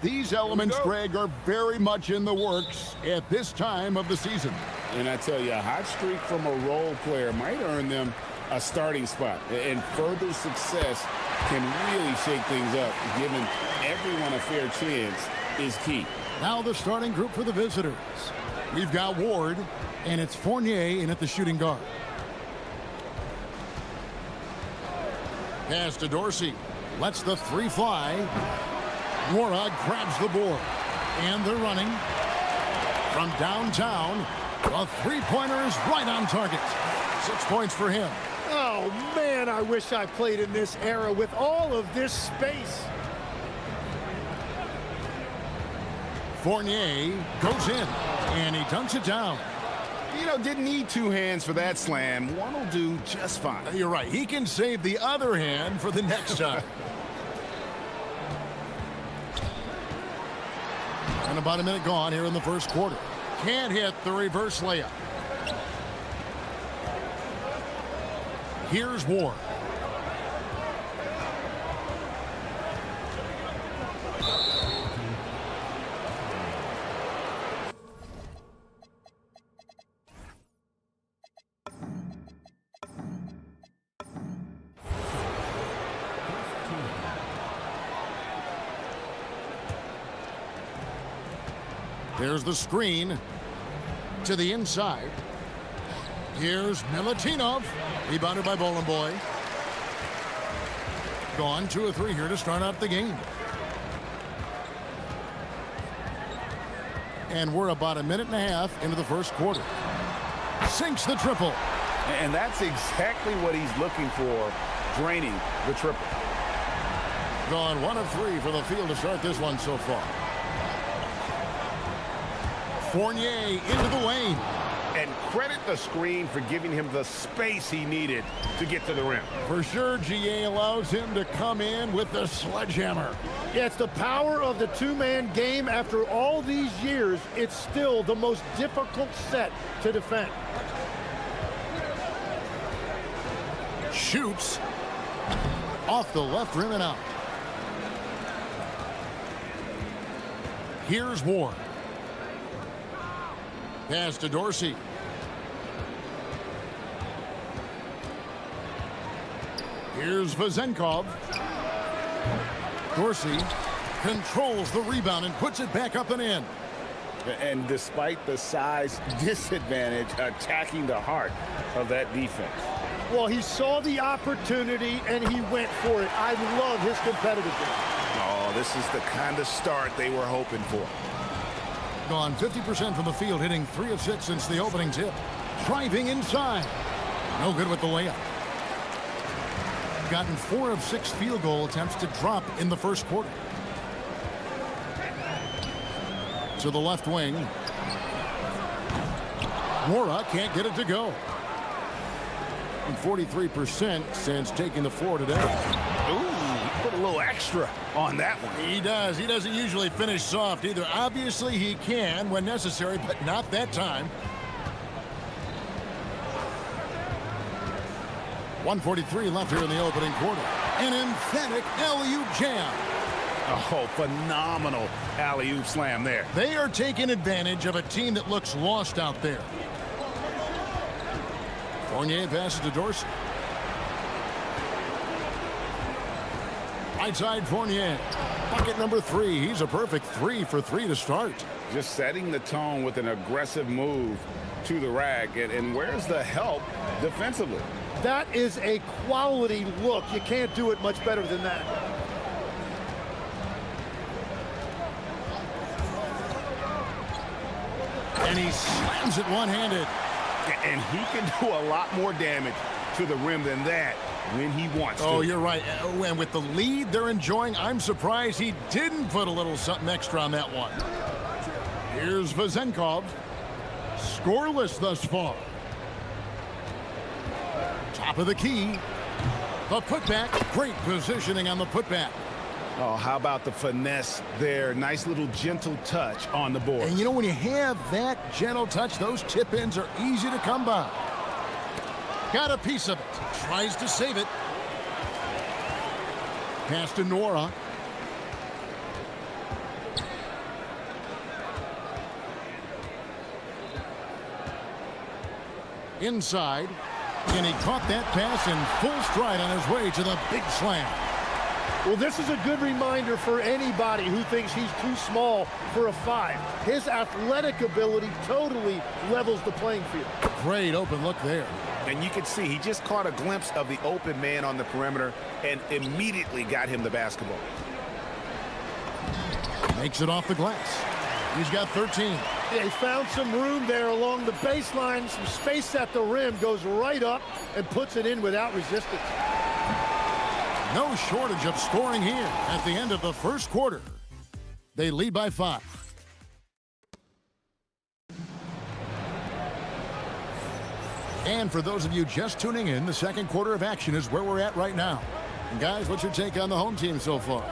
These elements, Greg, are very much in the works at this time of the season. And I tell you, a hot streak from a role player might earn them a starting spot. And further success can really shake things up. Giving everyone a fair chance is key. Now the starting group for the visitors. We've got Ward, and it's Fournier in at the shooting guard. Pass to Dorsey. Lets the three fly. Wara grabs the board. And they're running. From downtown, a three-pointer is right on target. 6 points for him. Oh, man, I wish I played in this era with all of this space. Fournier goes in, and he dunks it down. You know, didn't need two hands for that slam. One will do just fine. You're right. He can save the other hand for the next time. And about a minute gone here in the first quarter. Can't hit the reverse layup. Here's Ward. There's the screen to the inside. Here's Milutinov. Rebounded by Bowling Boy. Gone 2 of 3 here to start out the game. And we're about a minute and a half into the first quarter. Sinks the triple. And that's exactly what he's looking for, draining the triple. Gone 1 of 3 for the field to start this one so far. Fournier into the lane. And credit the screen for giving him the space he needed to get to the rim. For sure, GA allows him to come in with the sledgehammer. Yeah, it's the power of the two-man game. After all these years, it's still the most difficult set to defend. Shoots. Off the left rim and out. Here's Ward. Pass to Dorsey. Here's Vezenkov. Dorsey controls the rebound and puts it back up and in. And despite the size disadvantage, attacking the heart of that defense. Well, he saw the opportunity and he went for it. I love his competitiveness. Oh, this is the kind of start they were hoping for. Gone 50% from the field, hitting 3 of 6 since the opening tip. Driving inside. No good with the layup. Gotten 4 of 6 field goal attempts to drop in the first quarter. To the left wing. Wara can't get it to go. And 43% since taking the floor today. Put a little extra on that one. He does. He doesn't usually finish soft either. Obviously, he can when necessary, but not that time. 1:43 left here in the opening quarter. An emphatic alley-oop jam. Oh, phenomenal alley-oop slam there. They are taking advantage of a team that looks lost out there. Fournier passes to Dorsey. Right side Fournier. Bucket number 3. He's a perfect 3 for 3 to start. Just setting the tone with an aggressive move to the rack. And where's the help defensively? That is a quality look. You can't do it much better than that. And he slams it one-handed. And he can do a lot more damage to the rim than that when he wants to. Oh, you're right. And with the lead they're enjoying, I'm surprised he didn't put a little something extra on that one. Here's Vezenkov. Scoreless thus far. Top of the key. The putback. Great positioning on the putback. Oh, how about the finesse there? Nice little gentle touch on the board. And you know, when you have that gentle touch, those tip-ins are easy to come by. Got a piece of it. Tries to save it. Pass to Nora. inside, and he caught that pass in full stride on his way to the big slam. Well, this is a good reminder for anybody who thinks he's too small for a 5. His athletic ability totally levels the playing field. Great open look there. And you can see he just caught a glimpse of the open man on the perimeter and immediately got him the basketball. Makes it off the glass. He's got 13. They found some room there along the baseline, some space at the rim, goes right up and puts it in without resistance. No shortage of scoring here at the end of the first quarter. They lead by 5. And for those of you just tuning in, the second quarter of action is where we're at right now. And guys, what's your take on the home team so far?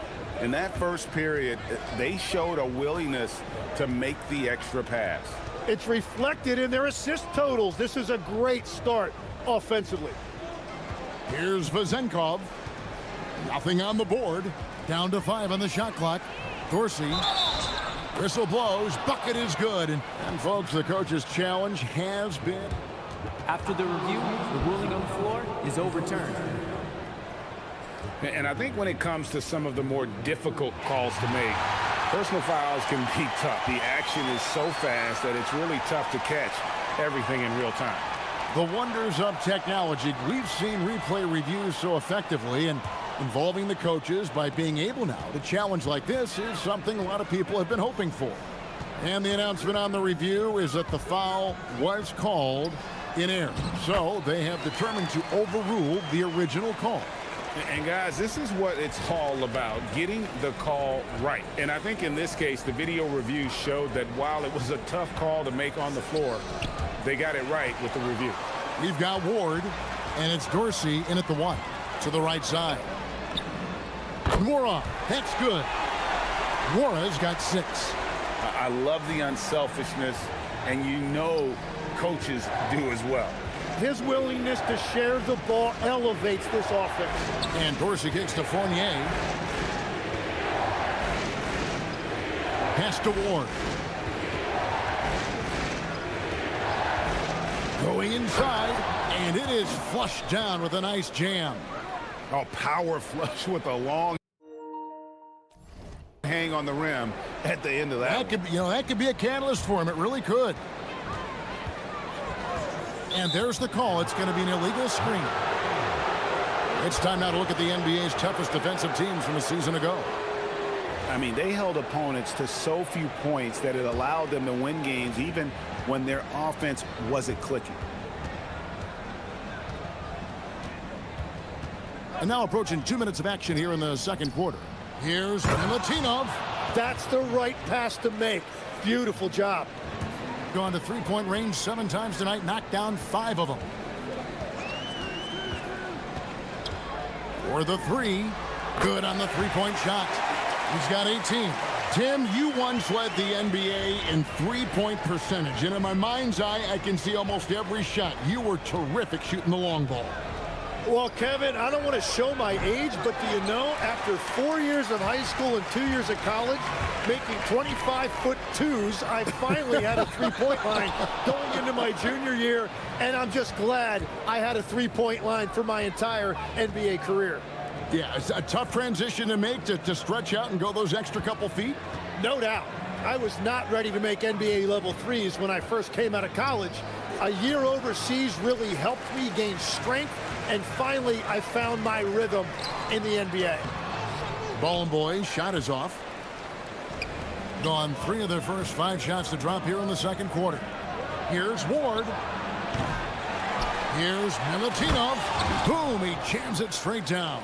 In that first period, they showed a willingness to make the extra pass. It's reflected in their assist totals. This is a great start offensively. Here's Vezenkov. Nothing on the board. Down to 5 on the shot clock. Dorsey. Whistle blows. Bucket is good. And folks, the coach's challenge has been... After the review, the ruling on the floor is overturned. And I think when it comes to some of the more difficult calls to make, personal fouls can be tough. The action is so fast that it's really tough to catch everything in real time. The wonders of technology. We've seen replay reviews so effectively, and involving the coaches by being able now to challenge like this is something a lot of people have been hoping for. And the announcement on the review is that the foul was called in error. So they have determined to overrule the original call. And guys, this is what it's all about, getting the call right. And I think in this case, the video review showed that while it was a tough call to make on the floor, they got it right with the review. We've got Ward, and it's Dorsey in at the 1 to the right side. Mora, that's good. Mora's got 6. I love the unselfishness, and you know coaches do as well. His willingness to share the ball elevates this offense. And Dorsey kicks to Fournier. Pass to Ward. Going inside, and it is flushed down with a nice jam. Oh, power flush with a long hang on the rim at the end of that. That could be a catalyst for him. It really could. And there's the call. It's going to be an illegal screen. It's time now to look at the NBA's toughest defensive teams from a season ago. I mean, they held opponents to so few points that it allowed them to win games even when their offense wasn't clicking. And now approaching 2 minutes of action here in the second quarter. Here's Milutinov. That's the right pass to make. Beautiful job. Gone to three-point range 7 times tonight, knocked down 5 of them. For the 3, good on the three-point shot. He's got 18. Tim, you once led the NBA in three-point percentage, and in my mind's eye, I can see almost every shot. You were terrific shooting the long ball. Well, Kevin, I don't want to show my age, but do you know, after 4 years of high school and 2 years of college, making 25-foot-2s, I finally had a three-point line going into my junior year, and I'm just glad I had a three-point line for my entire NBA career. Yeah, it's a tough transition to make to stretch out and go those extra couple feet. No doubt. I was not ready to make NBA level 3s when I first came out of college. A year overseas really helped me gain strength, and finally I found my rhythm in the NBA. Ball and boys, shot is off. Gone 3 of their first 5 shots to drop here in the second quarter. Here's Ward. Here's Milutinov. Boom, he jams it straight down.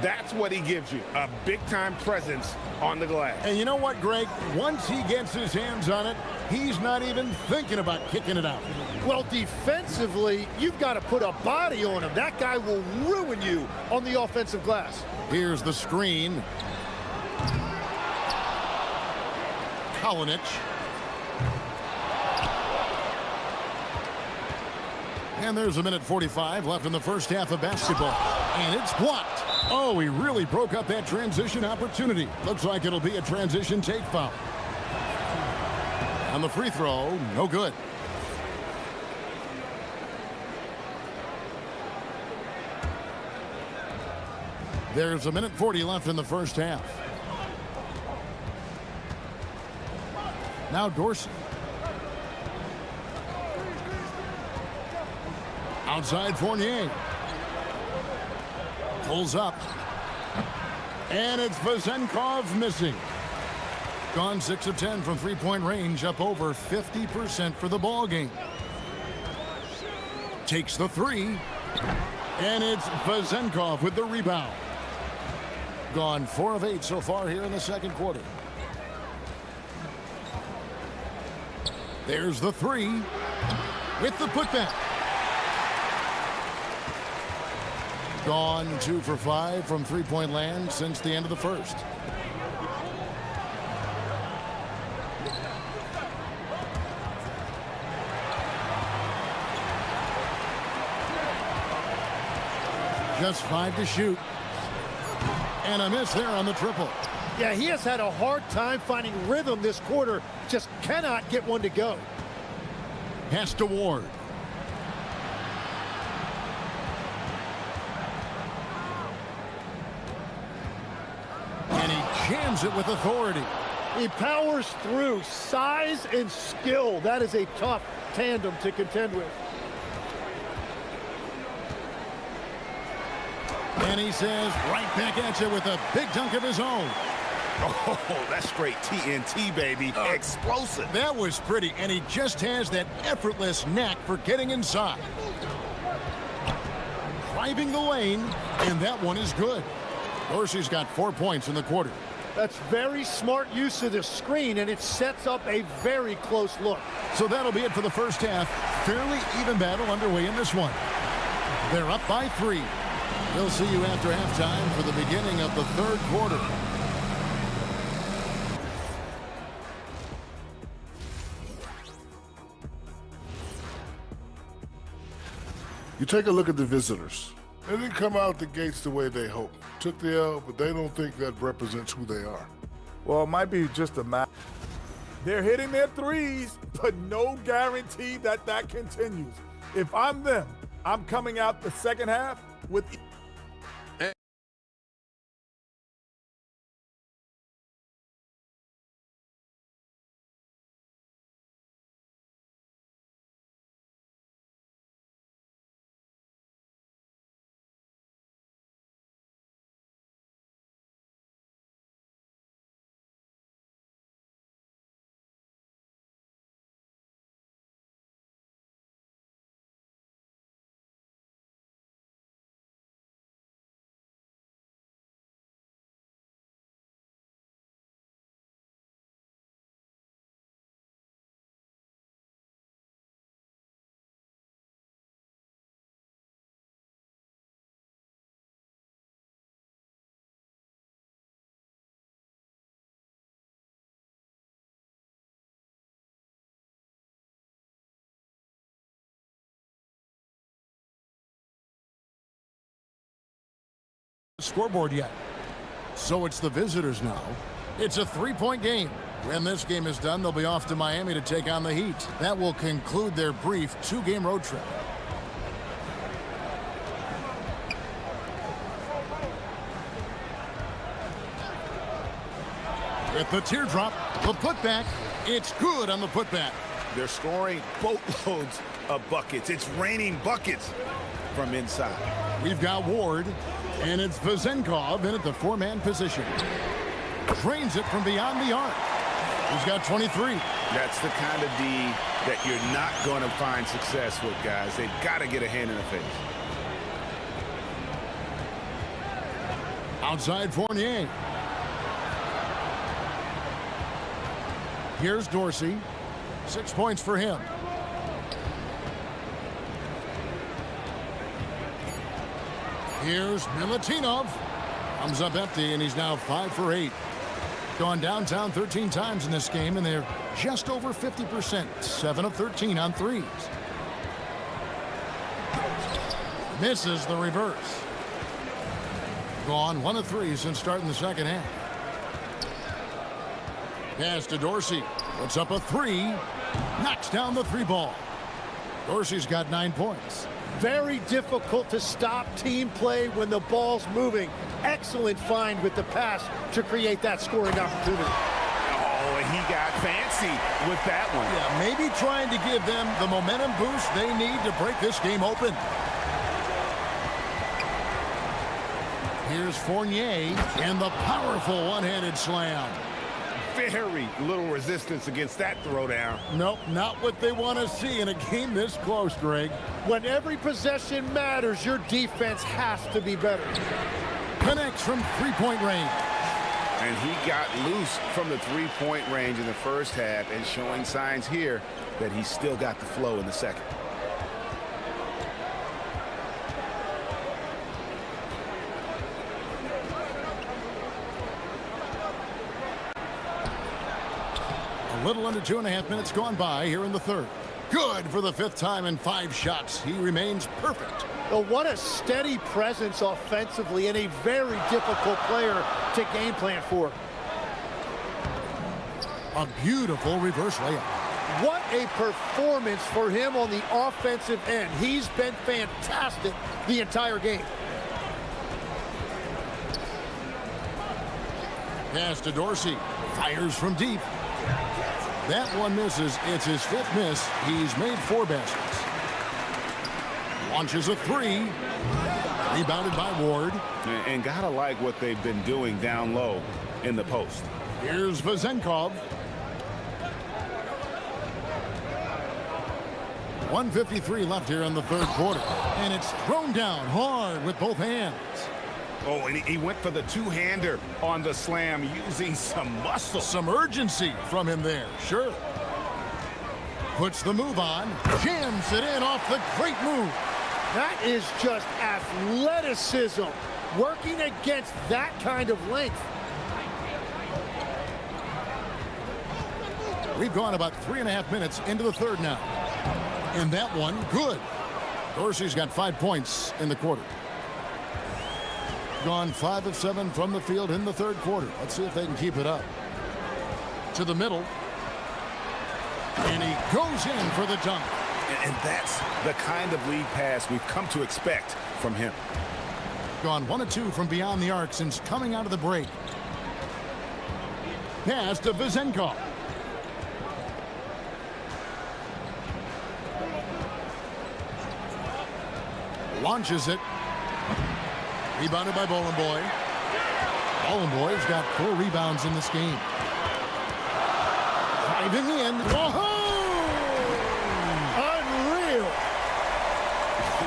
That's what he gives you, a big-time presence on the glass. And you know what, Greg? Once he gets his hands on it, he's not even thinking about kicking it out. Well, defensively, you've got to put a body on him. That guy will ruin you on the offensive glass. Here's the screen. Kalinic. And there's 1:45 left in the first half of basketball. And it's blocked. Oh, he really broke up that transition opportunity. Looks like it'll be a transition take foul. On the free throw, no good. There's 1:40 left in the first half. Now Dorsey. Outside Fournier. Pulls up. And it's Vezenkov missing. Gone 6 of 10 from three-point range, up over 50% for the ball game. Takes the three. And it's Vezenkov with the rebound. Gone 4 of 8 so far here in the second quarter. There's the three with the putback. Gone 2 for 5 from three-point land since the end of the first. Just 5 to shoot. And a miss there on the triple. Yeah, he has had a hard time finding rhythm this quarter. Just cannot get one to go. Pass to Ward. And he jams it with authority. He powers through. Size and skill. That is a tough tandem to contend with. And he says right back at you with a big dunk of his own. Oh, that's straight TNT, baby. Explosive. That was pretty, and he just has that effortless knack for getting inside. Driving the lane, and that one is good. Dorsey's got 4 points in the quarter. That's very smart use of the screen, and it sets up a very close look. So that'll be it for the first half. Fairly even battle underway in this one. They're up by 3. We'll see you after halftime for the beginning of the third quarter. You take a look at the visitors. They didn't come out the gates the way they hoped. Took the L, but they don't think that represents who they are. Well, it might be just a matter. They're hitting their threes, but no guarantee that that continues. If I'm them, I'm coming out the second half with... Scoreboard yet. So it's the visitors now. It's a 3-point game. When this game is done, they'll be off to Miami to take on the Heat. That will conclude their brief 2-game road trip. With the teardrop, the putback, it's good on the putback. They're scoring boatloads of buckets. It's raining buckets from inside. We've got Ward, and it's Vezenkov in at the 4-man position. Drains it from beyond the arc. He's got 23. That's the kind of D that you're not going to find success with, guys. They've got to get a hand in the face. Outside Fournier. Here's Dorsey. 6 points for him. Here's Milutinov. Comes up empty, and he's now 5 for 8. Gone downtown 13 times in this game, and they're just over 50%. 7 of 13 on threes. Misses the reverse. Gone 1 of 3 since starting the second half. Pass to Dorsey. Puts up a 3. Knocks down the 3 ball. Dorsey's got 9 points. Very difficult to stop team play when the ball's moving. Excellent find with the pass to create that scoring opportunity. Oh, and he got fancy with that one. Yeah, maybe trying to give them the momentum boost they need to break this game open. Here's Fournier and the powerful one-handed slam. Very little resistance against that throwdown. Nope, not what they want to see in a game this close, Greg. When every possession matters, your defense has to be better. Connects from three-point range. And he got loose from the three-point range in the first half and showing signs here that he's still got the flow in the second. A little under 2.5 minutes gone by here in the third. Good for the 5th time in 5 shots. He remains perfect. Oh, what a steady presence offensively and a very difficult player to game plan for. A beautiful reverse layup. What a performance for him on the offensive end. He's been fantastic the entire game. Pass to Dorsey. Fires from deep. That one misses. It's his 5th miss. He's made 4 baskets. Launches a 3. Rebounded by Ward. And gotta like what they've been doing down low in the post. Here's Vezenkov. 1:53 left here in the third quarter. And it's thrown down hard with both hands. Oh, and he went for the two-hander on the slam using some muscle. Some urgency from him there, sure. Puts the move on. Jams it in off the great move. That is just athleticism working against that kind of length. We've gone about 3.5 minutes into the third now. And that one, good. Dorsey's got 5 points in the quarter. Gone 5 of 7 from the field in the third quarter. Let's see if they can keep it up. To the middle. And he goes in for the dunk. And that's the kind of lead pass we've come to expect from him. Gone 1 of 2 from beyond the arc since coming out of the break. Pass to Vezenkov. Launches it. Rebounded by Boy. Boy's got 4 rebounds in this game. Driving in. Oh! Unreal.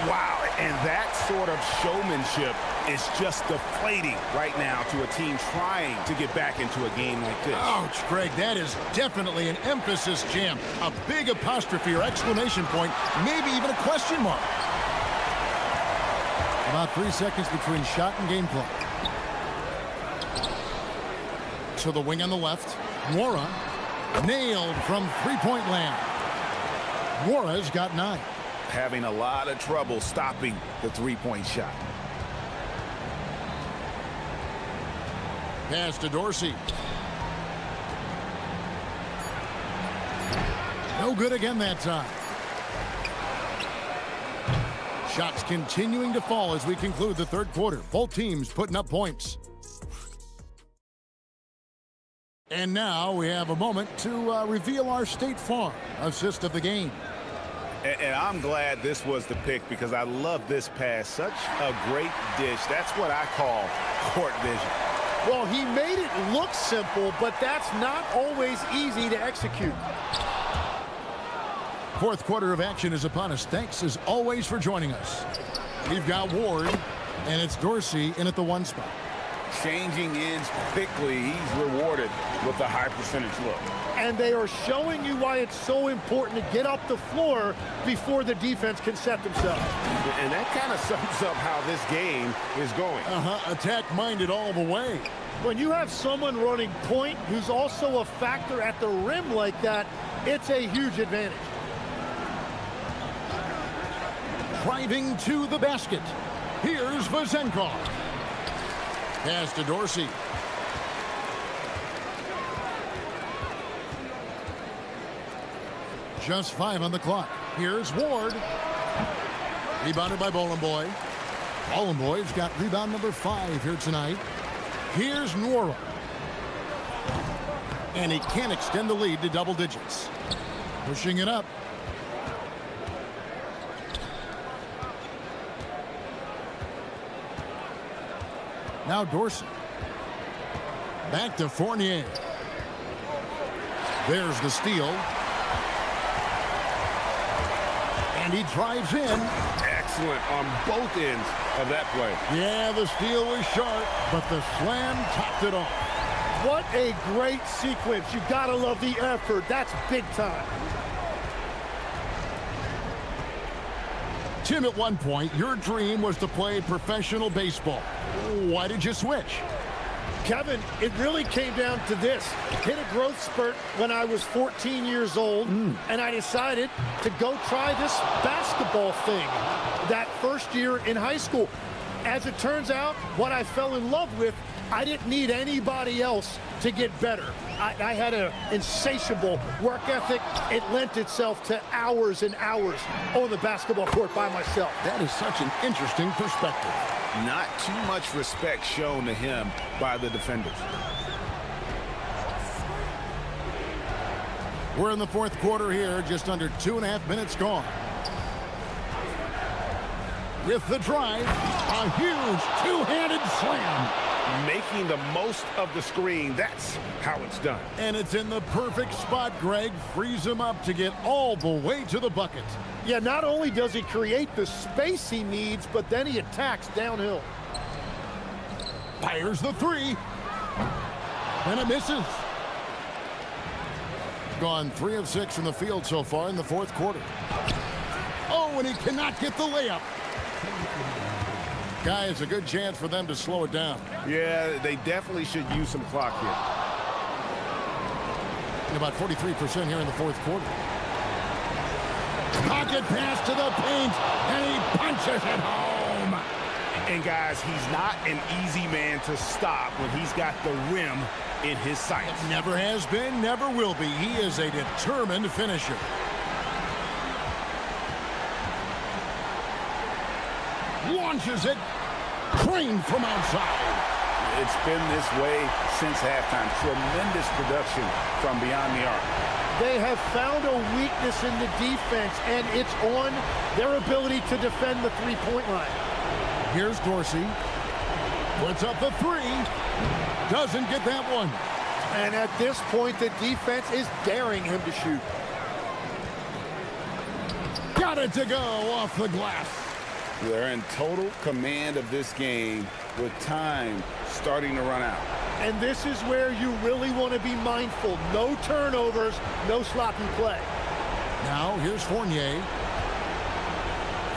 Wow, and that sort of showmanship is just deflating right now to a team trying to get back into a game like this. Ouch, Greg, that is definitely an emphasis jam. A big apostrophe or exclamation point, maybe even a question mark. About 3 seconds between shot and game clock. To the wing on the left. Nwora nailed from three-point land. Nwora's got 9. Having a lot of trouble stopping the three-point shot. Pass to Dorsey. No good again that time. Shots continuing to fall as we conclude the third quarter. Both teams putting up points. And now we have a moment to reveal our State Farm assist of the game. And I'm glad this was the pick because I love this pass. Such a great dish. That's what I call court vision. Well, he made it look simple, but that's not always easy to execute. Fourth quarter of action is upon us. Thanks, as always, for joining us. We've got Ward, and it's Dorsey in at the 1 spot. Changing ends quickly. He's rewarded with a high percentage look. And they are showing you why it's so important to get up the floor before the defense can set themselves. And that kind of sums up how this game is going. Attack-minded all the way. When you have someone running point who's also a factor at the rim like that, it's a huge advantage. Driving to the basket. Here's Vezenkov. Pass to Dorsey. Just 5 on the clock. Here's Ward. Rebounded by Boy. Boy's got rebound number 5 here tonight. Here's Nora. And he can't extend the lead to double digits. Pushing it up. Now Dorsey. Back to Fournier. There's the steal. And he drives in. Excellent on both ends of that play. Yeah, the steal was sharp, but the slam topped it off. What a great sequence. You gotta love the effort. That's big time. Tim, at one point, your dream was to play professional baseball. Why did you switch? Kevin, it really came down to this. Hit a growth spurt when I was 14 years old, and I decided to go try this basketball thing that first year in high school. As it turns out, what I fell in love with, I didn't need anybody else to get better. I had an insatiable work ethic. It lent itself to hours and hours on the basketball court by myself. That is such an interesting perspective. Not too much respect shown to him by the defenders. We're in the fourth quarter here, just under 2.5 minutes gone. With the drive, a huge two-handed slam. Making the most of the screen. That's how it's done. And it's in the perfect spot, Greg. Frees him up to get all the way to the bucket. Yeah, not only does he create the space he needs, but then he attacks downhill. Fires the three. And it misses. Gone 3 of 6 from the field so far in the fourth quarter. Oh, and he cannot get the layup. Guys, a good chance for them to slow it down. Yeah, they definitely should use some clock here. About 43% here in the fourth quarter. Pocket pass to the paint, and he punches it home. And guys, he's not an easy man to stop when he's got the rim in his sights. Never has been, never will be. He is a determined finisher. Launches it, trained from outside. It's been this way since halftime. Tremendous production from beyond the arc. They have found a weakness in the defense, and it's on their ability to defend the three-point line. Here's Dorsey. Puts up the three. Doesn't get that one. And at this point, the defense is daring him to shoot. Got it to go off the glass. They're in total command of this game with time starting to run out. And this is where you really want to be mindful. No turnovers, no sloppy play. Now, here's Fournier.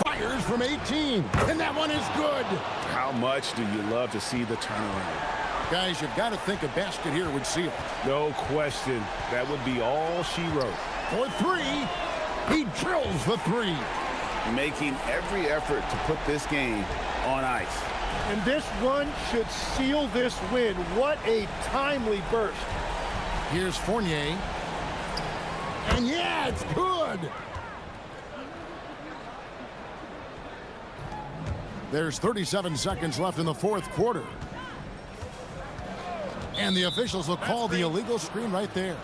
Fires from 18, and that one is good. How much do you love to see the turnaround? Guys, you've got to think a basket here would seal. No question. That would be all she wrote. For three, he drills the three. Making every effort to put this game on ice. And this run should seal this win. What a timely burst. Here's Fournier. And yeah, it's good. There's 37 seconds left in the fourth quarter. And the officials will call the illegal screen right there.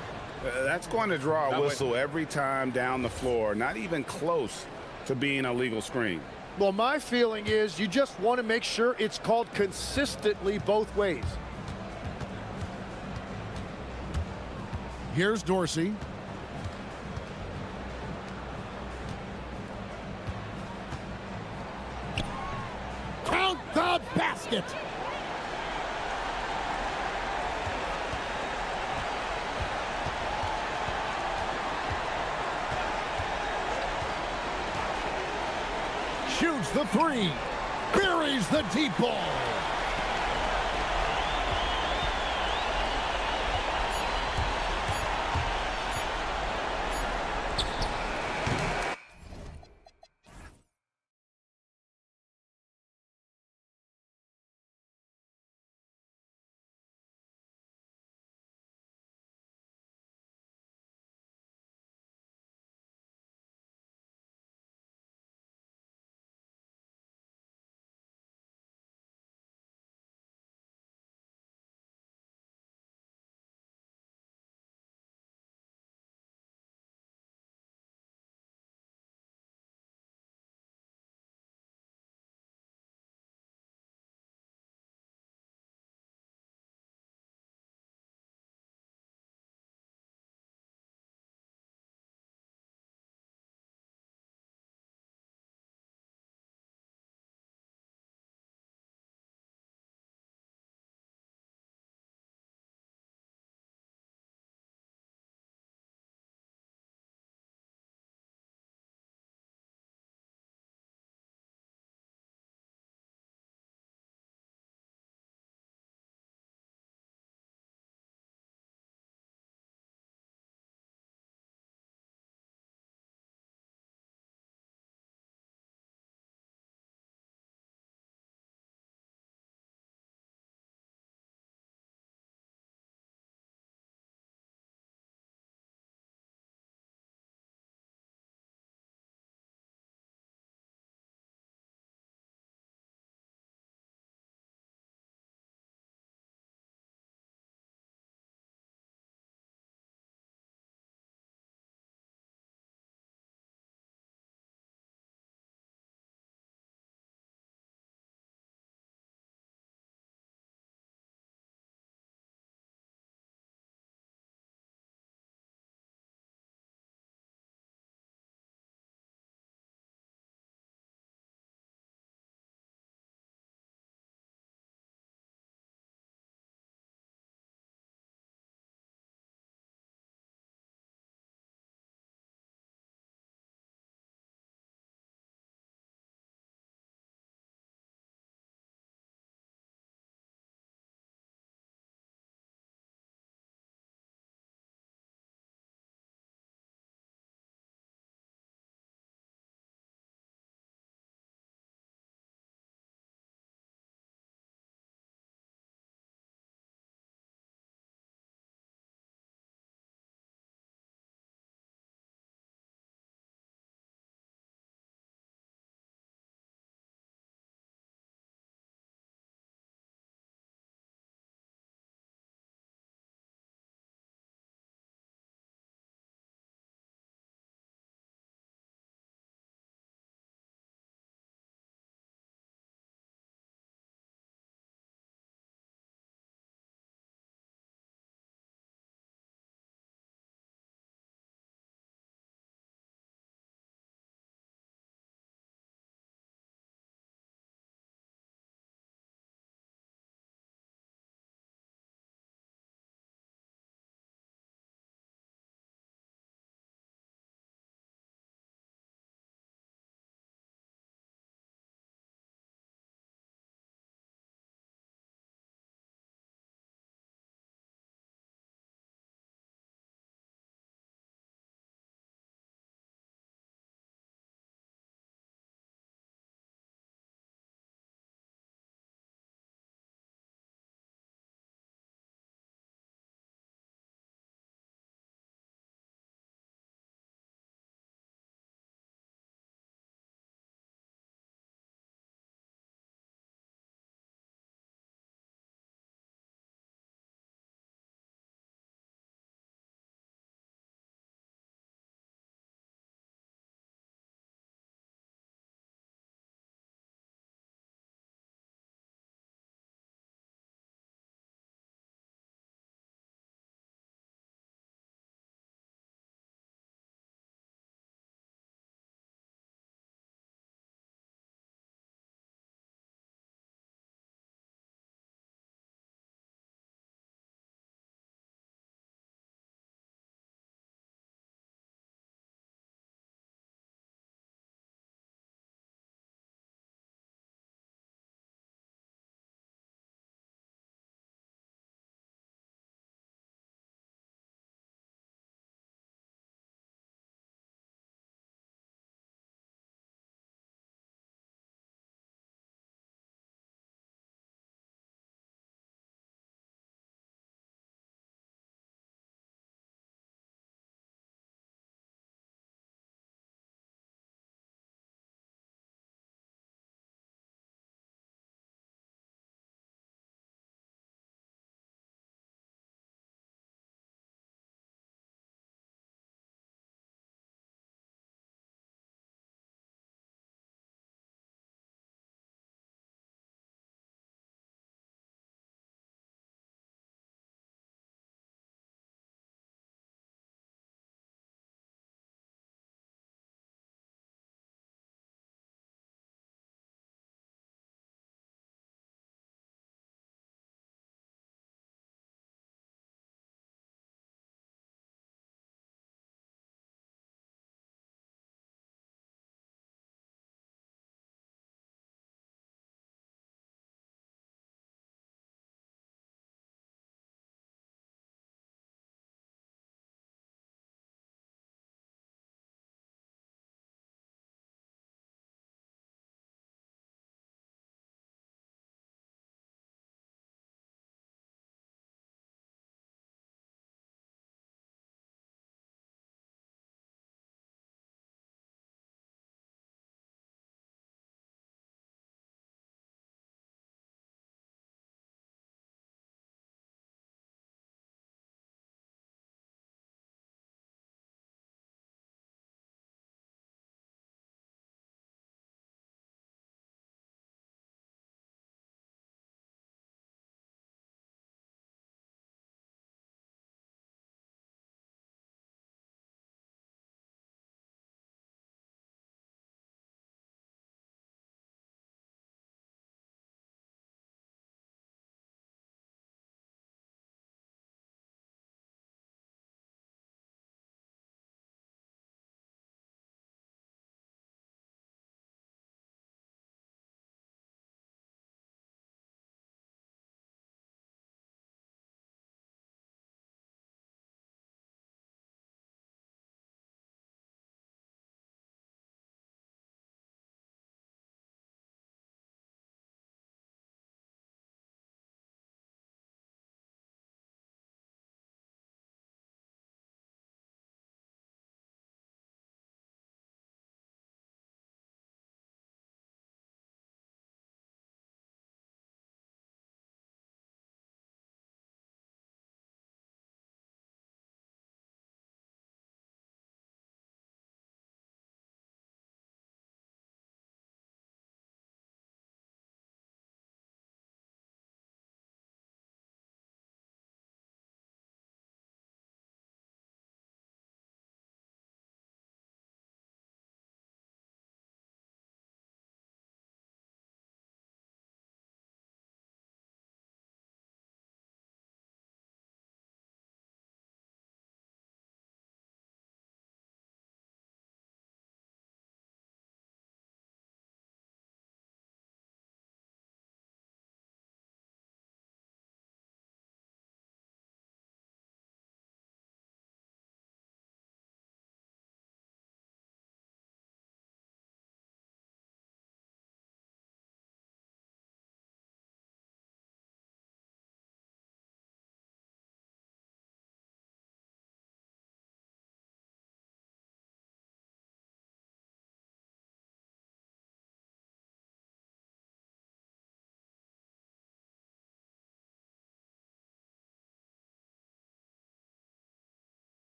That's going to draw a whistle every time down the floor. Not even close to being a legal screen. Well, my feeling is you just want to make sure it's called consistently both ways. Here's Dorsey. Count the basket. Shoots the three. Buries the deep ball.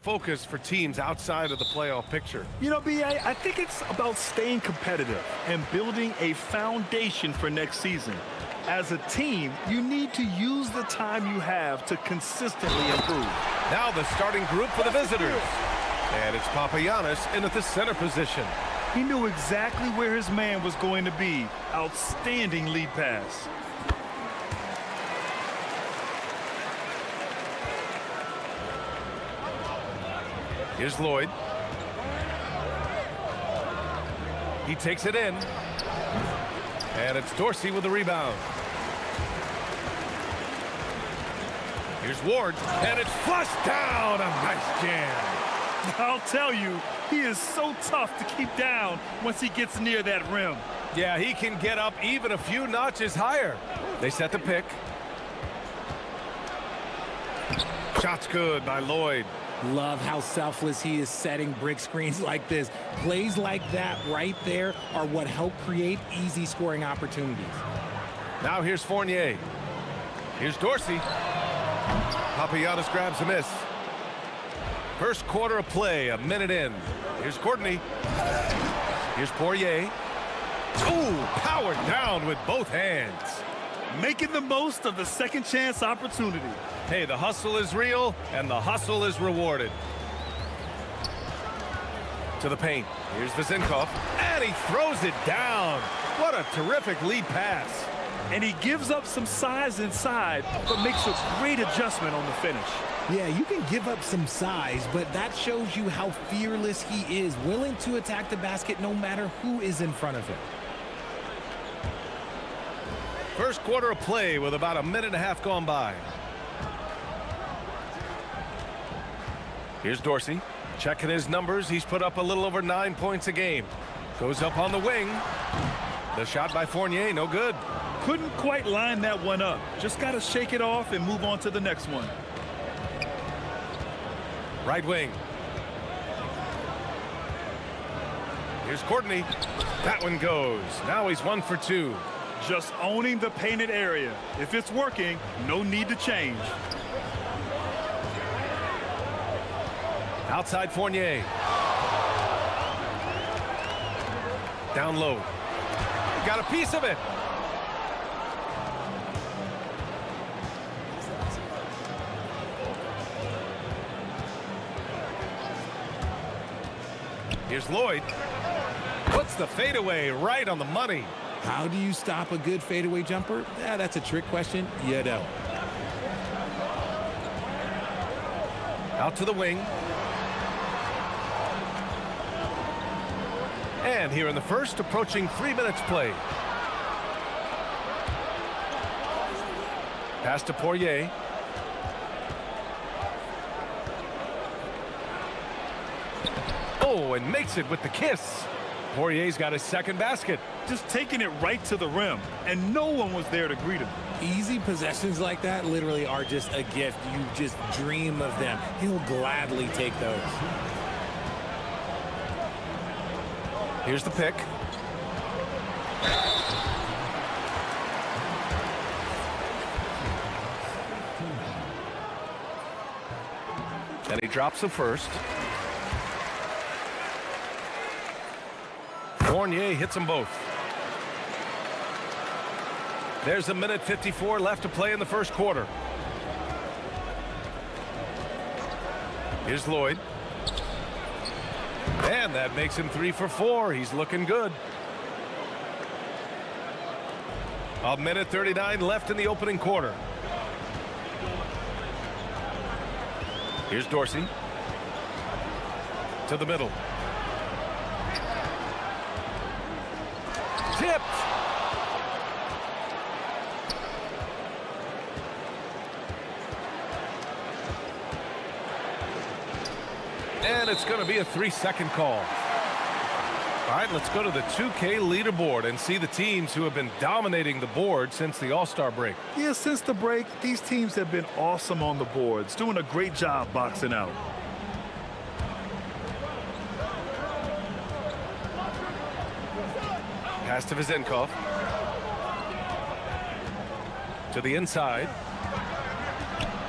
focus for teams outside of the playoff picture? You know, B.A., I think it's about staying competitive and building a foundation for next season. As a team, you need to use the time you have to consistently improve. Now the starting group for the visitors. And it's Papagiannis in at the center position. He knew exactly where his man was going to be. Outstanding lead pass. Here's Lloyd. He takes it in. And it's Dorsey with the rebound. Here's Ward. And it's flushed down. A nice jam. I'll tell you, he is so tough to keep down once he gets near that rim. Yeah, he can get up even a few notches higher. They set the pick. Shot's good by Lloyd. Love how selfless he is setting brick screens like this. Plays like that right there are what help create easy scoring opportunities. Now here's Fournier. Here's Dorsey. Papagiannis grabs a miss. First quarter of play, a minute in. Here's Courtney. Here's Poirier. Ooh, powered down with both hands. Making the most of the second chance opportunity. Hey, the hustle is real, and the hustle is rewarded. To the paint. Here's Vezenkov. And he throws it down. What a terrific lead pass. And he gives up some size inside, but makes a great adjustment on the finish. Yeah, you can give up some size, but that shows you how fearless he is, willing to attack the basket no matter who is in front of him. First quarter of play with about a minute and a half gone by. Here's Dorsey. Checking his numbers. He's put up a little over 9 points a game. Goes up on the wing. The shot by Fournier, no good. Couldn't quite line that one up. Just got to shake it off and move on to the next one. Right wing. Here's Courtney. That one goes. Now he's 1 for 2. Just owning the painted area. If it's working, no need to change. Outside Fournier. Down low. Got a piece of it. Here's Lloyd. Puts the fadeaway right on the money. How do you stop a good fadeaway jumper? Yeah, that's a trick question. You don't. Out to the wing. And here in the first, approaching 3 minutes play. Pass to Poirier. Oh, and makes it with the kiss. Poirier's got his second basket. Just taking it right to the rim, and no one was there to greet him. Easy possessions like that literally are just a gift. You just dream of them. He'll gladly take those. Here's the pick. And he drops the first. Fournier hits them both. There's a minute 54 left to play in the first quarter. Here's Lloyd. And that makes him 3 for 4. He's looking good. A minute 39 left in the opening quarter. Here's Dorsey. To the middle. Tipped. And it's going to be a 3-second call. All right, let's go to the 2K leaderboard and see the teams who have been dominating the board since the All-Star break. Yeah, since the break, these teams have been awesome on the boards, doing a great job boxing out. Pass to Vezenkov. To the inside.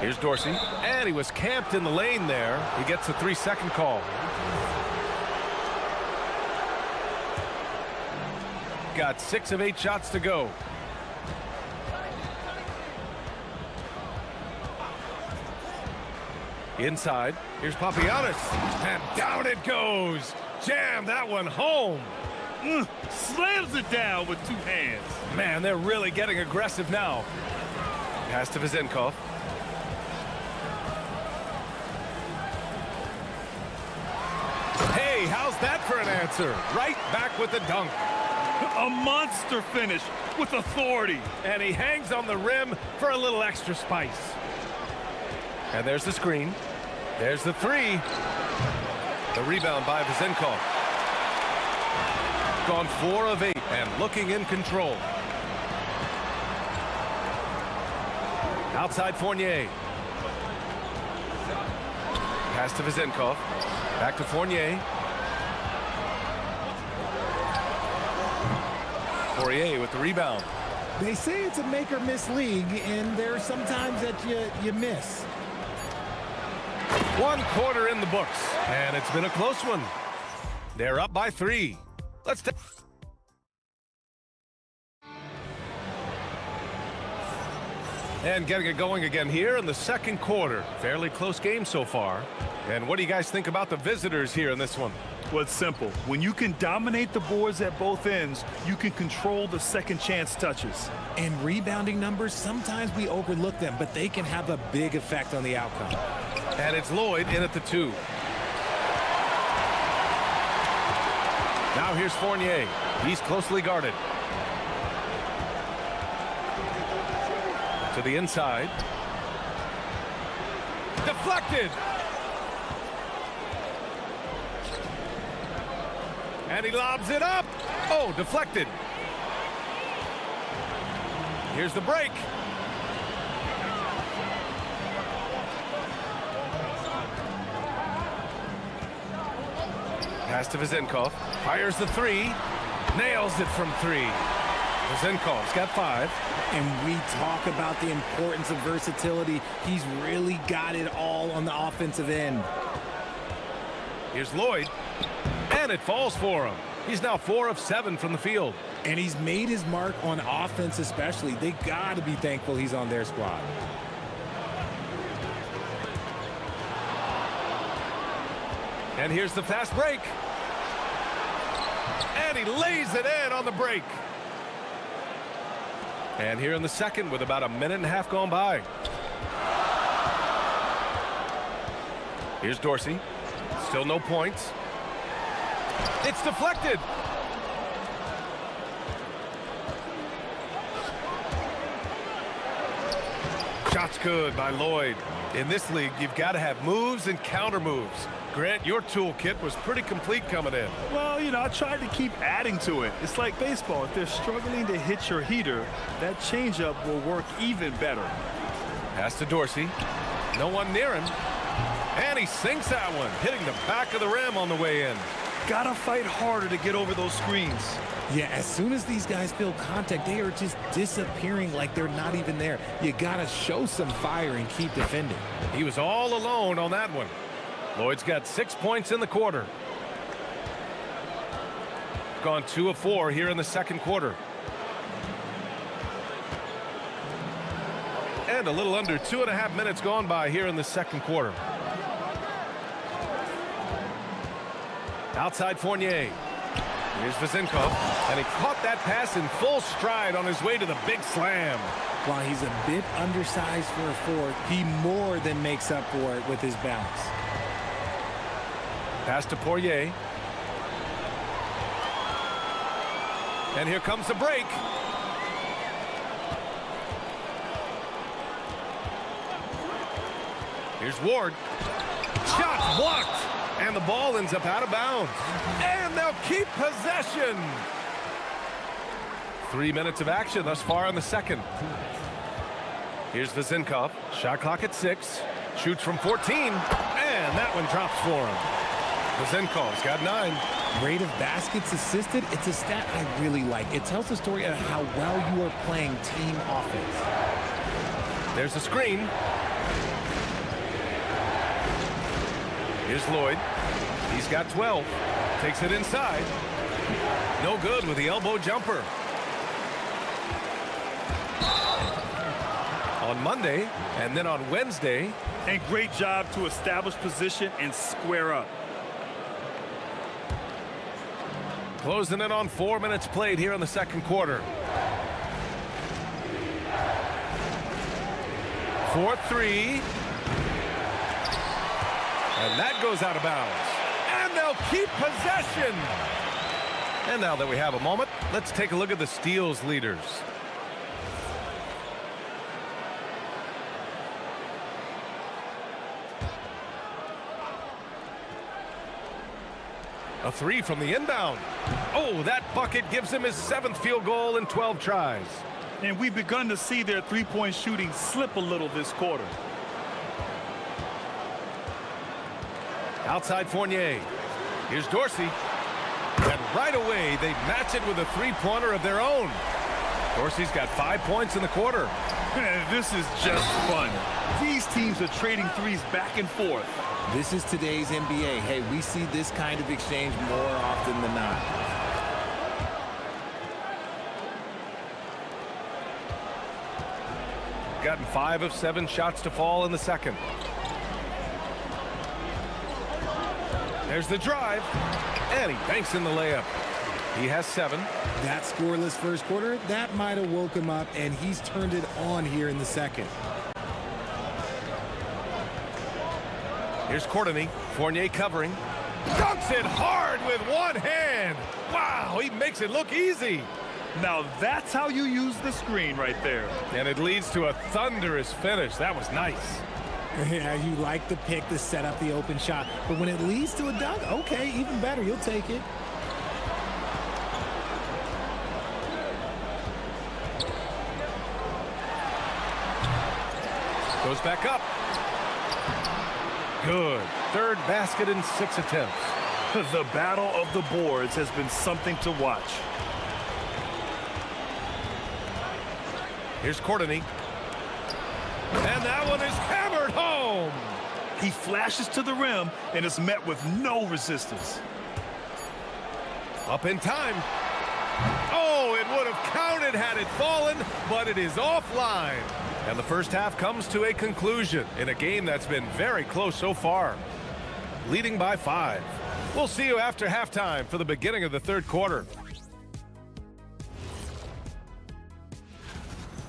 Here's Dorsey, and he was camped in the lane there. He gets a 3-second call. Got 6 of 8 shots to go. Inside, here's Papagiannis, and down it goes. Jam that one home. Slams it down with 2 hands. Man, they're really getting aggressive now. Pass to Vezenkov. Hey, how's that for an answer? Right back with the dunk. A monster finish with authority. And he hangs on the rim for a little extra spice. And there's the screen. There's the 3. The rebound by Vezenkov. Gone 4 of 8 and looking in control. Outside Fournier. Pass to Vezenkov. Back to Fournier. Fourier with the rebound. They say it's a make or miss league, and there are some times that you miss. 1 quarter in the books, and it's been a close one. They're up by 3. Let's take. And getting it going again here in the second quarter. Fairly close game so far. And what do you guys think about the visitors here in this one? Well, it's simple. When you can dominate the boards at both ends, you can control the second chance touches. And rebounding numbers, sometimes we overlook them, but they can have a big effect on the outcome. And it's Lloyd in at the 2. Now here's Fournier. He's closely guarded. To the inside. Deflected. And he lobs it up. Oh, deflected. Here's the break. Pass to Vezenkov. Fires the 3. Nails it from 3. Vezenkov's got 5. And we talk about the importance of versatility. He's really got it all on the offensive end. Here's Lloyd. And it falls for him. He's now 4 of 7 from the field. And he's made his mark on offense especially. They got to be thankful he's on their squad. And here's the fast break. And he lays it in on the break. And here in the second with about a minute and a half gone by. Here's Dorsey. Still no points. It's deflected. Shot's good by Lloyd. In this league, you've got to have moves and counter moves. Grant, your toolkit was pretty complete coming in. Well, you know, I tried to keep adding to it. It's like baseball. If they're struggling to hit your heater, that changeup will work even better. Pass to Dorsey. No one near him. And he sinks that one, hitting the back of the rim on the way in. Gotta fight harder to get over those screens. Yeah, as soon as these guys feel contact, they are just disappearing like they're not even there. You gotta show some fire and keep defending. He was all alone on that one. Lloyd's got 6 points in the quarter. Gone 2 of 4 here in the second quarter. And a little under 2.5 minutes gone by here in the second quarter. Outside Fournier. Here's Vezenkov, and he caught that pass in full stride on his way to the big slam. While he's a bit undersized for a 4, he more than makes up for it with his bounce. Pass to Poirier. And here comes the break. Here's Ward. Shot blocked. And the ball ends up out of bounds. And they'll keep possession. 3 minutes of action thus far in the second. Here's Vezenkov. Shot clock at 6. Shoots from 14. And that one drops for him. Vezenkov's got 9. Rate of baskets assisted, it's a stat I really like. It tells the story of how well you are playing team offense. There's the screen. Here's Lloyd. He's got 12. Takes it inside. No good with the elbow jumper. On Monday and then on Wednesday. And great job to establish position and square up. Closing in on 4 minutes played here in the second quarter. 4-3. And that goes out of bounds. And they'll keep possession. And now that we have a moment, let's take a look at the steals leaders. A three from the inbound. Oh, that bucket gives him his 7th field goal in 12 tries. And we've begun to see their three-point shooting slip a little this quarter. Outside Fournier. Here's Dorsey. And right away, they match it with a three-pointer of their own. Dorsey's got 5 points in the quarter. This is just fun. These teams are trading threes back and forth. This is today's NBA. Hey, we see this kind of exchange more often than not. Gotten 5 of 7 shots to fall in the second. There's the drive. And he banks in the layup. He has 7. That scoreless first quarter, that might have woke him up, and he's turned it on here in the second. Here's Courtney. Fournier covering. Dunks it hard with one hand. Wow, he makes it look easy. Now that's how you use the screen right there. And it leads to a thunderous finish. That was nice. Yeah, you like the pick to set up the open shot. But when it leads to a dunk, okay, even better. You'll take it. Goes back up. Good. 3rd basket in 6 attempts. The battle of the boards has been something to watch. Here's Courtney. And that one is hammered home. He flashes to the rim and is met with no resistance. Up in time. Oh, it would have counted had it fallen, but it is offline. And the first half comes to a conclusion in a game that's been very close so far. Leading by 5. We'll see you after halftime for the beginning of the third quarter.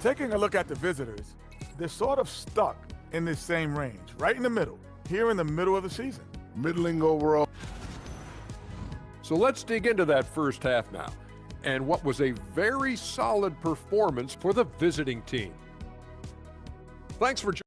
Taking a look at the visitors, they're sort of stuck in this same range, right in the middle, here in the middle of the season. Middling overall. So let's dig into that first half now, and what was a very solid performance for the visiting team. Thanks for joining.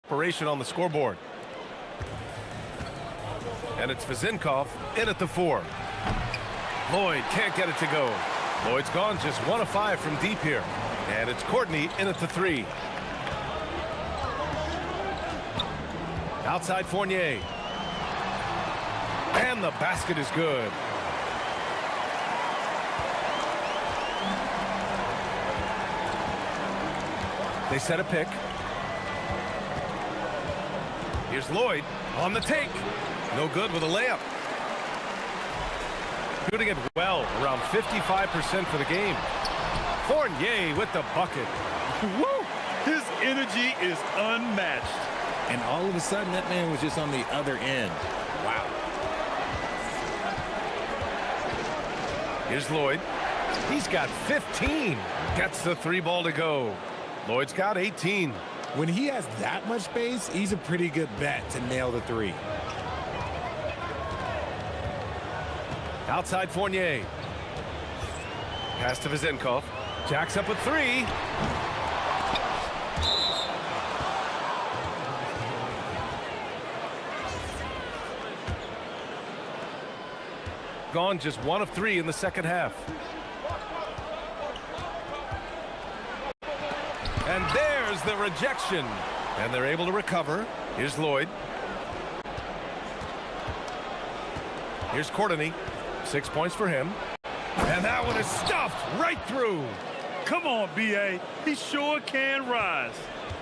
Operation on the scoreboard. And it's Vazinkov in at the 4. Lloyd can't get it to go. Lloyd's gone just 1 of 5 from deep here. And it's Courtney in at the 3. Outside Fournier. And the basket is good. They set a pick. Here's Lloyd on the take. No good with a layup. Shooting it well, around 55% for the game. Fournier with the bucket. Woo! His energy is unmatched. And all of a sudden, that man was just on the other end. Wow. Here's Lloyd. He's got 15. Gets the 3 ball to go. Lloyd's got 18. When he has that much space, he's a pretty good bet to nail the 3. Outside Fournier. Pass to Vezenkov. Jacks up a 3. Gone just 1 of 3 in the second half. And there's the rejection. And they're able to recover. Here's Lloyd. Here's Courtney. 6 points for him. And that one is stuffed right through. Come on, B.A. He sure can rise.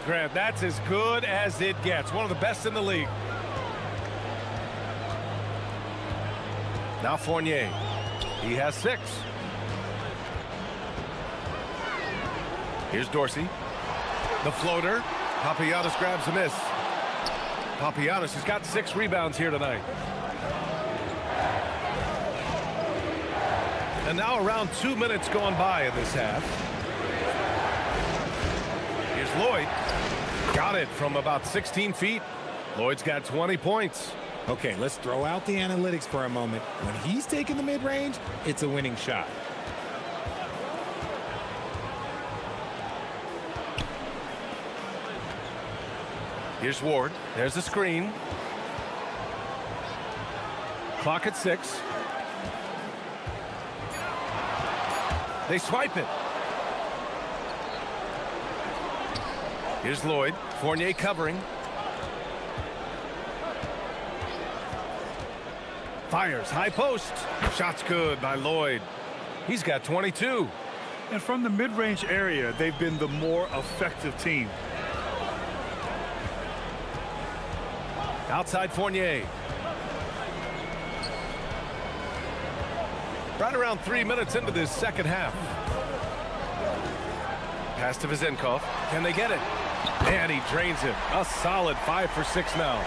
Grant, that's as good as it gets. One of the best in the league. Now Fournier. He has 6. Here's Dorsey. The floater. Papagiannis grabs a miss. Papagiannis has got 6 rebounds here tonight. And now around 2 minutes going by in this half. Here's Lloyd. Got it from about 16 feet. Lloyd's got 20 points. Okay, let's throw out the analytics for a moment. When he's taking the mid-range, it's a winning shot. Here's Ward. There's the screen. Clock at 6. They swipe it. Here's Lloyd. Fournier covering. Fires. High post. Shot's good by Lloyd. He's got 22. And from the mid-range area, they've been the more effective team. Outside Fournier. Right around 3 minutes into this second half. Pass to Vezenkov. Can they get it? And he drains it. A solid 5 for 6 now.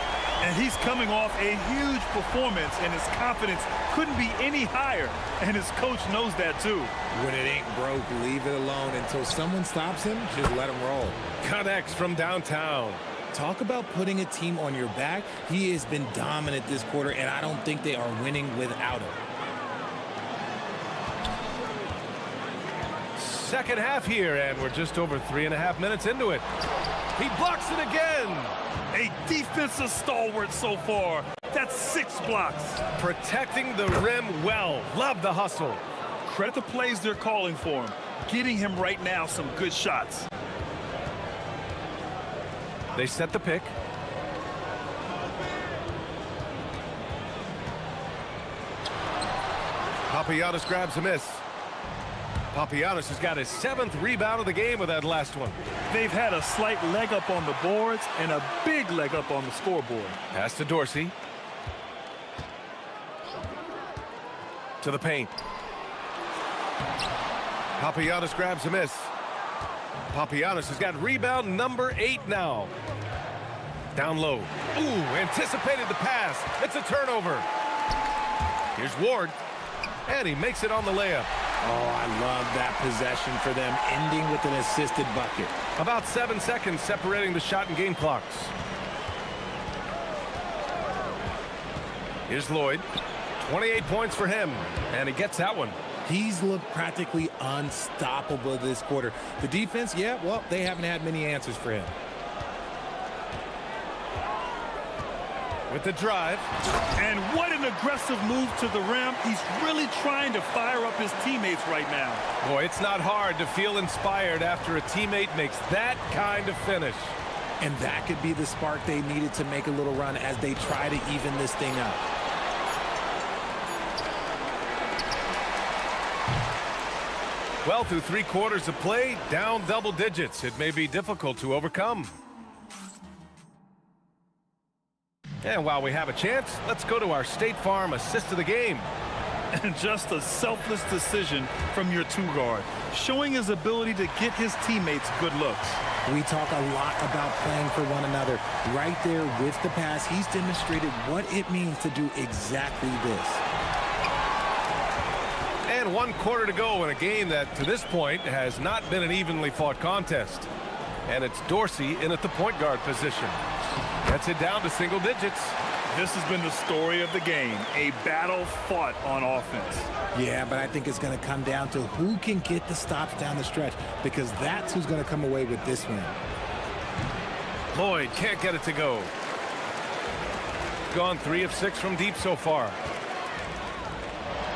And he's coming off a huge performance, and his confidence couldn't be any higher. And his coach knows that too. When it ain't broke, leave it alone until someone stops him. Just let him roll. Connects from downtown. Talk about putting a team on your back. He has been dominant this quarter, and I don't think they are winning without him. Second half here, and we're just over 3.5 minutes into it. He blocks it again. A defensive stalwart so far. That's 6 blocks. Protecting the rim well. Love the hustle. Credit the plays they're calling for him. Getting him right now some good shots. They set the pick. Papagiannis grabs a miss. Papagiannis has got his 7th rebound of the game with that last one. They've had a slight leg up on the boards and a big leg up on the scoreboard. Pass to Dorsey. To the paint. Papagiannis grabs a miss. Papagiannis has got rebound number 8 now. Down low. Ooh, anticipated the pass. It's a turnover. Here's Ward. And he makes it on the layup. Oh, I love that possession for them, ending with an assisted bucket. About 7 seconds separating the shot and game clocks. Here's Lloyd. 28 points for him. And he gets that one. He's looked practically unstoppable this quarter. The defense, yeah, well, they haven't had many answers for him. With the drive. And what an aggressive move to the rim. He's really trying to fire up his teammates right now. Boy, it's not hard to feel inspired after a teammate makes that kind of finish. And that could be the spark they needed to make a little run as they try to even this thing up. Well, through 3 quarters of play, down double digits. It may be difficult to overcome. And while we have a chance, let's go to our State Farm assist of the game. And just a selfless decision from your two-guard, showing his ability to get his teammates good looks. We talk a lot about playing for one another. Right there with the pass, he's demonstrated what it means to do exactly this. And 1 quarter to go in a game that, to this point, has not been an evenly fought contest. And it's Dorsey in at the point guard position. Gets it down to single digits. This has been the story of the game, a battle fought on offense. Yeah, but I think it's going to come down to who can get the stops down the stretch, because that's who's going to come away with this win. Lloyd can't get it to go. Gone 3 of 6 from deep so far.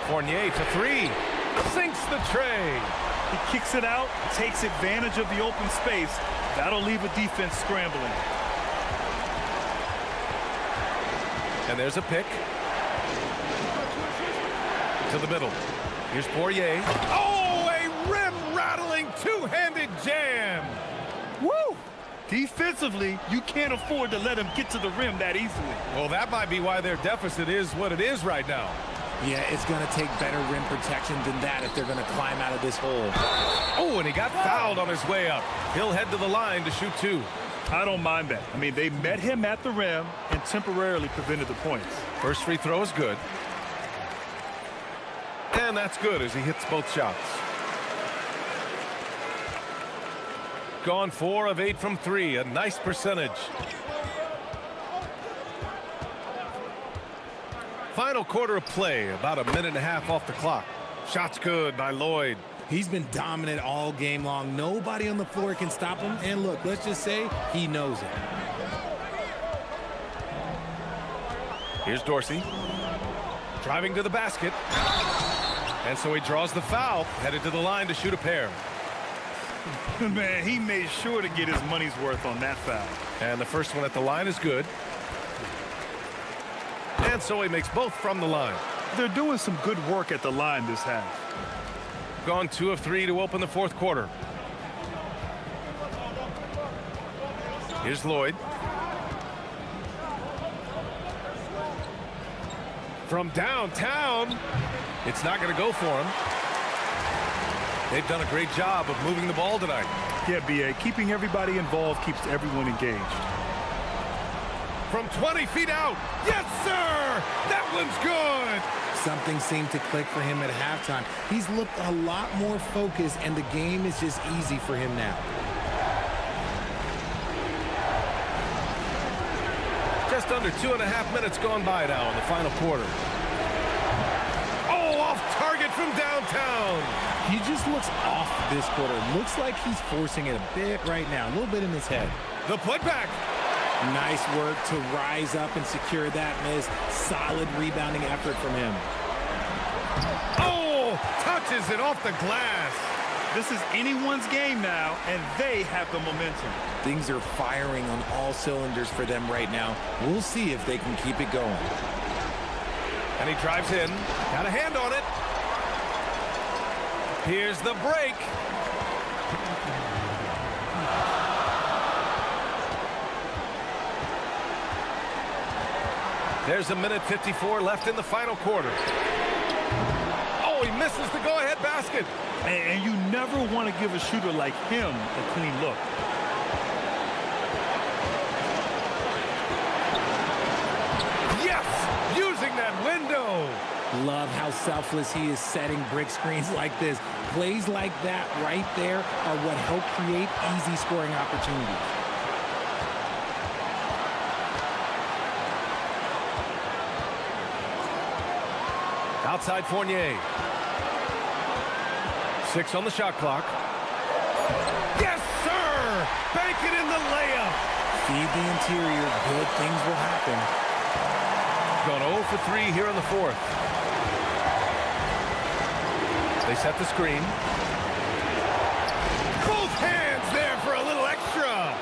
Fournier to 3. Sinks the tray. He kicks it out, takes advantage of the open space. That'll leave a defense scrambling. And there's a pick. To the middle. Here's Poirier. Oh, a rim-rattling two-handed jam. Woo! Defensively, you can't afford to let him get to the rim that easily. Well, that might be why their deficit is what it is right now. Yeah, it's going to take better rim protection than that if they're going to climb out of this hole. Oh, and he got fouled on his way up. He'll head to the line to shoot 2. I don't mind that. I mean, they met him at the rim and temporarily prevented the points. First free throw is good. And that's good as he hits both shots. Gone 4 of 8 from 3. A nice percentage. Final quarter of play. About a minute and a half off the clock. Shot's good by Lloyd. He's been dominant all game long. Nobody on the floor can stop him. And look, let's just say he knows it. Here's Dorsey. Driving to the basket. And so he draws the foul. Headed to the line to shoot a pair. Man, he made sure to get his money's worth on that foul. And the first one at the line is good. And so he makes both from the line. They're doing some good work at the line this half. Gone 2 of 3 to open the fourth quarter. Here's Lloyd. From downtown. It's not going to go for him. They've done a great job of moving the ball tonight. Yeah, B.A., keeping everybody involved keeps everyone engaged. From 20 feet out. Yes, sir! That one's good! Something seemed to click for him at halftime. He's looked a lot more focused, and the game is just easy for him now. Just under 2.5 minutes gone by now in the final quarter. Oh, off target from downtown. He just looks off this quarter. Looks like he's forcing it a bit right now, a little bit in his head. The putback. Nice work to rise up and secure that miss. Solid rebounding effort from him. Oh, touches it off the glass. This is anyone's game now, and they have the momentum. Things are firing on all cylinders for them right now. We'll see if they can keep it going. And he drives in. Got a hand on it. Here's the break. There's a minute 54 left in the final quarter. Oh, he misses the go-ahead basket. And you never want to give a shooter like him a clean look. Yes! Using that window. Love how selfless he is setting brick screens like this. Plays like that right there are what help create easy scoring opportunities. Outside Fournier. 6 on the shot clock. Yes, sir! Bank it in the layup. Feed the interior. Good things will happen. Gone 0 for 3 here in the fourth. They set the screen. Both hands there for a little extra.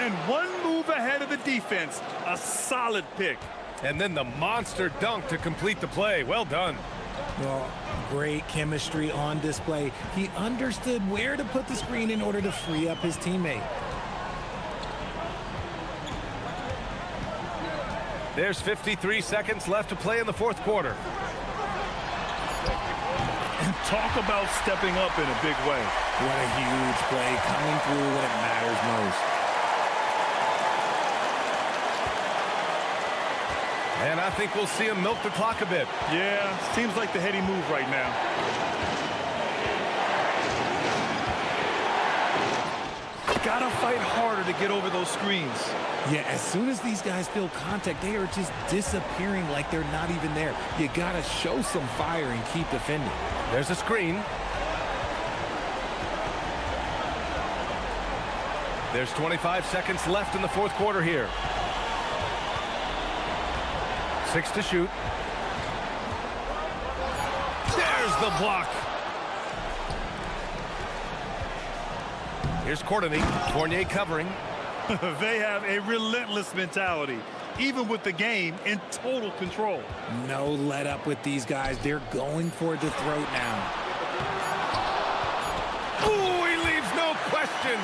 And one move ahead of the defense. A solid pick. And then the monster dunk to complete the play. Well done. Well, great chemistry on display. He understood where to put the screen in order to free up his teammate. There's 53 seconds left to play in the fourth quarter. And talk about stepping up in a big way. What a huge play, coming through when it matters most. And I think we'll see him milk the clock a bit. Yeah, seems like the heady move right now. Gotta fight harder to get over those screens. Yeah, as soon as these guys feel contact, they are just disappearing like they're not even there. You gotta show some fire and keep defending. There's a screen. There's 25 seconds left in the fourth quarter here. 6 to shoot. There's the block. Here's Courtney. Fournier covering. They have a relentless mentality, even with the game in total control. No let up with these guys. They're going for the throat now. Ooh, he leaves no question.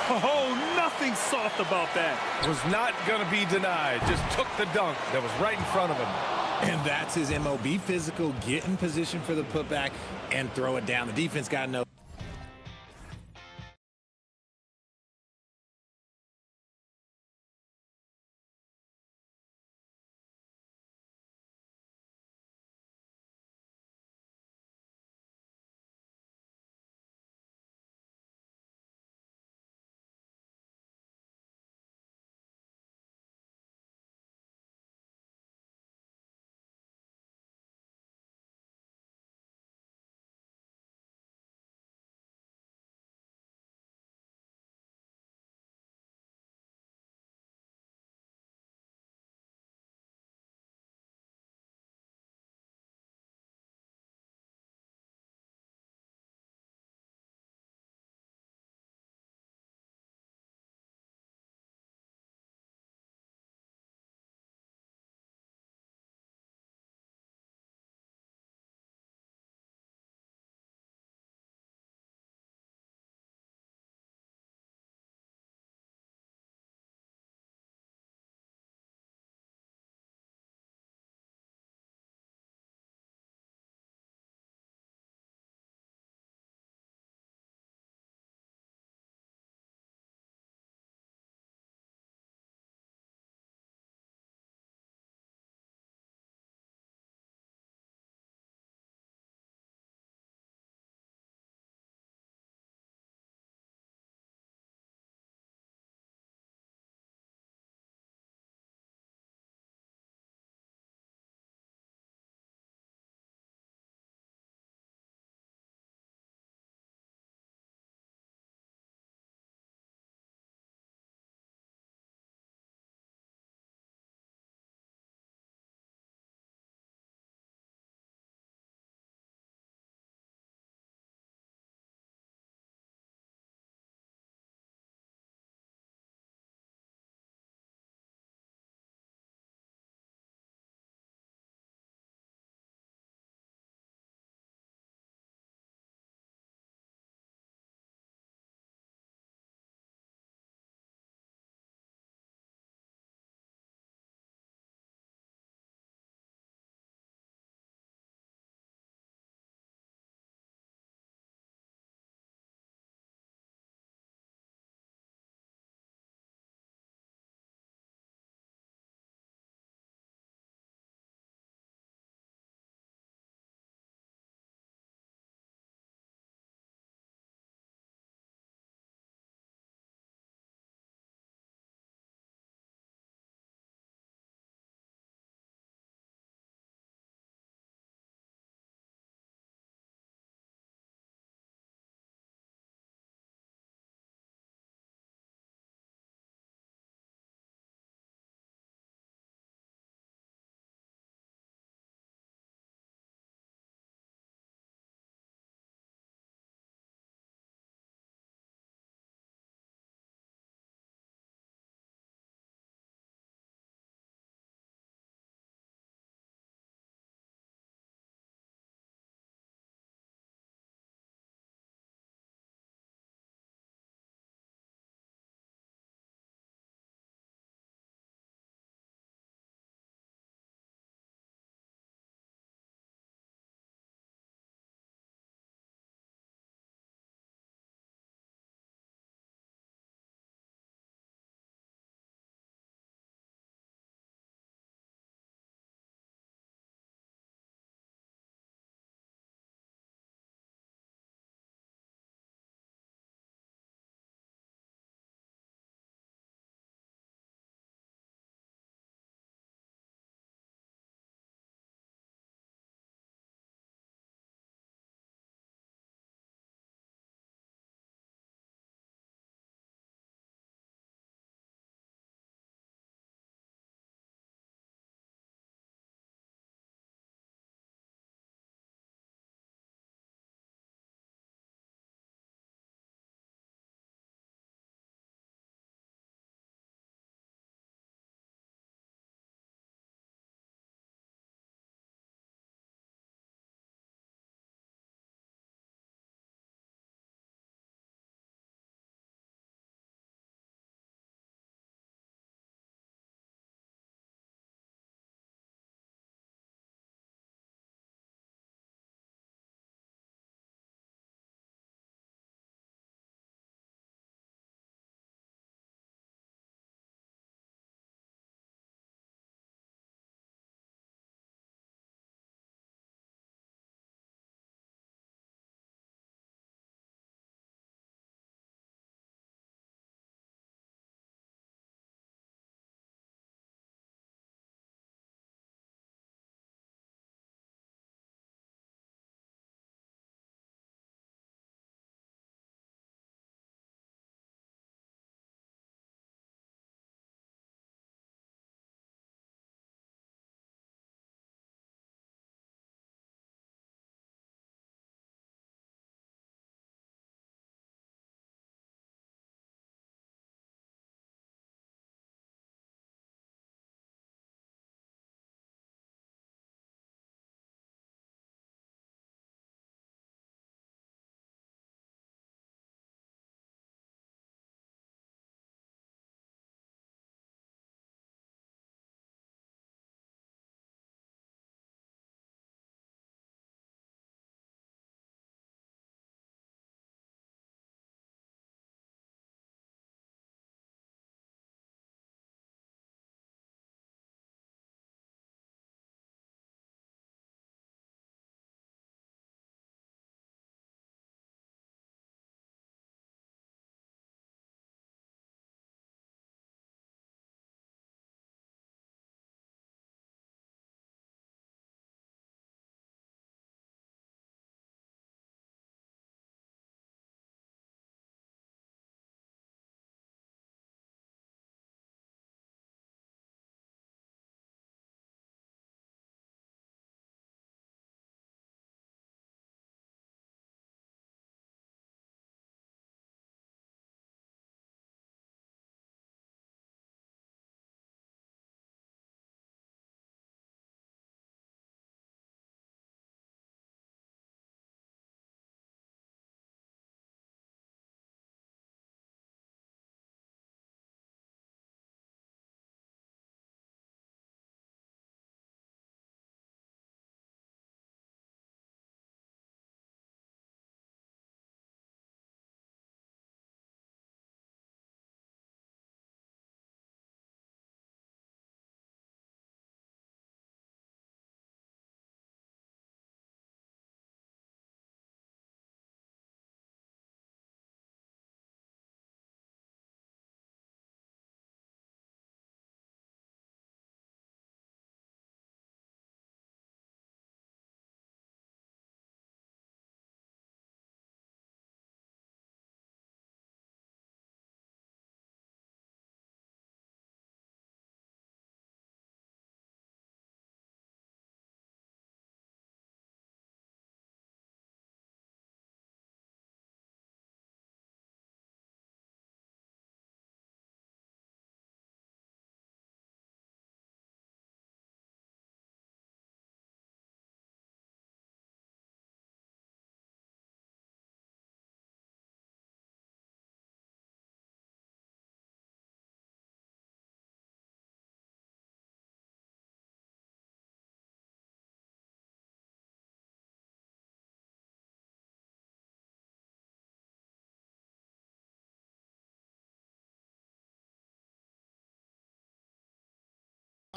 Oh, nothing soft about that. Was not going to be denied. Just took the dunk that was right in front of him. And that's his MO. Be physical, get in position for the putback, and throw it down. The defense got to know.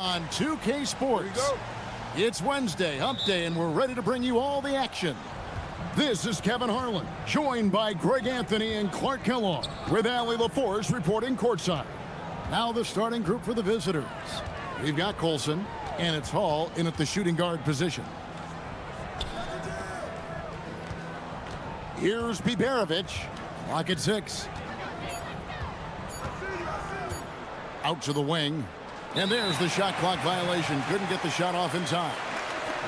On 2K Sports. It's Wednesday, hump day, and we're ready to bring you all the action. This is Kevin Harlan, joined by Greg Anthony and Clark Kellogg, with Allie LaForce reporting courtside. Now the starting group for the visitors. We've got Colson, and it's Hall in at the shooting guard position. Here's Biberovic, clock at 6. Out to the wing. And there's the shot clock violation. Couldn't get the shot off in time.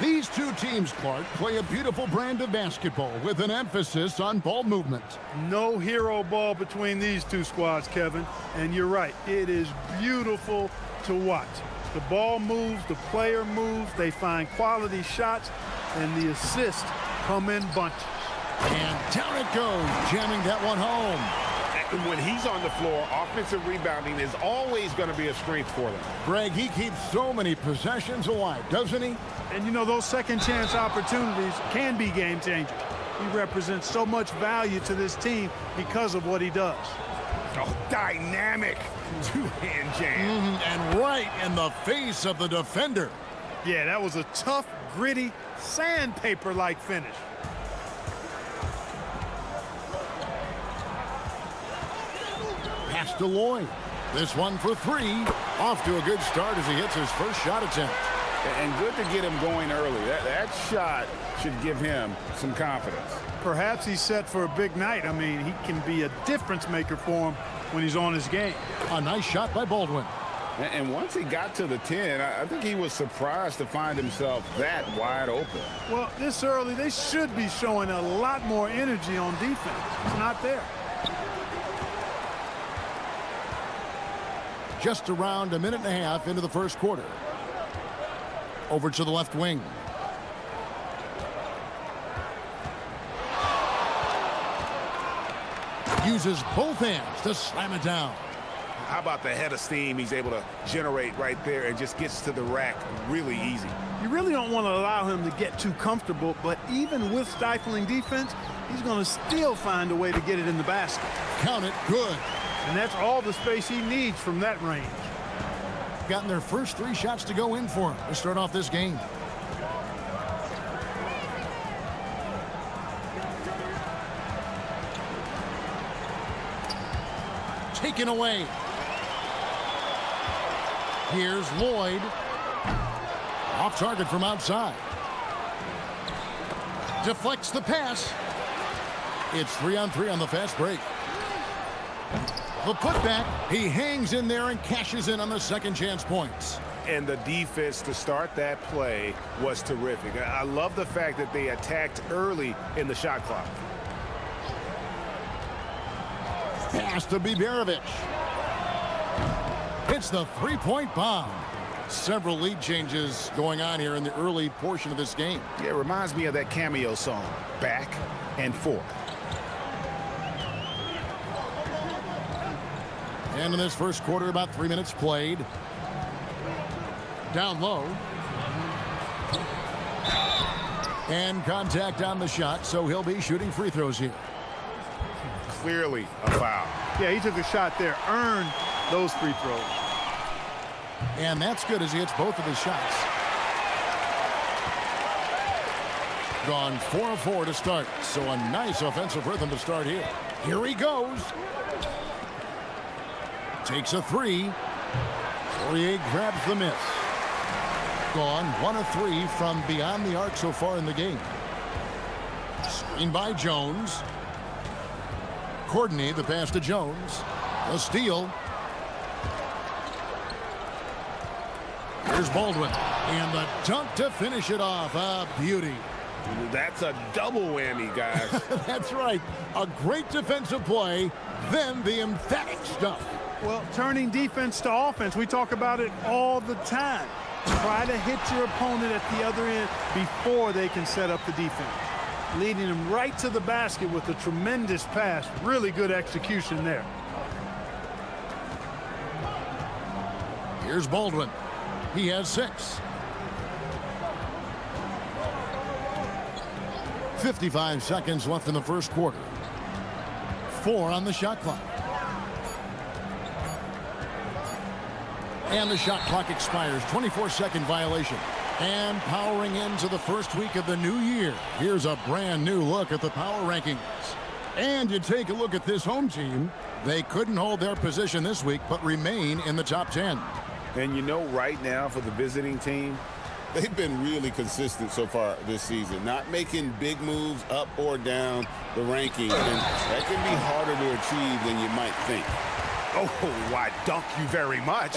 These two teams, Clark, play a beautiful brand of basketball with an emphasis on ball movement. No hero ball between these two squads, Kevin. And you're right, it is beautiful to watch. The ball moves, the player moves, they find quality shots, and the assists come in bunches. And down it goes, jamming that one home. When he's on the floor, offensive rebounding is always going to be a strength for them. Greg, he keeps so many possessions alive, doesn't he? And you know, those second chance opportunities can be game changers. He represents so much value to this team because of what he does. Oh, dynamic two-hand jam. And right in the face of the defender. Yeah, that was a tough, gritty, sandpaper-like finish. Pass to Lloyd. This one for 3. Off to a good start as he hits his first shot attempt. And good to get him going early. That shot should give him some confidence. Perhaps he's set for a big night. I mean, he can be a difference maker for him when he's on his game. A nice shot by Baldwin. And once he got to the 10, I think he was surprised to find himself that wide open. Well, this early, they should be showing a lot more energy on defense. It's not there. Just around a minute and a half into the first quarter. Over to the left wing. Uses both hands to slam it down. How about the head of steam he's able to generate right there and just gets to the rack really easy. You really don't want to allow him to get too comfortable, but even with stifling defense, he's going to still find a way to get it in the basket. Count it, good. And that's all the space he needs from that range. Gotten their first 3 shots to go in for him to start off this game. Taken away. Here's Lloyd. Off target from outside. Deflects the pass. It's 3-on-3 on the fast break. The putback, he hangs in there and cashes in on the second chance points. And the defense to start that play was terrific. I love the fact that they attacked early in the shot clock. Pass to Biberovic. Hits the three-point bomb. Several lead changes going on here in the early portion of this game. Yeah, it reminds me of that cameo song, Back and Forth. And in this first quarter, about 3 minutes played. Down low. And contact on the shot, so he'll be shooting free throws here. Clearly a foul. Yeah, he took a shot there, earned those free throws. And that's good as he hits both of his shots. Gone 4 of 4 to start, so a nice offensive rhythm to start here. Here he goes. Takes a 3. Poirier grabs the miss. Gone 1 of 3 from beyond the arc so far in the game. Screen by Jones. Courtney, the pass to Jones. A steal. Here's Baldwin. And the dunk to finish it off. A beauty. That's a double whammy, guys. That's right. A great defensive play, then the emphatic stuff. Well, turning defense to offense, we talk about it all the time. Try to hit your opponent at the other end before they can set up the defense. Leading them right to the basket with a tremendous pass. Really good execution there. Here's Baldwin. He has 6. 55 seconds left in the first quarter. 4 on the shot clock. And the shot clock expires. 24-second violation. And powering into the first week of the new year, here's a brand new look at the power rankings. And you take a look at this home team. They couldn't hold their position this week, but remain in the top 10. And you know, right now for the visiting team, they've been really consistent so far this season, not making big moves up or down the rankings. And that can be harder to achieve than you might think. Oh, why, dunk you very much.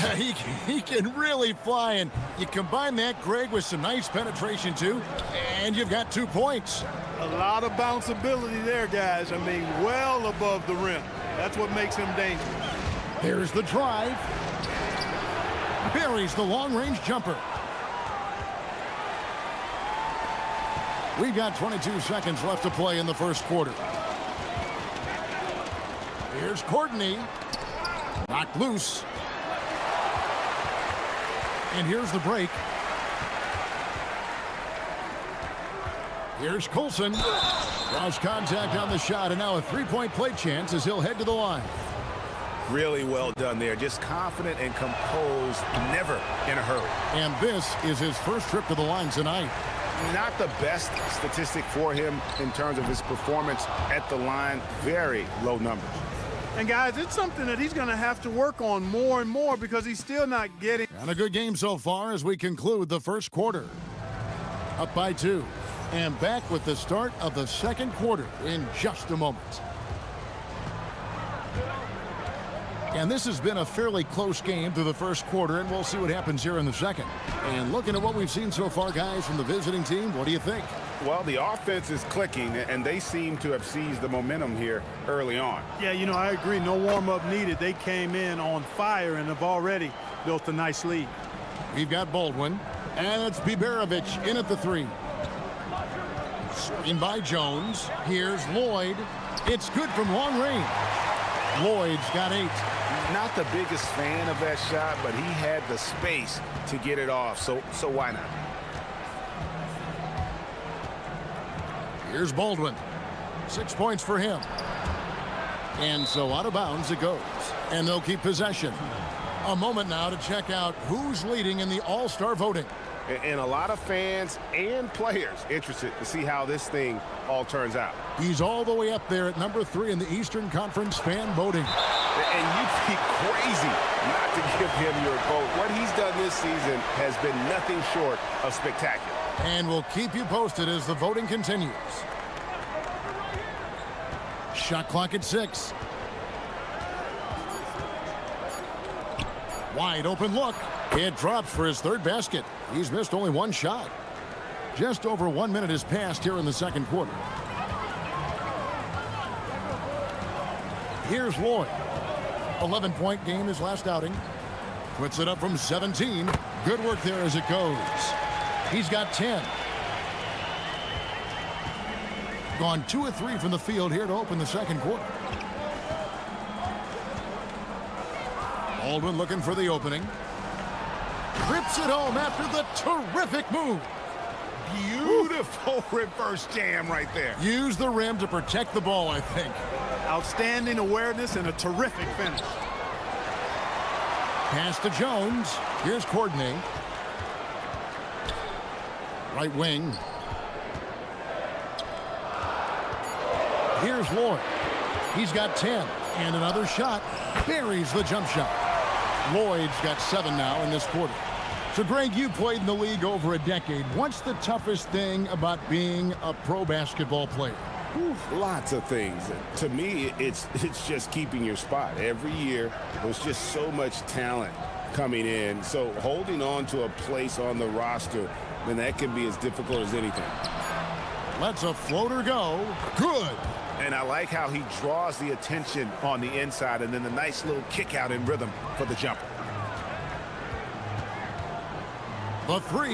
He can really fly, and you combine that, Greg, with some nice penetration, too, and you've got 2 points. A lot of bounceability there, guys. I mean, well above the rim. That's what makes him dangerous. Here's the drive. Buries the long-range jumper. We've got 22 seconds left to play in the first quarter. Here's Courtney. Knocked loose. And here's the break. Here's Colson. Draws contact on the shot, and now a three-point play chance as he'll head to the line. Really well done there. Just confident and composed, never in a hurry. And this is his first trip to the line tonight. Not the best statistic for him in terms of his performance at the line. Very low numbers. And, guys, it's something that he's going to have to work on more and more because he's still not getting. And a good game so far as we conclude the first quarter. Up by 2. And back with the start of the second quarter in just a moment. And this has been a fairly close game through the first quarter, and we'll see what happens here in the second. And looking at what we've seen so far, guys, from the visiting team, what do you think? Well, the offense is clicking, and they seem to have seized the momentum here early on. Yeah, you know, I agree. No warm-up needed. They came in on fire and have already built a nice lead. We've got Baldwin, and it's Biberovic in at the 3. Screen by Jones. Here's Lloyd. It's good from long range. Lloyd's got 8. Not the biggest fan of that shot, but he had the space to get it off, so why not? Here's Baldwin. 6 points for him. And so out of bounds it goes. And they'll keep possession. A moment now to check out who's leading in the All-Star voting. And a lot of fans and players interested to see how this thing all turns out. He's all the way up there at number 3 in the Eastern Conference fan voting. And you'd be crazy not to give him your vote. What he's done this season has been nothing short of spectacular. And we'll keep you posted as the voting continues. Shot clock at 6. Wide open look. It drops for his 3rd basket. He's missed only 1 shot. Just over 1 minute has passed here in the second quarter. Here's Lloyd. 11-point game his last outing. Puts it up from 17. Good work there as it goes. He's got 10. Gone 2 of 3 from the field here to open the second quarter. Baldwin looking for the opening. Rips it home after the terrific move. Beautiful reverse jam right there. Use the rim to protect the ball, I think. Outstanding awareness and a terrific finish. Pass to Jones. Here's Courtney. Right wing. Here's Lloyd. He's got 10. And another shot. Buries the jump shot. Lloyd's got 7 now in this quarter. So, Greg, you played in the league over a decade. What's the toughest thing about being a pro basketball player? Lots of things. To me, it's just keeping your spot. Every year, there's just so much talent coming in. So holding on to a place on the roster, then that can be as difficult as anything. Lets a floater go. Good. And I like how he draws the attention on the inside and then the nice little kick out in rhythm for the jumper. The 3.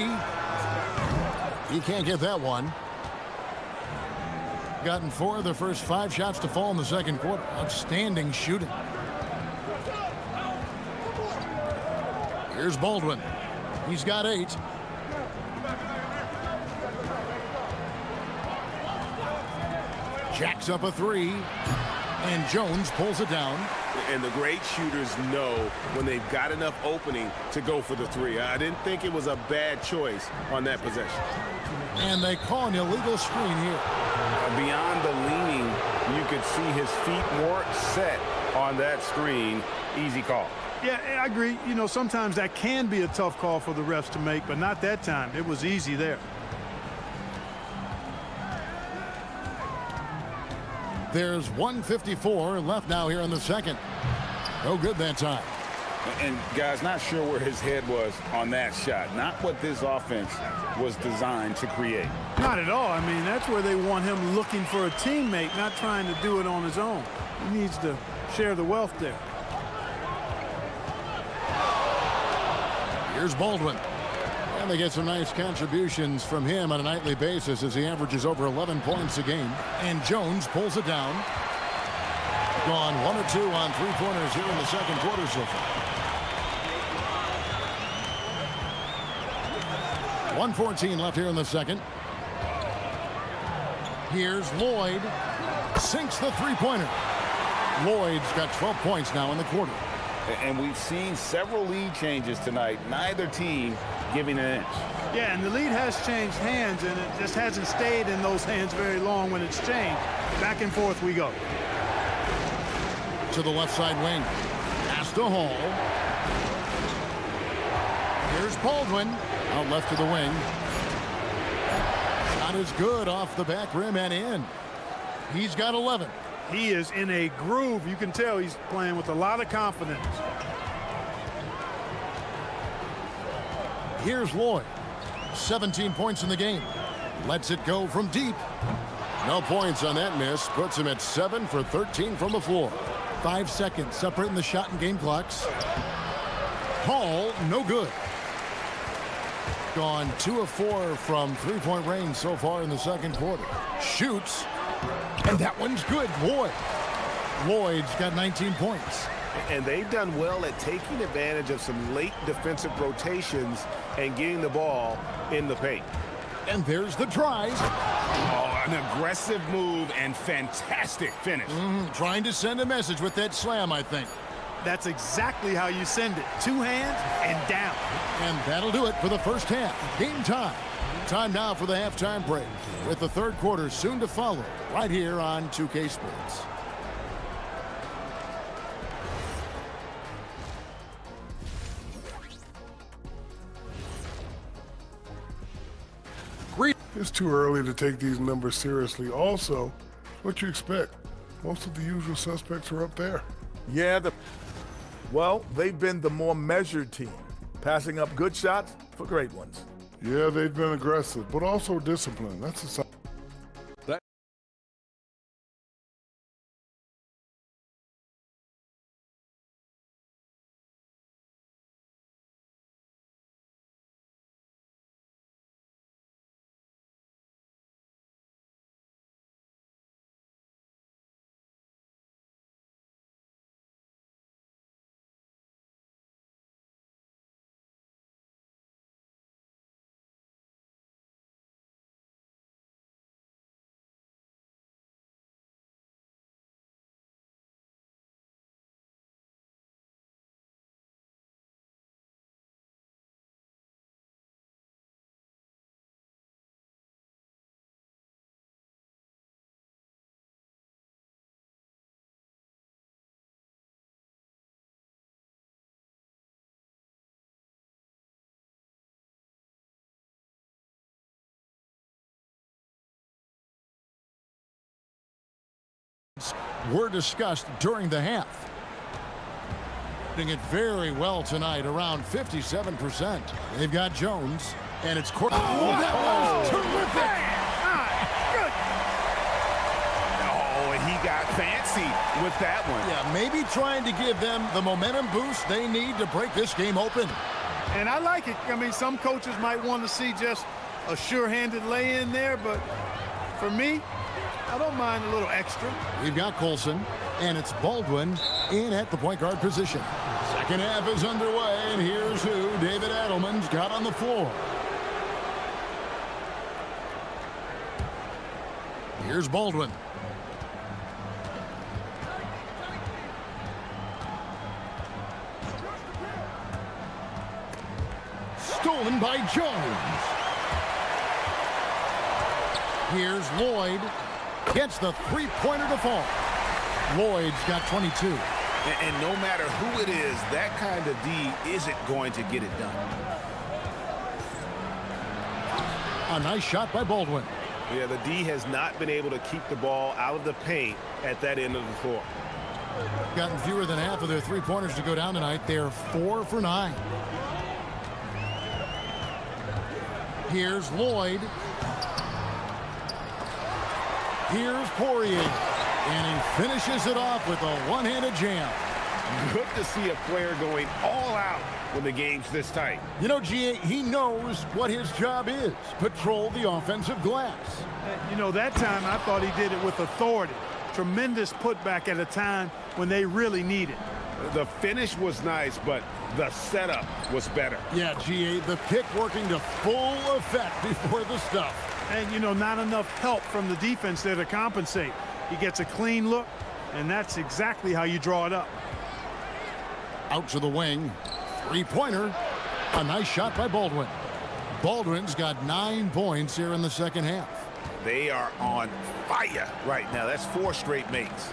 He can't get that one. Gotten 4 of the first 5 shots to fall in the second quarter. Outstanding shooting. Here's Baldwin. He's got 8. Jacks up a 3. And Jones pulls it down. And the great shooters know when they've got enough opening to go for the three. I didn't think it was a bad choice on that possession. And they call an illegal screen here. Beyond the leaning, you could see his feet more set on that screen. Easy call. Yeah, I agree. You know, sometimes that can be a tough call for the refs to make, but not that time. It was easy there. There's 1:54 left now here in the second. No good that time. And guys, not sure where his head was on that shot. Not what this offense was designed to create. Not at all. I mean, that's where they want him looking for a teammate, not trying to do it on his own. He needs to share the wealth there. Here's Baldwin. And they get some nice contributions from him on a nightly basis as he averages over 11 points a game. And Jones pulls it down. Gone 1 or 2 on three-pointers here in the second quarter so far. 1:14 left here in the second. Here's Lloyd. Sinks the three-pointer. Lloyd's got 12 points now in the quarter. And we've seen several lead changes tonight. Neither team giving an inch. Yeah, and the lead has changed hands, and it just hasn't stayed in those hands very long when it's changed. Back and forth we go. To the left side wing. Pass to Hall. Here's Baldwin. Out left to the wing. Shot is good off the back rim and in. He's got 11. He is in a groove. You can tell he's playing with a lot of confidence. Here's Lloyd. 17 points in the game. Lets it go from deep. No points on that miss. Puts him at 7 for 13 from the floor. 5 seconds separating the shot and game clocks. Hall, no good. Gone 2 of 4 from three-point range so far in the second quarter. Shoots. And that one's good. Lloyd's got 19 points. And they've done well at taking advantage of some late defensive rotations and getting the ball in the paint. And there's the tries. Oh, an aggressive move and fantastic finish. Trying to send a message with that slam, I think. That's exactly how you send it. 2 hands and down. And that'll do it for the first half. Game time. Time now for the halftime break, with the third quarter soon to follow, right here on 2K Sports. It's too early to take these numbers seriously. Also, what you expect? Most of the usual suspects are up there. Yeah, well, they've been the more measured team, passing up good shots for great ones. Yeah, they've been aggressive, but also disciplined. That's a sign. Were discussed during the half. Doing it very well tonight, around 57%. They've got Jones, and it's court. Oh, that was terrific! Oh, and he got fancy with that one. Yeah, maybe trying to give them the momentum boost they need to break this game open. And I like it. I mean, some coaches might want to see just a sure-handed lay-in there, but for me, I don't mind a little extra. We've got Colson, and it's Baldwin in at the point guard position. Second half is underway, and here's who David Adelman's got on the floor. Here's Baldwin. stolen by Jones. Here's Lloyd. Gets the three-pointer to fall. Lloyd's got 22. And no matter who it is, that kind of D isn't going to get it done. A nice shot by Baldwin. Yeah, the D has not been able to keep the ball out of the paint at that end of the floor. Gotten fewer than half of their three-pointers to go down tonight. They're 4 for 9. Here's Lloyd. Here's Poirier. And he finishes it off with a one-handed jam. Good to see a player going all out when the game's this tight. You know, GA, he knows what his job is. Patrol the offensive glass. You know, that time I thought he did it with authority. Tremendous putback at a time when they really need it. The finish was nice, but the setup was better. Yeah, GA, the pick working to full effect before the stuff. And, you know, not enough help from the defense there to compensate. He gets a clean look, and that's exactly how you draw it up. Out to the wing. Three-pointer. A nice shot by Baldwin. Baldwin's got 9 points here in the second half. They are on fire right now. That's 4 straight makes.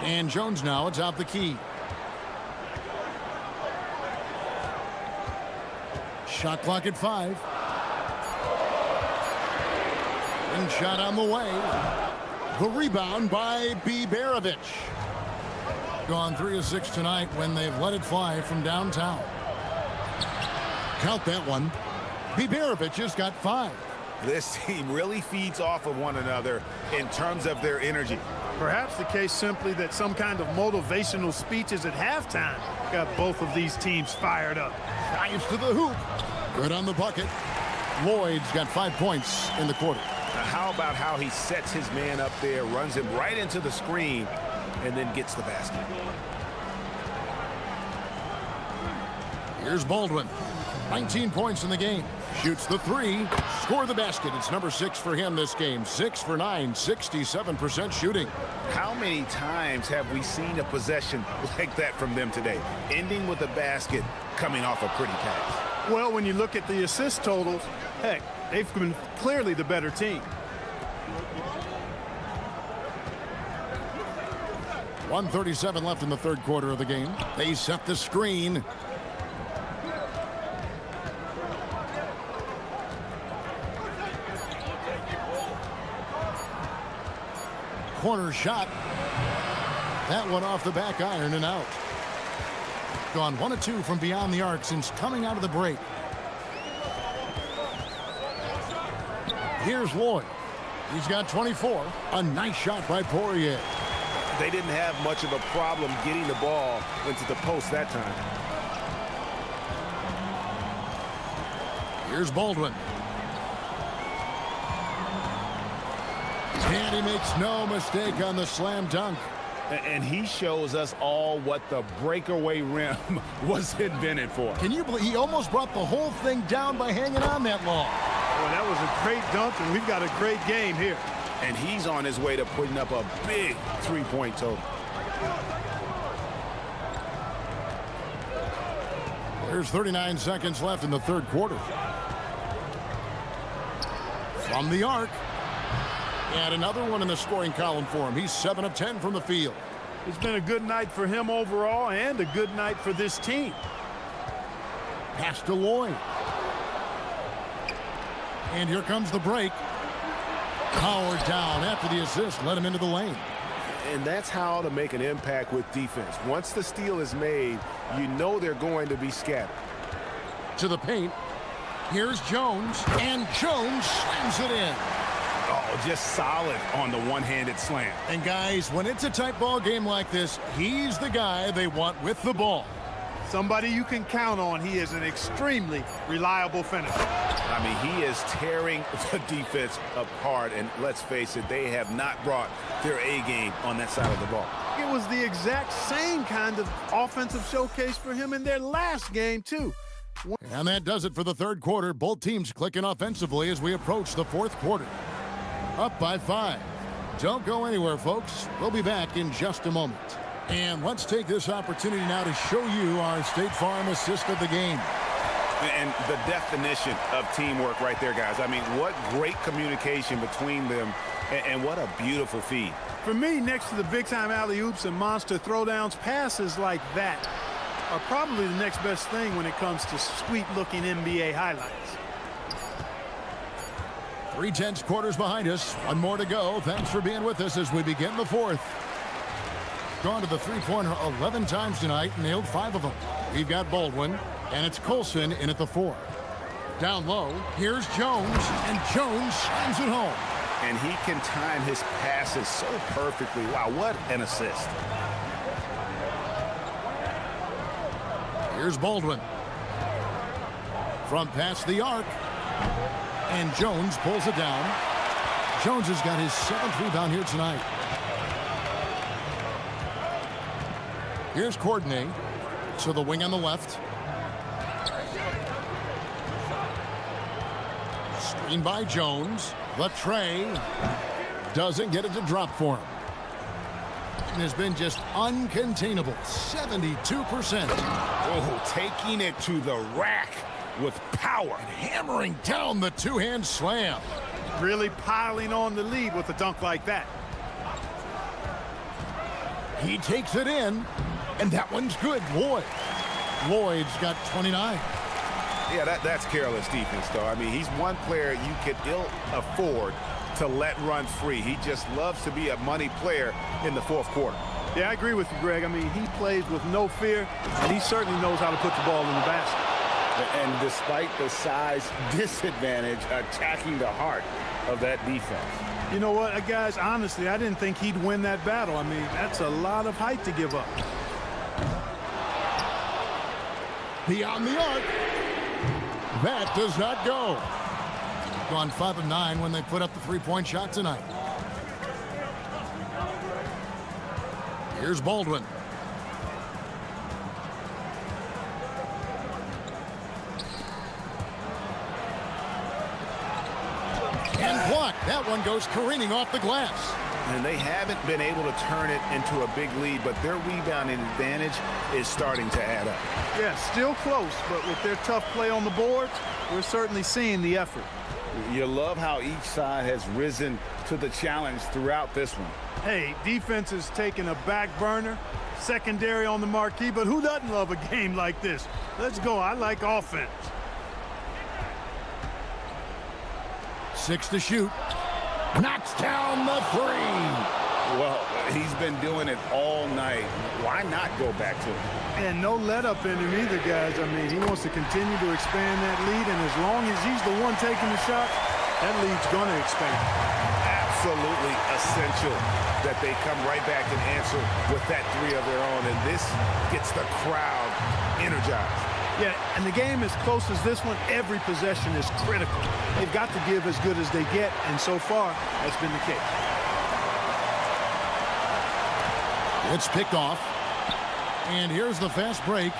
And Jones now atop the key. Shot clock at 5. And shot on the way. The rebound by Biberovic. Gone 3 of 6 tonight when they've let it fly from downtown. Count that one. Biberovic has got 5. This team really feeds off of one another in terms of their energy. Perhaps the case simply that some kind of motivational speeches at halftime got both of these teams fired up. Drives to the hoop. Good on the bucket. Lloyd's got 5 points in the quarter. Now how about how he sets his man up there, runs him right into the screen, and then gets the basket. Here's Baldwin. 19 points in the game. Shoots the 3. Score the basket. It's number 6 for him this game. 6 for 9. 67% shooting. How many times have we seen a possession like that from them today? Ending with a basket, coming off a pretty pass. Well, when you look at the assist totals, heck, they've been clearly the better team. 1:37 left in the third quarter of the game. They set the screen. Corner shot. That one off the back iron and out. Gone 1 of 2 from beyond the arc since coming out of the break. Here's Lloyd. He's got 24. A nice shot by Poirier. They didn't have much of a problem getting the ball into the post that time. Here's Baldwin. And he makes no mistake on the slam dunk. And he shows us all what the breakaway rim was invented for. Can you believe he almost brought the whole thing down by hanging on that long? Well, that was a great dunk, and we've got a great game here. And he's on his way to putting up a big three-point total. There's 39 seconds left in the third quarter. From the arc. And another one in the scoring column for him. He's 7 of 10 from the field. It's been a good night for him overall and a good night for this team. Pass to Lloyd. And here comes the break. Powered down after the assist. Let him into the lane. And that's how to make an impact with defense. Once the steal is made, you know they're going to be scattered. To the paint. Here's Jones. And Jones slams it in. Oh, just solid on the one-handed slam. And guys, when it's a tight ball game like this, he's the guy they want with the ball. Somebody you can count on. He is an extremely reliable finisher. I mean, he is tearing the defense apart, and let's face it, they have not brought their A game on that side of the ball. It was the exact same kind of offensive showcase for him in their last game, too. And that does it for the third quarter. Both teams clicking offensively as we approach the fourth quarter. Up by 5. Don't go anywhere, folks. We'll be back in just a moment. And let's take this opportunity now to show you our State Farm assist of the game. And the definition of teamwork right there, guys. I mean, what great communication between them, and what a beautiful feed. For me, next to the big-time alley-oops and monster throwdowns, passes like that are probably the next best thing when it comes to sweet-looking NBA highlights. 3/10 quarters behind us. One more to go. Thanks for being with us as we begin the fourth. Gone to the three-pointer 11 times tonight, nailed 5 of them. We've got Baldwin, and it's Colson in at the 4. Down low, here's Jones, and Jones slams it home. And he can time his passes so perfectly. Wow, what an assist. Here's Baldwin. From past the arc. And Jones pulls it down. Jones has got his 7th rebound here tonight. Here's Courtney to the wing on the left. Screen by Jones. Latre doesn't get it to drop for him. And has been just uncontainable. 72%. Oh, taking it to the rack with power. And hammering down the two-hand slam. Really piling on the lead with a dunk like that. He takes it in, and that one's good. Lloyd's got 29. Yeah, that's careless defense, though. I mean, he's one player you could ill afford to let run free. He just loves to be a money player in the fourth quarter. Yeah, I agree with you, Greg. I mean, he plays with no fear, and he certainly knows how to put the ball in the basket. And despite the size disadvantage, attacking the heart of that defense. You know what, guys, honestly, I didn't think he'd win that battle. I mean, that's a lot of height to give up. Beyond the arc. That does not go. Gone 5 of 9 when they put up the three-point shot tonight. Here's Baldwin. And blocked. That one goes careening off the glass. And they haven't been able to turn it into a big lead, but their rebounding advantage is starting to add up. Yeah, still close, but with their tough play on the boards, we're certainly seeing the effort. You love how each side has risen to the challenge throughout this one. Hey, defense is taking a back burner, secondary on the marquee, but who doesn't love a game like this? Let's go. I like offense. 6 to shoot. Knocks down the 3. Well, he's been doing it all night. Why not go back to it? And no let up in him either, guys. I mean, he wants to continue to expand that lead, and as long as he's the one taking the shots, that lead's going to expand. Absolutely essential that they come right back and answer with that 3 of their own, and this gets the crowd energized. Yeah, and the game as close as this one, every possession is critical. They've got to give as good as they get, and so far, that's been the case. It's picked off. And here's the fast break.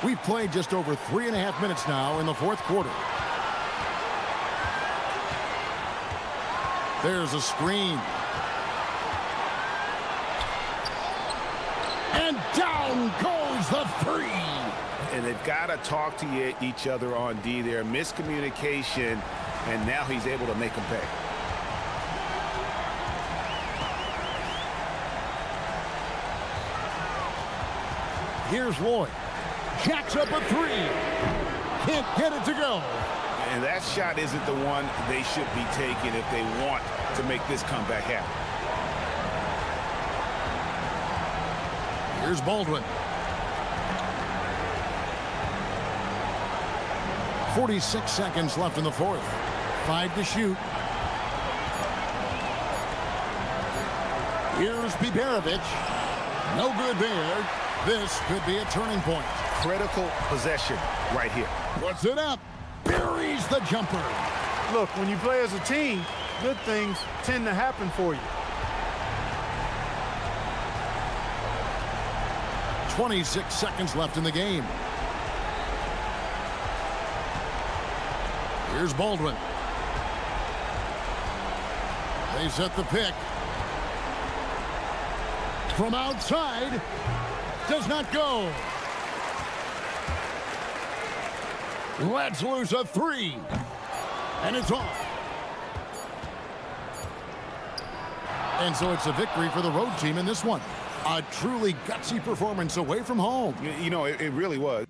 We've played just over 3.5 minutes now in the fourth quarter. There's a screen. And down goes the 3. And they've got to talk to each other on D there. Miscommunication, and now he's able to make them pay. Here's Lloyd. Jacks up a 3. Can't get it to go. And that shot isn't the one they should be taking if they want to make this comeback happen. Here's Baldwin. 46 seconds left in the fourth. 5 to shoot. Here's Biberovic. No good there. This could be a turning point. Critical possession right here. Puts it up. Buries the jumper. Look, when you play as a team, good things tend to happen for you. 26 seconds left in the game. Here's Baldwin. They set the pick. From outside. Does not go. Let's lose a three. And it's off. And so it's a victory for the road team in this one. A truly gutsy performance away from home. You know, it really was.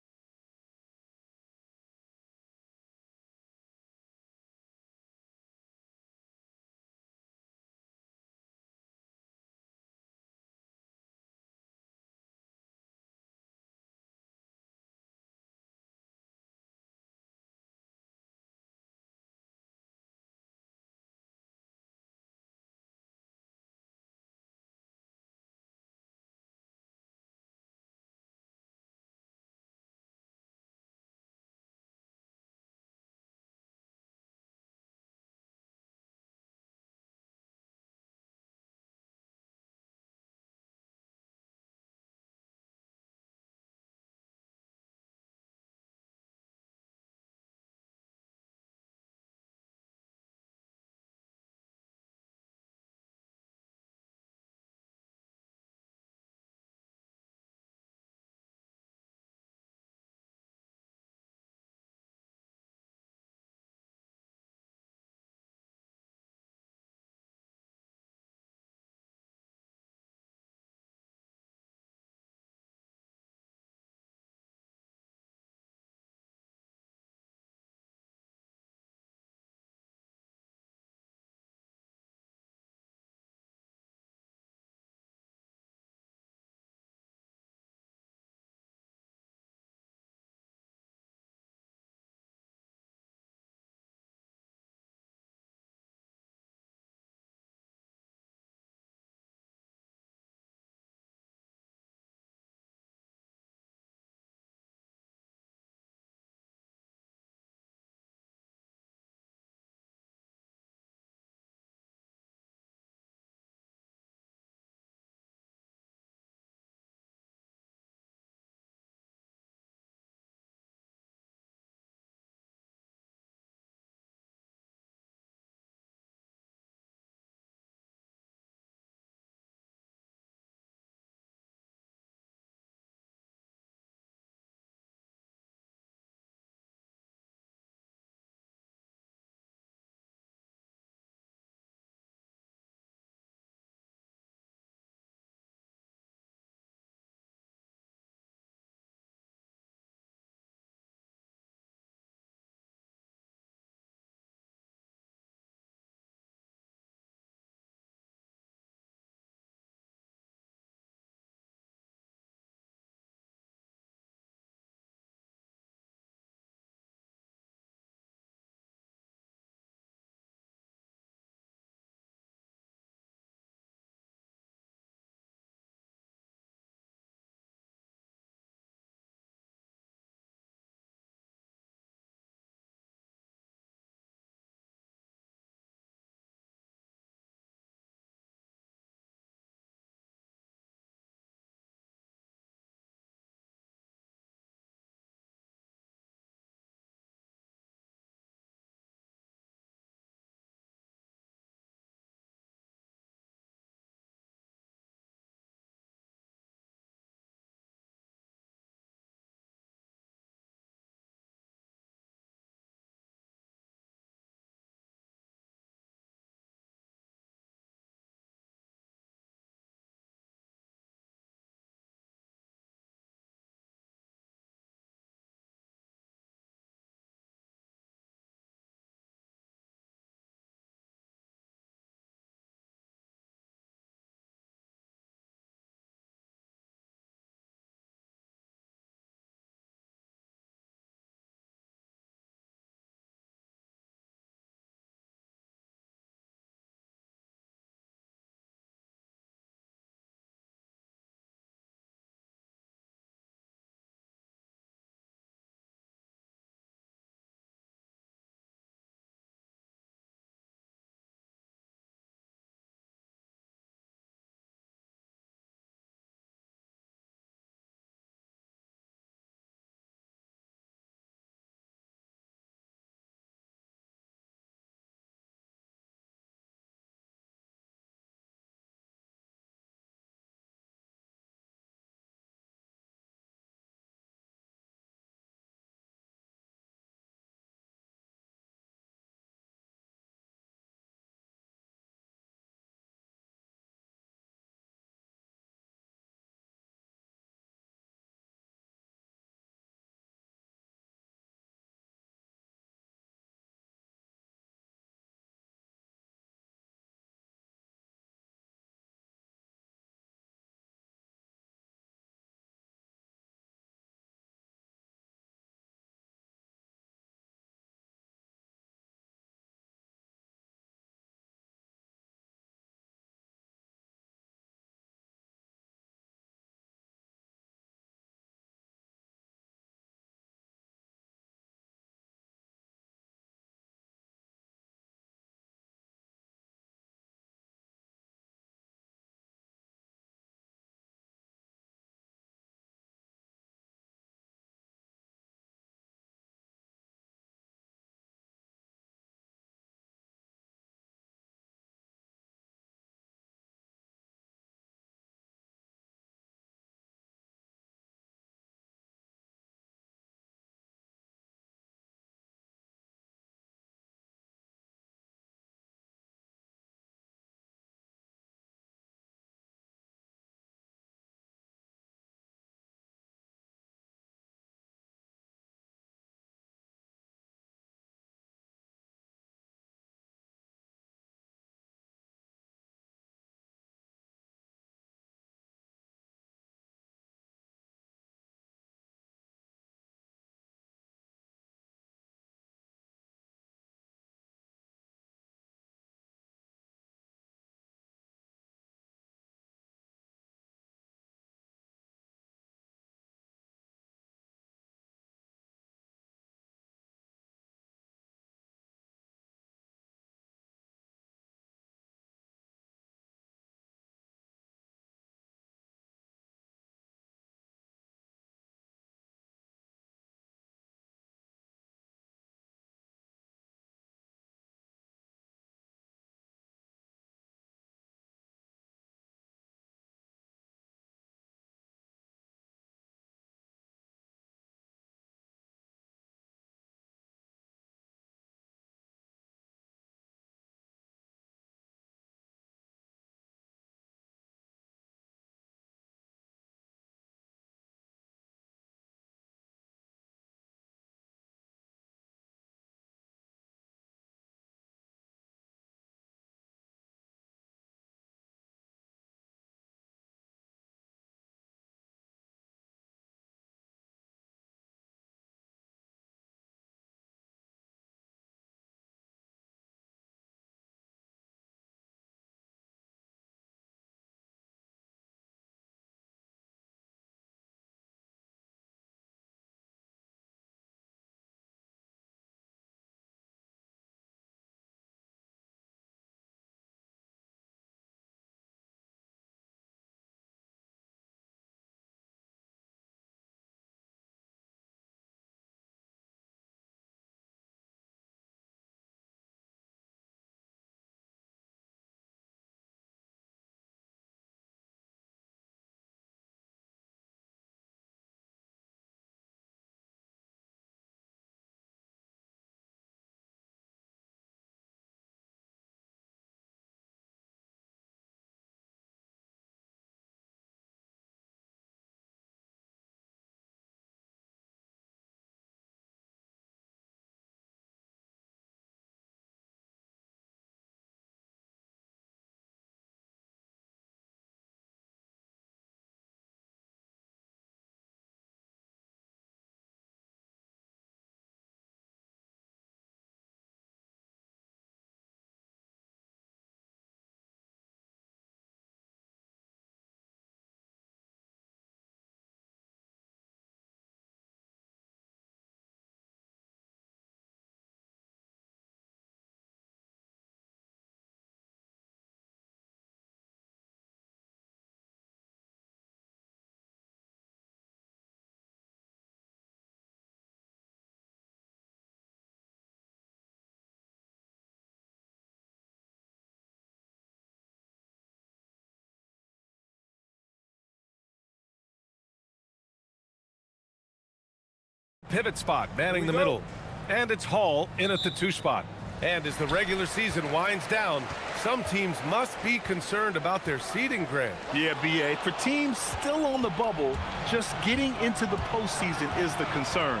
Pivot spot, manning the middle. And it's Hall in at the 2 spot. And as the regular season winds down, some teams must be concerned about their seeding, Grant. Yeah, BA. For teams still on the bubble, just getting into the postseason is the concern.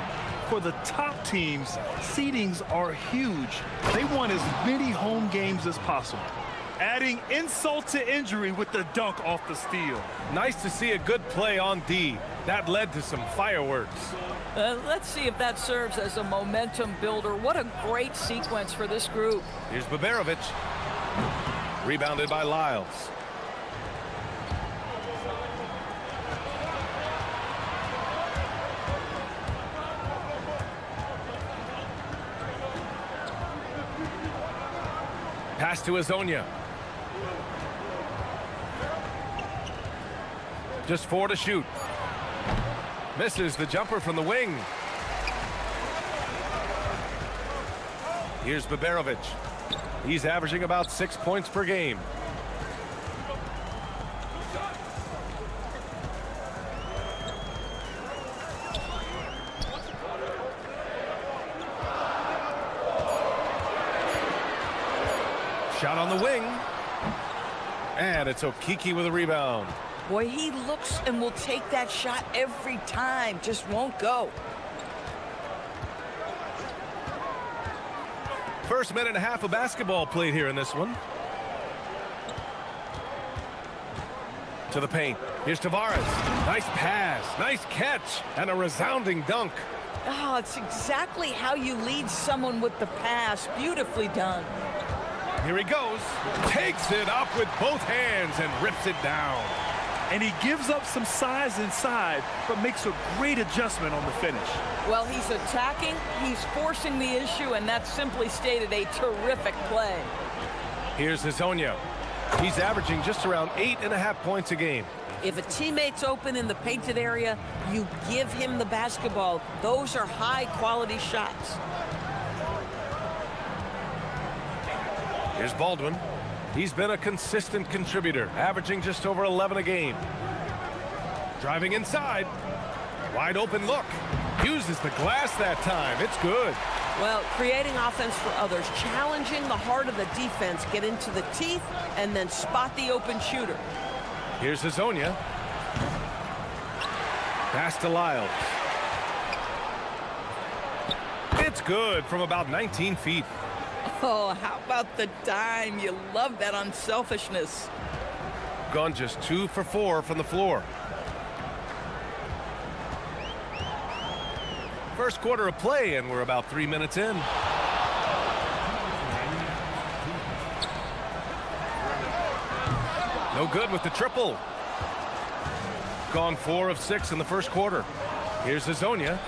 For the top teams, seedings are huge. They want as many home games as possible. Adding insult to injury with the dunk off the steal. Nice to see a good play on D. That led to some fireworks. Let's see if that serves as a momentum builder. What a great sequence for this group. Here's Baberovic. Rebounded by Lyles. Pass to Azonia. Just 4 to shoot. Misses the jumper from the wing. Here's Baberovic. He's averaging about 6 points per game. Shot on the wing. And it's Okiki with a rebound. Boy, he looks and will take that shot every time. Just won't go. First minute and a half of basketball played here in this one. To the paint. Here's Tavares. Nice pass. Nice catch. And a resounding dunk. Oh, it's exactly how you lead someone with the pass. Beautifully done. Here he goes. Takes it up with both hands and rips it down. And he gives up some size inside, but makes a great adjustment on the finish. Well, he's attacking, he's forcing the issue, and that's simply stated a terrific play. Here's Azonia. He's averaging just around 8.5 points a game. If a teammate's open in the painted area, you give him the basketball. Those are high-quality shots. Here's Baldwin. He's been a consistent contributor, averaging just over 11 a game. Driving inside. Wide open look. Uses the glass that time. It's good. Well, creating offense for others, challenging the heart of the defense, get into the teeth, and then spot the open shooter. Here's Azonia. Pass to Lyles. It's good from about 19 feet. Oh, how about the dime? You love that unselfishness. Gone just 2 for 4 from the floor. First quarter of play, and we're about 3 minutes in. No good with the triple. Gone 4 of 6 in the first quarter. Here's Azonia.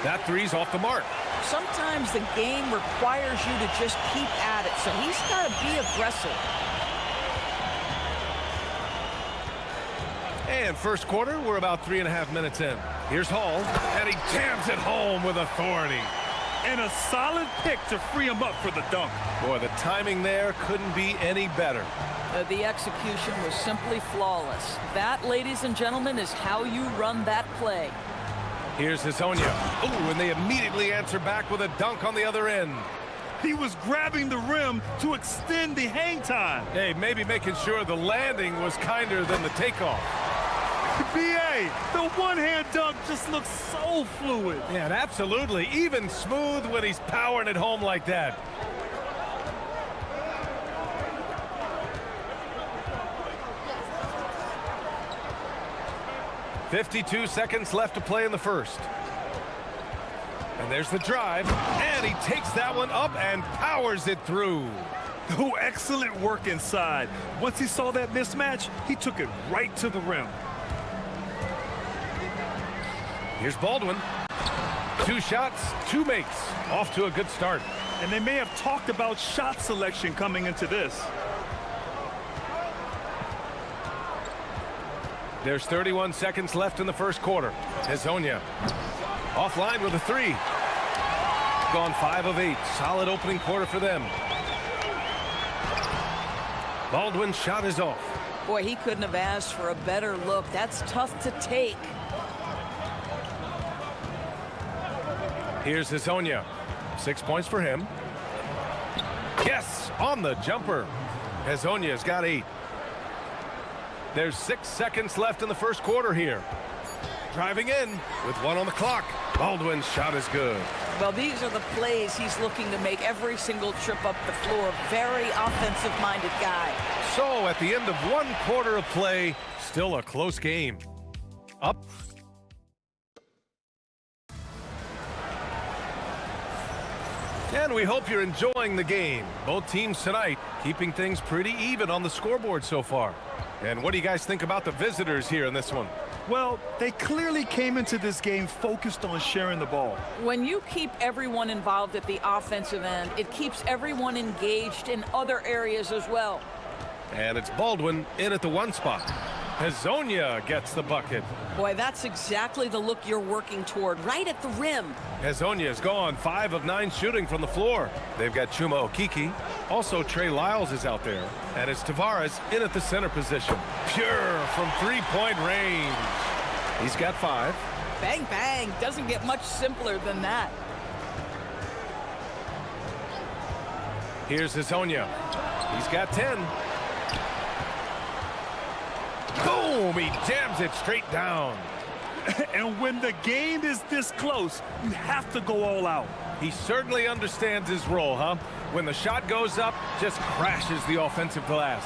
That three's off the mark. Sometimes the game requires you to just keep at it, so he's got to be aggressive. And first quarter, we're about 3.5 minutes in. Here's Hall, and he jams it home with authority. And a solid pick to free him up for the dunk. Boy, the timing there couldn't be any better. The execution was simply flawless. That, ladies and gentlemen, is how you run that play. Here's Azonia. Ooh, and they immediately answer back with a dunk on the other end. He was grabbing the rim to extend the hang time. Hey, maybe making sure the landing was kinder than the takeoff. BA, the one-hand dunk just looks so fluid. Yeah, and absolutely. Even smooth when he's powering it home like that. .52 seconds left to play in the first. And there's the drive, and he takes that one up and powers it through. Oh, excellent work inside. Once he saw that mismatch, he took it right to the rim. Here's Baldwin. 2 shots, 2 makes. Off to a good start. And they may have talked about shot selection coming into this. There's 31 seconds left in the first quarter. Azonia offline with a 3. Gone 5 of 8. Solid opening quarter for them. Baldwin's shot is off. Boy, he couldn't have asked for a better look. That's tough to take. Here's Hazonia. 6 points for him. Yes, on the jumper. Hazonia's got 8. There's 6 seconds left in the first quarter here. Driving in with 1 on the clock. Baldwin's shot is good. Well, these are the plays he's looking to make every single trip up the floor. Very offensive-minded guy. So at the end of 1 quarter of play, still a close game. Up. And we hope you're enjoying the game. Both teams tonight keeping things pretty even on the scoreboard so far. And what do you guys think about the visitors here in this one? Well, they clearly came into this game focused on sharing the ball. When you keep everyone involved at the offensive end, it keeps everyone engaged in other areas as well. And it's Baldwin in at the 1 spot. Hazonia gets the bucket. Boy, that's exactly the look you're working toward, right at the rim. Hazonia's gone 5 of 9 shooting from the floor. They've got Chuma Okiki. Also, Trey Lyles is out there. And it's Tavares in at the center position. Pure from 3-point range. He's got 5. Bang, bang. Doesn't get much simpler than that. Here's Hazonia. He's got 10. Boom! He jams it straight down. And when the game is this close, you have to go all out. He certainly understands his role, huh? When the shot goes up, just crashes the offensive glass.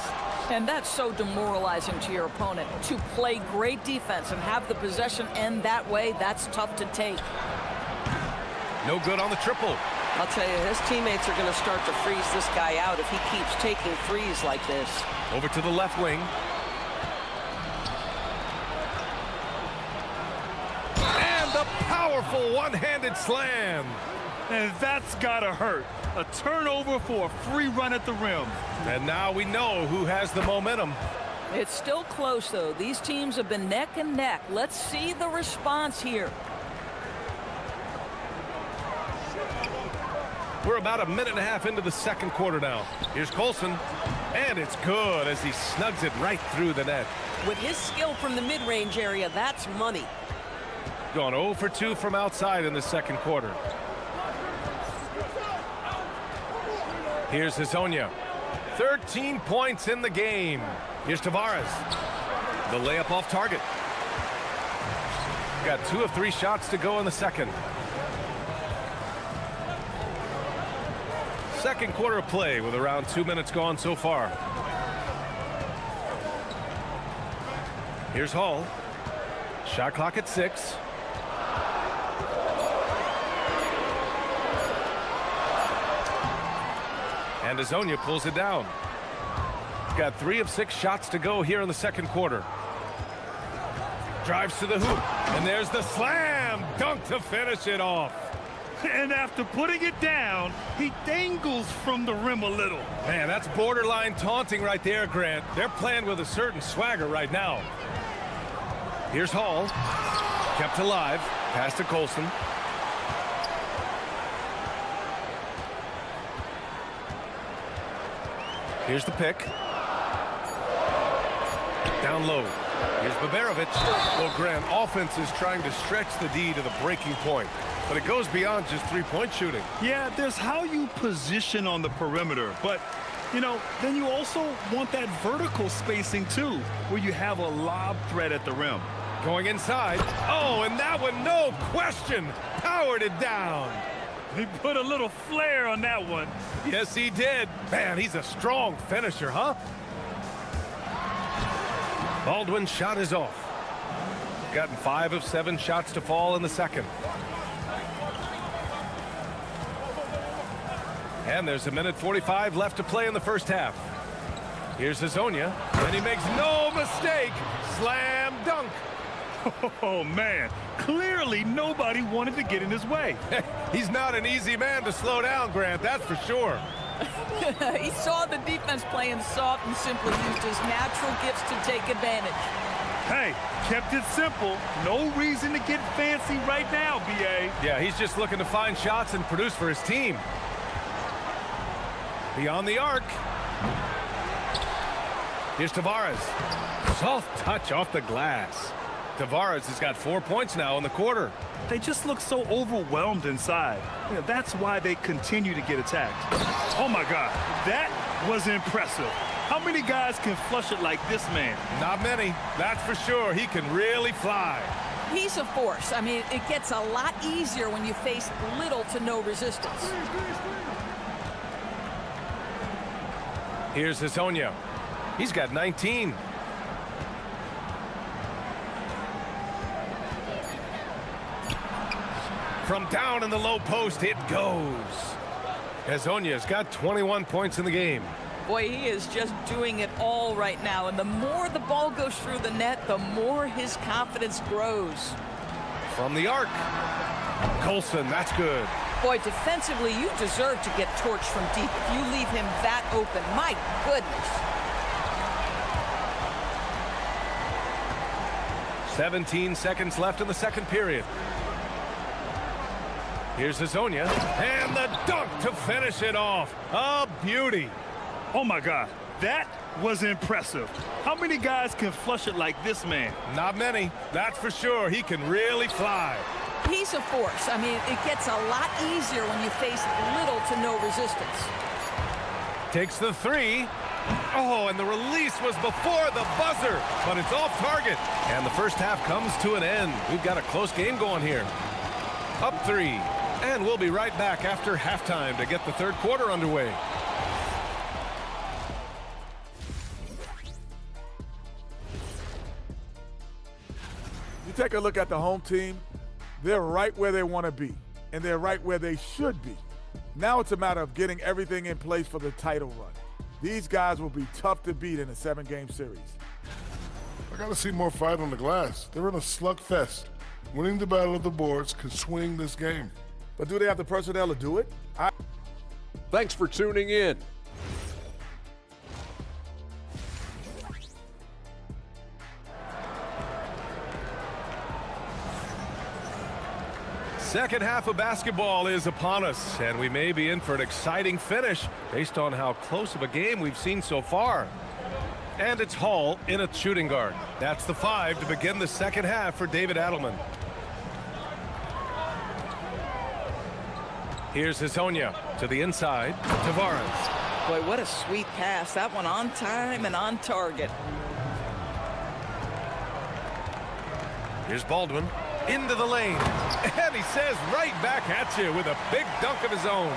And that's so demoralizing to your opponent. To play great defense and have the possession end that way, that's tough to take. No good on the triple. I'll tell you, his teammates are going to start to freeze this guy out if he keeps taking threes like this. Over to the left wing. Powerful one-handed slam. And that's gotta hurt. A turnover for a free run at the rim. And now we know who has the momentum. It's still close, though. These teams have been neck and neck. Let's see the response here. We're about a minute and a half into the second quarter now. Here's Colson. And it's good as he snugs it right through the net. With his skill from the mid-range area, that's money. Gone 0 for 2 from outside in the second quarter. Here's Hazonia. 13 points in the game. Here's Tavares. The layup off target. Got 2 of 3 shots to go in the second. Second quarter of play with around 2 minutes gone so far. Here's Hall. Shot clock at 6. And Hazonia pulls it down. Got 3 of 6 shots to go here in the second quarter. Drives to the hoop. And there's the slam dunk to finish it off. And after putting it down, he dangles from the rim a little. Man, that's borderline taunting right there, Grant. They're playing with a certain swagger right now. Here's Hall. Kept alive. Pass to Colson. Here's the pick. Down low. Here's Baberovic. Well, Grant, offense is trying to stretch the D to the breaking point. But it goes beyond just three-point shooting. Yeah, there's how you position on the perimeter. But, you know, then you also want that vertical spacing, too, where you have a lob threat at the rim. Going inside. Oh, and that one, no question, powered it down. He put a little flair on that one. Yes, he did. Man, he's a strong finisher, huh? Baldwin's shot is off. Gotten 5 of 7 shots to fall in the second. And there's a minute 45 left to play in the first half. Here's Hazonia, and he makes no mistake. Slam dunk. Oh, man. Clearly, nobody wanted to get in his way. He's not an easy man to slow down, Grant, that's for sure. He saw the defense playing soft and simply used his natural gifts to take advantage. Hey, kept it simple. No reason to get fancy right now, B.A. Yeah, he's just looking to find shots and produce for his team. Beyond the arc. Here's Tavares. Soft touch off the glass. Tavares has got 4 points now in the quarter. They just look so overwhelmed inside. You know, that's why they continue to get attacked. Oh, my God. That was impressive. How many guys can flush it like this man? Not many, that's for sure. He can really fly. He's a force. I mean, it gets a lot easier when you face little to no resistance. Here's Hezonja. He's got 19. From down in the low post, it goes. Hezonja's got 21 points in the game. Boy, he is just doing it all right now. And the more the ball goes through the net, the more his confidence grows. From the arc. Colson, that's good. Boy, defensively, you deserve to get torched from deep if you leave him that open. My goodness. 17 seconds left in the second period. Here's Hezonja, and the dunk to finish it off. A beauty. Oh, my God. That was impressive. How many guys can flush it like this man? Not many, that's for sure. He can really fly. He's a force. I mean, it gets a lot easier when you face little to no resistance. Takes the three. Oh, and the release was before the buzzer, but it's off target. And the first half comes to an end. We've got a close game going here. Up 3, and we'll be right back after halftime to get the third quarter underway. You take a look at the home team, they're right where they want to be, and they're right where they should be. Now it's a matter of getting everything in place for the title run. These guys will be tough to beat in a 7-game series. I got to see more fight on the glass. They're in a slugfest. Winning the battle of the boards can swing this game. But do they have the personnel to do it? Thanks for tuning in. Second half of basketball is upon us, and we may be in for an exciting finish based on how close of a game we've seen so far. And it's Hall in a shooting guard. That's the 5 to begin the second half for David Adelman. Here's Hezonja to the inside. Tavares. Boy, what a sweet pass. That one on time and on target. Here's Baldwin into the lane. And he says right back at you with a big dunk of his own.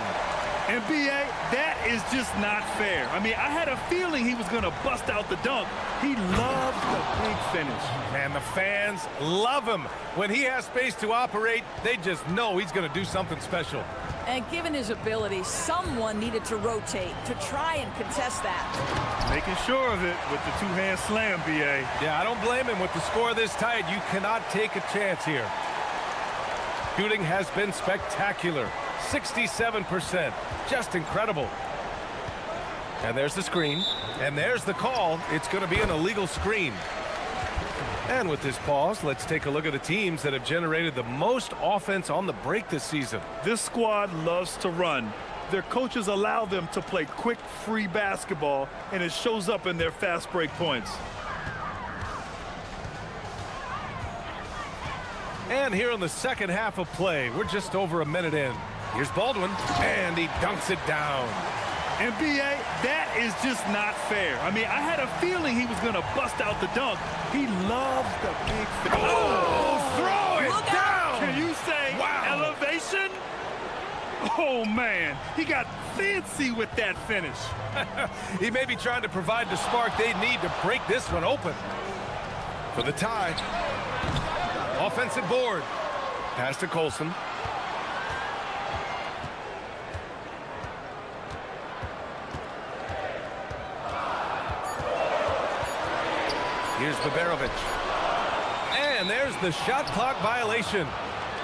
And B.A., that is just not fair. I mean, I had a feeling he was going to bust out the dunk. He loves the big finish. Man, the fans love him. When he has space to operate, they just know he's going to do something special. And given his ability, someone needed to rotate to try and contest that. Making sure of it with the two-hand slam, B.A. Yeah, I don't blame him. With the score this tight, you cannot take a chance here. Shooting has been spectacular. 67%. Just incredible. And there's the screen. And there's the call. It's going to be an illegal screen. And with this pause, let's take a look at the teams that have generated the most offense on the break this season. This squad loves to run. Their coaches allow them to play quick, free basketball, and it shows up in their fast break points. And here in the second half of play, we're just over a minute in. Here's Baldwin, and he dunks it down. And B.A., that is just not fair. I mean, I had a feeling he was going to bust out the dunk. He loves the big finish. Oh, throw it down! Can you say elevation? Oh, man, he got fancy with that finish. He may be trying to provide the spark they need to break this one open. For the tie. Offensive board. Pass to Colson. Here's Baberovic. And there's the shot clock violation.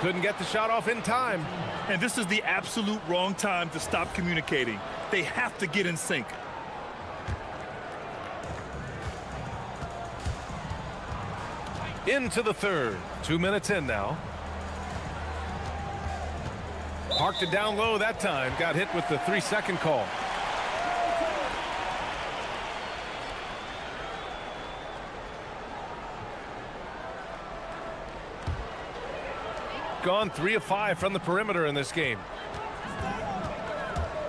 Couldn't get the shot off in time. And this is the absolute wrong time to stop communicating. They have to get in sync. Into the third. 2 minutes in now. Parked it down low that time. Got hit with the 3-second call. gone 3 of 5 from the perimeter in this game.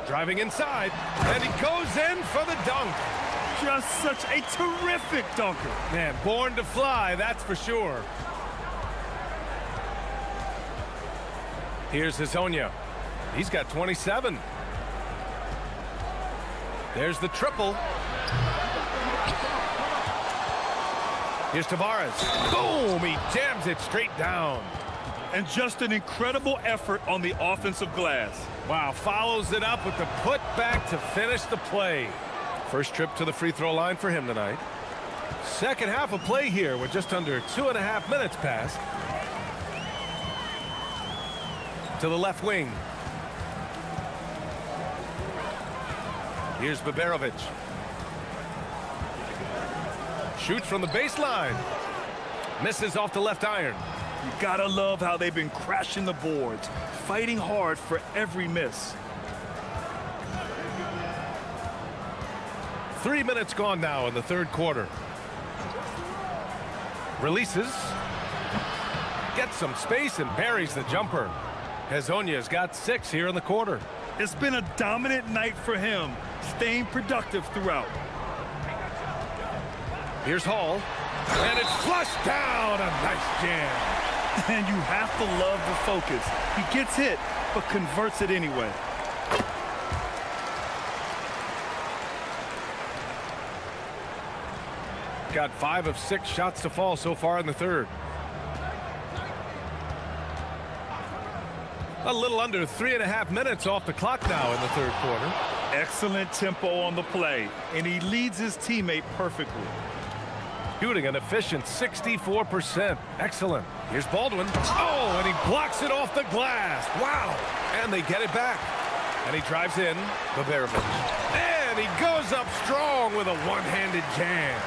Driving inside, and he goes in for the dunk. Just such a terrific dunker. Man, born to fly, that's for sure. Here's Hazonia. He's got 27. There's the triple. Here's Tavares. Boom! He jams it straight down. And just an incredible effort on the offensive glass. Wow, follows it up with the putback to finish the play. First trip to the free throw line for him tonight. Second half of play here with just under 2.5 minutes passed. To the left wing. Here's Baberovic. Shoots from the baseline. Misses off the left iron. You gotta love how they've been crashing the boards, fighting hard for every miss. 3 minutes gone now in the third quarter. Releases. Gets some space and buries the jumper. Hazonia's got 6 here in the quarter. It's been a dominant night for him, staying productive throughout. Here's Hall. And it's flushed down. A nice jam. And you have to love the focus. He gets hit, but converts it anyway. Got 5 of 6 shots to fall so far in the third. A little under 3.5 minutes off the clock now in the third quarter. Excellent tempo on the play, and he leads his teammate perfectly. Shooting an efficient 64%. Excellent. Here's Baldwin. Oh, and he blocks it off the glass. Wow. And they get it back. And he drives in. Baberovic. And he goes up strong with a one-handed jam.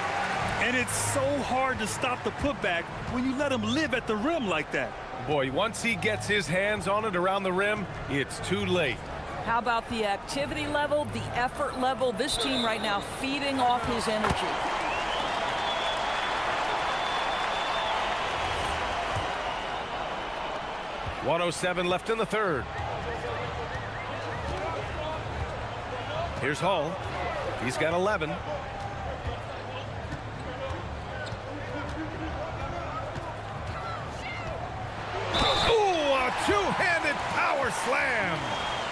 And it's so hard to stop the putback when you let him live at the rim like that. Boy, once he gets his hands on it around the rim, it's too late. How about the activity level, the effort level? This team right now feeding off his energy. .107 left in the third. Here's Hall. He's got 11. Two-handed power slam.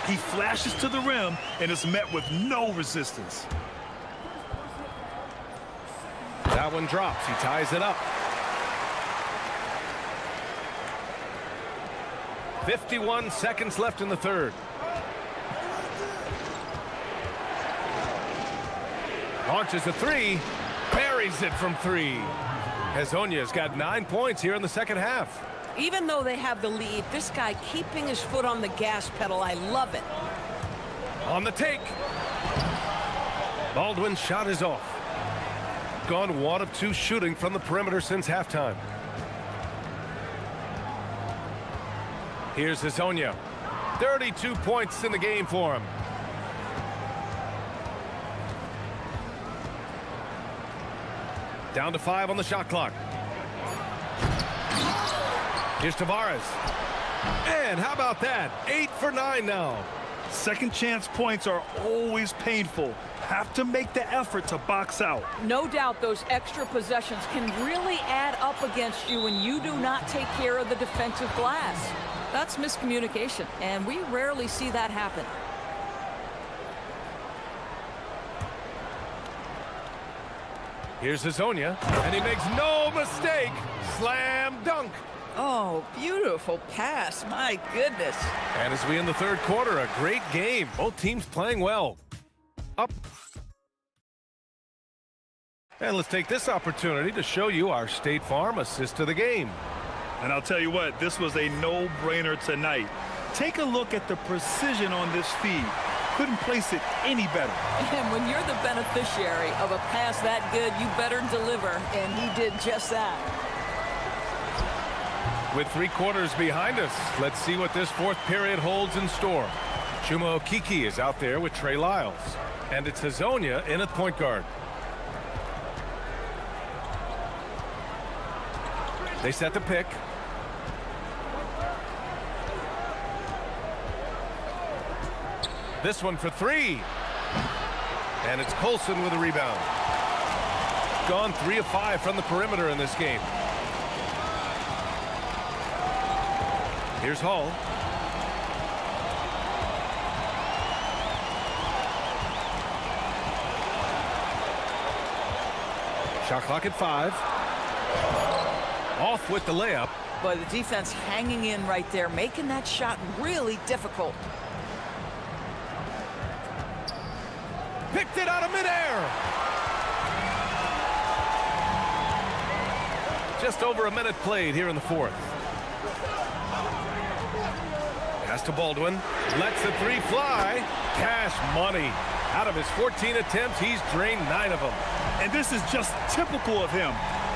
He flashes to the rim and is met with no resistance. That one drops. He ties it up. 51 seconds left in the third. Launches a three. Buries it from 3. Hazonia's got 9 points here in the second half. Even though they have the lead, this guy keeping his foot on the gas pedal, I love it. On the take. Baldwin's shot is off. Gone 1 of 2 shooting from the perimeter since halftime. Here's Hazonia. 32 points in the game for him. Down to 5 on the shot clock. Here's Tavares. And how about that? 8 for 9 now. Second chance points are always painful. Have to make the effort to box out. No doubt those extra possessions can really add up against you when you do not take care of the defensive glass. That's miscommunication, and we rarely see that happen. Here's Hazonia, and he makes no mistake. Slam dunk. Oh, beautiful pass. My goodness. And as we end the third quarter, a great game. Both teams playing well. Up. And let's take this opportunity to show you our State Farm assist to the game. And I'll tell you what, this was a no-brainer tonight. Take a look at the precision on this feed. Couldn't place it any better. And when you're the beneficiary of a pass that good, you better deliver. And he did just that. With 3 quarters behind us, let's see what this fourth period holds in store. Chuma Okeke is out there with Trey Lyles. And it's Hazonia in at point guard. They set the pick. This one for three. And it's Colson with a rebound. Gone 3 of 5 from the perimeter in this game. Here's Hall. Shot clock at 5. Off with the layup. Boy, the defense hanging in right there, making that shot really difficult. Picked it out of midair. Just over a minute played here in the fourth. Pass to Baldwin. Lets the three fly. Cash money. Out of his 14 attempts, he's drained 9 of them. And this is just typical of him.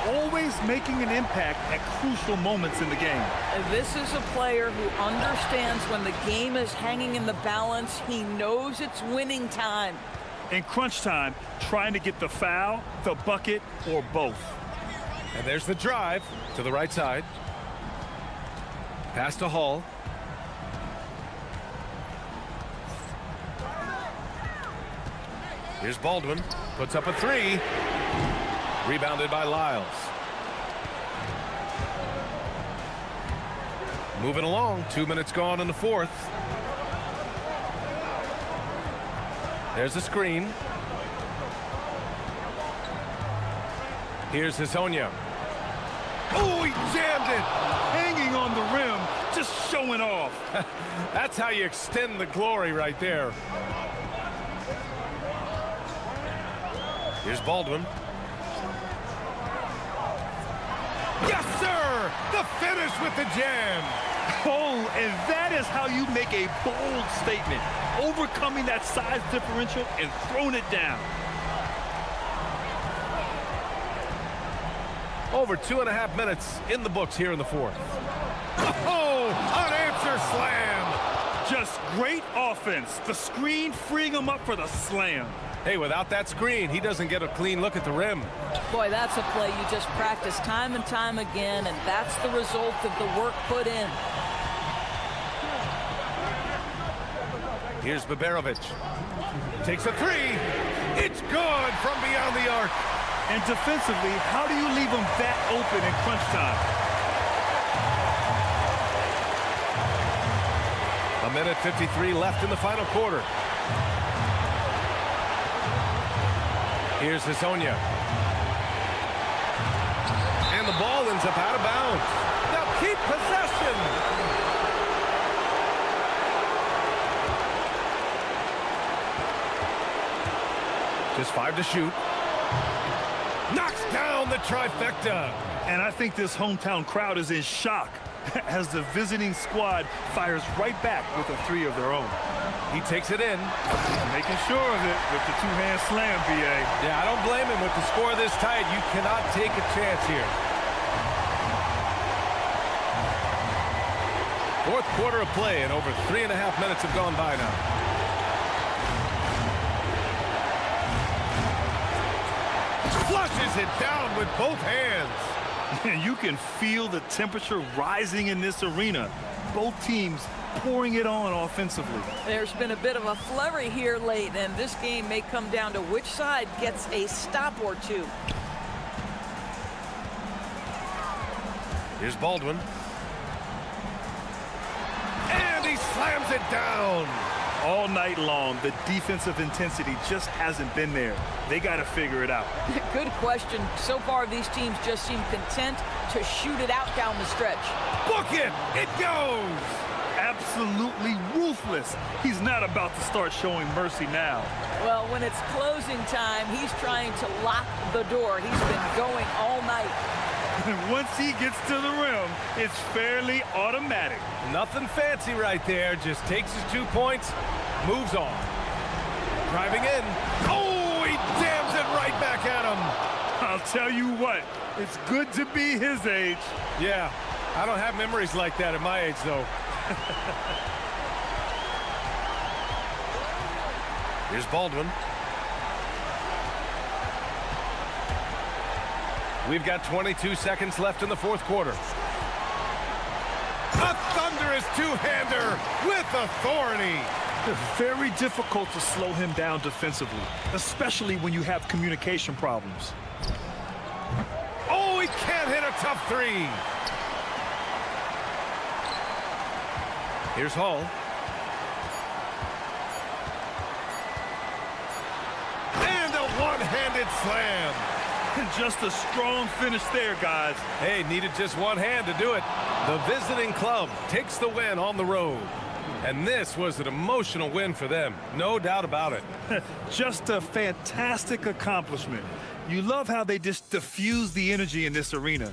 Always making an impact at crucial moments in the game. This is a player who understands when the game is hanging in the balance. He knows it's winning time. In crunch time, trying to get the foul, the bucket, or both. And there's the drive to the right side. Pass to Hall. Here's Baldwin. Puts up a three. Rebounded by Lyles. Moving along. 2 minutes gone in the fourth. There's the screen. Here's Hezonja. Oh, he jammed it! Hanging on the rim, just showing off. That's how you extend the glory right there. Here's Baldwin. Yes, sir! The finish with the jam! Oh, and that is how you make a bold statement. Overcoming that size differential and throwing it down. Over 2.5 minutes in the books here in the fourth. Oh, unanswered slam! Just great offense. The screen freeing him up for the slam. Hey, without that screen, he doesn't get a clean look at the rim. Boy, that's a play you just practice time and time again, and that's the result of the work put in. Here's Baberovic. Takes a three. It's good from beyond the arc. And defensively, how do you leave him that open in crunch time? A minute 53 left in the final quarter. Here's Hezonja. And the ball ends up out of bounds. Now keep possession. Just 5 to shoot. Knocks down the trifecta. And I think this hometown crowd is in shock as the visiting squad fires right back with a three of their own. He takes it in. Making sure of it with the two-hand slam, B.A. Yeah, I don't blame him. With the score this tight, you cannot take a chance here. Fourth quarter of play, and over 3.5 minutes have gone by now. Flushes it down with both hands. You can feel the temperature rising in this arena. Both teams pouring it on offensively. There's been a bit of a flurry here late, and this game may come down to which side gets a stop or two. Here's Baldwin. And he slams it down. All night long, the defensive intensity just hasn't been there. They got to figure it out. Good question. So far, these teams just seem content to shoot it out down the stretch. Book it! It goes! Absolutely ruthless. He's not about to start showing mercy now. Well, when it's closing time, he's trying to lock the door. He's been going all night. Once he gets to the rim, it's fairly automatic. Nothing fancy right there. Just takes his 2 points, moves on. Driving in. Oh, he jams it right back at him. I'll tell you what, it's good to be his age. Yeah, I don't have memories like that at my age, though. Here's Baldwin. We've got 22 seconds left in the fourth quarter. A thunderous two-hander with authority. Very difficult to slow him down defensively, especially when you have communication problems. Oh, he can't hit a tough three. Here's Hall. And a one-handed slam. Just a strong finish there, guys. Hey, needed just one hand to do it. The visiting club takes the win on the road. And this was an emotional win for them, no doubt about it. Just a fantastic accomplishment. You love how they just diffuse the energy in this arena.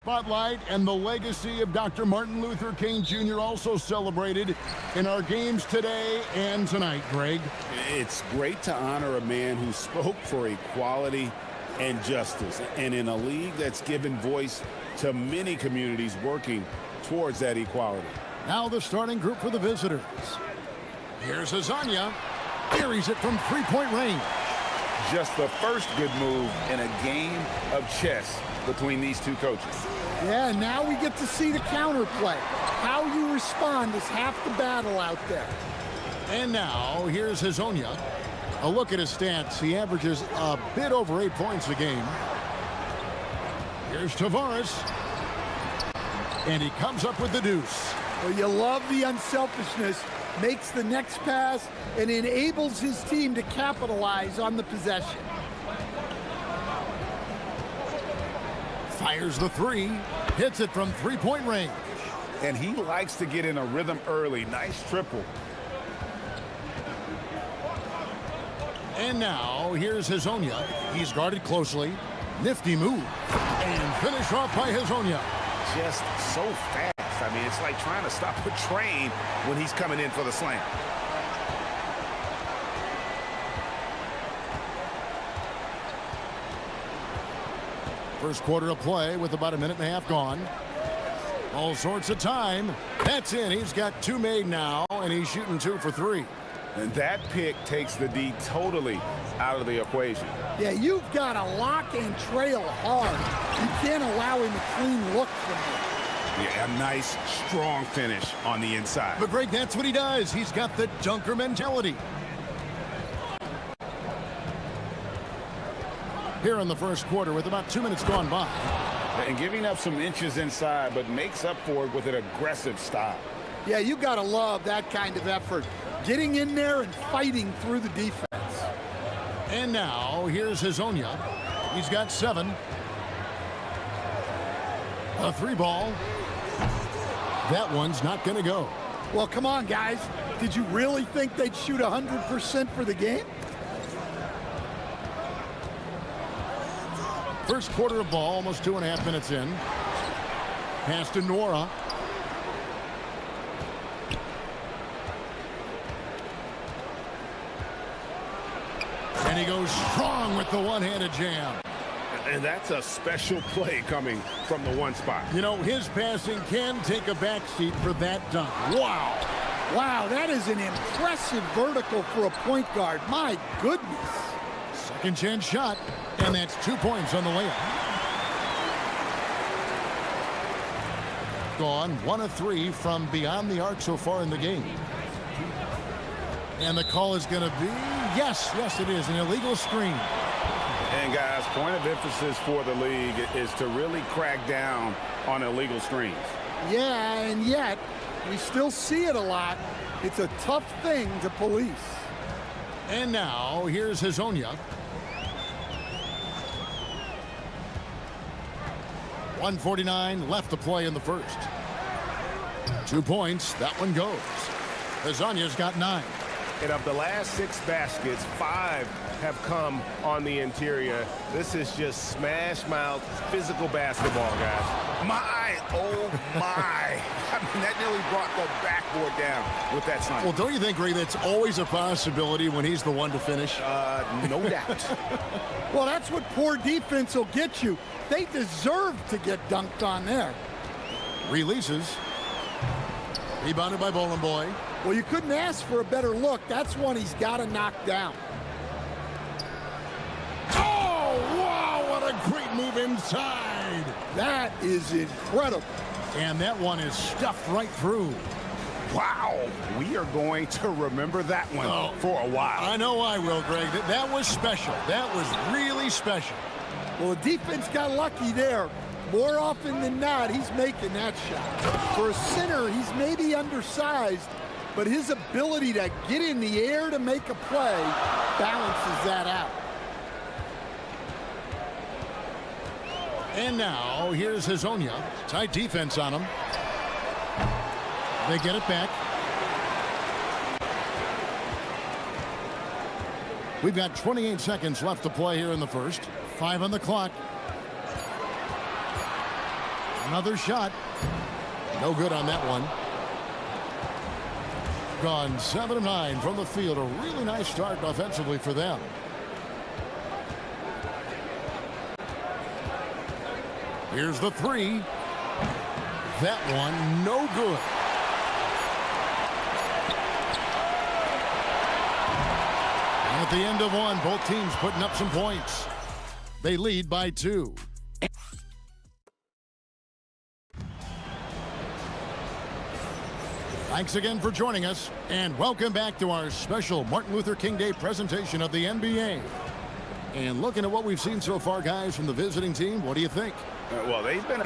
Spotlight and the legacy of Dr. Martin Luther King Jr. also celebrated in our games today and tonight, Greg. It's great to honor a man who spoke for equality and justice, and in a league that's given voice to many communities working towards that equality. Now the starting group for the visitors. Here's Azania. Carries it from three-point range. Just the first good move in a game of chess between these two coaches. Yeah, now we get to see the counterplay. How you respond is half the battle out there. And now, here's Hazonia. A look at his stats. He averages a bit over 8 points a game. Here's Tavares. And he comes up with the deuce. Well, you love the unselfishness. Makes the next pass and enables his team to capitalize on the possession. Fires the three. Hits it from three-point range. And he likes to get in a rhythm early. Nice triple. And now, here's Hazonia. He's guarded closely. Nifty move. And finish off by Hazonia. Just so fast. I mean, it's like trying to stop a train when he's coming in for the slam. First quarter of play with about a minute and a half gone. All sorts of time. That's in. He's got two made now, and he's shooting 2 for 3. And that pick takes the D totally out of the equation. Yeah, you've got to lock and trail hard. You can't allow him a clean look from there. Yeah, a nice, strong finish on the inside. But Greg, that's what he does. He's got the dunker mentality. Here in the first quarter with about 2 minutes gone by. And giving up some inches inside, but makes up for it with an aggressive style. Yeah, you got to love that kind of effort. Getting in there and fighting through the defense. And now, here's Hazonia. He's got 7. A 3-ball. That one's not going to go. Well, come on, guys. Did you really think they'd shoot 100% for the game? First quarter of ball, almost 2.5 minutes in. Pass to Nora. And he goes strong with the one-handed jam. And that's a special play coming from the one spot. You know, his passing can take a backseat for that dunk. Wow. Wow, that is an impressive vertical for a point guard. My goodness. Second chance shot, and that's 2 points on the layup. Gone 1 of 3 from beyond the arc so far in the game. And the call is going to be, yes, it is, an illegal screen. And guys, point of emphasis for the league is to really crack down on illegal screens. Yeah, and yet we still see it a lot. It's a tough thing to police. And now here's Hazonia. 1:49 left to play in the first. 2 points, that one goes. Hazonia's got 9. And of the last 6 baskets, 5 have come on the interior. This is just smash mouth physical basketball, guys. Oh my. I mean, that nearly brought the backboard down with that sign. Well, don't you think, Ray, that's always a possibility when he's the one to finish? No doubt. Well, that's what poor defense will get you. They deserve to get dunked on there. Releases. Rebounded by Bowling Boy. Well, you couldn't ask for a better look. That's one he's got to knock down. Oh, wow, what a great move inside. That is incredible. And that one is stuffed right through. Wow, we are going to remember that one for a while. I know I will, Greg. That was special. That was really special. Well, the defense got lucky there. More often than not, he's making that shot. For a center, he's maybe undersized, but his ability to get in the air to make a play balances that out. And now, here's Hazonia. Tight defense on him. They get it back. We've got 28 seconds left to play here in the first. 5 on the clock. Another shot. No good on that one. Gone 7 of 9 from the field. A really nice start offensively for them. Here's the three. That one, no good. And at the end of one, both teams putting up some points. They lead by 2. Thanks again for joining us, and welcome back to our special Martin Luther King Day presentation of the NBA. And looking at what we've seen so far, guys, from the visiting team, what do you think? Well, they've been...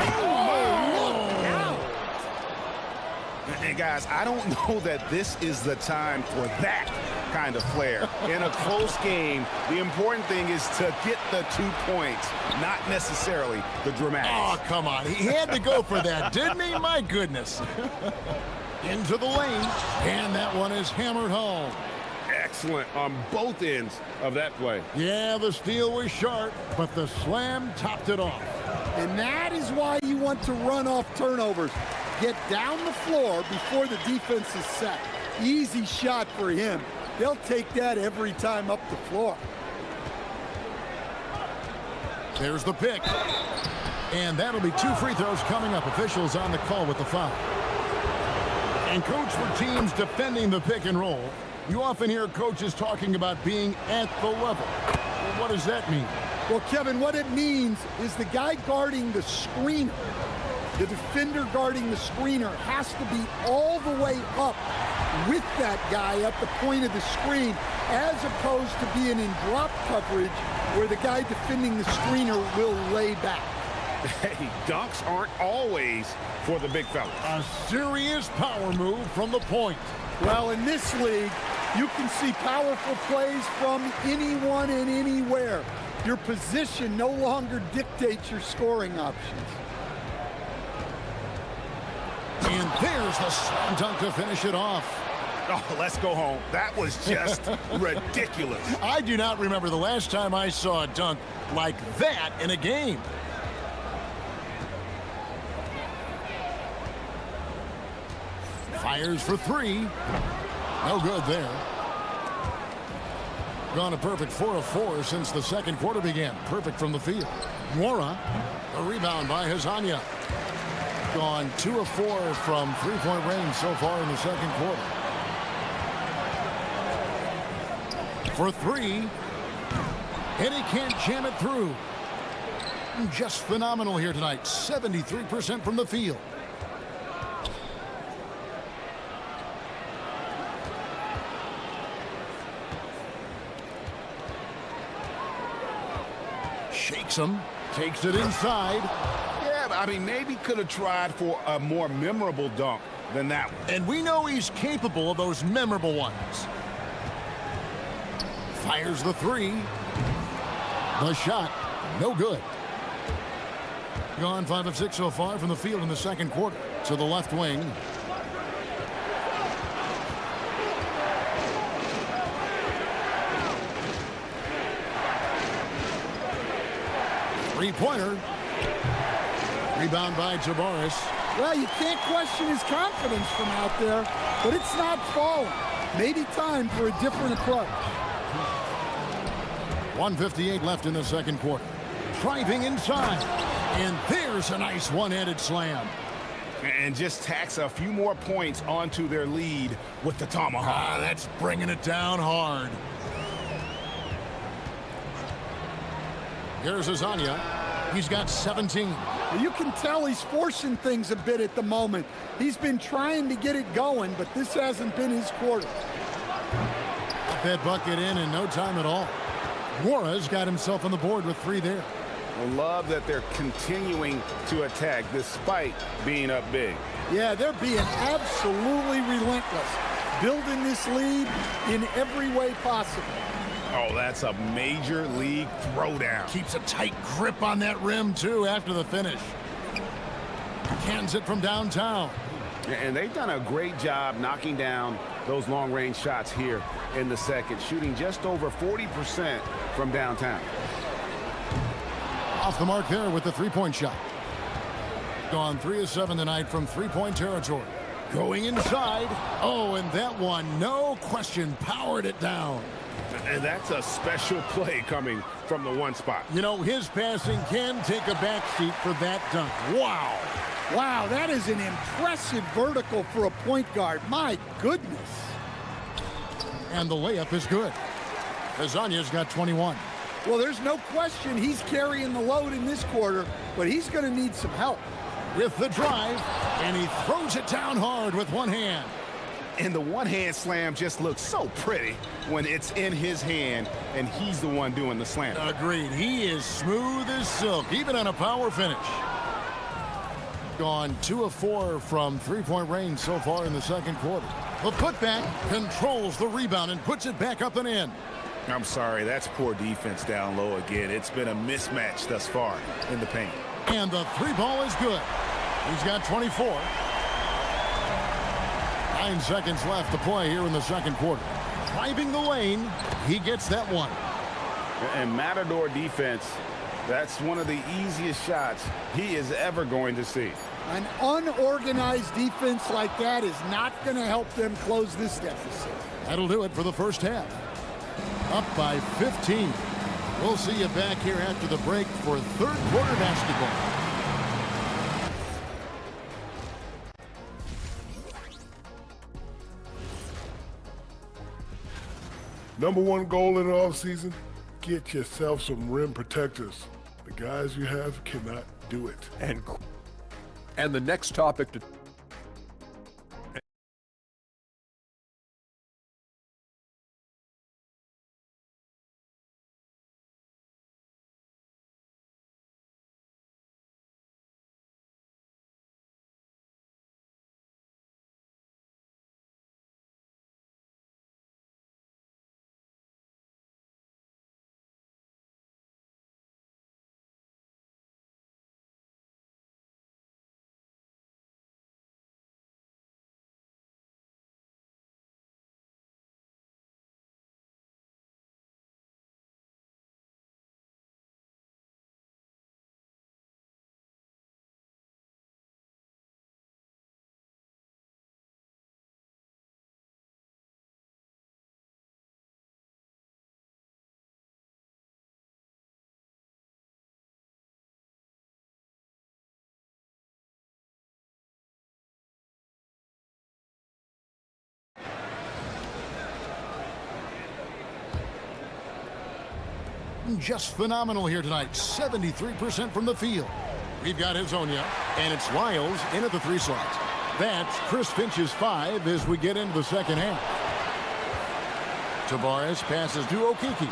And guys, I don't know that this is the time for that kind of flair. In a close game, the important thing is to get the 2 points, not necessarily the dramatics. Oh, come on. He had to go for that, didn't he? My goodness. Into the lane, and that one is hammered home. Excellent on both ends of that play. Yeah, the steal was sharp, but the slam topped it off. And that is why you want to run off turnovers. Get down the floor before the defense is set. Easy shot for him. They'll take that every time up the floor. There's the pick. And that'll be 2 free throws coming up. Officials on the call with the foul. And coach, for teams defending the pick and roll, you often hear coaches talking about being at the level. Well, what does that mean? Well, Kevin, what it means is the guy guarding the screener, the defender guarding the screener, has to be all the way up with that guy at the point of the screen, as opposed to being in drop coverage where the guy defending the screener will lay back. Hey, dunks aren't always for the big fella. A serious power move from the point. Well, in this league, you can see powerful plays from anyone and anywhere. Your position no longer dictates your scoring options. And there's the slam dunk to finish it off. Oh, let's go home. That was just ridiculous. I do not remember the last time I saw a dunk like that in a game. Fires for 3. No good there. Gone a perfect 4 of 4 since the second quarter began. Perfect from the field. Mora, a rebound by Hazanya. Gone 2 of 4 from three-point range so far in the second quarter. For 3. And he can't jam it through. Just phenomenal here tonight. 73% from the field. Shakes him, takes it inside. Yeah, I mean, maybe could have tried for a more memorable dunk than that one. And we know he's capable of those memorable ones. Fires the 3. The shot, no good. Gone 5 of 6 so far from the field in the second quarter. To the left wing. Three-pointer. Rebound by Jabbaris. Well, you can't question his confidence from out there, but it's not falling. Maybe time for a different approach. 1:58 left in the second quarter. Driving inside. And there's a nice one-handed slam. And just tacks a few more points onto their lead with the tomahawk. That's bringing it down hard. Here's Azania. He's got 17. You can tell he's forcing things a bit at the moment. He's been trying to get it going, but this hasn't been his quarter. Got that bucket in no time at all. Mora's got himself on the board with 3 there. I love that they're continuing to attack despite being up big. Yeah, they're being absolutely relentless, building this lead in every way possible. Oh, that's a major league throwdown. Keeps a tight grip on that rim, too, after the finish. Cans it from downtown. And they've done a great job knocking down those long-range shots here in the second, shooting just over 40% from downtown. Off the mark there with the three-point shot. Gone 3 of 7 tonight from three-point territory. Going inside. Oh, and that one, no question, powered it down. And that's a special play coming from the one spot. You know, his passing can take a backseat for that dunk. Wow. Wow, that is an impressive vertical for a point guard. My goodness. And the layup is good. Azania's got 21. Well, there's no question he's carrying the load in this quarter, but he's going to need some help. With the drive, and he throws it down hard with one hand. And the one-hand slam just looks so pretty when it's in his hand and he's the one doing the slam. Agreed. He is smooth as silk, even on a power finish. Gone 2 of 4 from three-point range so far in the second quarter. The putback controls the rebound and puts it back up and in. I'm sorry, that's poor defense down low again. It's been a mismatch thus far in the paint. And the three ball is good. He's got 24. 9 seconds left to play here in the second quarter. Driving the lane, he gets that one. And Matador defense, that's one of the easiest shots he is ever going to see. An unorganized defense like that is not going to help them close this deficit. That'll do it for the first half. Up by 15. We'll see you back here after the break for third quarter basketball. Number one goal in the offseason, get yourself some rim protectors. The guys you have cannot do it. And the next topic to just phenomenal here tonight. 73% from the field. We've got Hazonia, and it's Lyles in at the 3 slots. That's Chris Finch's 5 as we get into the second half. Tavares passes to Okiki.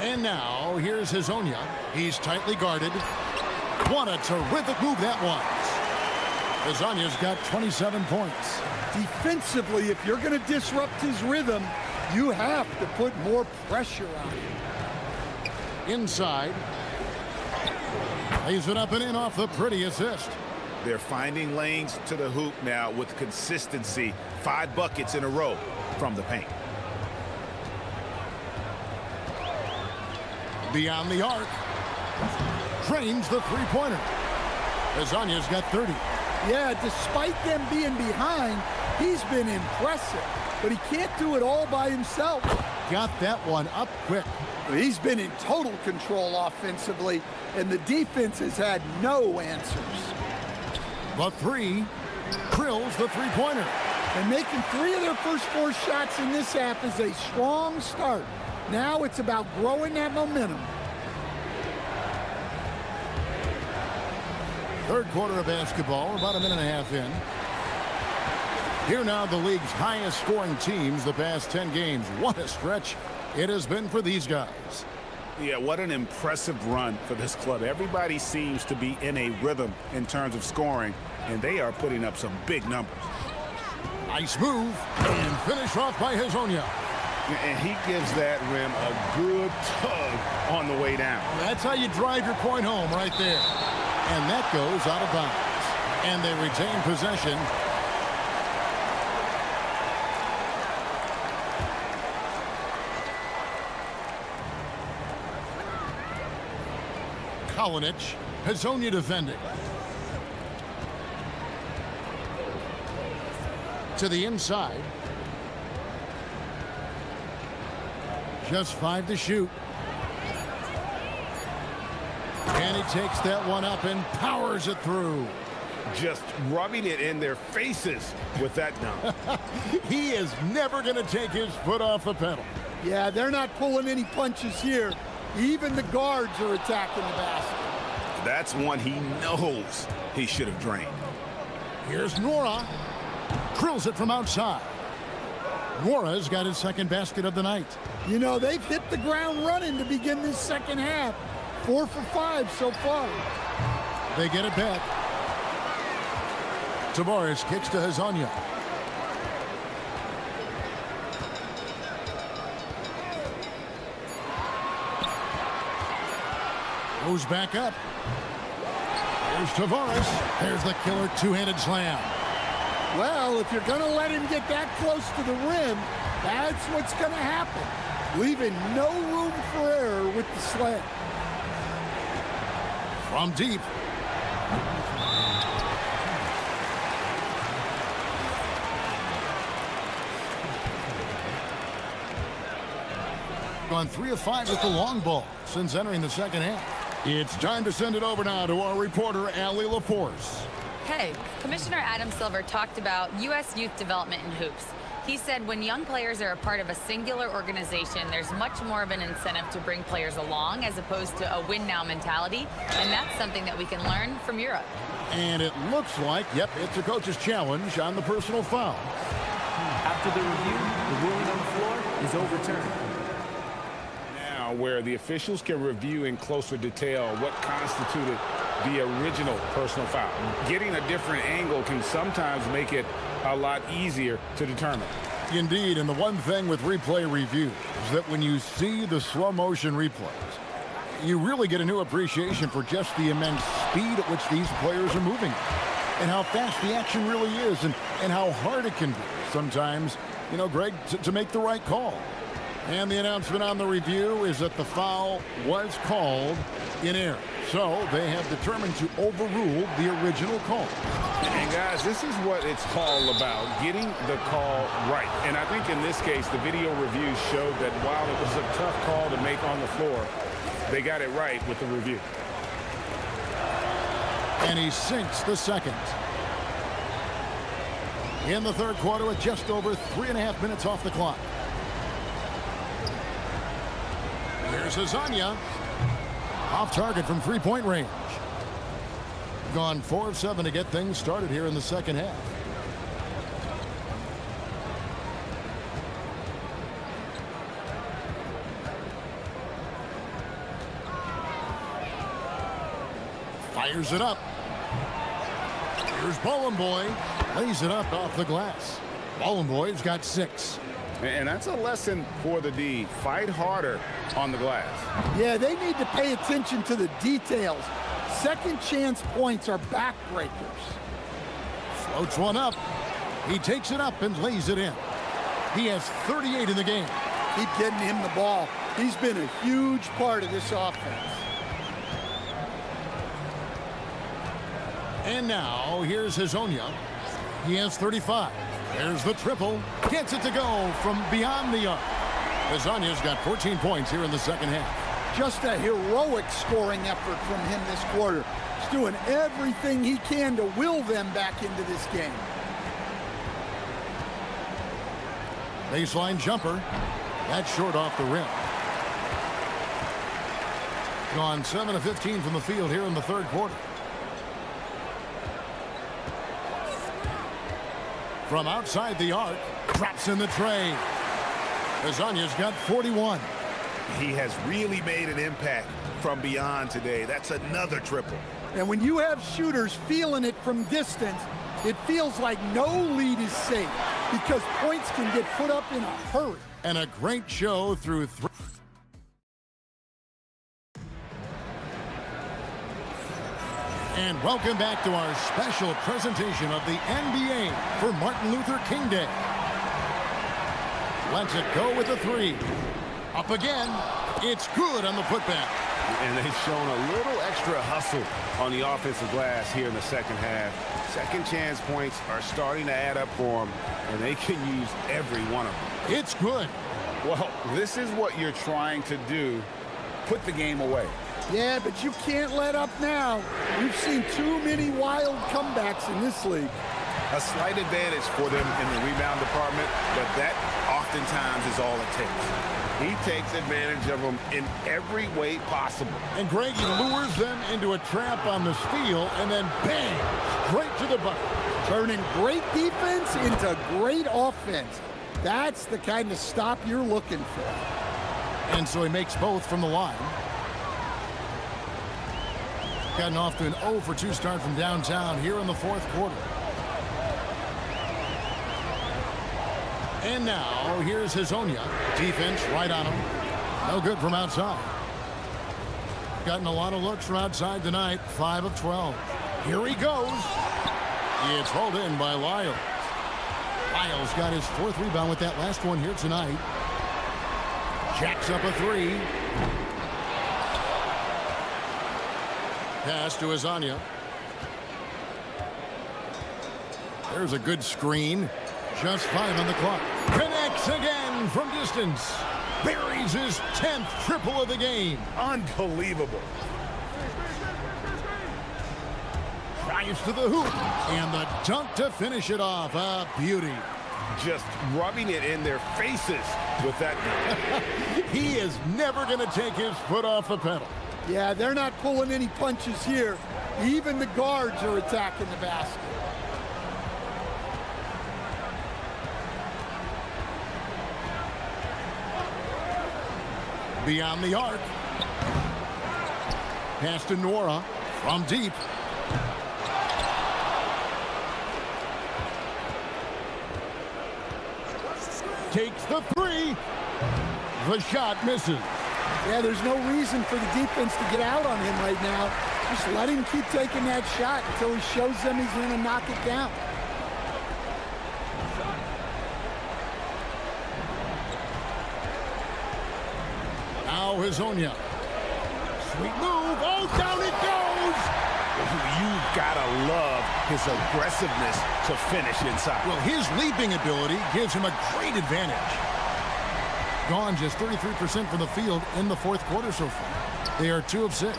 And now here's Hazonia. He's tightly guarded. What a terrific move that was. Hazonia's got 27 points. Defensively, if you're going to disrupt his rhythm, you have to put more pressure on him. Inside. Lays it up and in off the pretty assist. They're finding lanes to the hoop now with consistency. 5 buckets in a row from the paint. Beyond the arc. Trains the three-pointer. Hazonia's got 30. Yeah, despite them being behind, he's been impressive. But he can't do it all by himself. Got that one up quick. He's been in total control offensively, and the defense has had no answers. The 3 drills the three-pointer. And making 3 of their first 4 shots in this half is a strong start. Now it's about growing that momentum. Third quarter of basketball, about a minute and a half in. Here now the league's highest scoring teams the past 10 games. What a stretch it has been for these guys. Yeah, what an impressive run for this club. Everybody seems to be in a rhythm in terms of scoring, and they are putting up some big numbers. Nice move, and finish off by Hazonia. And he gives that rim a good tug on the way down. That's how you drive your point home right there. And that goes out of bounds. And they retain possession. Kalinic. Hazonia defending. To the inside. Just 5 to shoot. And he takes that one up and powers it through. Just rubbing it in their faces with that dunk. He is never going to take his foot off the pedal. Yeah, they're not pulling any punches here. Even the guards are attacking the basket. That's one he knows he should have drained. Here's Nora. Drills it from outside. Nora's got his second basket of the night. You know, they've hit the ground running to begin this second half. 4 for 5 so far. They get it back. Tavares kicks to Hazonia. Goes back up. Here's Tavares. There's the killer two-handed slam. Well, if you're going to let him get that close to the rim, that's what's going to happen. Leaving no room for error with the slam. From deep. Gone 3 of 5 with the long ball since entering the second half. It's time to send it over now to our reporter, Allie LaForce. Hey, Commissioner Adam Silver talked about U.S. youth development in hoops. He said when young players are a part of a singular organization, there's much more of an incentive to bring players along as opposed to a win-now mentality, and that's something that we can learn from Europe. And it looks like, yep, it's a coach's challenge on the personal foul. After the review, the ruling on the floor is overturned. Now, where the officials can review in closer detail what constituted the original personal foul. Getting a different angle can sometimes make it a lot easier to determine. Indeed, and the one thing with replay review is that when you see the slow motion replays, you really get a new appreciation for just the immense speed at which these players are moving and how fast the action really is and how hard it can be sometimes, you know, Greg, to make the right call. And the announcement on the review is that the foul was called in error. So they have determined to overrule the original call. And guys, this is what it's all about, getting the call right. And I think in this case, the video review showed that while it was a tough call to make on the floor, they got it right with the review. And he sinks the second. In the third quarter with just over 3.5 minutes off the clock. Here's Hazonia. Off target from three-point range. Gone 4 of 7 to get things started here in the second half. Fires it up. Here's Bollenboy. Lays it up off the glass. Bollenboy's got 6. And that's a lesson for the D. Fight harder on the glass. Yeah, they need to pay attention to the details. Second chance points are backbreakers. Floats one up. He takes it up and lays it in. He has 38 in the game. Keep getting him the ball. He's been a huge part of this offense. And now, here's Hazonia. He has 35. There's the triple. Gets it to go from beyond the arc. Hazonia's got 14 points here in the second half. Just a heroic scoring effort from him this quarter. He's doing everything he can to will them back into this game. Baseline jumper. That's short off the rim. Gone 7 of 15 from the field here in the third quarter. From outside the arc, drops in the tray. Hazonia's got 41. He has really made an impact from beyond today. That's another triple. And when you have shooters feeling it from distance, it feels like no lead is safe because points can get put up in a hurry. And a great show through And welcome back to our special presentation of the NBA for Martin Luther King Day. Lets it go with the 3. Up again. It's good on the putback. And they've shown a little extra hustle on the offensive glass here in the second half. Second chance points are starting to add up for them, and they can use every one of them. It's good. Well, this is what you're trying to do. Put the game away. Yeah, but you can't let up now. We've seen too many wild comebacks in this league. A slight advantage for them in the rebound department, but that oftentimes is all it takes. He takes advantage of them in every way possible. And Greg, he lures them into a trap on the steal, and then bang, straight to the bucket. Turning great defense into great offense. That's the kind of stop you're looking for. And so he makes both from the line. Gotten off to an 0 for 2 start from downtown here in the fourth quarter. And now, here's Hazonia. Defense right on him. No good from outside. Gotten a lot of looks from outside tonight. 5 of 12. Here he goes. It's hauled in by Lyles. Lyles got his 4th rebound with that last one here tonight. Jacks up a 3. Pass to Hazonia. There's a good screen. Just 5 on the clock. Connects again from distance. Buries his 10th triple of the game. Unbelievable. Drives to the hoop. And the dunk to finish it off. A beauty. Just rubbing it in their faces with that. He is never going to take his foot off the pedal. Yeah, they're not pulling any punches here. Even the guards are attacking the basket. Beyond the arc. Pass to Nora from deep. Takes the 3. The shot misses. Yeah, there's no reason for the defense to get out on him right now. Just let him keep taking that shot until he shows them he's going to knock it down. Now Hazonia. Sweet move. Oh, down it goes. You've got to love his aggressiveness to finish inside. Well, his leaping ability gives him a great advantage. Gone just 33% from the field in the fourth quarter so far. They are 2 of 6.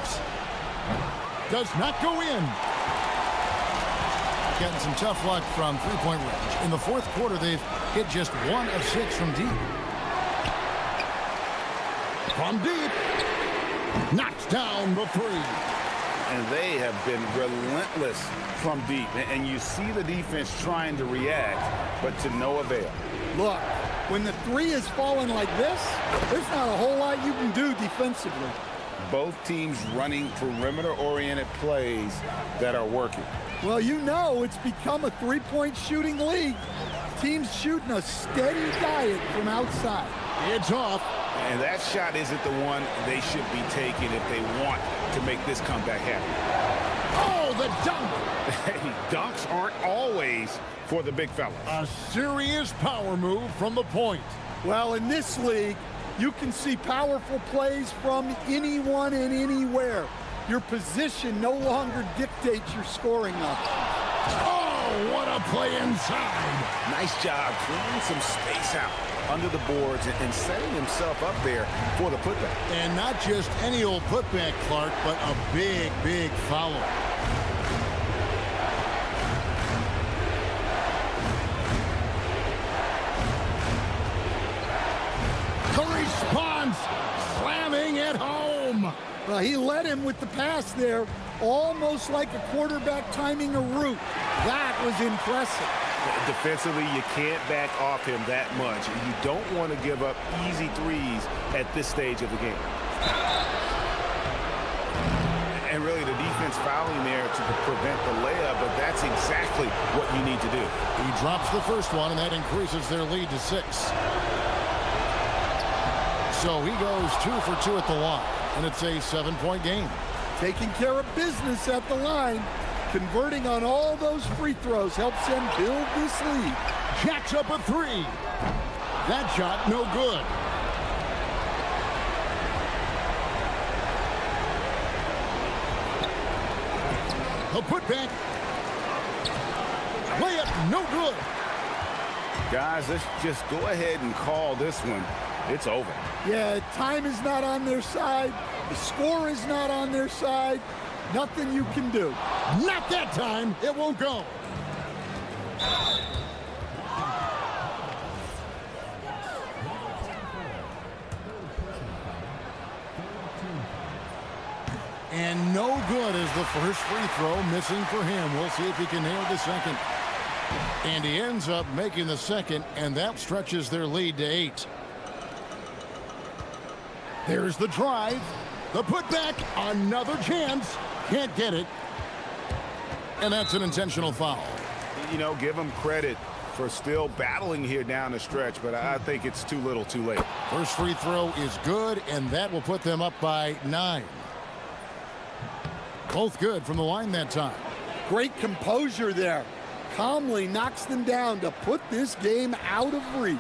Does not go in. Getting some tough luck from three-point range. In the fourth quarter, they've hit just 1 of 6 from deep. From deep. Knocks down the 3. And they have been relentless from deep. And you see the defense trying to react, but to no avail. Look, when the 3 is falling like this, there's not a whole lot you can do defensively. Both teams running perimeter-oriented plays that are working. Well, you know it's become a three-point shooting league. Teams shooting a steady diet from outside. It's off. And that shot isn't the one they should be taking if they want to make this comeback happen. Oh, the dunk! Hey, dunks aren't always for the big fella. A serious power move from the point. Well, in this league, you can see powerful plays from anyone and anywhere. Your position no longer dictates your scoring options. Oh, what a play inside. Nice job clearing some space out under the boards and setting himself up there for the putback. And not just any old putback, Clark, but a big, big foul. The response, slamming at home. Well, he led him with the pass there, almost like a quarterback timing a route. That was impressive. Defensively, you can't back off him that much. You don't want to give up easy threes at this stage of the game. And really, the defense fouling there to prevent the layup, but that's exactly what you need to do. He drops the first one, and that increases their lead to 6. So he goes 2 for 2 at the line, and it's a 7-point game. Taking care of business at the line. Converting on all those free throws helps them build this lead. Jacks up a 3. That shot no good. The putback. Layup, no good. Guys, let's just go ahead and call this one. It's over. Yeah, time is not on their side. The score is not on their side. Nothing you can do. Not that time. It won't go. And no good as the first free throw missing for him. We'll see if he can nail the second. And he ends up making the second, and that stretches their lead to 8. There's the drive. The putback. Another chance. Can't get it. And that's an intentional foul. You know, give them credit for still battling here down the stretch, but I think it's too little too late. First free throw is good, and that will put them up by 9. Both good from the line that time. Great composure there. Calmly knocks them down to put this game out of reach.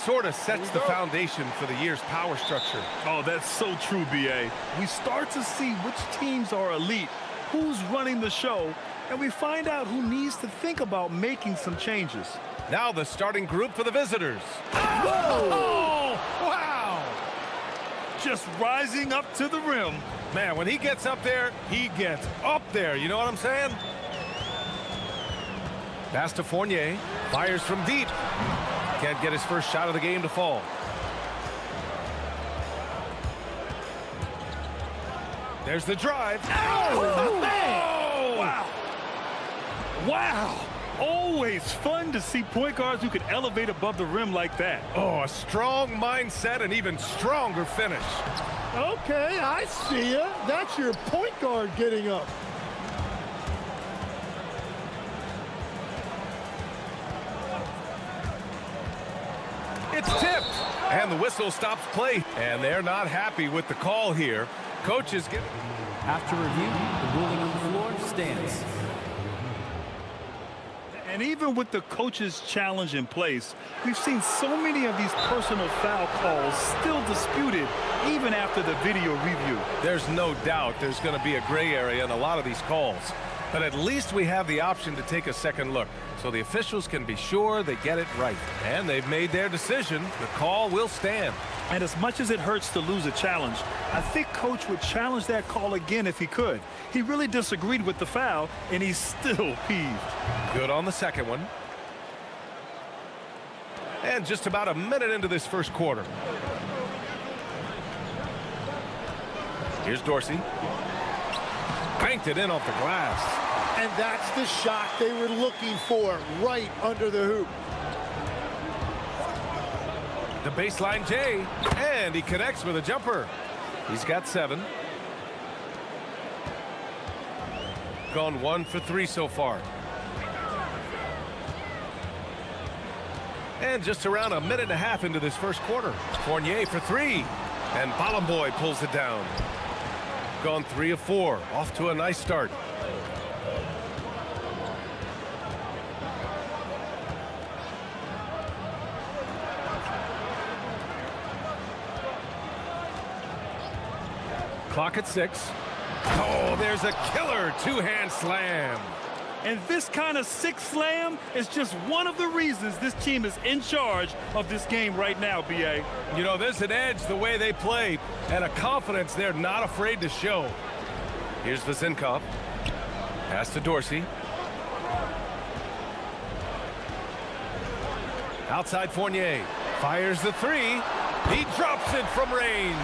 sort of sets the foundation for the year's power structure. Oh, that's so true, B.A. We start to see which teams are elite, who's running the show, and we find out who needs to think about making some changes. Now the starting group for the visitors. Whoa! Oh, wow! Just rising up to the rim. Man, when he gets up there, he gets up there. You know what I'm saying? Pass to Fournier. Fires from deep. Can't get his first shot of the game to fall. There's the drive. Oh, man! Wow. Wow. Always fun to see point guards who can elevate above the rim like that. Oh, a strong mindset and even stronger finish. Okay, I see ya. That's your point guard getting up. It's tipped. And the whistle stops play. And they're not happy with the call here. Coach is giving... After review, the ruling on the floor stands. And even with the coach's challenge in place, we've seen so many of these personal foul calls still disputed even after the video review. There's no doubt there's going to be a gray area in a lot of these calls. But at least we have the option to take a second look, so the officials can be sure they get it right. And they've made their decision. The call will stand. And as much as it hurts to lose a challenge, I think Coach would challenge that call again if he could. He really disagreed with the foul, and he's still peeved. Good on the second one. And just about a minute into this first quarter. Here's Dorsey. Banked it in off the glass. And that's the shot they were looking for, right under the hoop. The baseline J, and he connects with a jumper. He's got 7. Gone 1 for 3 so far. And just around a minute and a half into this first quarter. Fournier for 3, and Bolomboy pulls it down. Gone 3 of 4, off to a nice start. Clock at 6. Oh, there's a killer two-hand slam. And this kind of six slam is just one of the reasons this team is in charge of this game right now, B.A. You know, there's an edge the way they play and a confidence they're not afraid to show. Here's Vazenkov. Pass to Dorsey. Outside Fournier. Fires the 3. He drops it from range.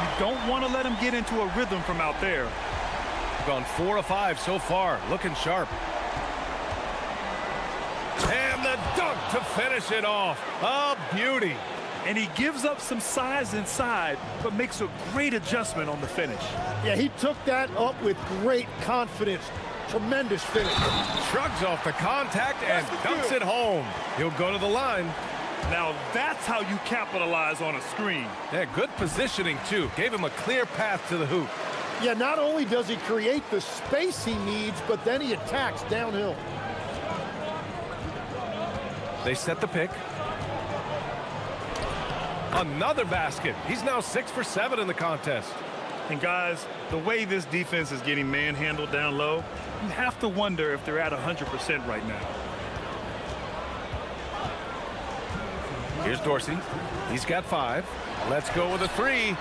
You don't want to let him get into a rhythm from out there. Gone 4 of 5 so far. Looking sharp. And the dunk to finish it off. A beauty. And he gives up some size inside, but makes a great adjustment on the finish. Yeah, he took that up with great confidence. Tremendous finish. Shrugs off the contact and dunks it home. He'll go to the line. Now that's how you capitalize on a screen. Yeah, good positioning, too. Gave him a clear path to the hoop. Yeah, not only does he create the space he needs, but then he attacks downhill. They set the pick. Another basket. He's now 6 for 7 in the contest. And guys, the way this defense is getting manhandled down low, you have to wonder if they're at 100% right now. Here's Dorsey. He's got 5. Let's go with a 3.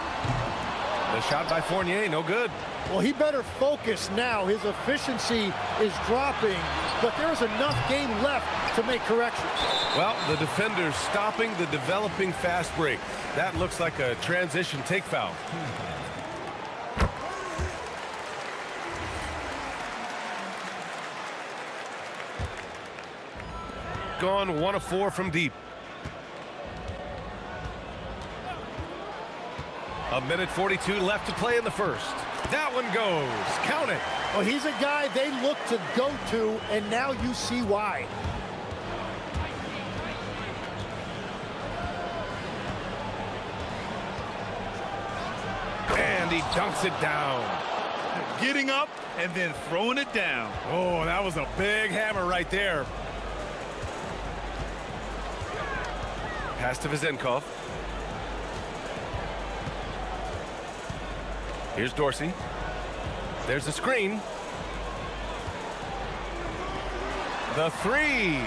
The shot by Fournier, no good. Well, he better focus now. His efficiency is dropping, but there's enough game left to make corrections. Well, the defender's stopping the developing fast break. That looks like a transition take foul. Gone 1 of 4 from deep. A minute 42 left to play in the first. That one goes. Count it. Well, he's a guy they look to go to, and now you see why. And he dunks it down. Getting up and then throwing it down. Oh, that was a big hammer right there. Pass to Vizenkov. Here's Dorsey. There's the screen. The three.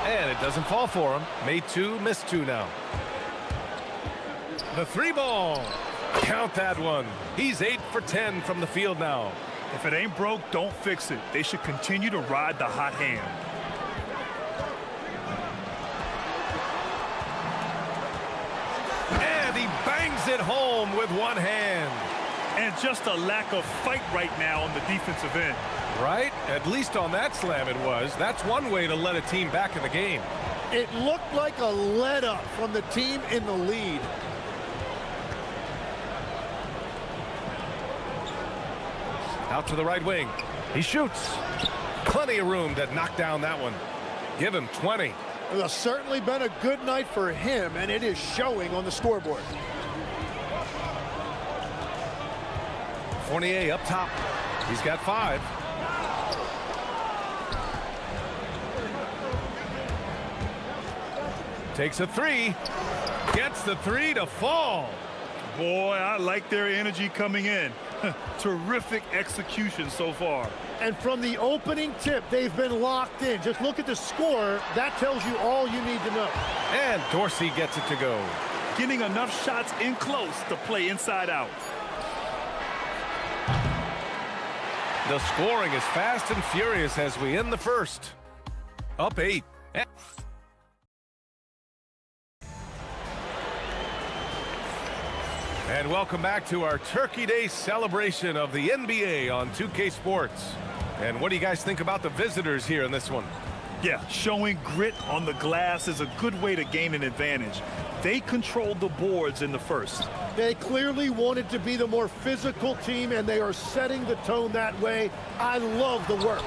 And it doesn't fall for him. Made two, missed two now. The three ball. Count that one. He's 8 for 10 from the field now. If it ain't broke, don't fix it. They should continue to ride the hot hand. And he bangs it home with one hand. And just a lack of fight right now on the defensive end. Right? At least on that slam it was. That's one way to let a team back in the game. It looked like a let-up from the team in the lead. Out to the right wing. He shoots. Plenty of room to knock down that one. Give him 20. It's certainly been a good night for him, and it is showing on the scoreboard. Fournier up top. He's got 5. Takes a 3. Gets the 3 to fall. Boy, I like their energy coming in. Terrific execution so far. And from the opening tip, they've been locked in. Just look at the score. That tells you all you need to know. And Dorsey gets it to go. Getting enough shots in close to play inside out. The scoring is fast and furious as we end the first. Up 8. And welcome back to our Turkey Day celebration of the NBA on 2K Sports. And what do you guys think about the visitors here in this one? Yeah, showing grit on the glass is a good way to gain an advantage. They controlled the boards in the first. They clearly wanted to be the more physical team, and they are setting the tone that way. I love the work.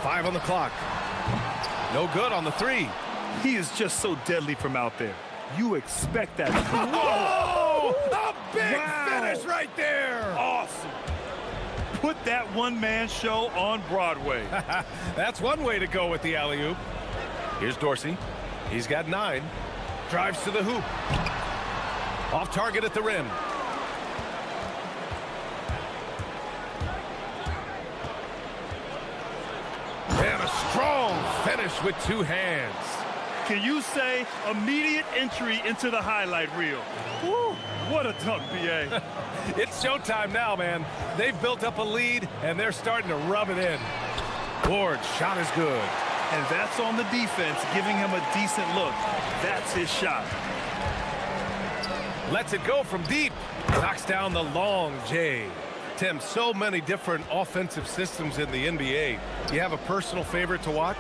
5 on the clock. No good on the 3. He is just so deadly from out there. You expect that. Whoa! A big finish right there! Awesome. Put that one-man show on Broadway. That's one way to go with the alley-oop. Here's Dorsey. He's got 9. Drives to the hoop. Off target at the rim. And a strong finish with 2 hands. Can you say immediate entry into the highlight reel? Woo, what a dunk, B.A. It's showtime now, man. They've built up a lead, and they're starting to rub it in. Ward's shot is good. And that's on the defense, giving him a decent look. That's his shot. Lets it go from deep. Knocks down the long J. Tim, so many different offensive systems in the NBA. Do you have a personal favorite to watch?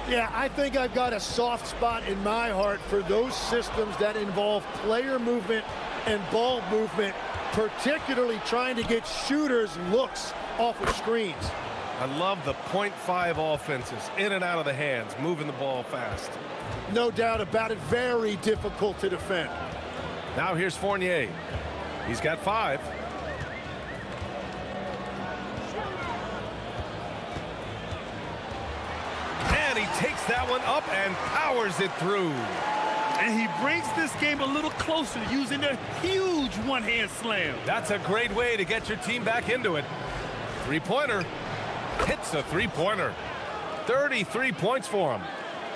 Yeah, I think I've got a soft spot in my heart for those systems that involve player movement and ball movement, particularly trying to get shooters looks off of screens. I love the .5 offenses, in and out of the hands, moving the ball fast. No doubt about it, very difficult to defend. Now here's Fournier. He's got 5. And he takes that one up and powers it through. And he brings this game a little closer using a huge one-hand slam. That's a great way to get your team back into it. Three-pointer. Hits a three-pointer. 33 points for him.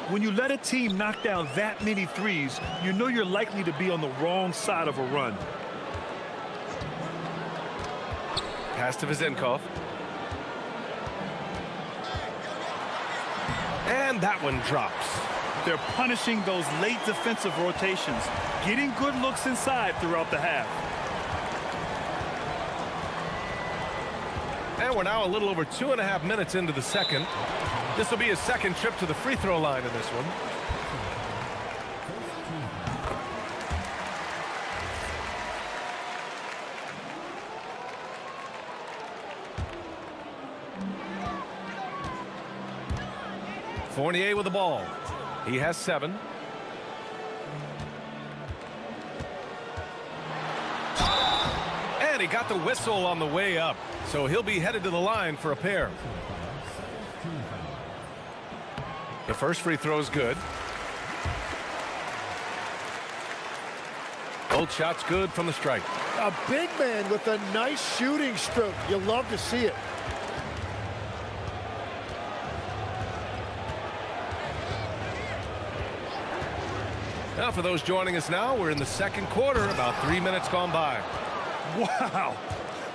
When you let a team knock down that many threes, you know you're likely to be on the wrong side of a run. Pass to Vizenkov. And that one drops. They're punishing those late defensive rotations, getting good looks inside throughout the half. And we're now a little over 2.5 minutes into the second. This will be his second trip to the free throw line in this one. Fournier with the ball. He has 7. And he got the whistle on the way up, so he'll be headed to the line for a pair. The first free throw is good. Both shots good from the strike. A big man with a nice shooting stroke. You love to see it. Now, for those joining us now, we're in the second quarter, about 3 minutes gone by. Wow.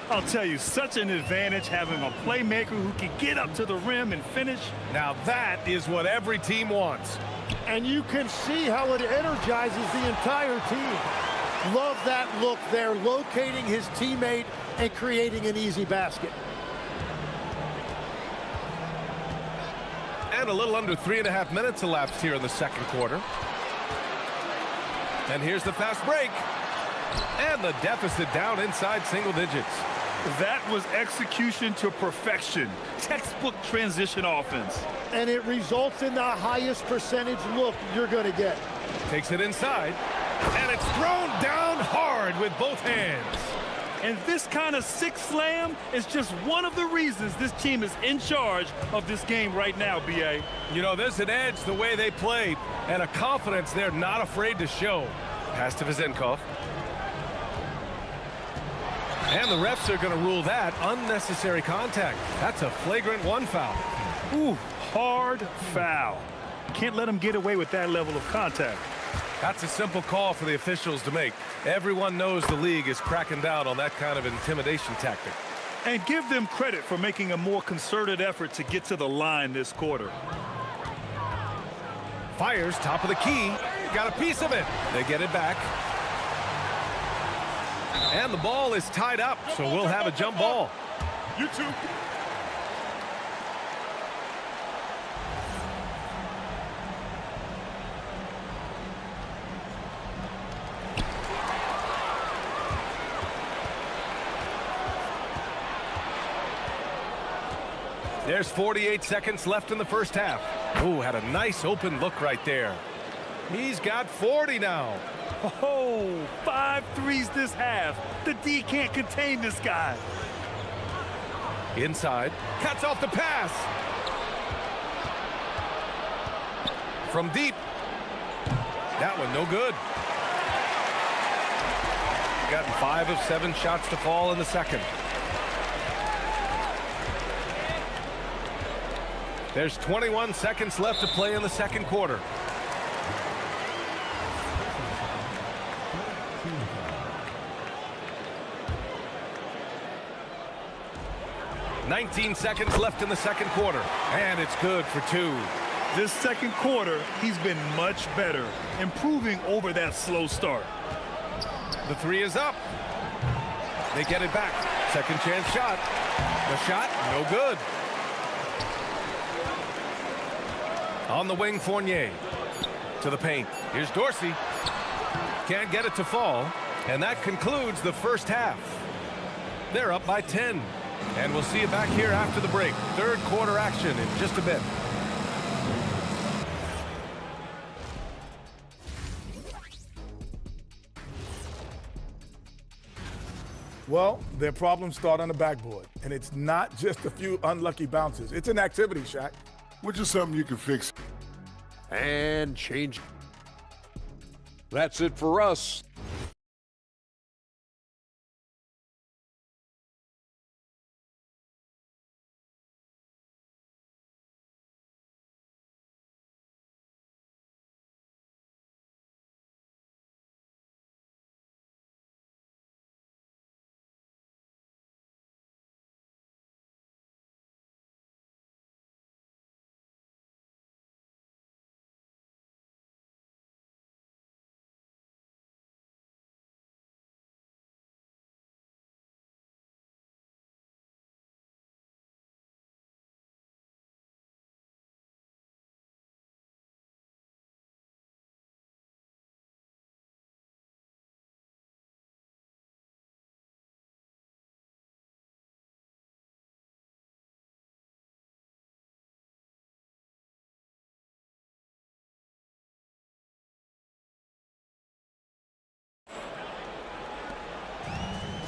I'll tell you, such an advantage having a playmaker who can get up to the rim and finish. Now that is what every team wants. And you can see how it energizes the entire team. Love that look there, locating his teammate and creating an easy basket. And a little under 3.5 minutes elapsed here in the second quarter. And here's the fast break. And the deficit down inside single digits. That was execution to perfection. Textbook transition offense. And it results in the highest percentage look you're going to get. Takes it inside. And it's thrown down hard with both hands. And this kind of sick slam is just one of the reasons this team is in charge of this game right now, B.A. You know, there's an edge the way they play and a confidence they're not afraid to show. Pass to Vizenkov. And the refs are going to rule that unnecessary contact. That's a flagrant 1 foul. Ooh, hard foul. Can't let him get away with that level of contact. That's a simple call for the officials to make. Everyone knows the league is cracking down on that kind of intimidation tactic. And give them credit for making a more concerted effort to get to the line this quarter. Fires, top of the key. Got a piece of it. They get it back. And the ball is tied up, so we'll have a jump ball. You too. There's 48 seconds left in the first half. Ooh, had a nice open look right there. He's got 40 now. Oh, 5 threes this half. The D can't contain this guy. Inside, cuts off the pass. From deep. That one no good. Gotten 5 of 7 shots to fall in the second. There's 21 seconds left to play in the second quarter. $19 seconds left in the second quarter, and it's good for 2. This second quarter, he's been much better, improving over that slow start. The 3 is up. They get it back. Second chance shot. The shot, no good. On the wing, Fournier. To the paint. Here's Dorsey. Can't get it to fall. And that concludes the first half. They're up by 10. And we'll see you back here after the break. Third quarter action in just a bit. Well, their problems start on the backboard. And it's not just a few unlucky bounces. It's an activity, Shaq. Which is something you can fix. And change. That's it for us.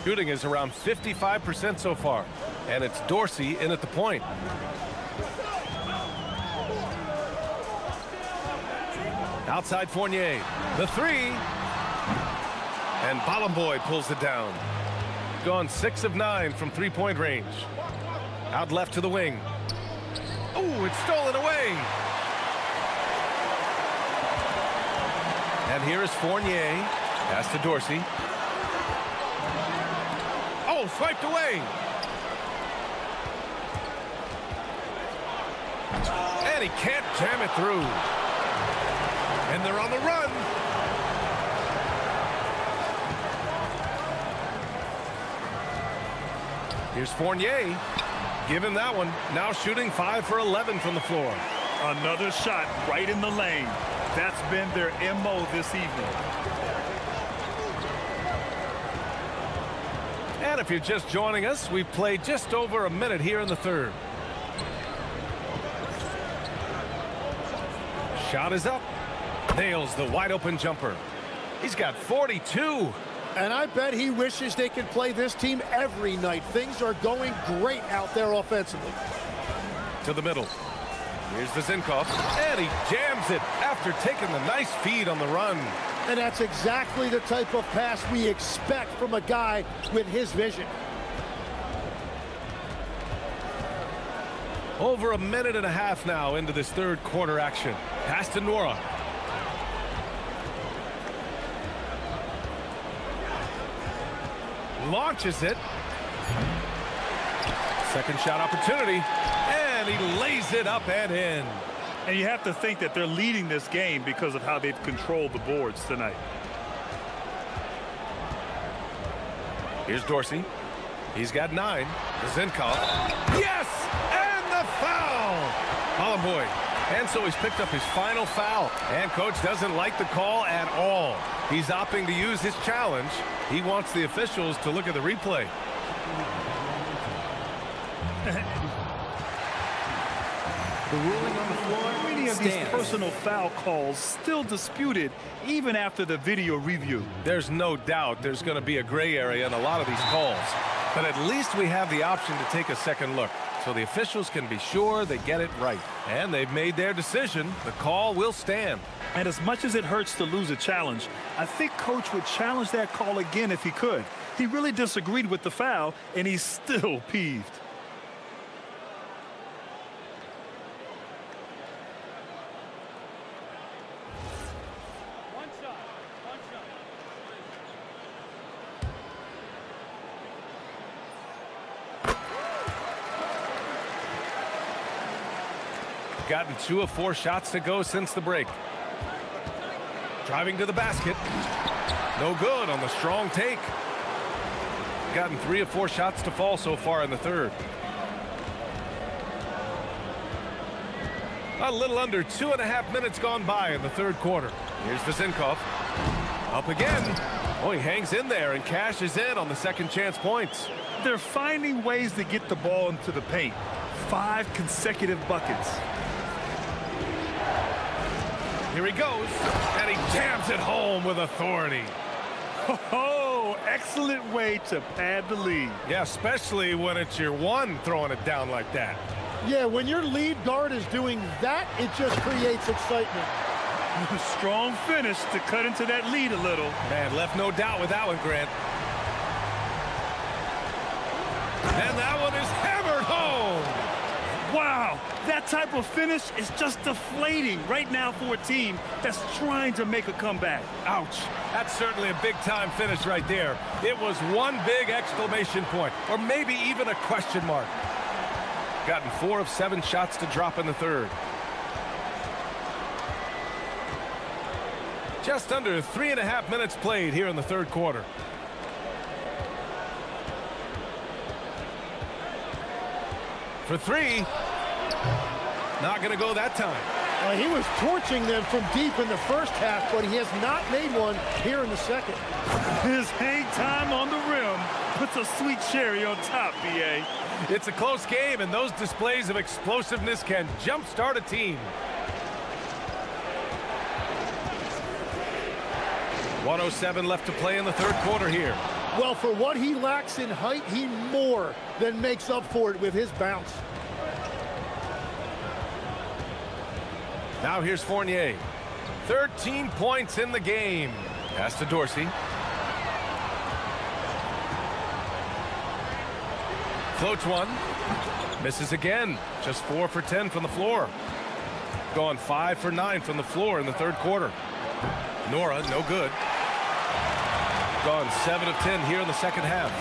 Shooting is around 55% so far, and it's Dorsey in at the point. Outside Fournier, the 3, And Ballamboy pulls it down. Gone 6 of 9 from three-point range. Out left to the wing. Oh, it's stolen away. And here is Fournier. Pass to Dorsey. Oh, swiped away. And he can't jam it through. And they're on the run. Here's Fournier. Give him that one. Now shooting 5 for 11 from the floor. Another shot right in the lane. That's been their MO this evening. And if you're just joining us, we've played just over a minute here in the third. Shot is up. Nails the wide open jumper. He's got 42. And I bet he wishes they could play this team every night. Things are going great out there offensively. To the middle. Here's the Zinkov. And he jams it after taking the nice feed on the run. And that's exactly the type of pass we expect from a guy with his vision. Over a minute and a half now into this third quarter action. Pass to Nora. Launches it. Second shot opportunity. And he lays it up and in. And you have to think that they're leading this game because of how they've controlled the boards tonight. Here's Dorsey. He's got 9. Zinkov. Yes! And the foul! Ballamboy. And so he's picked up his final foul. And coach doesn't like the call at all. He's opting to use his challenge. He wants the officials to look at the replay. The ruling on the floor Many of these personal foul calls still disputed even after the video review. There's no doubt there's going to be a gray area in a lot of these calls. But at least we have the option to take a second look, so the officials can be sure they get it right. And they've made their decision. The call will stand. And as much as it hurts to lose a challenge, I think coach would challenge that call again if he could. He really disagreed with the foul, and he's still peeved. Gotten 2 of 4 shots to go since the break. Driving to the basket. No good on the strong take. Gotten 3 of 4 shots to fall so far in the third. A little under 2.5 minutes gone by in the third quarter. Here's the Zinkov. Up again. Oh, he hangs in there and cashes in on the second chance points. They're finding ways to get the ball into the paint. 5 consecutive buckets. Here he goes, and he jams it home with authority. Oh, excellent way to pad the lead. Yeah, especially when it's your one throwing it down like that. Yeah, when your lead guard is doing that, it just creates excitement. Strong finish to cut into that lead a little. Man, left no doubt with that one, Grant. And that one is hammered home. Wow, that type of finish is just deflating right now for a team that's trying to make a comeback. Ouch. That's certainly a big-time finish right there. It was one big exclamation point, or maybe even a question mark. Gotten 4 of 7 shots to drop in the third. Just under 3.5 minutes played here in the third quarter. For 3. Not going to go that time. He was torching them from deep in the first half, but he has not made one here in the second. His hang time on the rim puts a sweet cherry on top, B.A. It's a close game, and those displays of explosiveness can jumpstart a team. 1:07 left to play in the third quarter here. Well, for what he lacks in height, he more than makes up for it with his bounce. Now here's Fournier. 13 points in the game. Pass to Dorsey. Floats one. Misses again. Just 4 for 10 from the floor. Gone 5 for 9 from the floor in the third quarter. Nora, no good. Gone 7 of 10 here in the second half.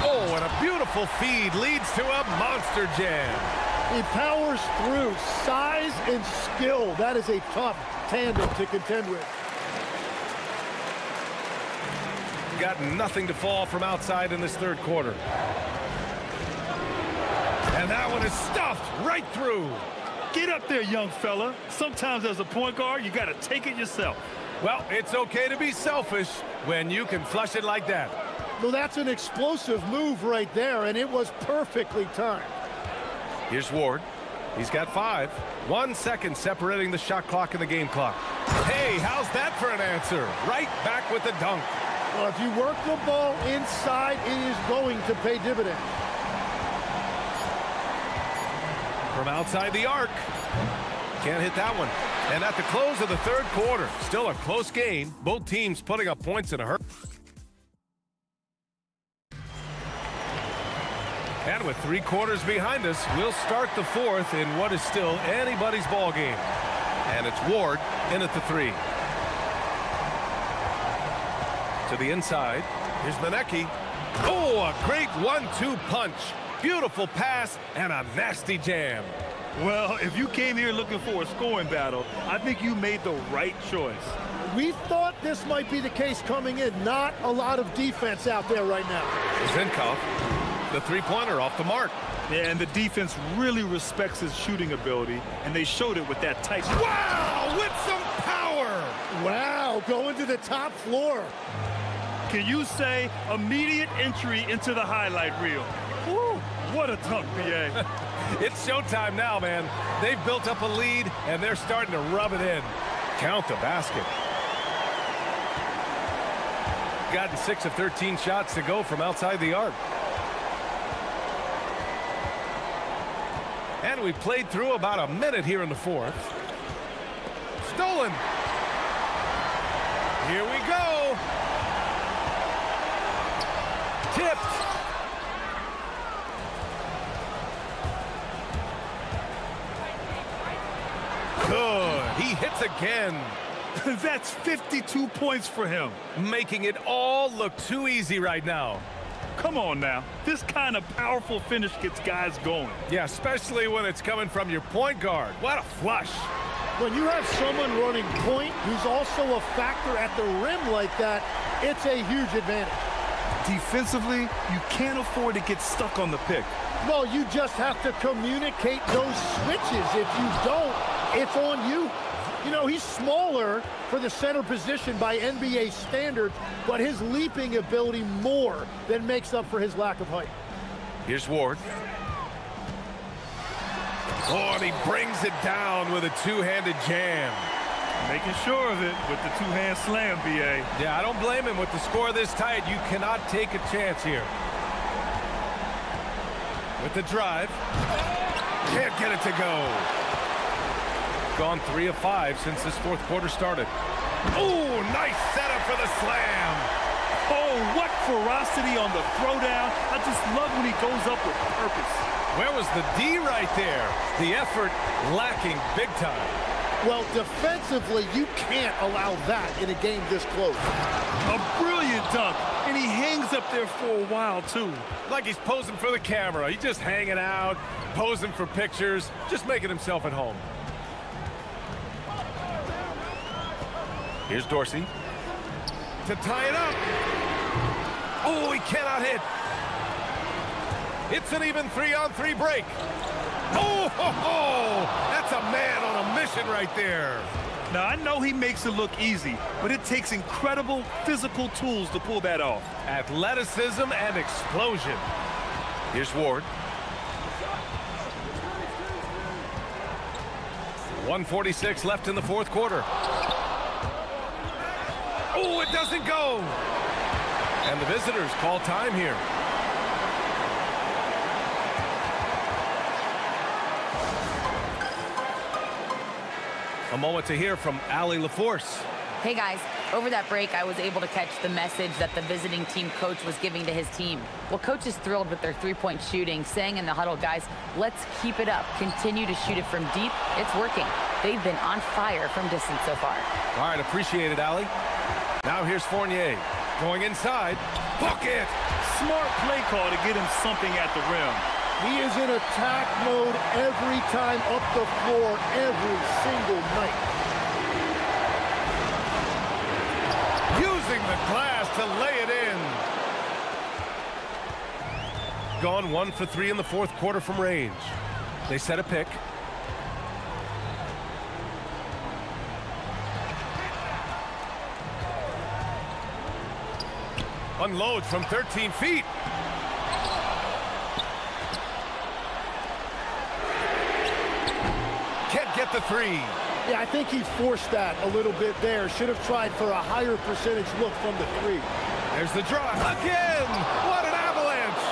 Oh, and a beautiful feed leads to a monster jam. He powers through. Size and skill. That is a tough tandem to contend with. Got nothing to fall from outside in this third quarter. And that one is stuffed right through. Get up there, young fella. Sometimes as a point guard, you got to take it yourself. Well, it's okay to be selfish when you can flush it like that. Well, that's an explosive move right there, and it was perfectly timed. Here's Ward. He's got 5. 1 second separating the shot clock and the game clock. Hey, how's that for an answer? Right back with the dunk. Well, if you work the ball inside, it is going to pay dividends. From outside the arc. Can't hit that one. And at the close of the third quarter, still a close game. Both teams putting up points in a hurry. And with 3 quarters behind us, we'll start the fourth in what is still anybody's ball game. And it's Ward in at the 3. To the inside. Here's Manecki. Oh, a great 1-2 punch. Beautiful pass and a nasty jam. Well, if you came here looking for a scoring battle, I think you made the right choice. We thought this might be the case coming in. Not a lot of defense out there right now. Zinkov, the three-pointer off the mark. Yeah, and the defense really respects his shooting ability, and they showed it with that tight. Wow, with some power. Wow, going to the top floor. Can you say immediate entry into the highlight reel? Woo, what a dunk, BA. It's showtime now, man. They've built up a lead, and they're starting to rub it in. Count the basket. Gotten 6 of 13 shots to go from outside the arc. And we played through about a minute here in the fourth. Stolen. Here we go. Tipped. Good. He hits again. That's 52 points for him. Making it all look too easy right now. Come on now. This kind of powerful finish gets guys going. Yeah, especially when it's coming from your point guard. What a flush. When you have someone running point who's also a factor at the rim like that, it's a huge advantage. Defensively, you can't afford to get stuck on the pick. No, you just have to communicate those switches. If you don't, it's on you. You know, he's smaller for the center position by NBA standards, but his leaping ability more than makes up for his lack of height. Here's Ward. Oh, and he brings it down with a two-handed jam. Making sure of it with the two-hand slam, BA. Yeah, I don't blame him. With the score this tight, you cannot take a chance here. With the drive. Can't get it to go. Gone 3 of 5 since this fourth quarter started. Oh, nice setup for the slam. Oh, what ferocity on the throwdown. I just love when he goes up with purpose. Where was the D right there? The effort lacking big time. Well, defensively, you can't allow that in a game this close. A brilliant dunk, and he hangs up there for a while, too. Like he's posing for the camera. He's just hanging out, posing for pictures, just making himself at home. Here's Dorsey to tie it up. Oh, he cannot hit. It's an even 3-on-3 break. Oh, ho, ho. That's a man on a mission right there. Now, I know he makes it look easy, but it takes incredible physical tools to pull that off. Athleticism and explosion. Here's Ward. 1:46 left in the fourth quarter. Oh, it doesn't go. And the visitors call time here. A moment to hear from Allie LaForce. Hey guys, Over that break, I was able to catch the message that the visiting team coach was giving to his team. Well, coach is thrilled with their three-point shooting, saying in the huddle, guys, let's keep it up. Continue to shoot it from deep. It's working. They've been on fire from distance so far. All right, appreciate it, Allie. Now here's Fournier. Going inside. Bucket! Smart play call to get him something at the rim. He is in attack mode every time up the floor, every single night. Using the glass to lay it in. Gone 1 for 3 in the fourth quarter from range. They set a pick. Unloads from 13 feet. Can't get the three. Yeah, I think he forced that a little bit there. Should have tried for a higher percentage look from the three. There's the drive. Again! What an avalanche!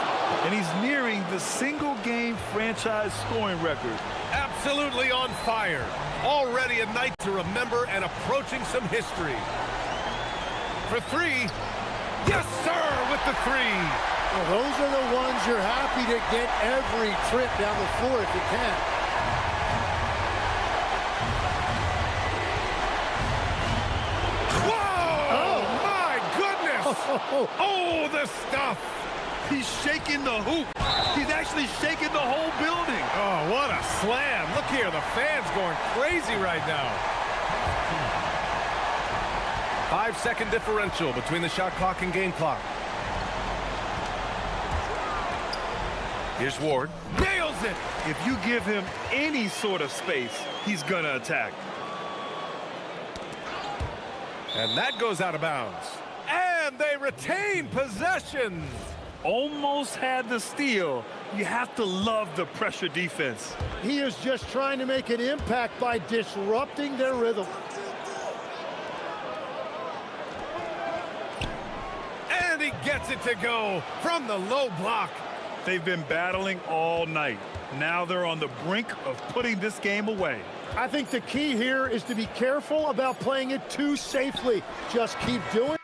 And he's nearing the single-game franchise scoring record. Absolutely on fire. Already a night to remember and approaching some history. For three. Yes, sir, with the three. Well, those are the ones you're happy to get every trip down the floor if you can. Whoa! Oh, my goodness! Oh, the stuff! He's shaking the hoop. He's actually shaking the whole building. Oh, what a slam. Look here, the fans going crazy right now. 5-second differential between the shot clock and game clock. Here's Ward. Nails it! If you give him any sort of space, he's gonna attack. And that goes out of bounds. And they retain possession. Almost had the steal. You have to love the pressure defense. He is just trying to make an impact by disrupting their rhythm. And he gets it to go from the low block. They've been battling all night. Now they're on the brink of putting this game away. I think the key here is to be careful about playing it too safely. Just keep doing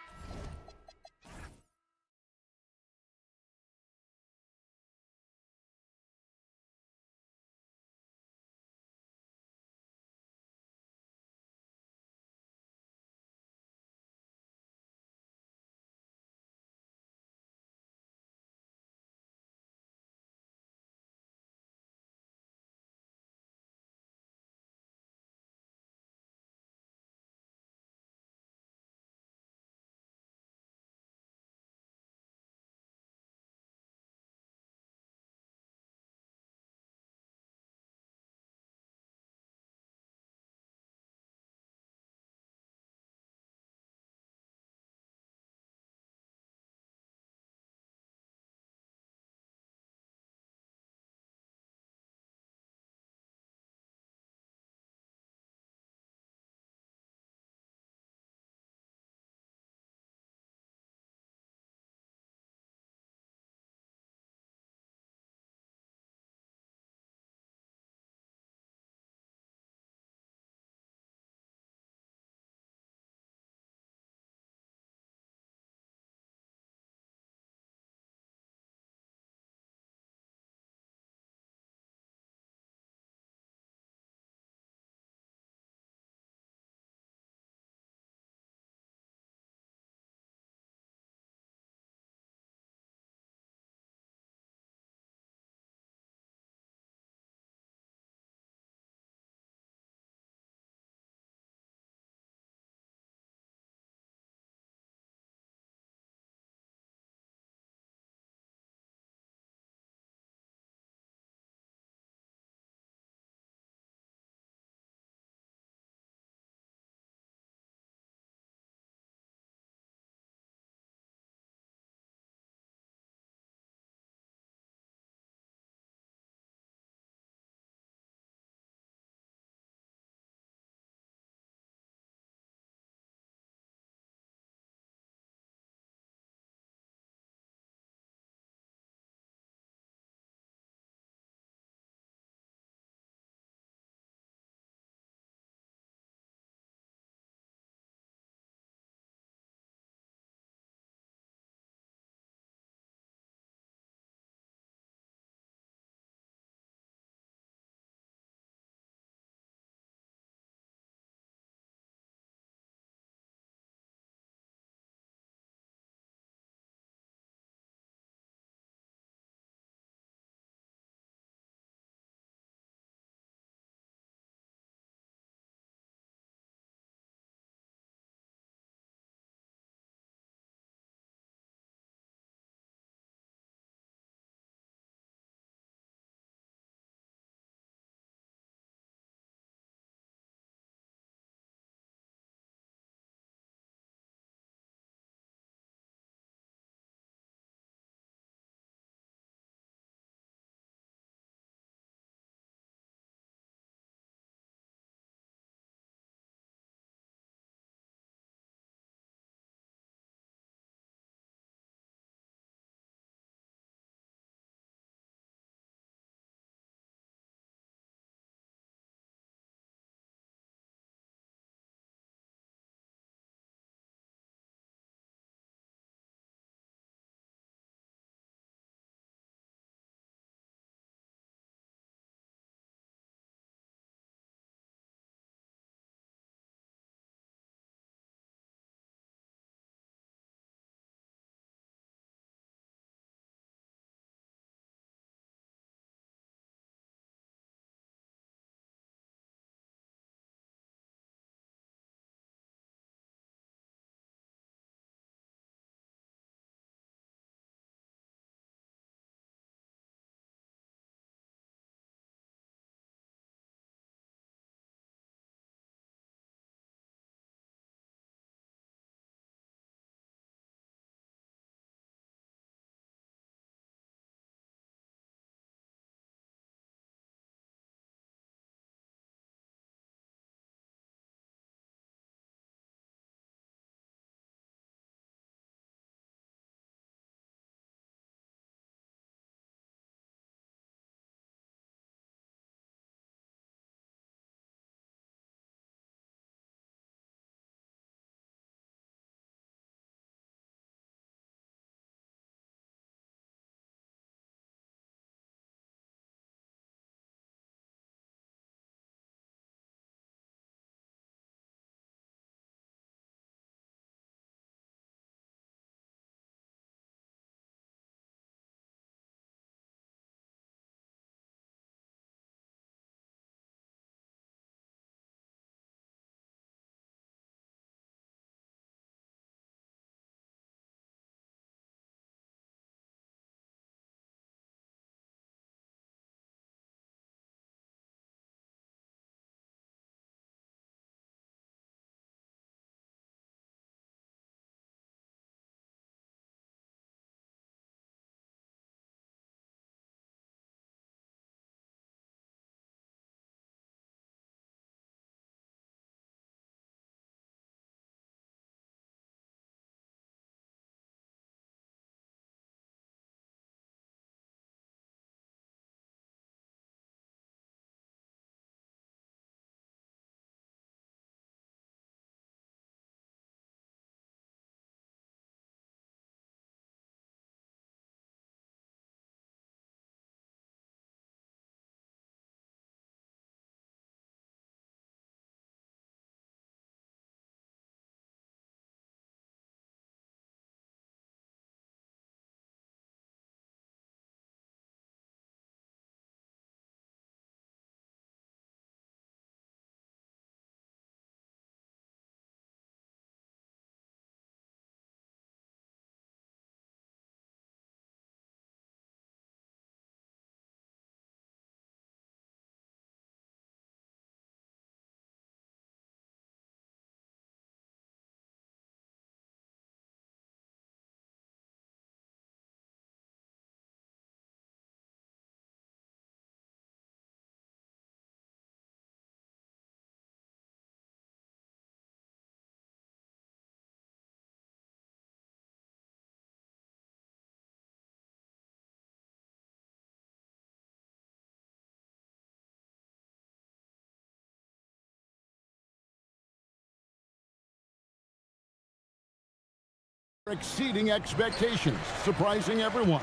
Exceeding expectations, surprising everyone.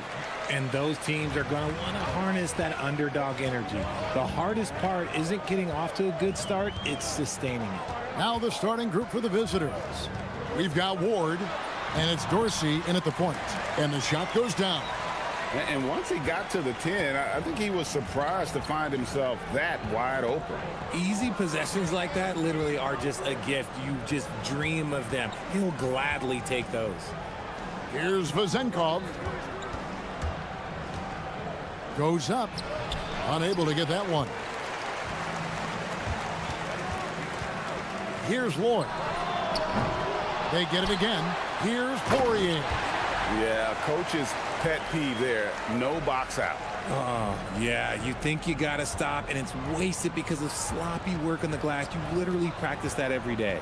And those teams are going to want to harness that underdog energy. The hardest part isn't getting off to a good start, it's sustaining it. Now the starting group for the visitors. We've got Ward, and it's Dorsey in at the point. And the shot goes down. And once he got to the 10, I think he was surprised to find himself that wide open. Easy possessions like that literally are just a gift. You just dream of them. He'll gladly take those. Here's Vezenkov. Goes up. Unable to get that one. Here's Lloyd. They get it again. Here's Poirier. Yeah, coach's pet peeve there. No box out. Oh, yeah. You think you got to stop, and it's wasted because of sloppy work on the glass. You literally practice that every day.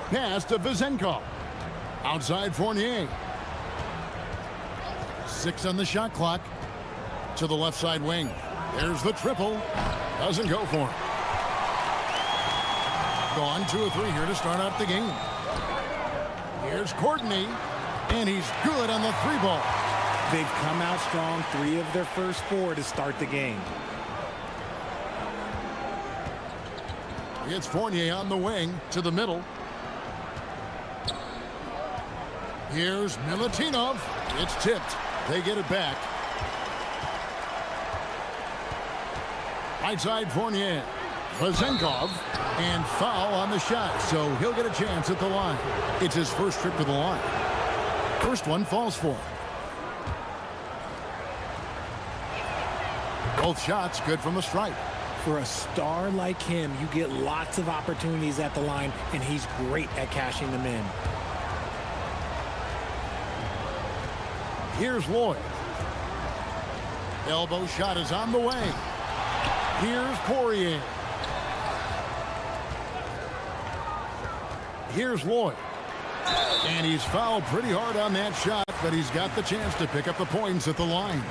Pass to Vezenkov. Outside Fournier. 6 on the shot clock. To the left side wing. There's the triple. Doesn't go for him. Gone 2 of 3 here to start out the game. Here's Courtney, and he's good on the 3-ball. They've come out strong 3 of their first 4 to start the game. It's Fournier on the wing to the middle. Here's Milutinov. It's tipped. They get it back. Right side Fournier. Vezenkov, and foul on the shot, so he'll get a chance at the line. It's his first trip to the line. First one falls for him. Both shots good from the stripe. For a star like him, you get lots of opportunities at the line, and he's great at cashing them in. Here's Lloyd. Elbow shot is on the way. Here's Poirier. Here's Lloyd. And he's fouled pretty hard on that shot, but he's got the chance to pick up the points at the line.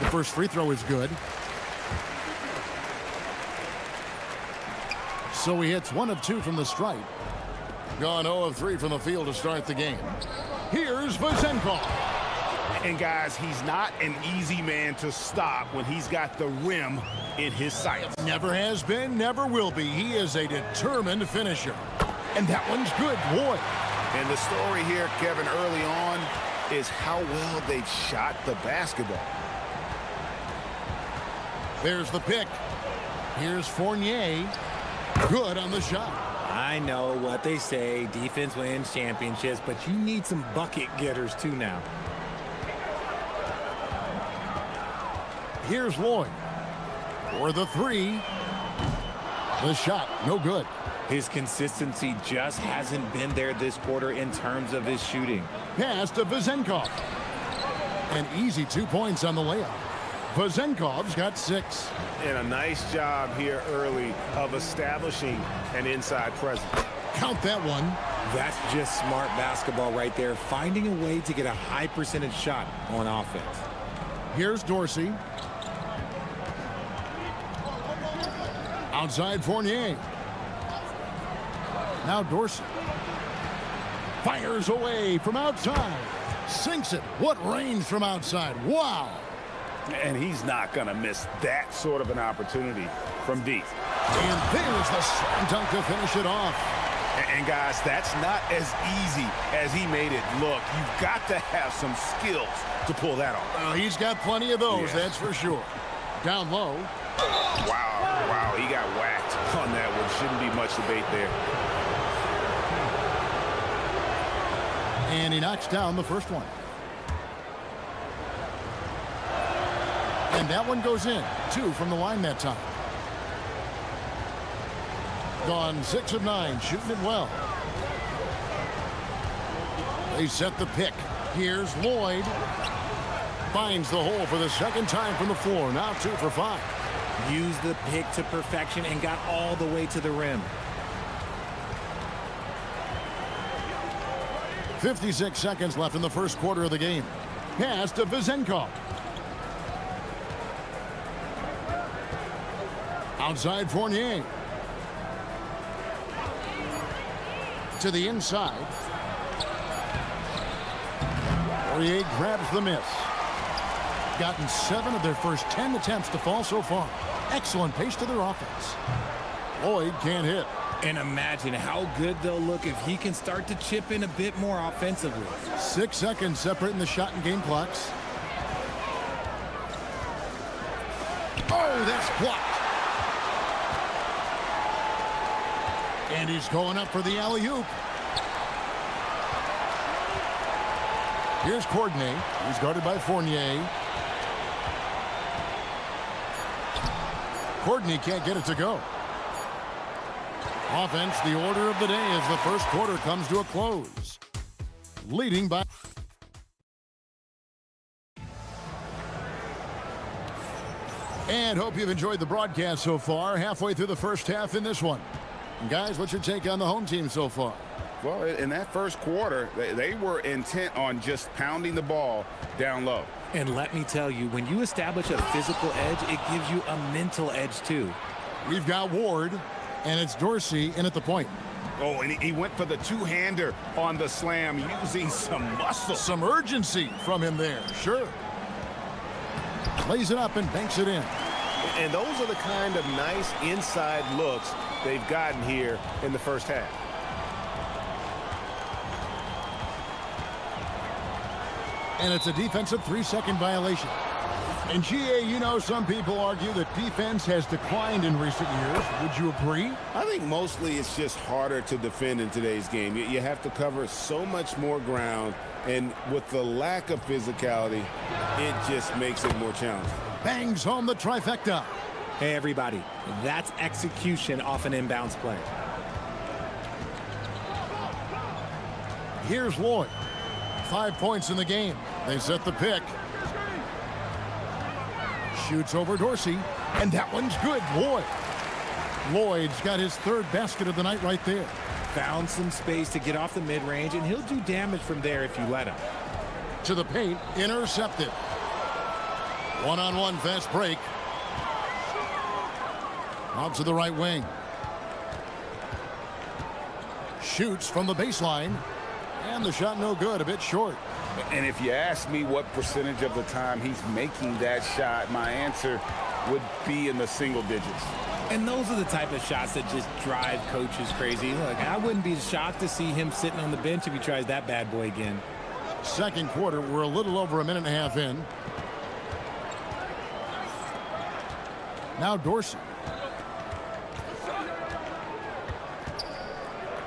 The first free throw is good. So he hits 1 of 2 from the stripe. Gone 0 of 3 from the field to start the game. Here's Vezenkov. And guys, he's not an easy man to stop when he's got the rim in his sights. Never has been, never will be. He is a determined finisher. And that one's good, boy. And the story here, Kevin, early on is how well they've shot the basketball. There's the pick. Here's Fournier. Good on the shot. I know what they say, defense wins championships, but you need some bucket getters too now. Here's Lloyd. For the 3. The shot, no good. His consistency just hasn't been there this quarter in terms of his shooting. Pass to Vezenkov. An easy 2 points on the layup. Vezenkov's got 6. And a nice job here early of establishing an inside presence. Count that one. That's just smart basketball right there, finding a way to get a high percentage shot on offense. Here's Dorsey. Outside Fournier. Now Dorsey. Fires away from outside. Sinks it. What range from outside. Wow. And he's not going to miss that sort of an opportunity from deep. And there's the slam dunk to finish it off. And guys, that's not as easy as he made it look. You've got to have some skills to pull that off. He's got plenty of those, that's for sure. Down low. Wow, he got whacked on that one. Shouldn't be much debate there. And he knocks down the first one. And that one goes in. 2 from the line that time. Gone 6 of 9, shooting it well. They set the pick. Here's Lloyd. Finds the hole for the second time from the floor. Now 2 for 5. Used the pick to perfection and got all the way to the rim. 56 seconds left in the first quarter of the game. Pass to Vezenkov. Outside Fournier. to the inside. Poirier grabs the miss. Gotten 7 of their first 10 attempts to fall so far. Excellent pace to their offense. Lloyd can't hit. And imagine how good they'll look if he can start to chip in a bit more offensively. 6 seconds separating the shot and game clocks. Oh, that's blocked. And he's going up for the alley-oop. Here's Courtney. He's guarded by Fournier. Courtney can't get it to go. Offense, the order of the day as the first quarter comes to a close. Leading by... And hope you've enjoyed the broadcast so far. Halfway through the first half in this one. And guys, what's your take on the home team so far? Well, in that first quarter, they were intent on just pounding the ball down low. And let me tell you, when you establish a physical edge, it gives you a mental edge too. We've got Ward, and it's Dorsey in at the point. Oh, and he went for the two-hander on the slam, using some muscle. Some urgency from him there, sure. Lays it up and banks it in. And those are the kind of nice inside looks they've gotten here in the first half. And it's a defensive 3-second violation. And GA, you know, some people argue that defense has declined in recent years. Would you agree? I think mostly it's just harder to defend in today's game. You have to cover so much more ground, and with the lack of physicality, it just makes it more challenging. Bangs home the trifecta. Hey, everybody, that's execution off an inbounds play. Here's Lloyd. 5 points in the game. They set the pick. Shoots over Dorsey, and that one's good. Lloyd's got his third basket of the night right there. Found some space to get off the mid-range, and he'll do damage from there if you let him. To the paint, intercepted. One-on-one fast break. Out to the right wing. Shoots from the baseline. And the shot no good, a bit short. And if you ask me what percentage of the time he's making that shot, my answer would be in the single digits. And those are the type of shots that just drive coaches crazy. Look, I wouldn't be shocked to see him sitting on the bench if he tries that bad boy again. Second quarter, we're a little over a minute and a half in. Now Dorsey.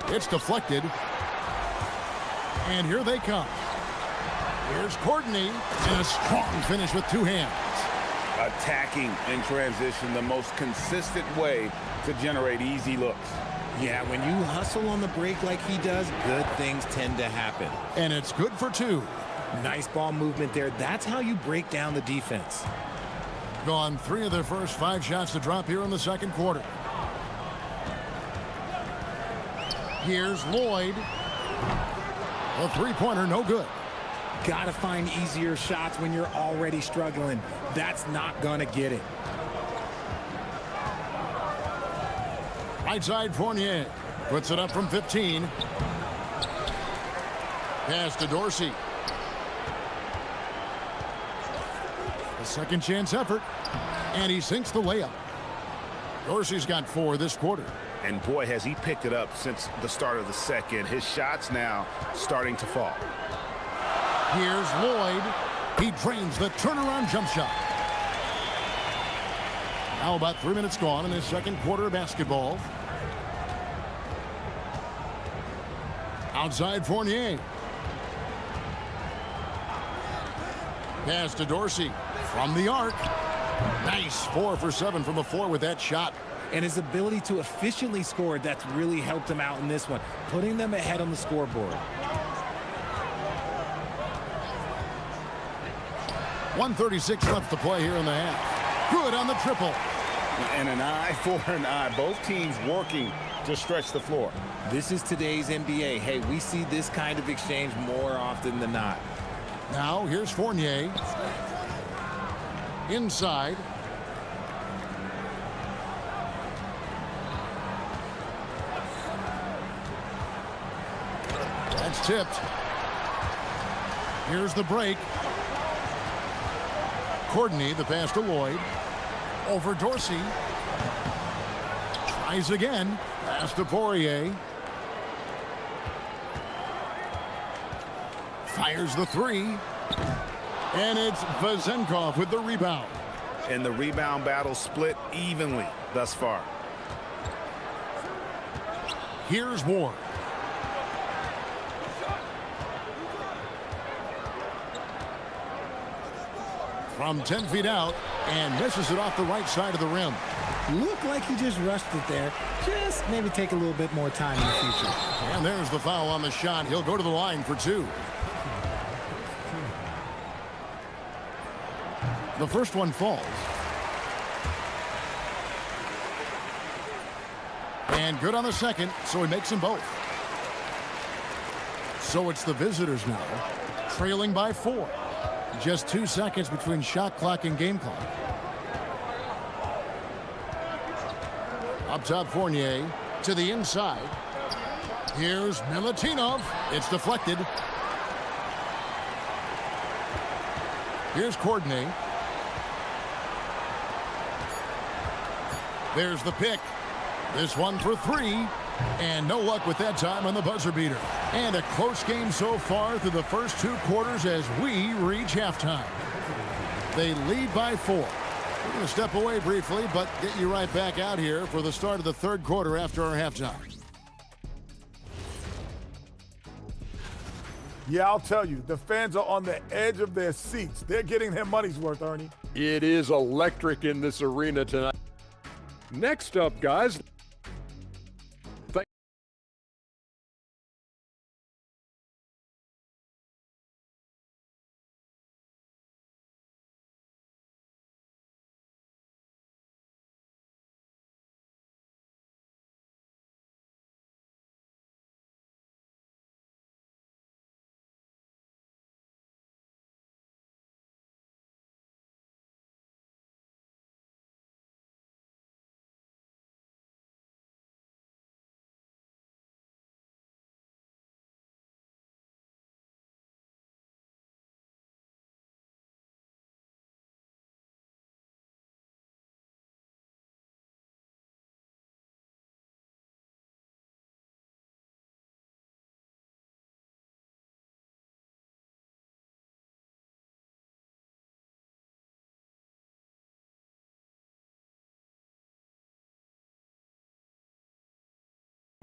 It's deflected. And here they come. Here's Courtney in a strong finish with two hands. Attacking in transition, the most consistent way to generate easy looks. Yeah, when you hustle on the break like he does, good things tend to happen. And it's good for two. Nice ball movement there. That's how you break down the defense. Gone 3 of their first 5 shots to drop here in the second quarter. Here's Lloyd. A three-pointer, no good. Gotta find easier shots when you're already struggling. That's not gonna get it. Right side, Fournier. Puts it up from 15. Pass to Dorsey. A second chance effort. And he sinks the layup. Dorsey's got 4 this quarter. And boy, has he picked it up since the start of the second. His shots now starting to fall. Here's Lloyd. He drains the turnaround jump shot. Now about 3 minutes gone in this second quarter of basketball. Outside Fournier. Pass to Dorsey from the arc. Nice 4 for 7 from the floor with that shot. And his ability to efficiently score, that's really helped him out in this one, putting them ahead on the scoreboard. 1:36 left to play here in the half. Good on the triple. And an eye for an eye. Both teams working to stretch the floor. This is today's NBA. Hey, we see this kind of exchange more often than not. Now here's Fournier. Inside. It's tipped. Here's the break. Courtney, the pass to Lloyd. Over Dorsey. Tries again. Pass to Poirier. Fires the three. And it's Vezenkov with the rebound. And the rebound battle split evenly thus far. Here's Ward. From 10 feet out and misses it off the right side of the rim. Looked like he just rushed it there. Just maybe take a little bit more time in the future. And there's the foul on the shot. He'll go to the line for two. The first one falls. And good on the second, so he makes them both. So it's the visitors now, trailing by 4. Just 2 seconds between shot clock and game clock. Up top, Fournier to the inside. Here's Milutinov. It's deflected. Here's Courtney. There's the pick. This one for 3. And no luck with that time on the buzzer beater. And a close game so far through the first 2 quarters as we reach halftime. They lead by 4. We're going to step away briefly, but get you right back out here for the start of the 3rd quarter after our halftime. Yeah, I'll tell you, the fans are on the edge of their seats. They're getting their money's worth, Ernie. It is electric in this arena tonight. Next up, guys.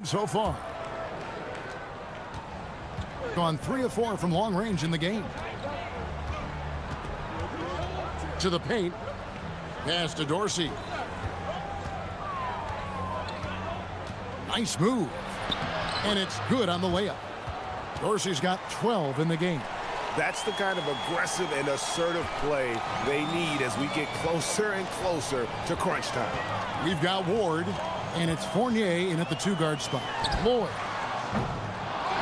So far, gone 3 of 4 from long range in the game. To the paint, pass to Dorsey. Nice move, and it's good on the layup. Dorsey's got 12 in the game. That's the kind of aggressive and assertive play they need as we get closer and closer to crunch time. We've got Ward, and it's Fournier in at the 2-guard spot. Lloyd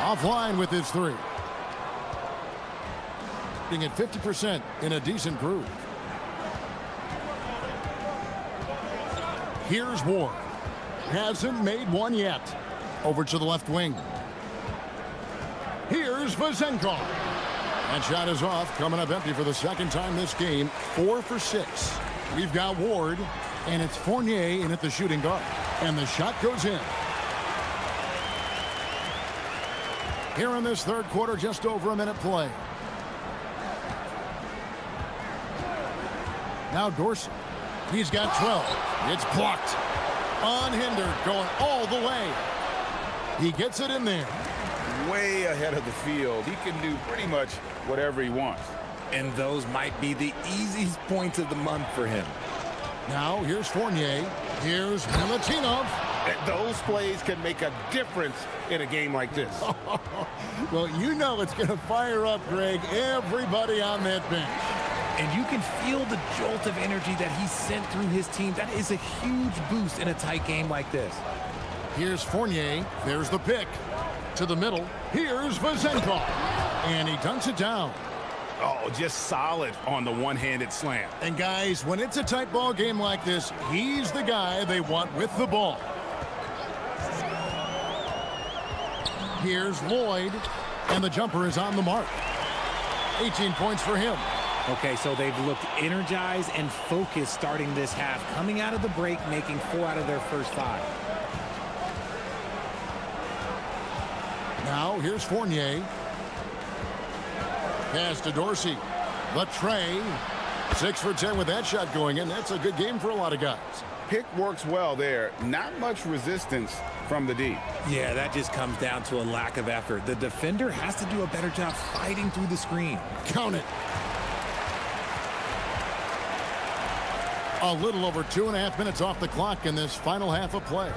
offline with his 3. Being at 50% in a decent groove. Here's Ward. Hasn't made one yet. Over to the left wing. Here's Vezenkov. That shot is off, coming up empty for the 2nd time this game. 4 for 6. We've got Ward, and it's Fournier in at the shooting guard. And the shot goes in. Here in this 3rd quarter, just over a minute play. Now Dorsey. He's got 12. It's blocked. Unhindered, going all the way. He gets it in there. Way ahead of the field. He can do pretty much whatever he wants. And those might be the easiest points of the month for him. Now here's Fournier. Here's Milutinov. Those plays can make a difference in a game like this. Well, you know it's going to fire up, Greg, everybody on that bench. And you can feel the jolt of energy that he sent through his team. That is a huge boost in a tight game like this. Here's Fournier. There's the pick. To the middle. Here's Vezenkov. And he dunks it down. Oh, just solid on the one-handed slam. And guys, when it's a tight ball game like this, he's the guy they want with the ball. Here's Lloyd. And the jumper is on the mark. 18 points for him. Okay, so they've looked energized and focused starting this half, coming out of the break, making 4 out of their first 5. Now, here's Fournier. Pass to Dorsey. The tray. 6 for 10 with that shot going in. That's a good game for a lot of guys. Pick works well there. Not much resistance from the D. Yeah, that just comes down to a lack of effort. The defender has to do a better job fighting through the screen. Count it. A little over 2.5 minutes off the clock in this final half of play.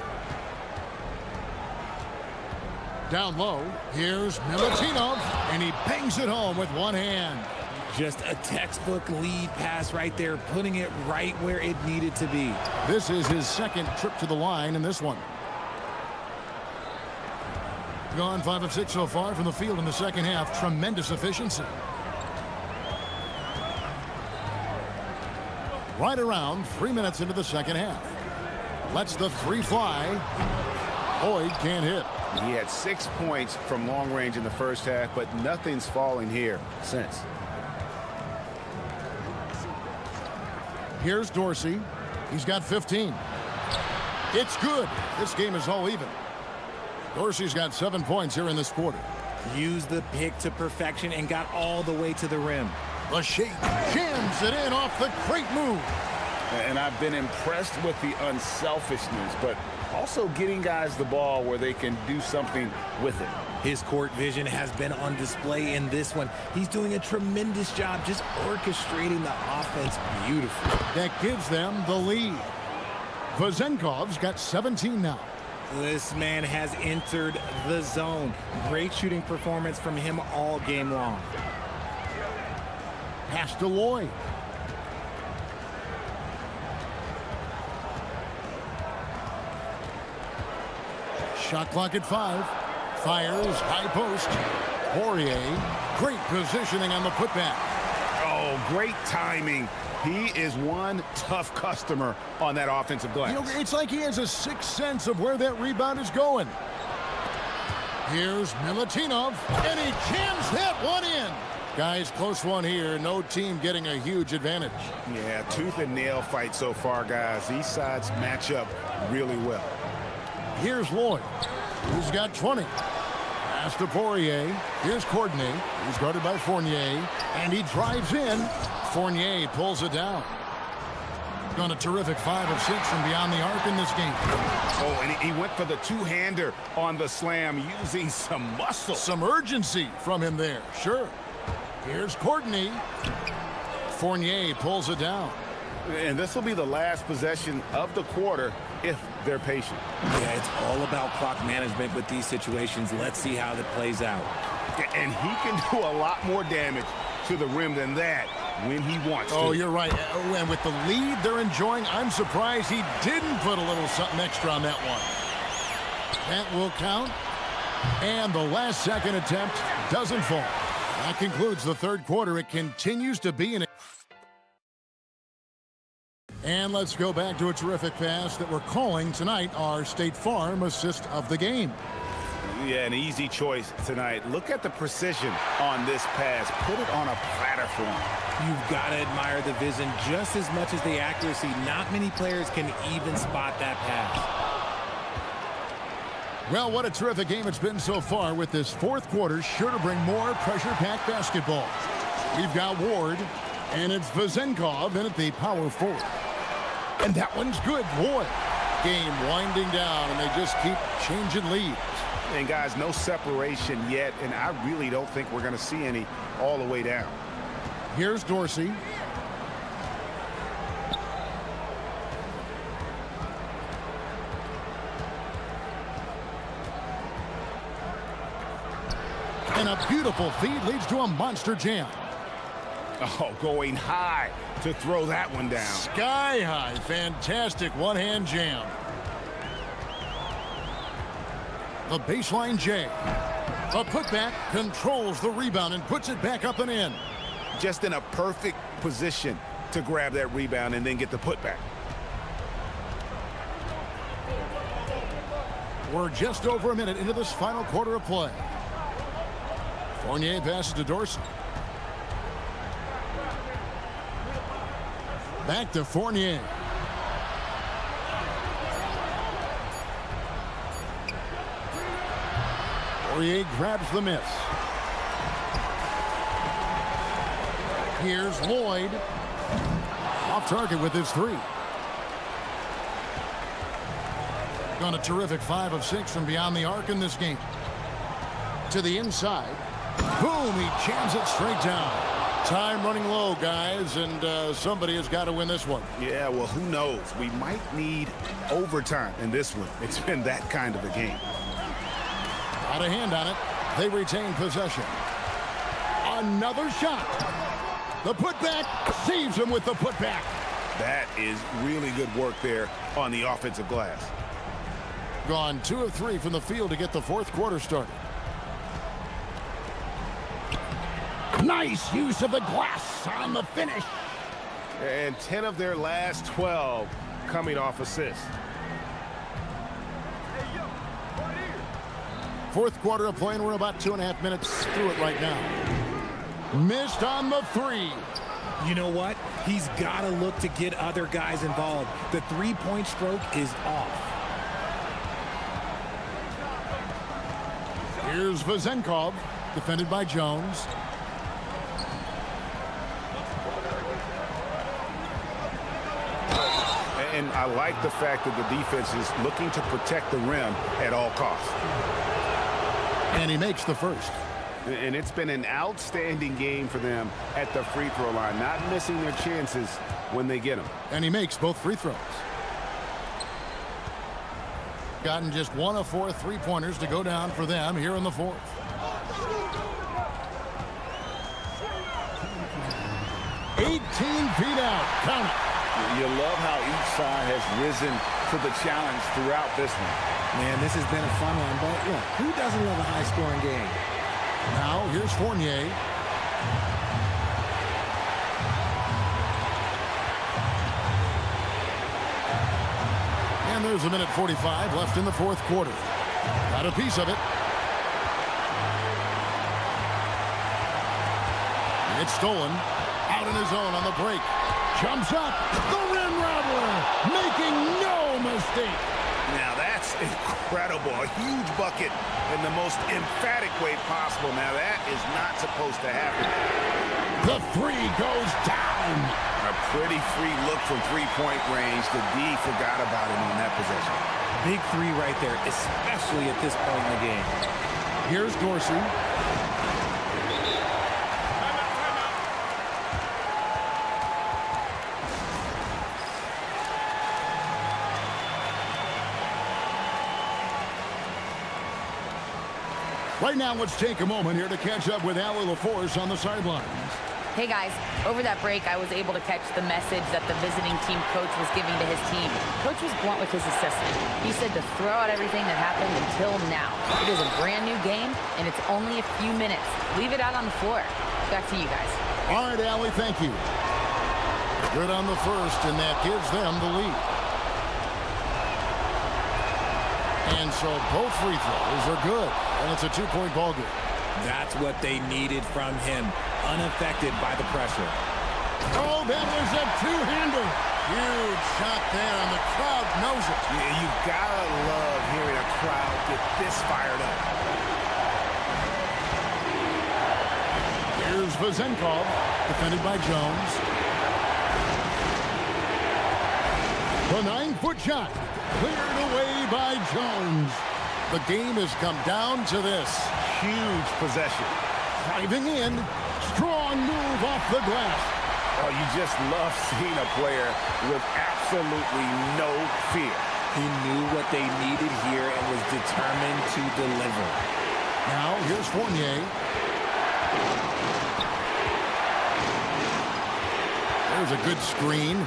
Down low, here's Milutinov, and he bangs it home with one hand. Just a textbook lead pass right there, putting it right where it needed to be. This is his second trip to the line in this one. Gone 5 of 6 so far from the field in the second half. Tremendous efficiency. Right around 3 minutes into the second half. Lets the 3 fly. Boyd can't hit. He had 6 points from long range in the first half, but nothing's falling here since. Here's Dorsey. He's got 15. It's good. This game is all even. Dorsey's got 7 points here in this quarter. Used the pick to perfection and got all the way to the rim. The shake jams it in off the great move. And I've been impressed with the unselfishness, but also getting guys the ball where they can do something with it. His court vision has been on display in this one. He's doing a tremendous job just orchestrating the offense beautifully. That gives them the lead. Vazenkov's got 17 now. This man has entered the zone. Great shooting performance from him all game long. Pass to Lloyd. Shot clock at 5. Fires, high post. Poirier, great positioning on the putback. Oh, great timing. He is one tough customer on that offensive glass. You know, it's like he has a sixth sense of where that rebound is going. Here's Milutinov, and he jams that one in. Guys, close one here. No team getting a huge advantage. Yeah, tooth and nail fight so far, guys. These sides match up really well. Here's Lloyd, who's got 20. Pass to Poirier. Here's Courtney, who's guarded by Fournier, and he drives in. Fournier pulls it down. Done a terrific 5 of 6 from beyond the arc in this game. Oh, and he went for the two-hander on the slam, using some muscle. Some urgency from him there, sure. Here's Courtney. Fournier pulls it down. And this will be the last possession of the quarter if they're patient. Yeah, it's all about clock management with these situations. Let's see how that plays out. And he can do a lot more damage to the rim than that when he wants to. Oh, you're right. And with the lead they're enjoying, I'm surprised he didn't put a little something extra on that one. That will count. And the last second attempt doesn't fall. That concludes the third quarter. It continues to be an... And let's go back to a terrific pass that we're calling tonight our State Farm assist of the game. Yeah, an easy choice tonight. Look at the precision on this pass. Put it on a platter for him. You've got to admire the vision just as much as the accuracy. Not many players can even spot that pass. Well, what a terrific game it's been so far, with this fourth quarter sure to bring more pressure-packed basketball. We've got Ward, and it's Vazenkov in at the power forward. And that one's good. Boy, game winding down, and they just keep changing leads. And guys, no separation yet, and I really don't think we're going to see any all the way down. Here's Dorsey. And a beautiful feed leads to a monster jam. Oh, going high to throw that one down. Sky high. Fantastic one-hand jam. The baseline J. A putback controls the rebound and puts it back up and in. Just in a perfect position to grab that rebound and then get the putback. We're just over a minute into this final quarter of play. Fournier passes to Dorsey. Back to Fournier. Fournier grabs the miss. Here's Lloyd. Off target with his three. Gone a terrific 5 of 6 from beyond the arc in this game. To the inside. Boom, he jams it straight down. Time running low, guys, and somebody has got to win this one. Yeah, well, who knows? We might need overtime in this one. It's been that kind of a game. Got a hand on it. They retain possession. Another shot. The putback saves him with the putback. That is really good work there on the offensive glass. Gone 2 of 3 from the field to get the fourth quarter started. Nice use of the glass on the finish. And 10 of their last 12 coming off assists. Fourth quarter of play, and we're about 2.5 minutes through it right now. Missed on the three. You know what? He's got to look to get other guys involved. The three-point stroke is off. Here's Vazenkov, defended by Jones. And I like the fact that the defense is looking to protect the rim at all costs. And he makes the first. And it's been an outstanding game for them at the free throw line, not missing their chances when they get them. And he makes both free throws. Gotten just 1 of 4 three-pointers to go down for them here in the fourth. Feet out. Count it. You love how each side has risen to the challenge throughout this one. Man, this has been a fun one, but look, who doesn't love a high-scoring game? Now, here's Fournier. And there's a minute 45 left in the fourth quarter. Got a piece of it. It's stolen. Out in his own on the break. Jumps up. The rim rattler. Making no mistake. Now that's incredible. A huge bucket in the most emphatic way possible. Now that is not supposed to happen. The three goes down. A pretty free look from three-point range. The D forgot about him on that possession. Big three right there, especially at this point in the game. Here's Dorsey. Right now, let's take a moment here to catch up with Allie LaForce on the sidelines. Hey guys, over that break, I was able to catch the message that the visiting team coach was giving to his team. Coach was blunt with his assistant. He said to throw out everything that happened until now. It is a brand new game, and it's only a few minutes. Leave it out on the floor. Back to you guys. All right, Allie, thank you. Good on the first, and that gives them the lead. And so both free throws are good, and it's a two-point ball game. That's what they needed from him, unaffected by the pressure. Oh, that was a two-hander. Huge shot there, and the crowd knows it. Yeah, you gotta love hearing a crowd get this fired up. Here's Vazenkov, defended by Jones. The 9-foot shot, cleared away by Jones. The game has come down to this. Huge possession. Driving in, strong move off the glass. Oh, you just love seeing a player with absolutely no fear. He knew what they needed here and was determined to deliver. Now, here's Fournier. There's a good screen.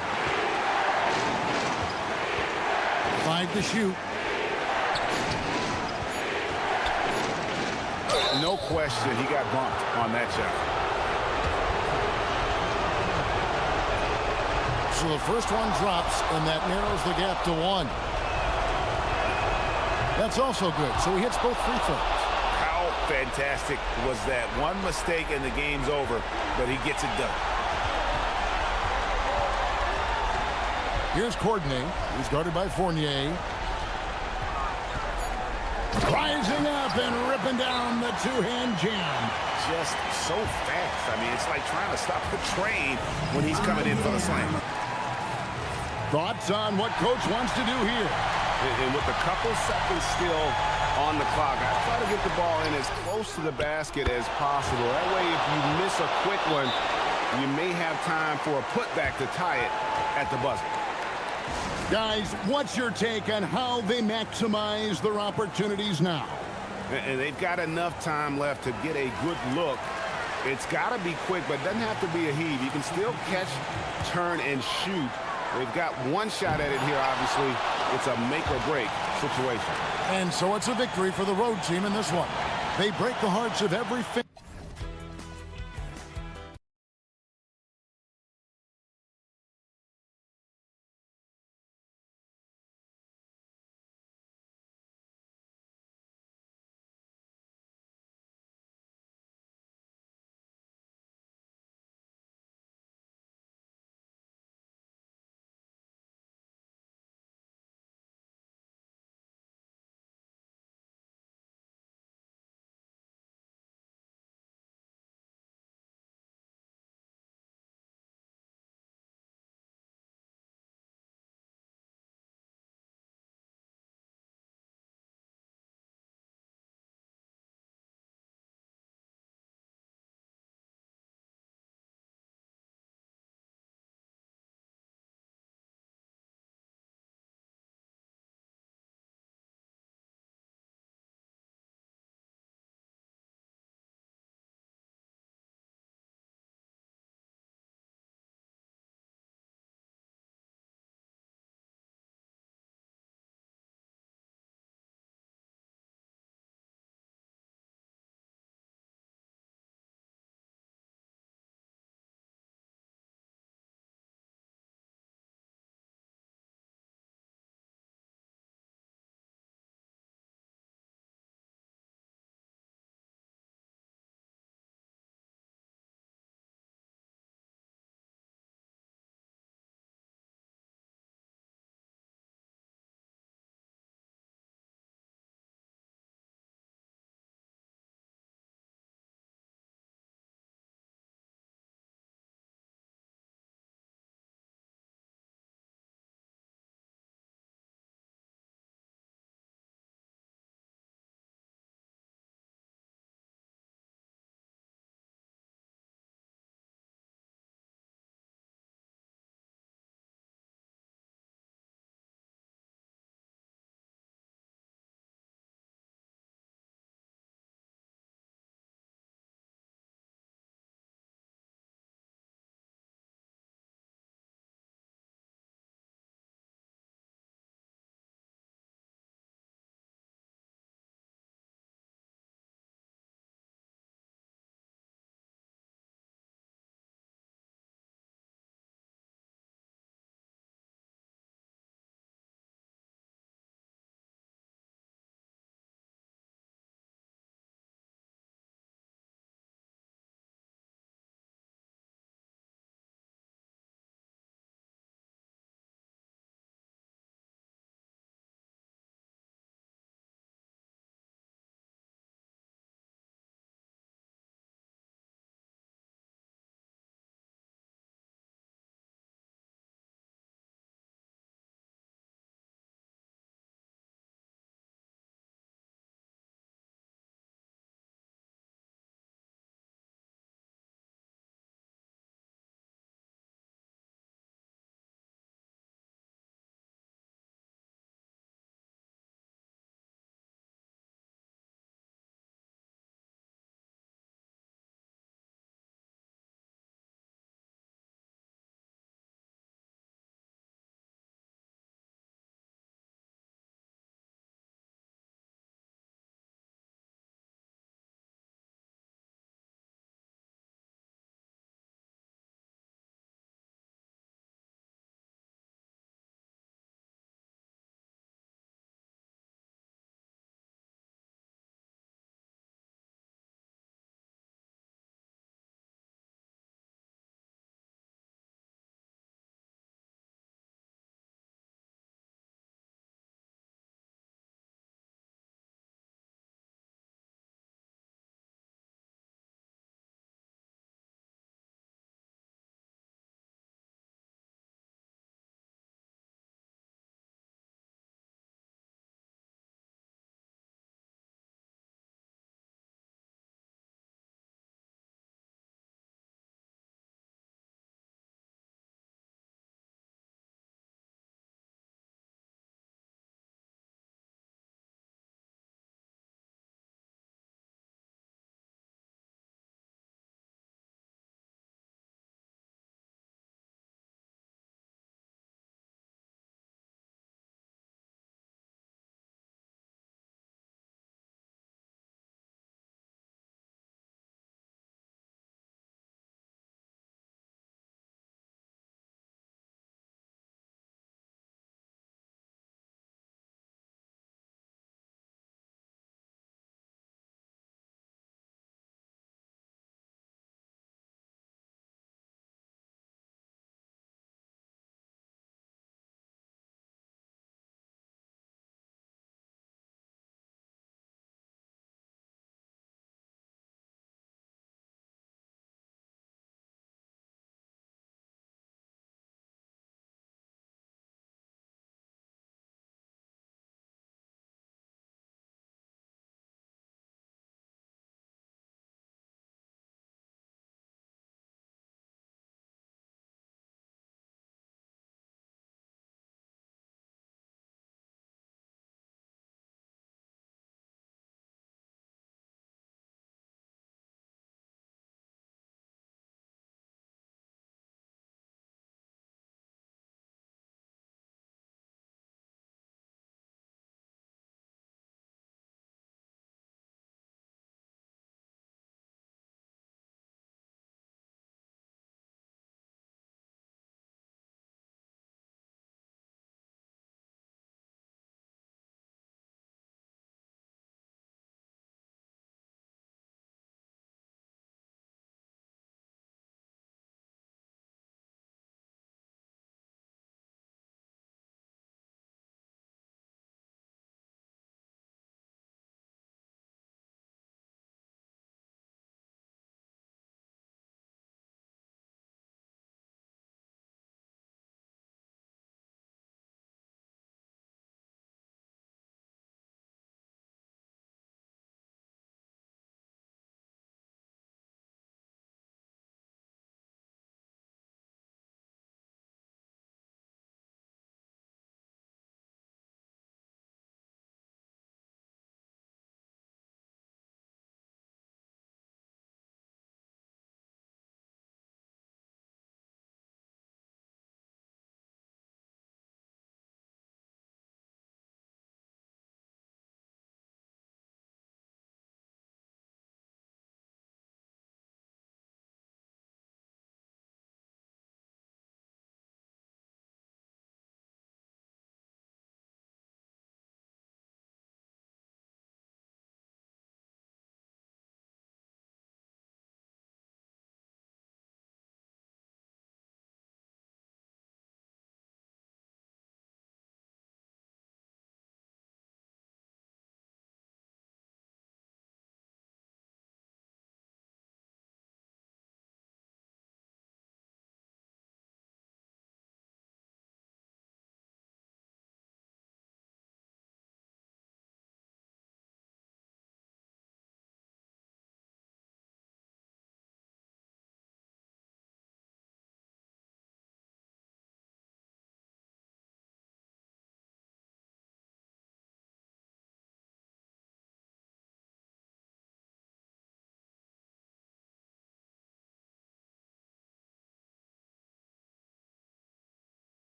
5 to shoot. No question, he got bumped on that shot. So the first one drops, and that narrows the gap to 1. That's also good. So he hits both free throws. How fantastic was that one mistake and the game's over, but he gets it done. Here's Courtney. He's guarded by Fournier. Rising up and ripping down the two-hand jam. Just so fast. I mean, it's like trying to stop the train when he's coming in for the slam. Thoughts on what Coach wants to do here? And with a couple seconds still on the clock, I try to get the ball in as close to the basket as possible. That way, if you miss a quick one, you may have time for a putback to tie it at the buzzer. Guys, what's your take on how they maximize their opportunities now? And they've got enough time left to get a good look. It's got to be quick, but it doesn't have to be a heave. You can still catch, turn, and shoot. They've got one shot at it here, obviously. It's a make-or-break situation. And so it's a victory for the road team in this one. They break the hearts of every fan.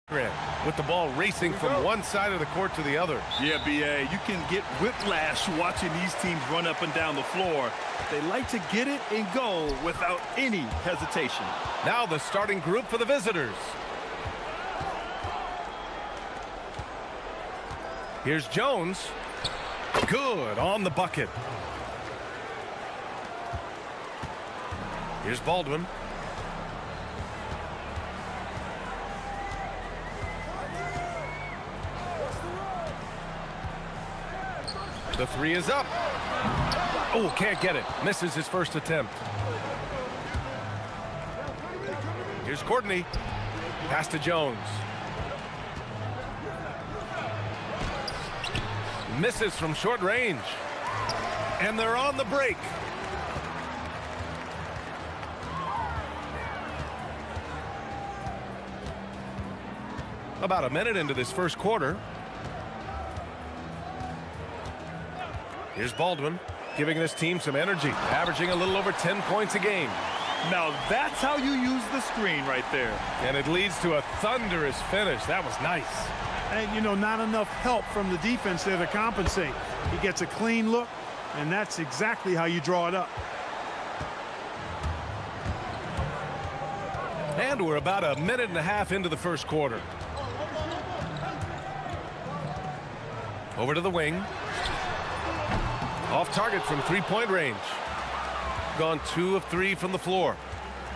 with the ball racing from one side of the court to the other. Yeah, B.A., you can get whiplash watching these teams run up and down the floor. They like to get it and go without any hesitation. Now the starting group for the visitors. Here's Jones. Good on the bucket. Here's Baldwin. The three is up. Oh, can't get it. Misses his first attempt. Here's Courtney. Pass to Jones. Misses from short range. And they're on the break. About a minute into this first quarter. Here's Baldwin, giving this team some energy, averaging a little over 10 points a game. Now that's how you use the screen right there. And it leads to a thunderous finish. That was nice. And, you know, not enough help from the defense there to compensate. He gets a clean look, and that's exactly how you draw it up. And we're about a minute and a half into the first quarter. Over to the wing. Off target from three-point range. Gone 2 of 3 from the floor.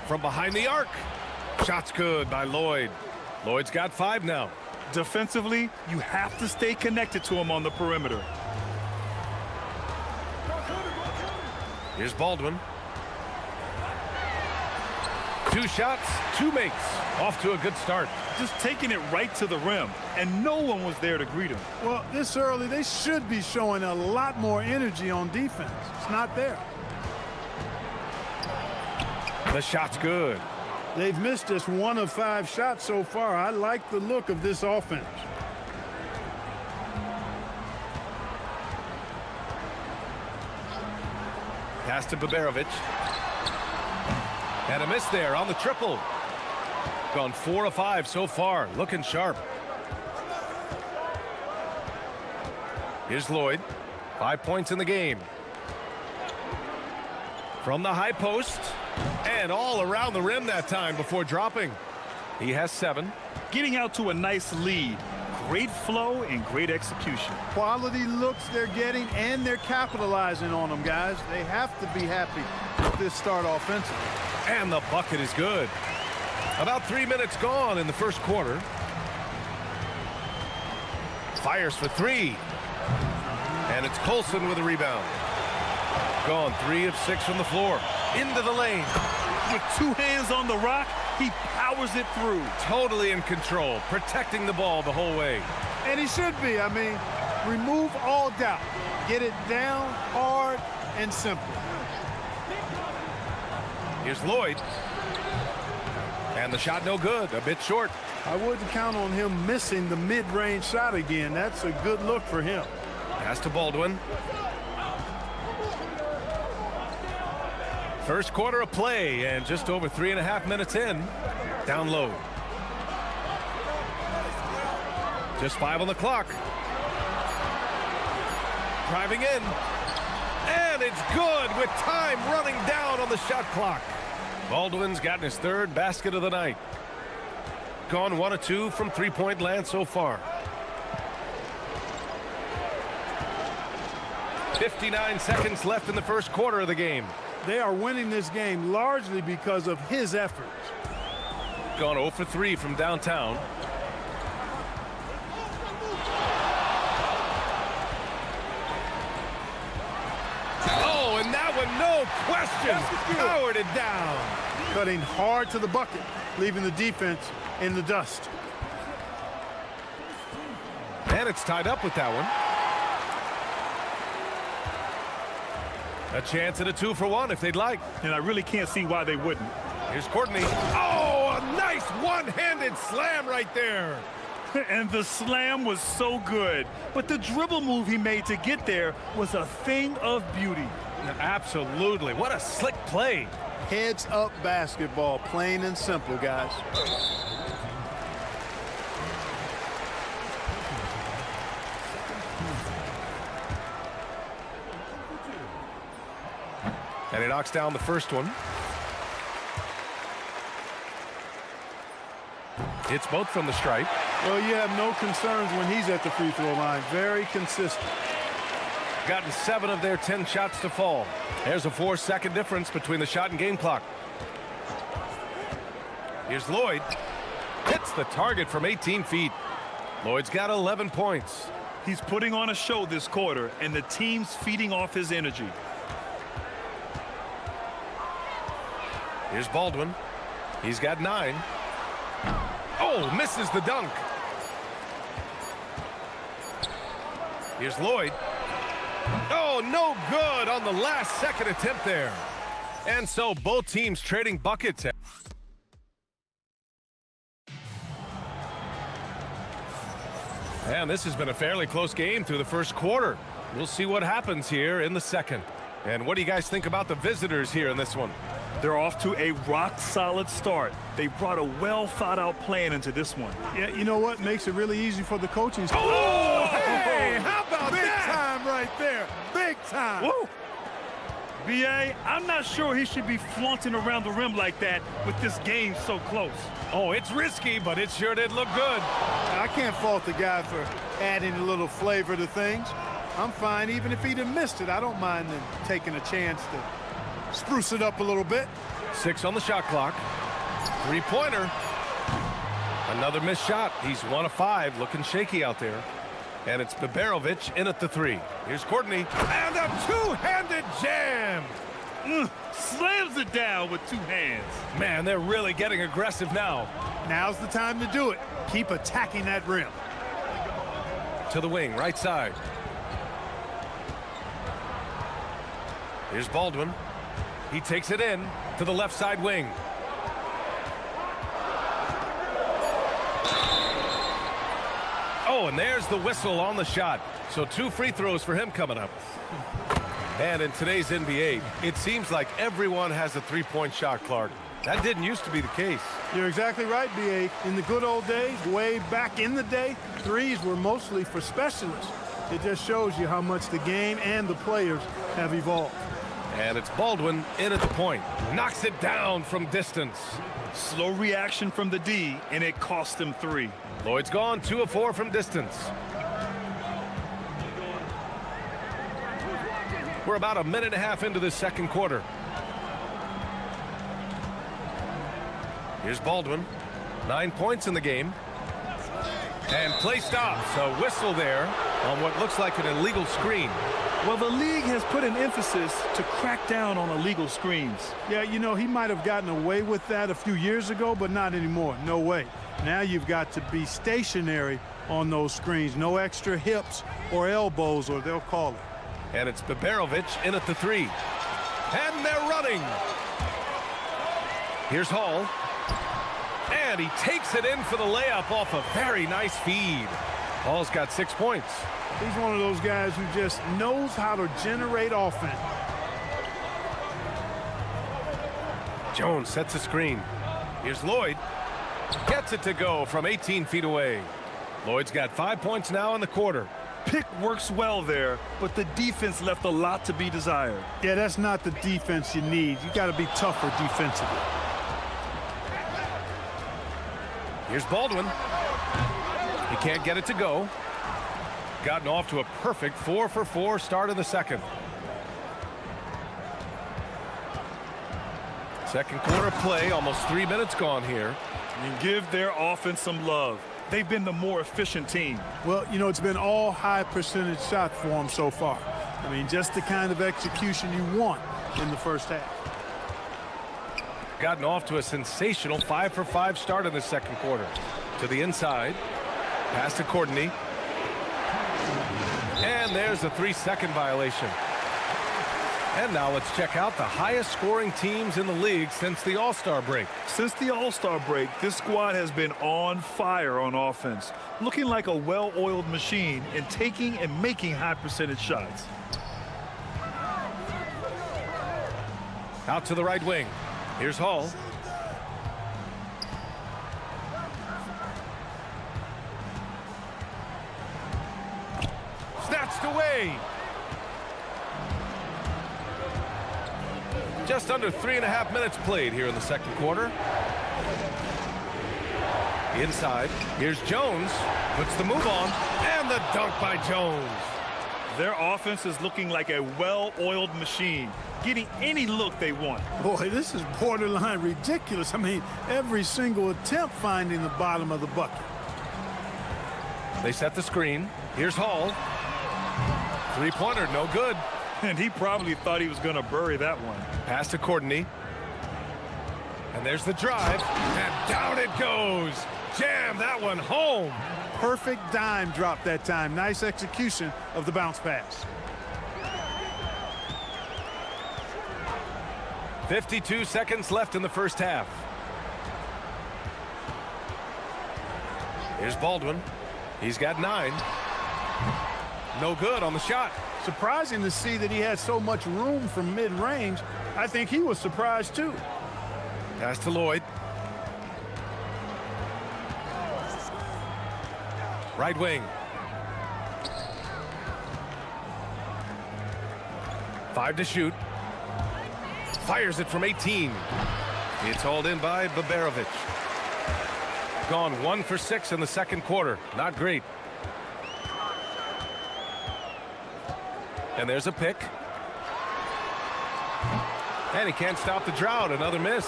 From behind the arc. Shot's good by Lloyd. Lloyd's got 5 now. Defensively, you have to stay connected to him on the perimeter. Here's Baldwin. 2 shots, 2 makes. Off to a good start. Just taking it right to the rim, and no one was there to greet him. Well, this early, they should be showing a lot more energy on defense. It's not there. The shot's good. They've missed just 1 of 5 shots so far. I like the look of this offense. Pass to Baberovic. And a miss there on the triple. Gone 4 of 5 so far. Looking sharp. Here's Lloyd. 5 points in the game. From the high post. And all around the rim that time before dropping. He has 7. Getting out to a nice lead. Great flow and great execution. Quality looks they're getting, and they're capitalizing on them, guys. They have to be happy with this start offensively. And the bucket is good. About 3 minutes gone in the first quarter. Fires for 3. And it's Colson with a rebound. Gone 3 of 6 from the floor. Into the lane. With 2 hands on the rock, he powers it through. Totally in control, protecting the ball the whole way. And he should be. I mean, remove all doubt. Get it down, hard, and simple. Here's Lloyd. And the shot no good, a bit short. I wouldn't count on him missing the mid-range shot again. That's a good look for him. Pass to Baldwin. First quarter of play, and just over 3.5 minutes in. Down low. Just 5 on the clock. Driving in. And it's good with time running down on the shot clock. Baldwin's gotten his 3rd basket of the night. Gone 1 of 2 from three-point land so far. 59 seconds left in the first quarter of the game. They are winning this game largely because of his efforts. Gone 0 for 3 from downtown. Oh, and that one, no question, powered it down. Cutting hard to the bucket, leaving the defense in the dust. And it's tied up with that one. A chance at a 2 for 1 if they'd like. And I really can't see why they wouldn't. Here's Courtney. Oh, a nice one-handed slam right there. And the slam was so good. But the dribble move he made to get there was a thing of beauty. Absolutely. What a slick play. Heads up basketball, plain and simple, guys. And he knocks down the first one. It's both from the stripe. Well, you have no concerns when he's at the free throw line. Very consistent. Gotten 7 of their 10 shots to fall. There's a 4-second difference between the shot and game clock. Here's Lloyd. Hits the target from 18 feet. Lloyd's got 11 points. He's putting on a show this quarter, and the team's feeding off his energy. Here's Baldwin. He's got 9. Oh, misses the dunk. Here's Lloyd. Oh, no good on the last second attempt there. And so both teams trading buckets. And this has been a fairly close game through the first quarter. We'll see what happens here in the second. And what do you guys think about the visitors here in this one? They're off to a rock-solid start. They brought a well-thought-out plan into this one. Yeah, you know what makes it really easy for the coaching staff? Oh, hey, how about big time right there? Big time. Woo! B.A., I'm not sure he should be flaunting around the rim like that with this game so close. Oh, it's risky, but it sure did look good. I can't fault the guy for adding a little flavor to things. I'm fine even if he'd have missed it. I don't mind them taking a chance to spruce it up a little bit. 6 on the shot clock. 3-pointer. Another missed shot. He's 1 of 5, looking shaky out there. And it's Biberovic in at the 3. Here's Courtney. And a two-handed jam. Slams it down with 2 hands. Man, they're really getting aggressive now. Now's the time to do it. Keep attacking that rim. To the wing, right side. Here's Baldwin. He takes it in to the left side wing. Oh, and there's the whistle on the shot. So 2 free throws for him coming up. And in today's NBA, it seems like everyone has a 3-point shot, Clark. That didn't used to be the case. You're exactly right, B.A. In the good old days, way back in the day, threes were mostly for specialists. It just shows you how much the game and the players have evolved. And it's Baldwin in at the point. Knocks it down from distance. Slow reaction from the D, and it cost him 3. Lloyd's gone 2 of 4 from distance. We're about a minute and a half into the second quarter. Here's Baldwin. 9 points in the game. And play stops. A whistle there on what looks like an illegal screen. Well, the league has put an emphasis to crack down on illegal screens. Yeah, you know, he might have gotten away with that a few years ago, but not anymore. No way. Now you've got to be stationary on those screens. No extra hips or elbows, or they'll call it. And it's Biberovic in at the 3. And they're running. Here's Hall. And he takes it in for the layup off a very nice feed. Hall's got 6 points. He's one of those guys who just knows how to generate offense. Jones sets a screen. Here's Lloyd. Gets it to go from 18 feet away. Lloyd's got 5 points now in the quarter. Pick works well there, but the defense left a lot to be desired. Yeah, that's not the defense you need. You got to be tougher defensively. Here's Baldwin. He can't get it to go. Gotten off to a perfect 4 for 4 start in the second. Second quarter play, almost 3 minutes gone here. And give their offense some love. They've been the more efficient team. Well, you know, it's been all high percentage shots for them so far. I mean, just the kind of execution you want in the first half. Gotten off to a sensational 5 for 5 start in the second quarter. To the inside. Pass to Courtney. And there's a 3-second violation. And now let's check out the highest scoring teams in the league since the All-Star break. Since the All-Star break, this squad has been on fire on offense, looking like a well-oiled machine and taking and making high percentage shots. Out to the right wing. Here's Hall. Snatched away. Just under 3.5 minutes played here in the second quarter. Inside, here's Jones, puts the move on, and the dunk by Jones. Their offense is looking like a well-oiled machine, getting any look they want. Boy, this is borderline ridiculous. I mean, every single attempt finding the bottom of the bucket. They set the screen. Here's Hall. Three-pointer, no good. And he probably thought he was going to bury that one. Pass to Courtney. And there's the drive. And down it goes. Jam that one home. Perfect dime drop that time. Nice execution of the bounce pass. 52 seconds left in the first half. Here's Baldwin. He's got 9. No good on the shot. Surprising to see that he had so much room from mid-range. I think he was surprised too. Pass to Lloyd. Right wing. 5 to shoot. Fires it from 18. It's hauled in by Baberovic. Gone 1 for 6 in the second quarter. Not great. And there's a pick. And he can't stop the drought. Another miss.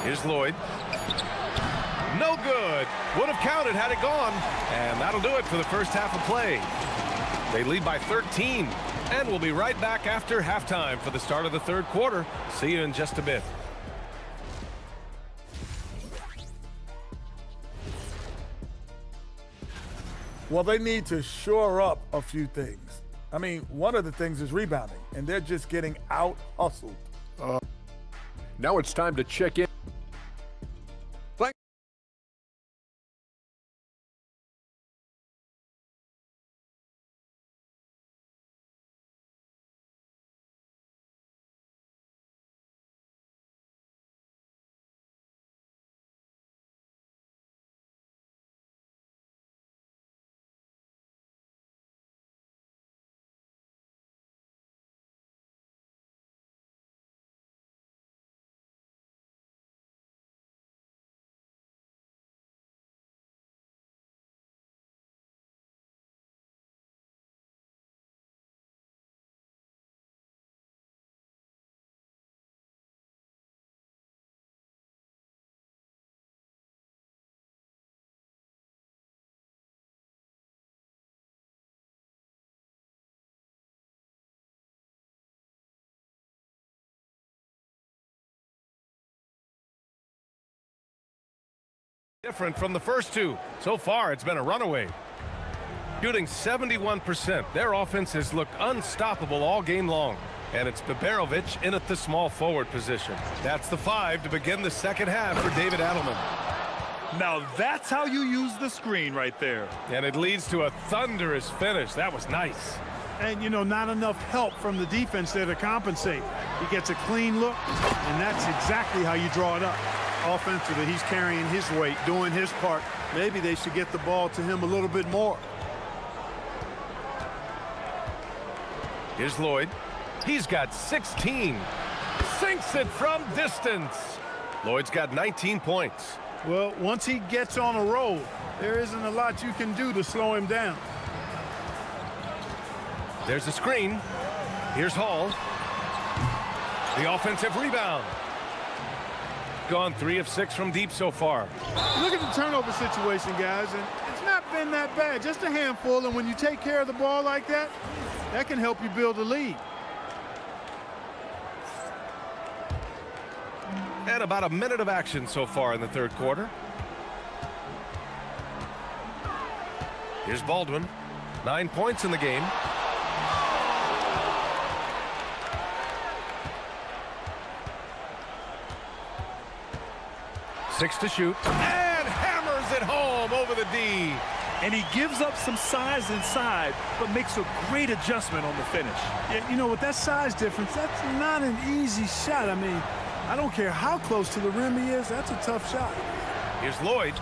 Here's Lloyd. No good. Would have counted had it gone. And that'll do it for the first half of play. They lead by 13. And we'll be right back after halftime for the start of the third quarter. See you in just a bit. Well, they need to shore up a few things. I mean, one of the things is rebounding, and they're just getting out-hustled. Now it's time to check in. Different from the first two. So far, it's been a runaway. Shooting 71%. Their offense has looked unstoppable all game long. And it's Baberovic in at the small forward position. That's the 5 to begin the second half for David Adelman. Now that's how you use the screen right there. And it leads to a thunderous finish. That was nice. And, you know, not enough help from the defense there to compensate. He gets a clean look, and that's exactly how you draw it up. Offensively, he's carrying his weight, doing his part. Maybe they should get the ball to him a little bit more. Here's Lloyd. He's got 16. Sinks it from distance. Lloyd's got 19 points. Well, once he gets on a roll, there isn't a lot you can do to slow him down. There's a screen. Here's Hall. The offensive rebound. Gone 3 of 6 from deep so far. Look at the turnover situation, guys, and it's not been that bad. Just a handful, and when you take care of the ball like that, that can help you build a lead. And about a minute of action so far in the third quarter. Here's Baldwin. 9 points in the game. Six to shoot. And hammers it home over the D. And he gives up some size inside, but makes a great adjustment on the finish. Yeah, you know, with that size difference, that's not an easy shot. I mean, I don't care how close to the rim he is, that's a tough shot. Here's Lloyd.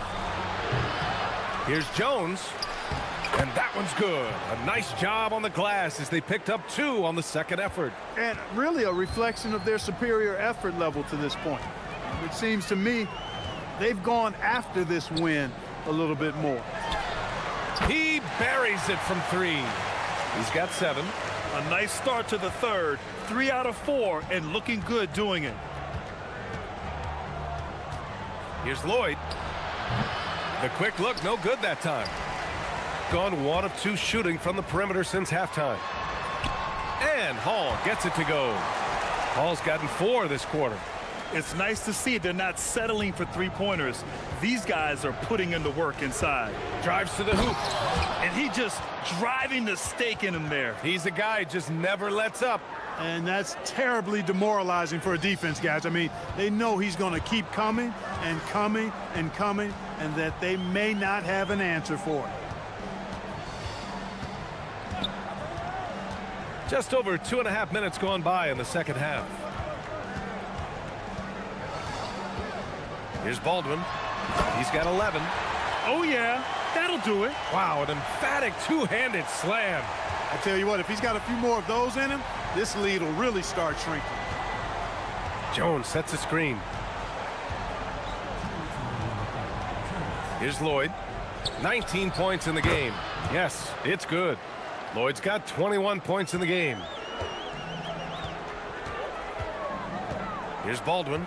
Here's Jones. And that one's good. A nice job on the glass as they picked up 2 on the second effort. And really a reflection of their superior effort level to this point. It seems to me they've gone after this win a little bit more. He buries it from 3. He's got 7. A nice start to the third. 3 out of 4 and looking good doing it. Here's Lloyd. The quick look, no good that time. Gone 1 of 2 shooting from the perimeter since halftime. And Hall gets it to go. Hall's gotten 4 this quarter. It's nice to see they're not settling for three-pointers. These guys are putting in the work inside. Drives to the hoop. And he just driving the stake in him there. He's a guy who just never lets up. And that's terribly demoralizing for a defense, guys. I mean, they know he's going to keep coming and coming and coming, and that they may not have an answer for it. Just over 2.5 minutes gone by in the second half. Here's Baldwin. He's got 11. Oh, yeah. That'll do it. Wow, an emphatic two-handed slam. I tell you what, if he's got a few more of those in him, this lead will really start shrinking. Jones sets a screen. Here's Lloyd. 19 points in the game. Yes, it's good. Lloyd's got 21 points in the game. Here's Baldwin.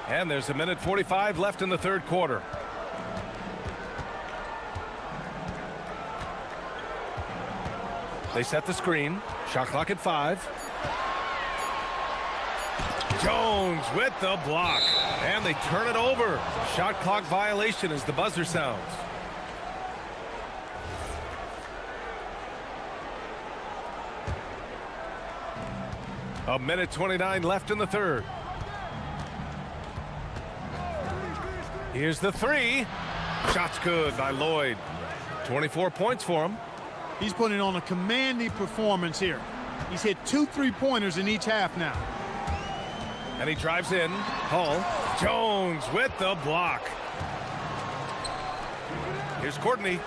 And there's 1:45 left in the third quarter. They set the screen. Shot clock at 5. Jones with the block. And they turn it over. Shot clock violation as the buzzer sounds. A 1:29 left in the third. Here's the 3. Shot's good by Lloyd. 24 points for him. He's putting on a commanding performance here. He's hit 2 3-pointers in each half now. And he drives in. Hall. Jones with the block. Here's Courtney.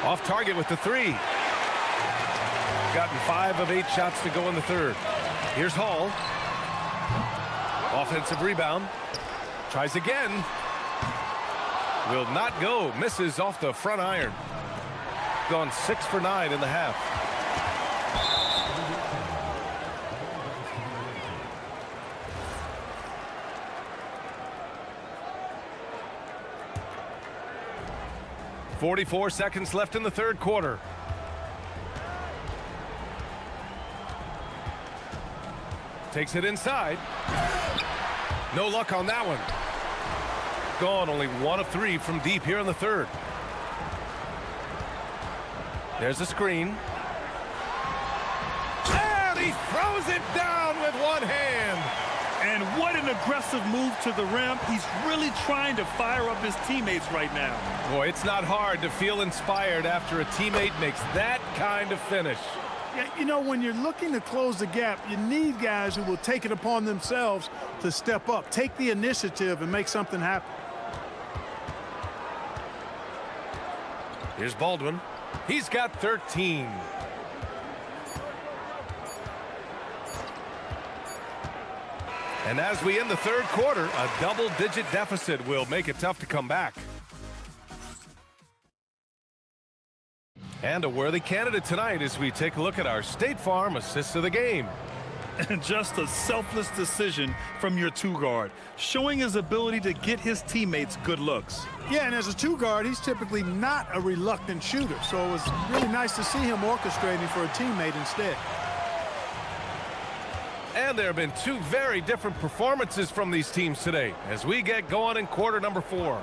Off target with the 3. Gotten 5 of 8 shots to go in the third. Here's Hall. Offensive rebound. Tries again. Will not go. Misses off the front iron. Gone 6 for 9 in the half. .44 seconds left in the third quarter. Takes it inside. No luck on that one. Gone only 1 of 3 from deep here in the third. There's a screen. And he throws it down with one hand. And what an aggressive move to the rim. He's really trying to fire up his teammates right now. Boy, it's not hard to feel inspired after a teammate makes that kind of finish. Yeah, you know, when you're looking to close the gap, you need guys who will take it upon themselves to step up, take the initiative, and make something happen. Here's Baldwin. He's got 13. And as we end the third quarter, a double-digit deficit will make it tough to come back. And a worthy candidate tonight as we take a look at our State Farm assists of the game. And just a selfless decision from your 2-guard, showing his ability to get his teammates good looks. Yeah, and as a 2-guard, he's typically not a reluctant shooter, so it was really nice to see him orchestrating for a teammate instead. And there have been 2 very different performances from these teams today as we get going in quarter number 4.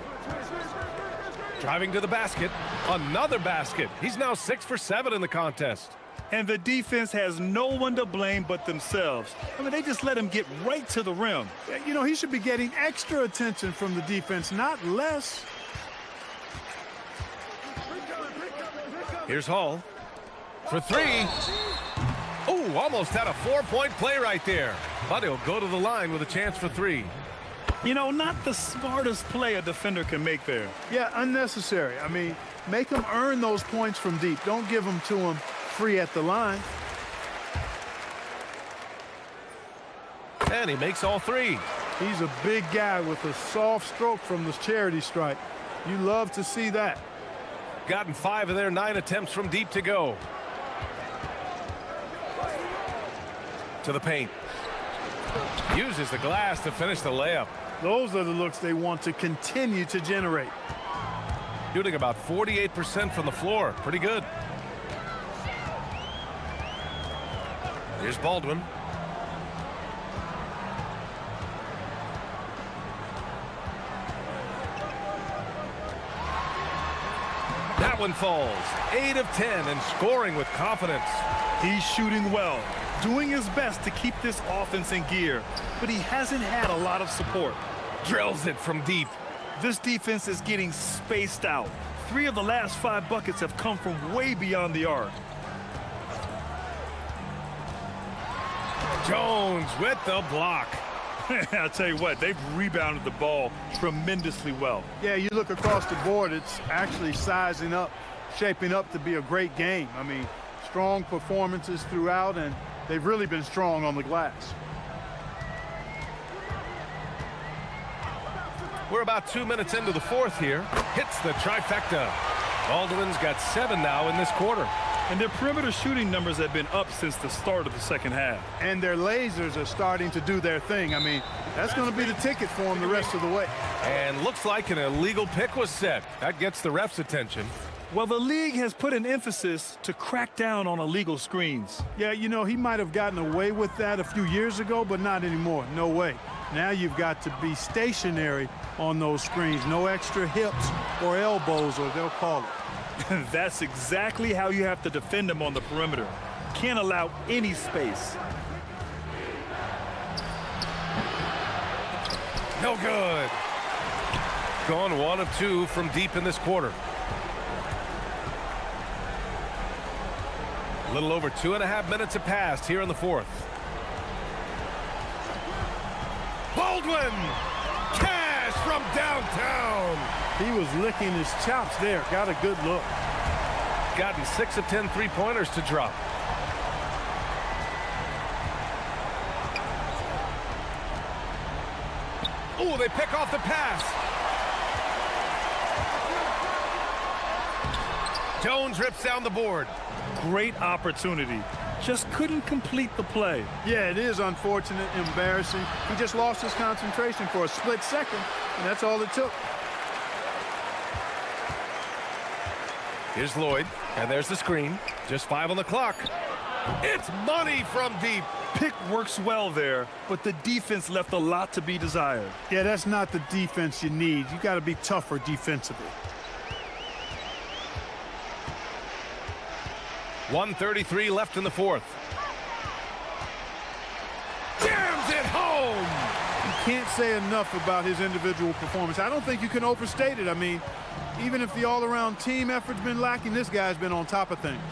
Driving to the basket, another basket. He's now 6 for 7 in the contest. And the defense has no one to blame but themselves. I mean, they just let him get right to the rim. You know, he should be getting extra attention from the defense, not less. Here's Hall for 3. Oh, almost had a 4-point play right there. But he'll go to the line with a chance for 3. You know, not the smartest play a defender can make there. Yeah, unnecessary. I mean, make them earn those points from deep. Don't give them to them free at the line. And he makes all three. He's a big guy with a soft stroke from the charity stripe. You love to see that. Gotten 5 of their 9 attempts from deep to go. To the paint. Uses the glass to finish the layup. Those are the looks they want to continue to generate. Shooting about 48% from the floor. Pretty good. Here's Baldwin. That one falls. 8 of 10 and scoring with confidence. He's shooting well, doing his best to keep this offense in gear, but he hasn't had a lot of support. Drills it from deep. This defense is getting spaced out. 3 of the last 5 buckets have come from way beyond the arc. Jones with the block. I'll tell you what, they've rebounded the ball tremendously well. Yeah, you look across the board, it's actually sizing up, shaping up to be a great game. I mean, strong performances throughout, and they've really been strong on the glass. We're about 2 minutes into the fourth here. Hits the trifecta. Baldwin's got 7 now in this quarter. And their perimeter shooting numbers have been up since the start of the second half. And their lasers are starting to do their thing. I mean, that's going to be the ticket for them the rest of the way. And looks like an illegal pick was set. That gets the ref's attention. Well, the league has put an emphasis to crack down on illegal screens. Yeah, you know, he might have gotten away with that a few years ago, but not anymore. No way. Now you've got to be stationary on those screens. No extra hips or elbows, or they'll call it. That's exactly how you have to defend them on the perimeter. Can't allow any space. No good. Gone 1 of 2 from deep in this quarter. A little over 2.5 minutes have passed here in the fourth. Baldwin! Cash from downtown! He was licking his chops there. Got a good look. Gotten 6 of 10 3-pointers to drop. Oh, they pick off the pass. Jones rips down the board. Great opportunity. Just couldn't complete the play. Yeah, it is unfortunate, embarrassing. He just lost his concentration for a split second, and that's all it took. Here's Lloyd, and there's the screen. Just 5 on the clock. It's money from deep. Pick works well there, but the defense left a lot to be desired. Yeah, that's not the defense you need. You got to be tougher defensively. 1:33 left in the fourth. Jams it home! You can't say enough about his individual performance. I don't think you can overstate it. I mean, even if the all-around team effort's been lacking, this guy's been on top of things.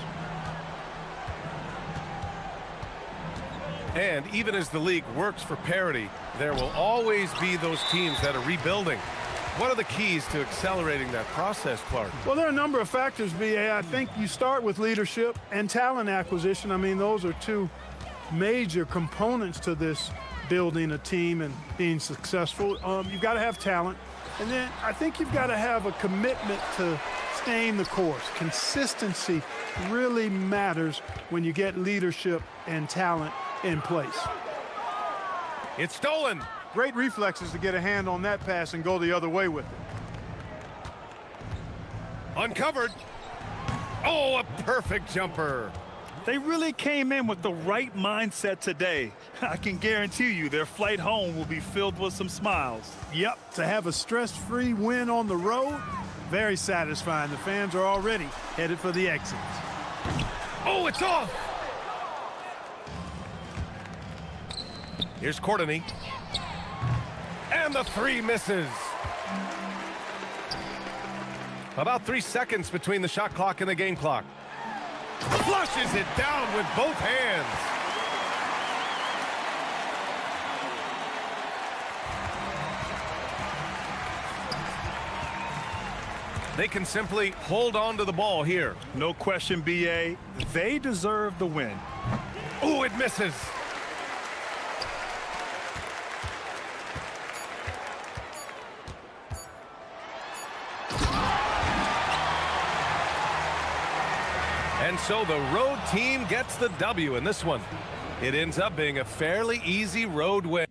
And even as the league works for parity, there will always be those teams that are rebuilding. What are the keys to accelerating that process, Clark? Well, there are a number of factors, B.A. I think you start with leadership and talent acquisition. I mean, those are 2 major components to this building a team and being successful. You've got to have talent. And then I think you've got to have a commitment to staying the course. Consistency really matters when you get leadership and talent in place. It's stolen. Great reflexes to get a hand on that pass and go the other way with it. Uncovered. Oh, a perfect jumper. They really came in with the right mindset today. I can guarantee you their flight home will be filled with some smiles. Yep, to have a stress-free win on the road, very satisfying. The fans are already headed for the exits. Oh, it's off. Here's Courtney. And the 3 misses. About 3 seconds between the shot clock and the game clock. Flushes it down with both hands. They can simply hold on to the ball here. No question, BA. They deserve the win. Oh, it misses. And so the road team gets the W in this one. It ends up being a fairly easy road win.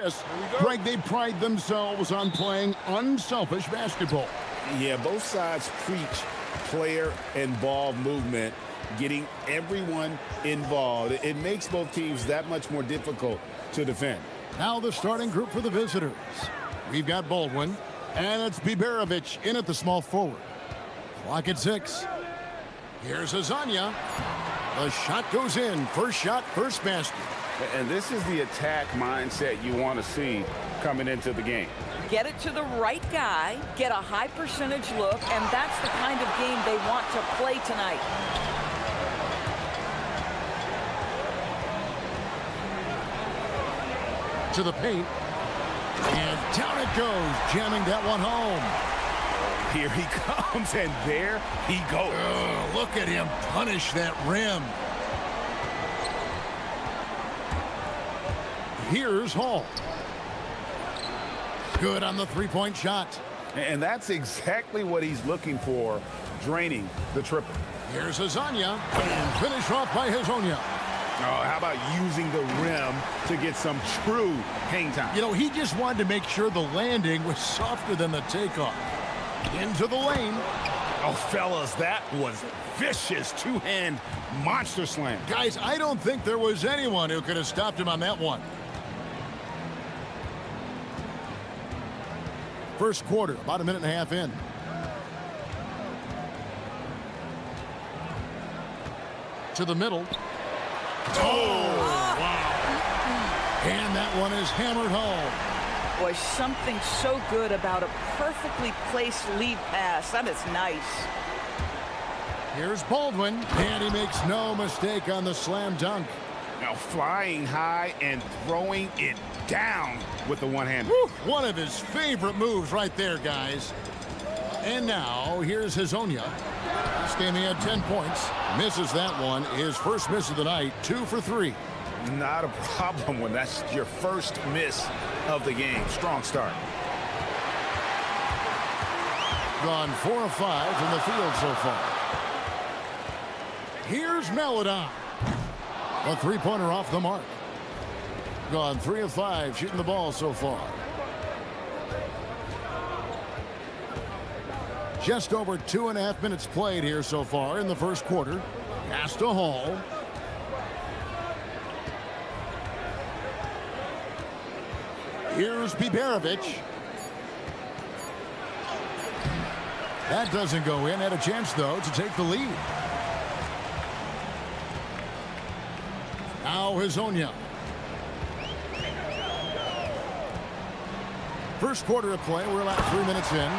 Yes, Greg, they pride themselves on playing unselfish basketball. Yeah, both sides preach player and ball movement, getting everyone involved. It makes both teams that much more difficult to defend. Now the starting group for the visitors. We've got Baldwin, and it's Biberovic in at the small forward. Clock at 6. Here's Azania. The shot goes in. First shot, first basket. And this is the attack mindset you want to see coming into the game. Get it to the right guy, get a high percentage look, and that's the kind of game they want to play tonight. To the paint. And down it goes, jamming that one home. Here he comes, and there he goes. Oh, look at him punish that rim. Here's Hall. Good on the three-point shot. And that's exactly what he's looking for, draining the triple. Here's Azania, and finish off by Hazonia. Oh, how about using the rim to get some true hang time? You know, he just wanted to make sure the landing was softer than the takeoff. Into the lane. Oh, fellas, that was vicious two-hand monster slam. Guys, I don't think there was anyone who could have stopped him on that one. First quarter, about a minute and a half in. To the middle. Oh, wow. And that one is hammered home. Boy, something so good about a perfectly placed lead pass. That is nice. Here's Baldwin, and he makes no mistake on the slam dunk. Now flying high and throwing it down with the one-hander. One of his favorite moves right there, guys. And now, here's Hazonia. This game he had 10 points. Misses that one. His first miss of the night, 2 for 3. Not a problem when that's your first miss of the game. Strong start. Gone 4 of 5 from the field so far. Here's Melodon. A three-pointer off the mark. Gone 3 of 5 shooting the ball so far. Just over 2.5 minutes played here so far in the first quarter. Pass to Hall. Here's Biberovic. That doesn't go in. Had a chance, though, to take the lead. Now Hazonia. First quarter of play. We're about 3 minutes in.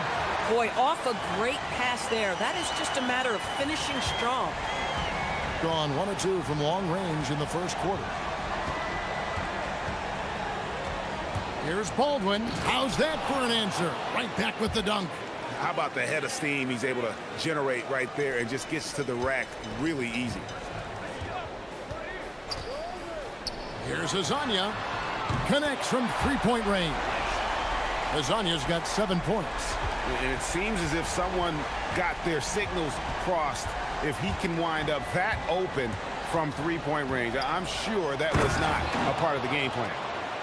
Boy, off a great pass there. That is just a matter of finishing strong. Gone 1 of 2 from long range in the first quarter. Here's Baldwin. How's that for an answer? Right back with the dunk. How about the head of steam he's able to generate right there and just gets to the rack really easy. Here's Hazonia. Connects from three-point range. Hazania's got 7 points. And it seems as if someone got their signals crossed if he can wind up that open from three-point range. I'm sure that was not a part of the game plan.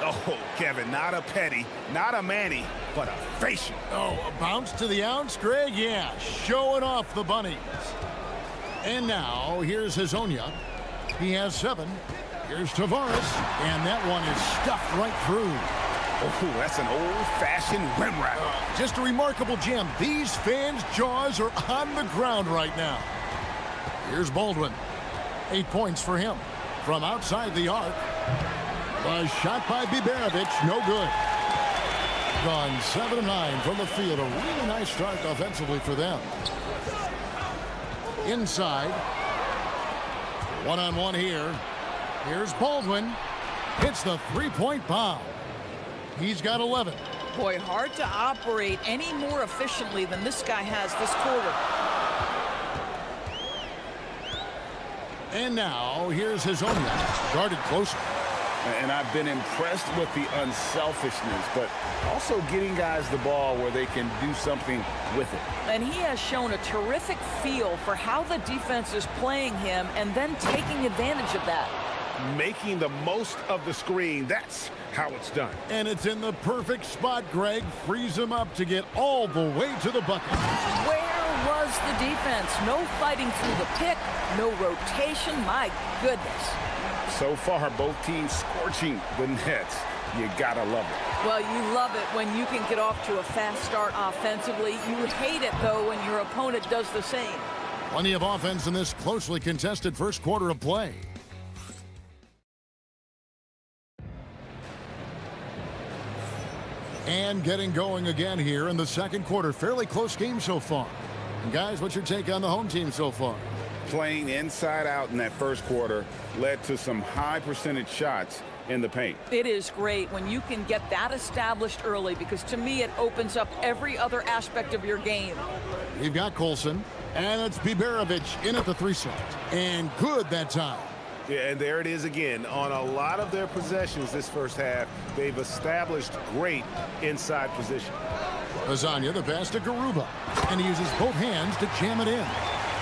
Oh, Kevin, not a petty, not a Manny, but a facial. Oh, a bounce to the ounce, Greg? Yeah, showing off the bunnies. And now, here's Hazonia. He has 7. Here's Tavares, and that one is stuffed right through. Oh, that's an old-fashioned rim wrap. Just a remarkable gem. These fans' jaws are on the ground right now. Here's Baldwin. 8 points for him. From outside the arc. A shot by Biberovic, no good. Gone 7 of 9 from the field. A really nice start offensively for them. Inside. One-on-one here. Here's Baldwin. Hits the three-point bomb. He's got 11. Boy, hard to operate any more efficiently than this guy has this quarter. And now, here's Hazonia. Guarded closer. And I've been impressed with the unselfishness, but also getting guys the ball where they can do something with it. And he has shown a terrific feel for how the defense is playing him and then taking advantage of that. making the most of the screen. That's how it's done. And it's in the perfect spot, Greg. Frees him up to get all the way to the bucket. Where was the defense? No fighting through the pick, no rotation. My goodness. So far, both teams scorching the nets. You gotta love it. Well, you love it when you can get off to a fast start offensively. You hate it, though, when your opponent does the same. Plenty of offense in this closely contested first quarter of play. And getting going again here in the second quarter. Fairly close game so far. And guys, what's your take on the home team so far? Playing inside out in that first quarter led to some high percentage shots in the paint. It is great when you can get that established early, because to me it opens up every other aspect of your game. You've got Colson, and it's Biberovic in at the 3 slot. And good that time. Yeah, and there it is again. On a lot of their possessions this first half, they've established great inside position. Lasagna, the pass to Garuba, and he uses both hands to jam it in.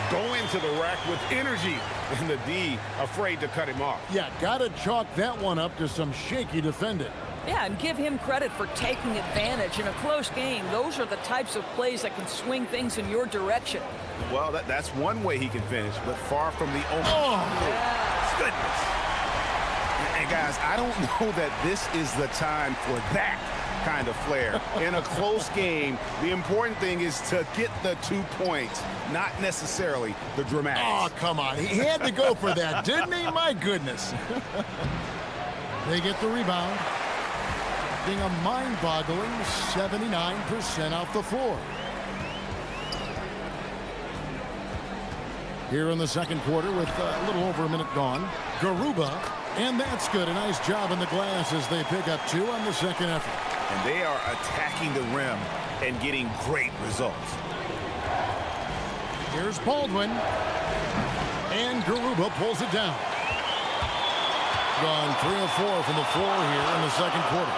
Go into the rack with energy, and the D afraid to cut him off. Yeah, gotta chalk that one up to some shaky defending. Yeah, and give him credit for taking advantage. In a close game, those are the types of plays that can swing things in your direction. Well, that's one way he can finish, but far from the only. Goodness. And guys, I don't know that this is the time for that kind of flair. In a close game, the important thing is to get the 2 points, not necessarily the dramatics. Oh, come on. He had to go for that, didn't he? My goodness. They get the rebound. Being a mind-boggling 79% off the floor. Here in the second quarter with a little over a minute gone. Garuba, and that's good. A nice job in the glass as they pick up 2 on the second effort. And they are attacking the rim and getting great results. Here's Baldwin. And Garuba pulls it down. Gone 3 of 4 from the floor here in the second quarter.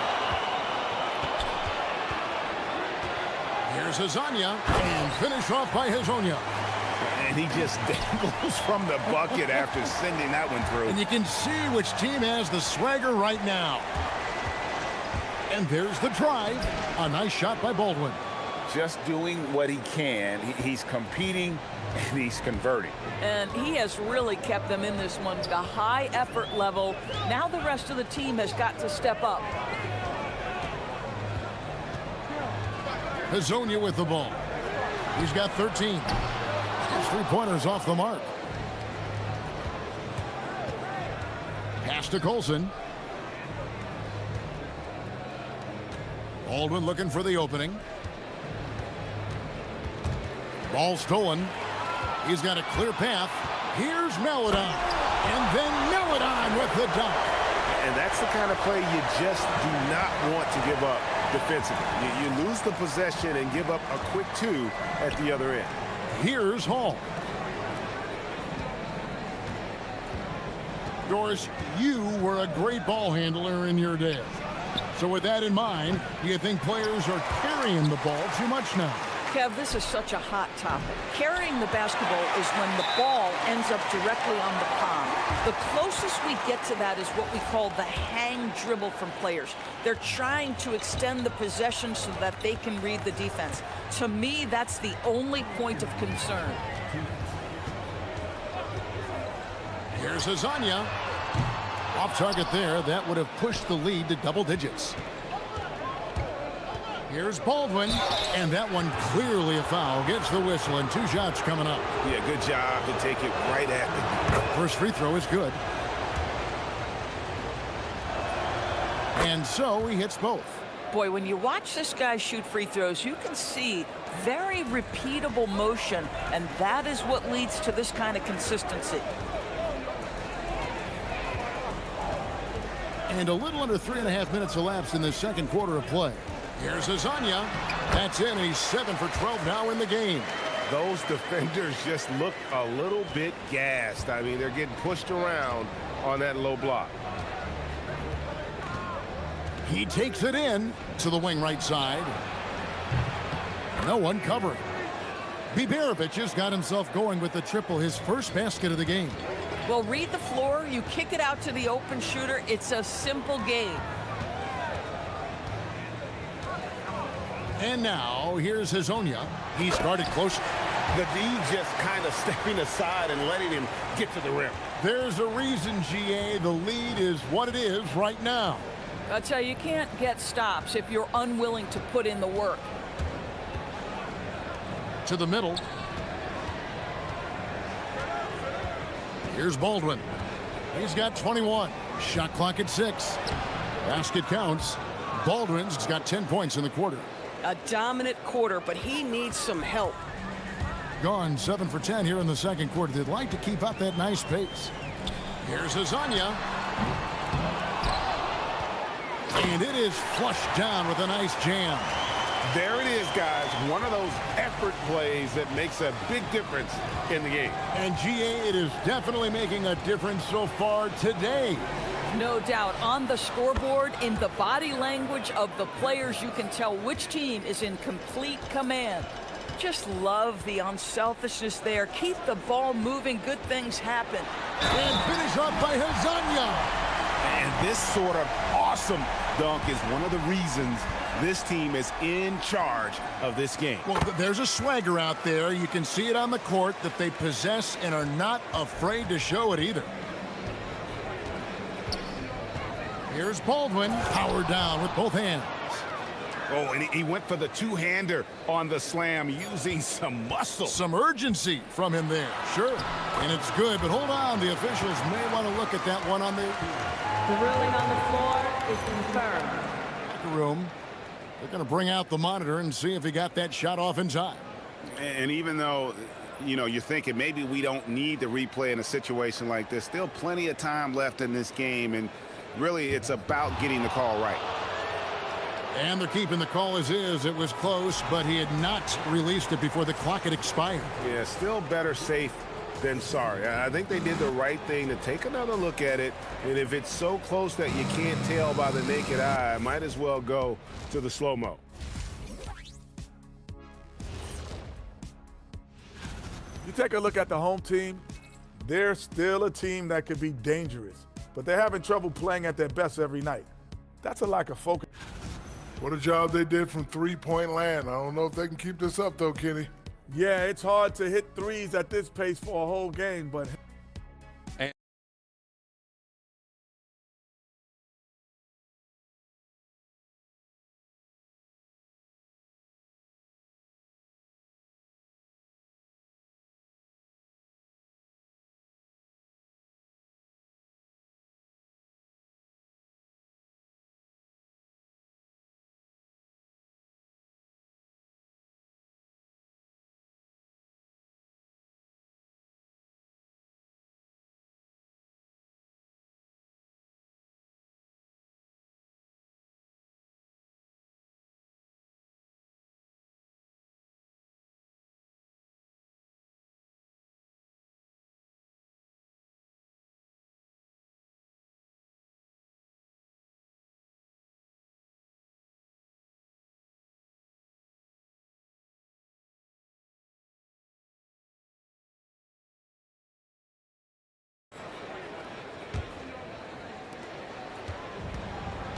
Here's Lasagna, and finish off by Lasagna. And he just dangles from the bucket after sending that one through. And you can see which team has the swagger right now. And there's the drive. A nice shot by Baldwin. Just doing what he can. He's competing and he's converting. And he has really kept them in this one. The high effort level. Now the rest of the team has got to step up. Lasagna with the ball. He's got 13. His 3-pointers off the mark. Pass to Colson. Baldwin looking for the opening. Ball stolen. He's got a clear path. Here's Meladon. And then Meladon with the dunk. And that's the kind of play you just do not want to give up defensively. You lose the possession and give up a quick 2 at the other end. Here's Hall. Doris, you were a great ball handler in your day. So with that in mind, do you think players are carrying the ball too much now? Kev, this is such a hot topic. Carrying the basketball is when the ball ends up directly on the palm. The closest we get to that is what we call the hang dribble from players. They're trying to extend the possession so that they can read the defense. To me, that's the only point of concern. Here's Lasagna. Off target there. That would have pushed the lead to double digits. Here's Baldwin, and that one clearly a foul. Gets the whistle, and 2 shots coming up. Yeah, good job to take it right at the first free throw is good. And so he hits both. Boy, when you watch this guy shoot free throws, you can see very repeatable motion, and that is what leads to this kind of consistency. And a little under 3.5 minutes elapsed in the second quarter of play. Here's Lasagna. That's in. He's 7 for 12 now in the game. Those defenders just look a little bit gassed. I mean, they're getting pushed around on that low block. He takes it in to the wing right side. No one covering. Biberovic has got himself going with the triple, his first basket of the game. Well, read the floor. You kick it out to the open shooter. It's a simple game. And now, here's Hazonia. He started close. The D just kind of stepping aside and letting him get to the rim. There's a reason, GA. The lead is what it is right now. I'll tell you, you can't get stops if you're unwilling to put in the work. To the middle. Here's Baldwin. He's got 21. Shot clock at 6. Basket counts. Baldwin's got 10 points in the quarter. A dominant quarter, but he needs some help. Gone 7 for 10 here in the second quarter. They'd like to keep up that nice pace. Here's Hazonia. And it is flushed down with a nice jam. There it is, guys. One of those effort plays that makes a big difference in the game. And GA, it is definitely making a difference so far today. No doubt. On the scoreboard, in the body language of the players, you can tell which team is in complete command. Just love the unselfishness there. Keep the ball moving. Good things happen. And finish up by Hazonia. And this sort of awesome dunk is one of the reasons this team is in charge of this game. Well, there's a swagger out there. You can see it on the court that they possess and are not afraid to show it either. Here's Baldwin, power down with both hands. Oh, and he went for the two-hander on the slam using some muscle. Some urgency from him there, sure. And it's good, but hold on. The officials may want to look at that one on the ruling on the floor is confirmed. Room. They're going to bring out the monitor and see if he got that shot off in time. And even though, you know, you're thinking maybe we don't need the replay in a situation like this, still plenty of time left in this game, and really it's about getting the call right. And they're keeping the call as is. It was close, but he had not released it before the clock had expired. Yeah, still better safe than sorry. I think they did the right thing to take another look at it, and if it's so close that you can't tell by the naked eye, might as well go to the slow-mo. You take a look at the home team, they're still a team that could be dangerous, but they're having trouble playing at their best every night. That's a lack of focus. What a job they did from three-point land. I don't know if they can keep this up, though, Kenny. Yeah, it's hard to hit threes at this pace for a whole game, but...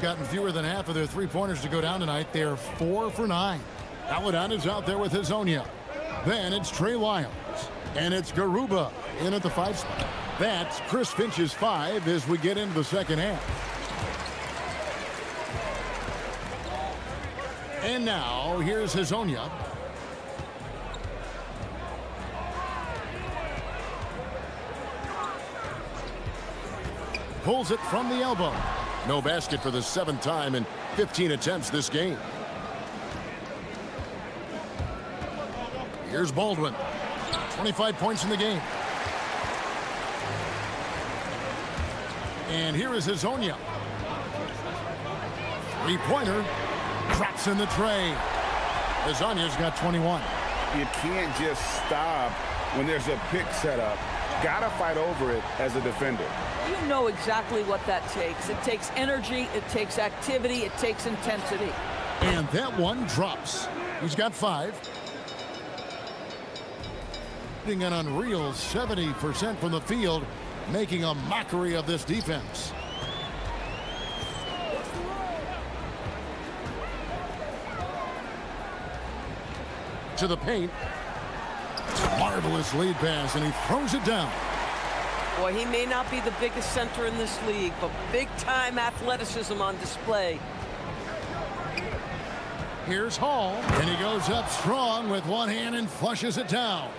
Gotten fewer than half of their three-pointers to go down tonight. They're 4 for 9. Aladan is out there with Hazonia. Then it's Trey Lyles. And it's Garuba in at the 5 spot. That's Chris Finch's 5 as we get into the second half. And now, here's Hazonia. Pulls it from the elbow. No basket for the 7th time in 15 attempts this game. Here's Baldwin. 25 points in the game. And here is Hazonia. Three-pointer. Drops in the tray. Hazonia's got 21. You can't just stop when there's a pick set up. Gotta fight over it as a defender. You know exactly what that takes. It takes energy, it takes activity, it takes intensity. And that one drops. He's got 5. An unreal 70% from the field. making a mockery of this defense. To the paint. Marvelous lead pass, and he throws it down. Boy, he may not be the biggest center in this league, but big-time athleticism on display. Here's Hall, and he goes up strong with one hand and flushes it down.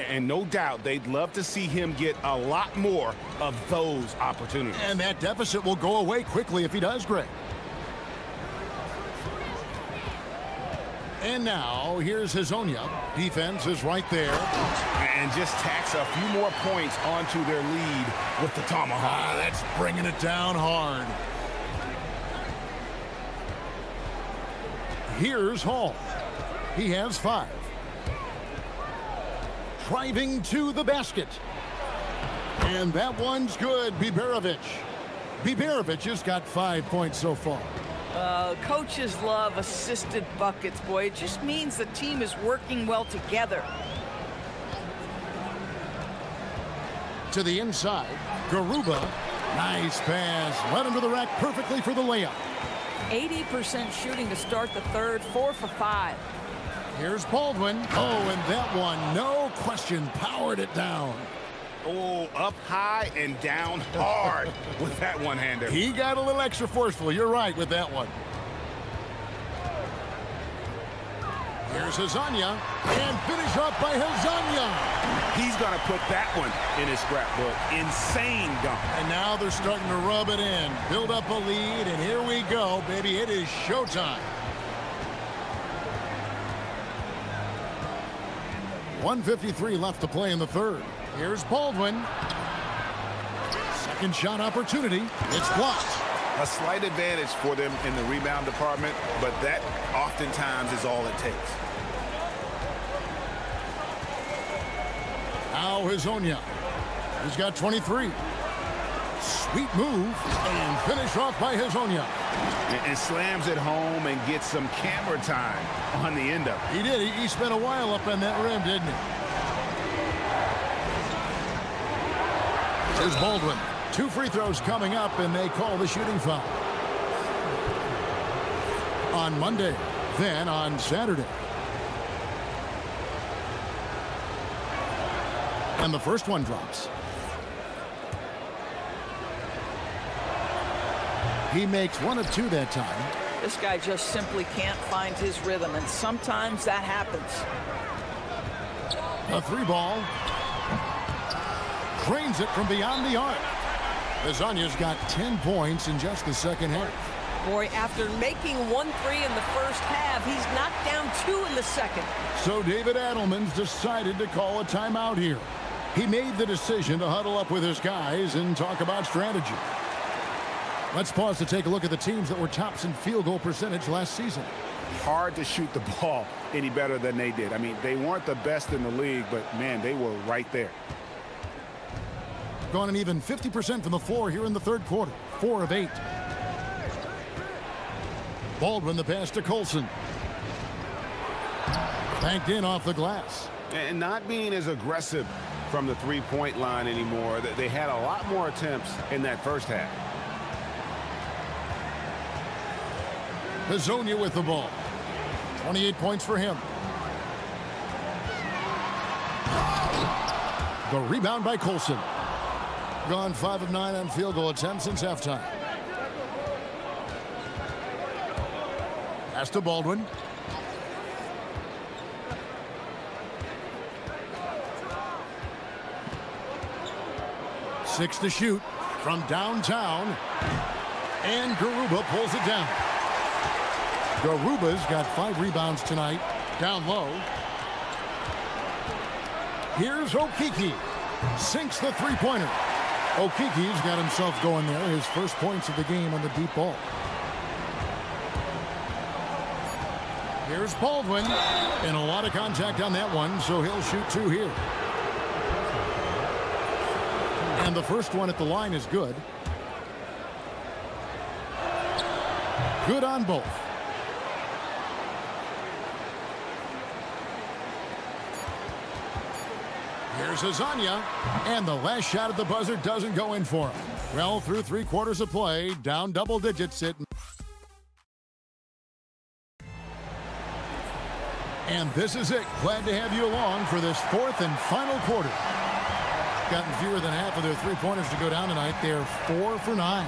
And no doubt they'd love to see him get a lot more of those opportunities. And that deficit will go away quickly if he does, Greg. And now, here's Hazonia. Defense is right there. And just tacks a few more points onto their lead with the tomahawk. That's bringing it down hard. Here's Hall. He has 5. Driving to the basket. And that one's good, Biberovic. Biberovic has got 5 points so far. Coaches love assisted buckets, boy. It just means the team is working well together. To the inside, Garuba. Nice pass. Led him to the rack perfectly for the layup. 80% shooting to start the third, 4 for 5. Here's Baldwin. Oh, and that one, no question, powered it down. Oh, up high and down hard with that one-hander. He got a little extra forceful. You're right with that one. Here's Hazonia, and finish up by Hazonia. He's going to put that one in his scrapbook. Insane dunk. And now they're starting to rub it in. Build up a lead, and here we go, baby. It is showtime. 1:53 left to play in the third. Here's Baldwin. Second shot opportunity. It's blocked. A slight advantage for them in the rebound department, but that oftentimes is all it takes. Now Hazonia. He's got 23. Sweet move, and finish off by Hazonia. And slams it home and gets some camera time on the end of it. He did. He spent a while up on that rim, didn't he? Here's Baldwin. 2 free throws coming up, and they call the shooting foul. On Monday, then on Saturday. And the first one drops. He makes 1 of 2 that time. This guy just simply can't find his rhythm, and sometimes that happens. A 3 ball. Drains it from beyond the arc. Hazonia's got 10 points in just the second half. Boy, after making 1 3 in the first half, he's knocked down 2 in the second. So David Adelman's decided to call a timeout here. He made the decision to huddle up with his guys and talk about strategy. Let's pause to take a look at the teams that were tops in field goal percentage last season. Hard to shoot the ball any better than they did. I mean, they weren't the best in the league, but, man, they were right there. Gone an even 50% from the floor here in the third quarter. 4 of 8. Baldwin the pass to Colson. Banked in off the glass. And not being as aggressive from the three-point line anymore. They had a lot more attempts in that first half. Hazonia with the ball. 28 points for him. The rebound by Colson. Gone 5 of 9 on field goal attempts since halftime. Pass to Baldwin. Six to shoot from downtown. And Garuba pulls it down. Garuba's got 5 rebounds tonight. Down low. Here's Okiki. Sinks the three-pointer. Okiki's got himself going there. His first points of the game on the deep ball. Here's Baldwin. And a lot of contact on that one, so he'll shoot 2 here. And the first one at the line is good. Good on both. Here's Azania, and the last shot at the buzzer doesn't go in for him. Well, through 3 quarters of play, down double digits it. And this is it. Glad to have you along for this 4th and final quarter. Gotten fewer than half of their 3-pointers to go down tonight. They're 4 for 9.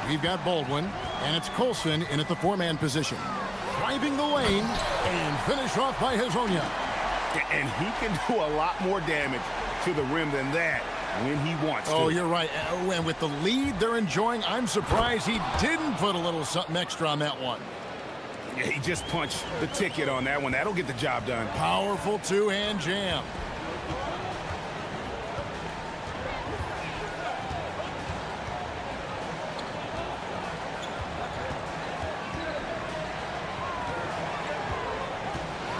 We've got Baldwin, and it's Colson in at the 4-man position. Driving the lane, and finish off by Hazonia. And he can do a lot more damage to the rim than that when he wants to. Oh, you're right. And with the lead they're enjoying, I'm surprised he didn't put a little something extra on that one. Yeah, he just punched the ticket on that one. That'll get the job done. Powerful 2-hand jam.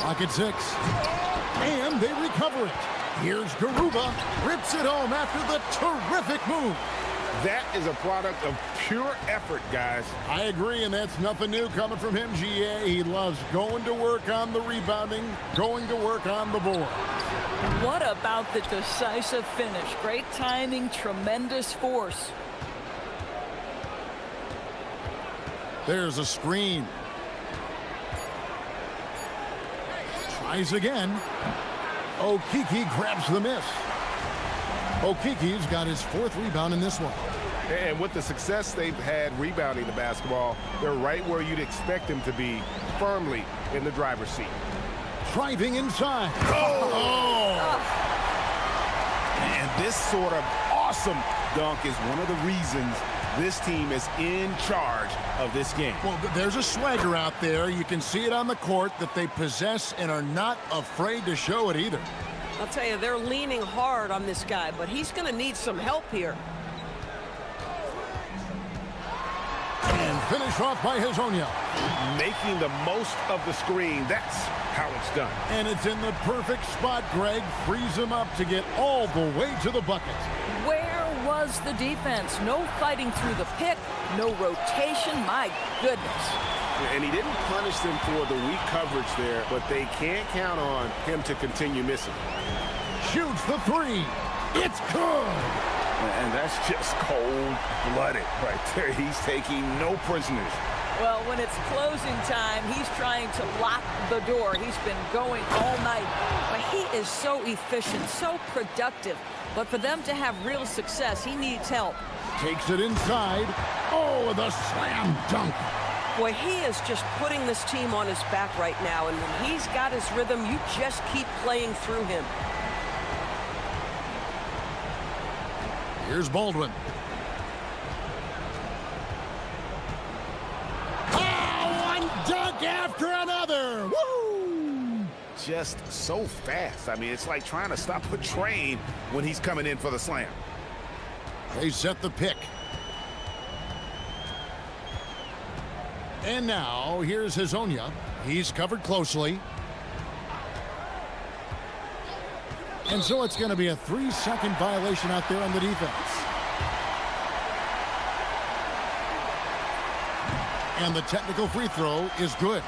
Pocket 6. And they recover it. Here's Garuba. Rips it home after the terrific move. That is a product of pure effort, guys. I agree, and that's nothing new coming from him, GA. He loves going to work on the rebounding, going to work on the board. What about the decisive finish? Great timing, tremendous force. There's a screen. Tries again. Okiki grabs the miss. Okiki's got his 4th rebound in this one. And with the success they've had rebounding the basketball, they're right where you'd expect them to be, firmly in the driver's seat. Driving inside. And this sort of awesome dunk is one of the reasons this team is in charge of this game. Well, there's a swagger out there. You can see it on the court that they possess and are not afraid to show it either. I'll tell you, they're leaning hard on this guy, but he's going to need some help here. And finish off by Hazonia. Making the most of the screen. That's how it's done. And it's in the perfect spot, Greg. Frees him up to get all the way to the bucket. Where was the defense? No fighting through the pick, no rotation. My goodness. And he didn't punish them for the weak coverage there, but they can't count on him to continue missing. Shoots the 3. It's good. And that's just cold-blooded right there. He's taking no prisoners. Well, when it's closing time, he's trying to lock the door. He's been going all night. But he is so efficient, so productive. But for them to have real success, he needs help. Takes it inside. Oh, the slam dunk. Boy, he is just putting this team on his back right now. And when he's got his rhythm, you just keep playing through him. Here's Baldwin. Oh, one dunk after another. Woo! Just so fast. I mean, it's like trying to stop a train when he's coming in for the slam. They set the pick. And now, here's Hazonia. He's covered closely. And so it's going to be a 3-second violation out there on the defense. And the technical free throw is good.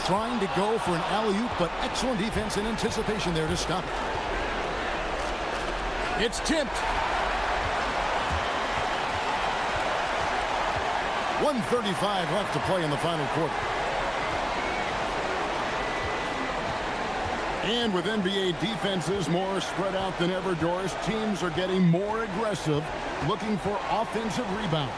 Trying to go for an alley-oop, but excellent defense and anticipation there to stop it. It's tipped. 1:35 left to play in the final quarter. And with NBA defenses more spread out than ever, Doris, teams are getting more aggressive, looking for offensive rebounds.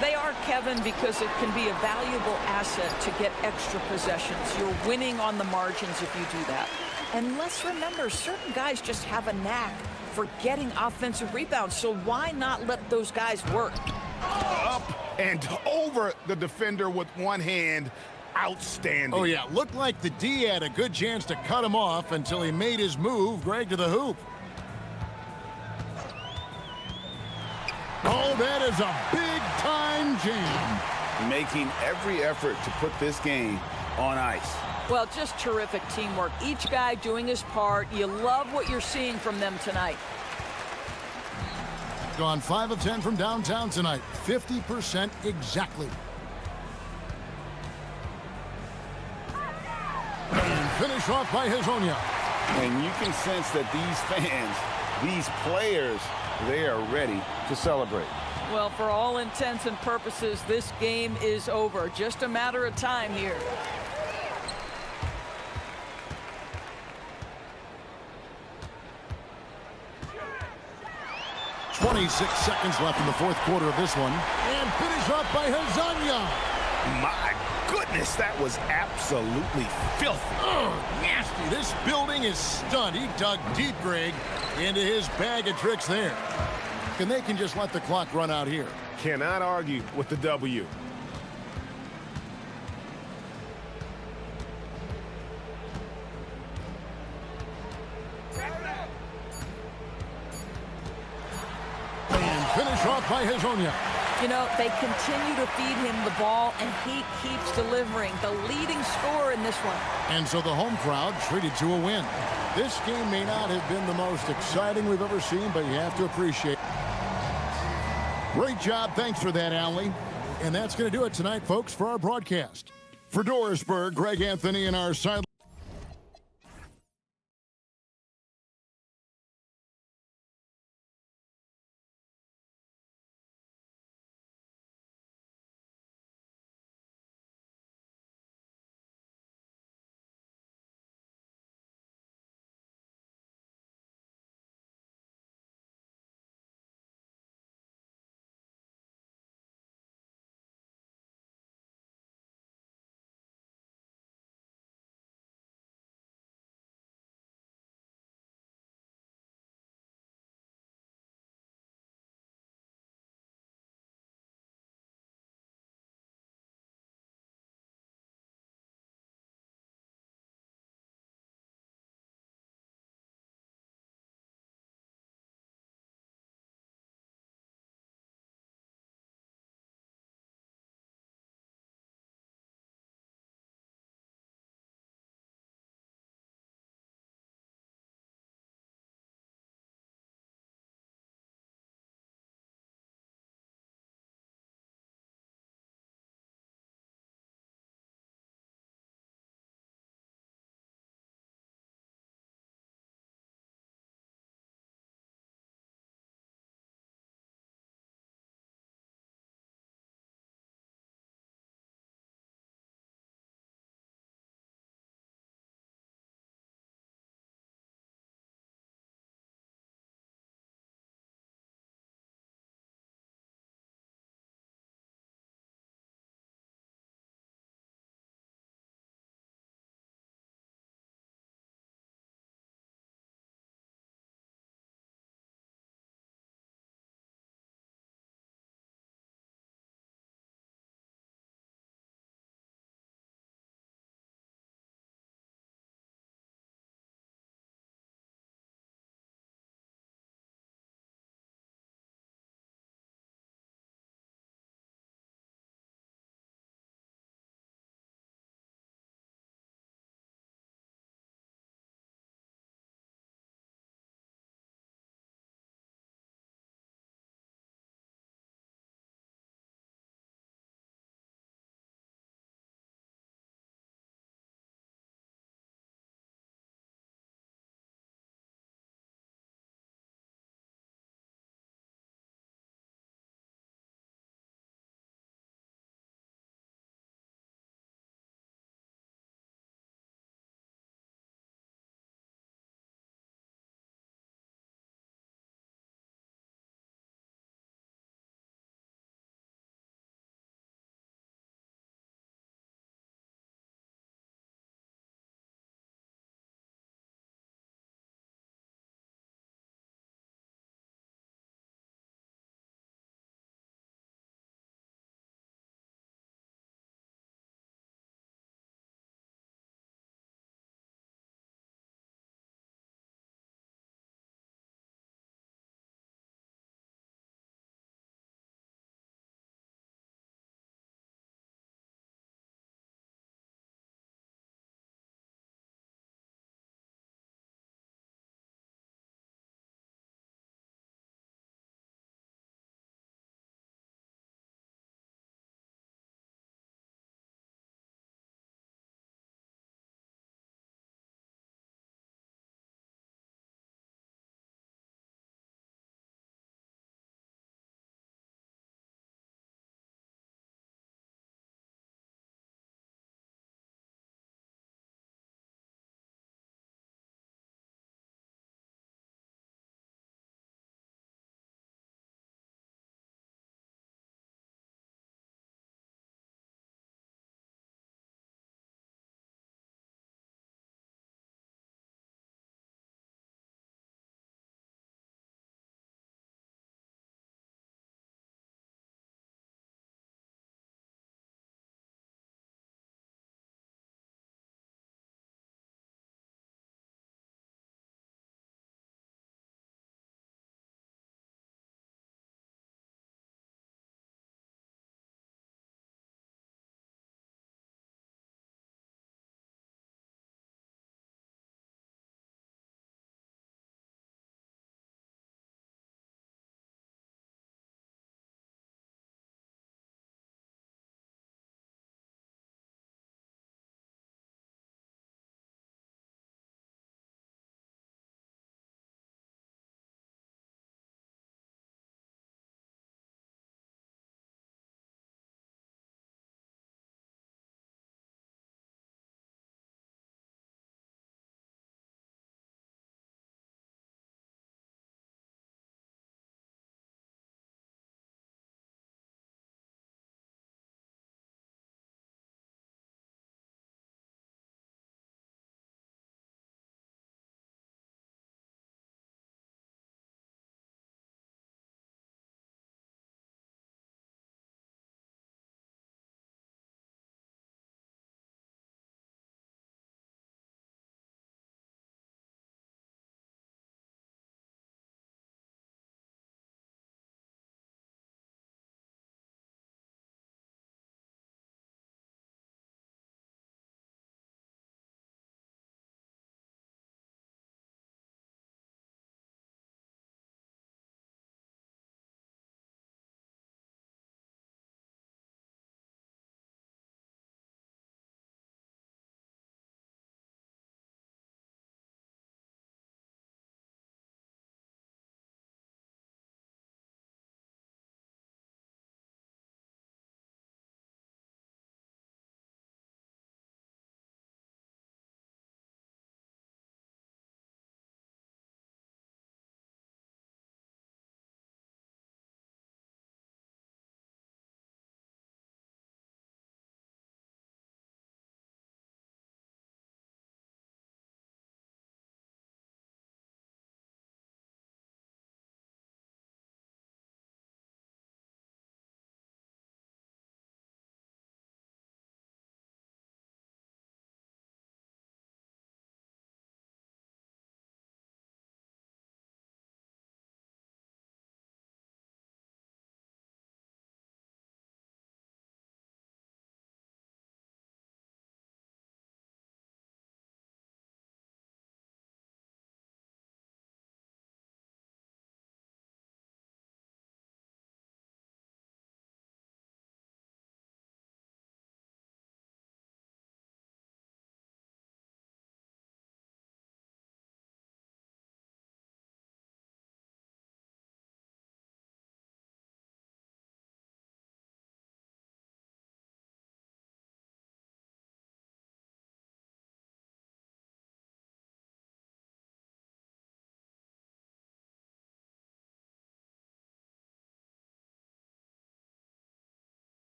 They are, Kevin, because it can be a valuable asset to get extra possessions. You're winning on the margins if you do that. And let's remember, certain guys just have a knack for getting offensive rebounds, so why not let those guys work? Up and over the defender with one hand. Outstanding. Oh, yeah. Looked like the D had a good chance to cut him off until he made his move. Greg to the hoop. Oh, that is a big-time jam. Making every effort to put this game on ice. Well, just terrific teamwork. Each guy doing his part. You love what you're seeing from them tonight. Gone 5 of 10 from downtown tonight. 50% exactly. finish off by Hazonia. And you can sense that these fans, these players, they are ready to celebrate. Well, for all intents and purposes, this game is over. Just a matter of time here. .26 seconds left in the fourth quarter of this one. And finish off by Hazonia. My goodness, that was absolutely filthy. Nasty. This building is stunned. He dug deep, Greg, into his bag of tricks there. And they can just let the clock run out here. Cannot argue with the W. And finish off by Hazonia. You know, they continue to feed him the ball, and he keeps delivering. The leading scorer in this one. And so the home crowd treated to a win. This game may not have been the most exciting we've ever seen, but you have to appreciate it. Great job. Thanks for that, Allie. And that's going to do it tonight, folks, for our broadcast. For Dorisburg, Greg Anthony and our sideline.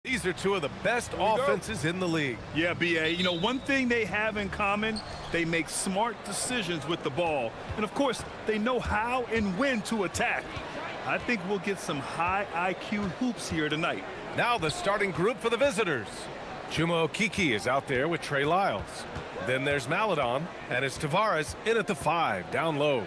These are two of the best offenses in the league. Yeah, B.A. You know, one thing they have in common, they make smart decisions with the ball. And, of course, they know how and when to attack. I think we'll get some high IQ hoops here tonight. Now the starting group for the visitors. Chuma Okiki is out there with Trey Lyles. Then there's Maladon, and it's Tavares in at the 5, down low.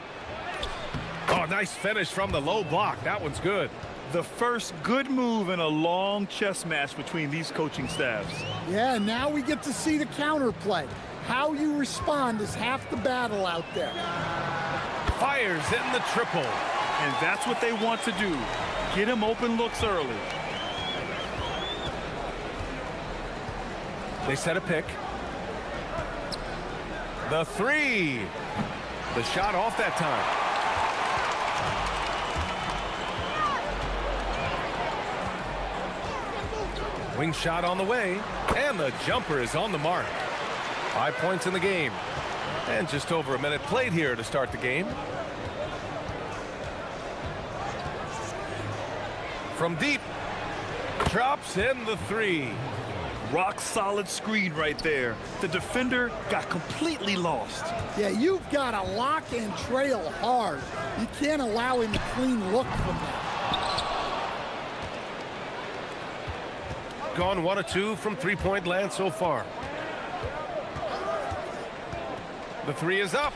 Oh, nice finish from the low block. That one's good. The first good move in a long chess match between these coaching staffs. Yeah, now we get to see the counterplay. How you respond is half the battle out there. Fires in the triple. And that's what they want to do. Get him open looks early. They set a pick. The 3. The shot off that time. Wing shot on the way, and the jumper is on the mark. 5 points in the game, and just over a minute played here to start the game. From deep, drops in the 3. Rock solid screen right there. The defender got completely lost. Yeah, you've got to lock and trail hard. You can't allow him to clean look from that. Gone 1 of 2 from three-point land so far. The 3 is up.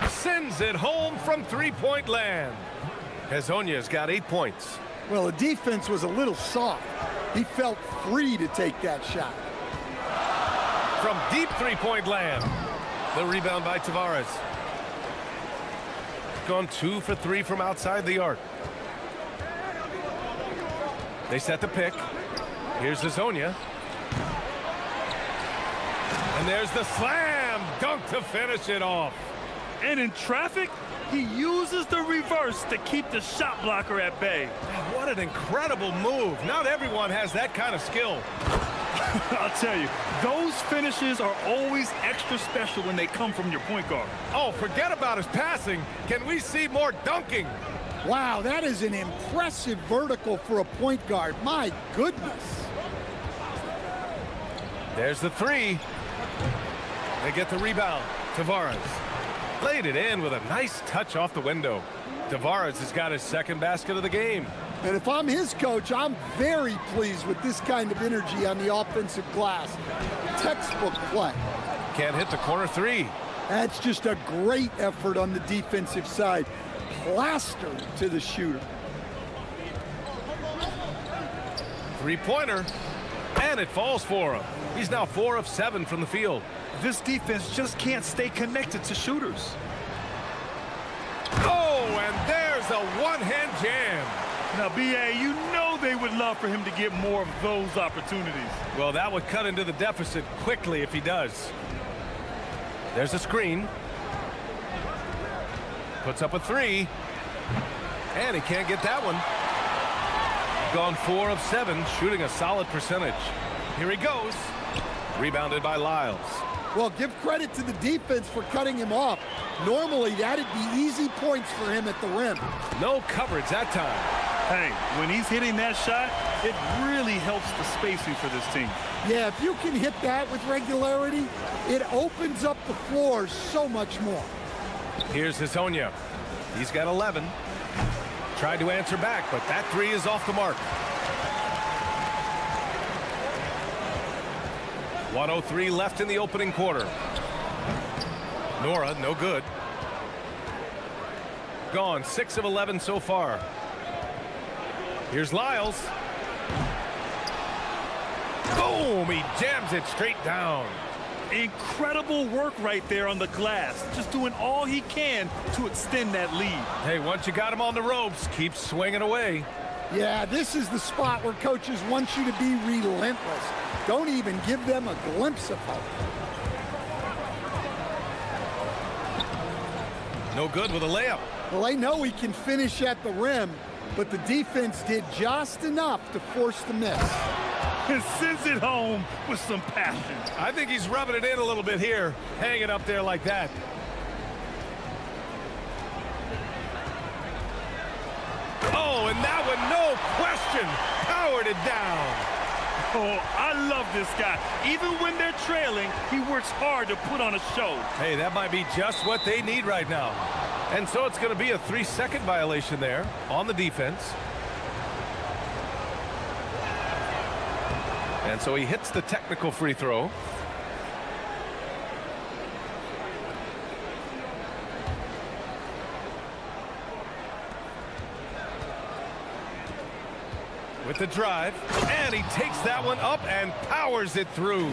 Sends it home from three-point land. Hezonja's got 8 points. Well, the defense was a little soft. He felt free to take that shot. From deep three-point land. The rebound by Tavares. Gone 2 for 3 from outside the arc. They set the pick. Here's Hezonja. And there's the slam dunk to finish it off. And in traffic, he uses the reverse to keep the shot blocker at bay. What an incredible move. Not everyone has that kind of skill. I'll tell you, those finishes are always extra special when they come from your point guard. Oh, forget about his passing. Can we see more dunking? Wow, that is an impressive vertical for a point guard. My goodness. There's the 3. They get the rebound. Tavares laid it in with a nice touch off the window. Tavares has got his second basket of the game. And if I'm his coach, I'm very pleased with this kind of energy on the offensive glass. Textbook play. Can't hit the corner 3. That's just a great effort on the defensive side. Plastered to the shooter. Three-pointer, and it falls for him. He's now 4 of 7 from the field. This defense just can't stay connected to shooters. Oh, and there's a one-hand jam. Now, B.A., you know they would love for him to get more of those opportunities. Well, that would cut into the deficit quickly if he does. There's a screen. Puts up a 3. And he can't get that one. Gone 4 of 7, shooting a solid percentage. Here he goes. Rebounded by Lyles. Well, give credit to the defense for cutting him off. Normally, that'd be easy points for him at the rim. No coverage that time. Hey, when he's hitting that shot, it really helps the spacing for this team. Yeah, if you can hit that with regularity, it opens up the floor so much more. Here's Hezonja. He's got 11. Tried to answer back, but that 3 is off the mark. 1:03 left in the opening quarter. Nora, no good. Gone 6 of 11 so far. Here's Lyles. Boom! He jams it straight down. Incredible work right there on the glass. Just doing all he can to extend that lead. Hey, once you got him on the ropes, keep swinging away. Yeah, this is the spot where coaches want you to be relentless. Don't even give them a glimpse of hope. No good with a layup. Well, they know he can finish at the rim, but the defense did just enough to force the miss. And sends it home with some passion. I think he's rubbing it in a little bit here, hanging up there like that. Oh, and that one, no question, powered it down. Oh, I love this guy. Even when they're trailing, he works hard to put on a show. Hey, that might be just what they need right now. And so it's going to be a 3-second violation there on the defense. And so he hits the technical free throw. With the drive, and he takes that one up and powers it through.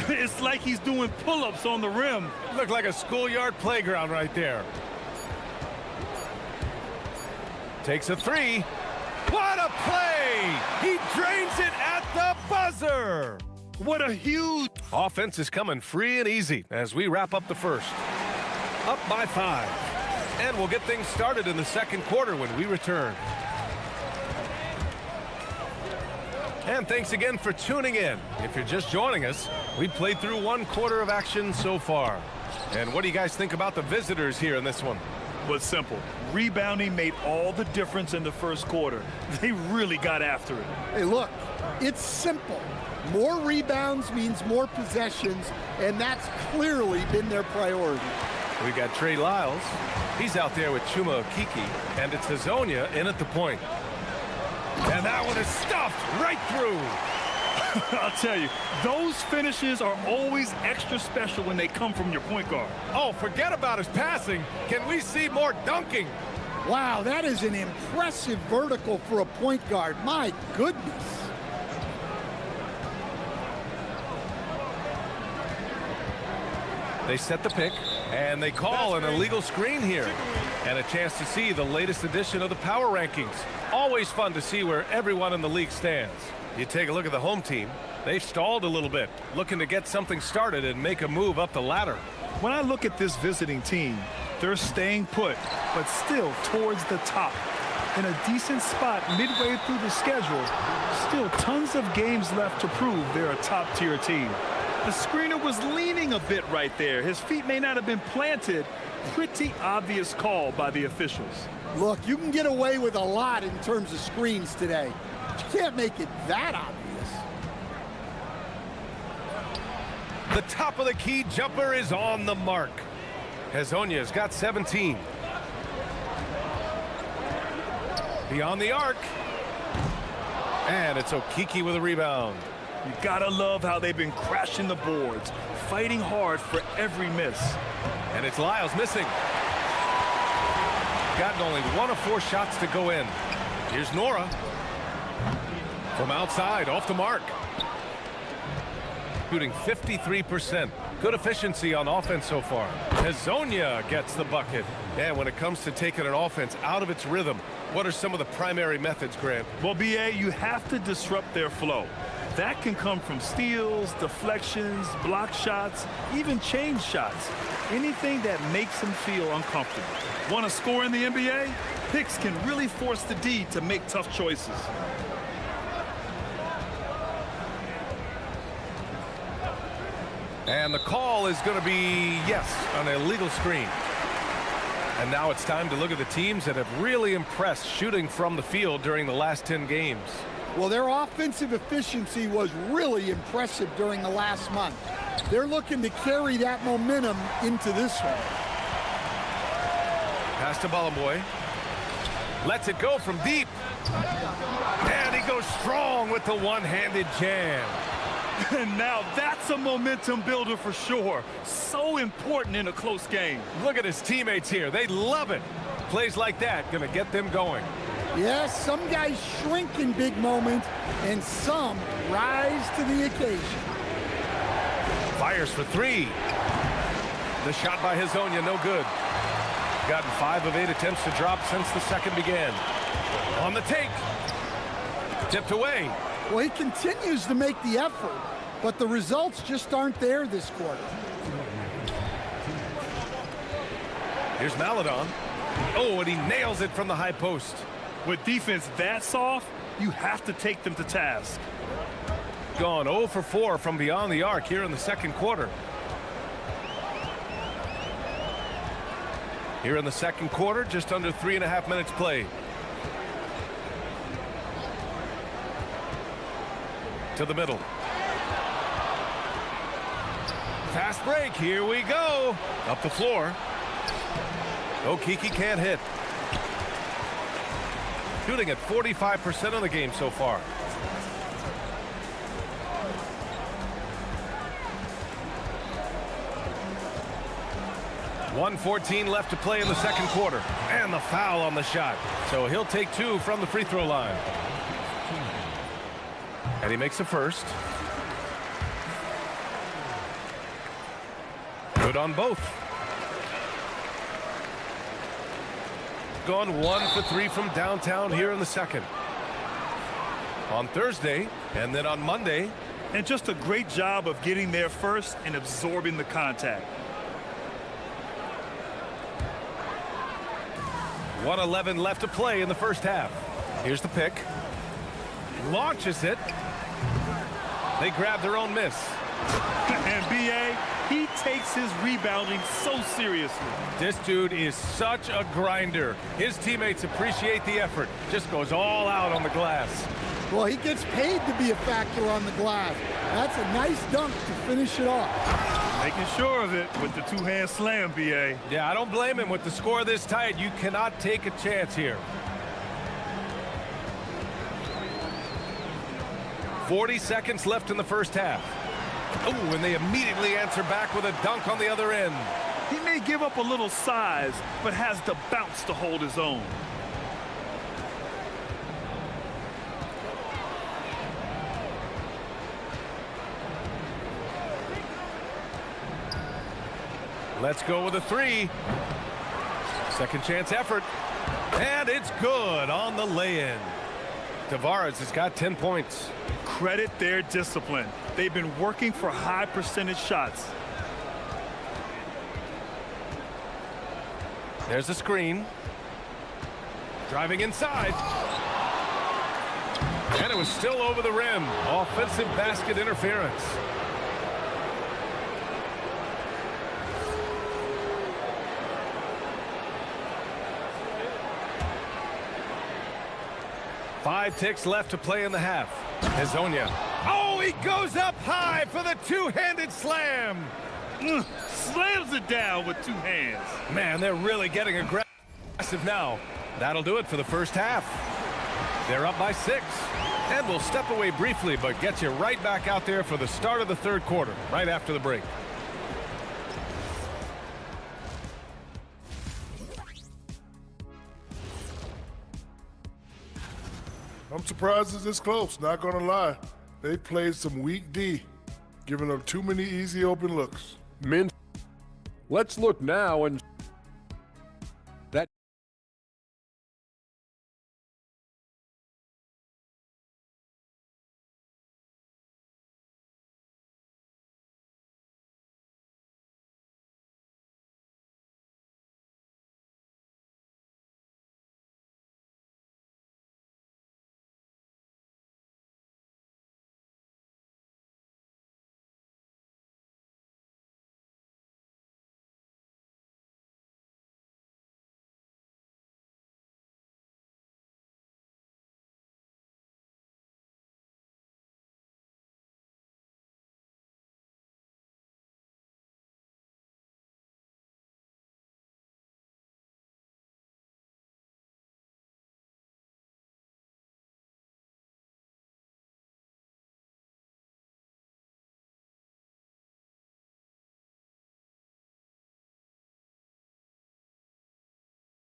It's like he's doing pull-ups on the rim. Looked like a schoolyard playground right there. Takes a three. What a play! He drains it at the buzzer! What a huge... Offense is coming free and easy as we wrap up the first. Up by 5. And we'll get things started in the second quarter when we return. And thanks again for tuning in. If you're just joining us, we played through 1 quarter of action so far. And what do you guys think about the visitors here in this one? But simple. Rebounding made all the difference in the first quarter. They really got after it. Hey, look, it's simple. More rebounds means more possessions, and that's clearly been their priority. We got Trey Lyles. He's out there with Chuma Okeke, and it's Hazonia in at the point. And that one is stuffed right through. I'll tell you, those finishes are always extra special when they come from your point guard. Oh, forget about his passing. Can we see more dunking? Wow, that is an impressive vertical for a point guard. My goodness. They set the pick, and they call an illegal screen here. And a chance to see the latest edition of the power rankings. Always fun to see where everyone in the league stands. You take a look at the home team. They've stalled a little bit, looking to get something started and make a move up the ladder. When I look at this visiting team, they're staying put, but still towards the top. In a decent spot midway through the schedule, still tons of games left to prove they're a top-tier team. The screener was leaning a bit right there. His feet may not have been planted. Pretty obvious call by the officials. Look, you can get away with a lot in terms of screens today. But you can't make it that obvious. The top of the key jumper is on the mark. Hazonia's got 17. Beyond the arc. And it's Okeke with a rebound. You gotta love how they've been crashing the boards, fighting hard for every miss. And it's Lyles missing. Gotten only 1 of 4 shots to go in. Here's Nora. From outside, off the mark. Shooting 53%. Good efficiency on offense so far. Hazonia gets the bucket. And when it comes to taking an offense out of its rhythm, what are some of the primary methods, Grant? Well, BA, you have to disrupt their flow. That can come from steals, deflections, block shots, even change shots. Anything that makes them feel uncomfortable. Want to score in the NBA? Picks can really force the D to make tough choices. And the call is going to be, yes, an illegal screen. And now it's time to look at the teams that have really impressed shooting from the field during the last 10 games. Well, their offensive efficiency was really impressive during the last month. They're looking to carry that momentum into this one. Pass to Ballamboy. Lets it go from deep. And he goes strong with the one-handed jam. And now that's a momentum builder for sure. So important in a close game. Look at his teammates here. They love it. Plays like that going to get them going. Yes, some guys shrink in big moments, and some rise to the occasion. Fires for 3. The shot by Hazonia, no good. Gotten 5 of 8 attempts to drop since the second began. On the take. Tipped away. Well, he continues to make the effort, but the results just aren't there this quarter. Here's Maladon. Oh, and he nails it from the high post. With defense that soft, you have to take them to task. Gone 0 for 4 from beyond the arc here in the second quarter. Here in the second quarter, just under 3.5 minutes played. to the middle. Fast break. Here we go. Up the floor. Okiki can't hit. Shooting at 45% of the game so far. .114 left to play in the second quarter. And the foul on the shot. So he'll take 2 from the free throw line. And he makes a first. Good on both. Gone 1 for 3 from downtown here in the second. On Thursday, and then on Monday. And just a great job of getting there first and absorbing the contact. 1:11 left to play in the first half. Here's the pick. Launches it. They grab their own miss. And B.A., he takes his rebounding so seriously. This dude is such a grinder. His teammates appreciate the effort. Just goes all out on the glass. Well, he gets paid to be a factor on the glass. That's a nice dunk to finish it off. Making sure of it with the two-hand slam, B.A. Yeah, I don't blame him. With the score this tight, you cannot take a chance here. 40 seconds left in the first half. Oh, and they immediately answer back with a dunk on the other end. He may give up a little size, but has the bounce to hold his own. Let's go with a 3. Second chance effort. And it's good on the lay-in. Tavares has got 10 points. Credit their discipline. They've been working for high percentage shots. There's a screen. Driving inside. And it was still over the rim. Offensive basket interference. Five ticks left to play in the half. Hezonja. Oh, he goes up high for the two-handed slam. Slams it down with 2 hands. Man, they're really getting aggressive now. That'll do it for the first half. They're up by 6. And we'll step away briefly, but get you right back out there for the start of the third quarter, right after the break. I'm surprised it's this close, not gonna lie. They played some weak D, giving up too many easy open looks. Men, let's look now and that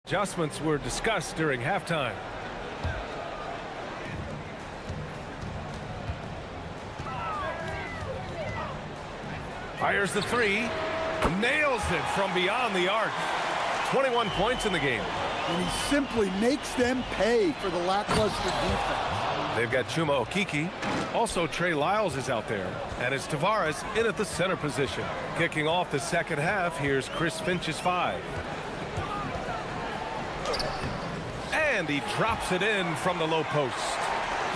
adjustments were discussed during halftime. Fires the 3. Nails it from beyond the arc. 21 points in the game. And he simply makes them pay for the lackluster defense. They've got Chuma Okiki. Also, Trey Lyles is out there. And it's Tavares in at the center position. Kicking off the second half, here's Chris Finch's 5. And he drops it in from the low post.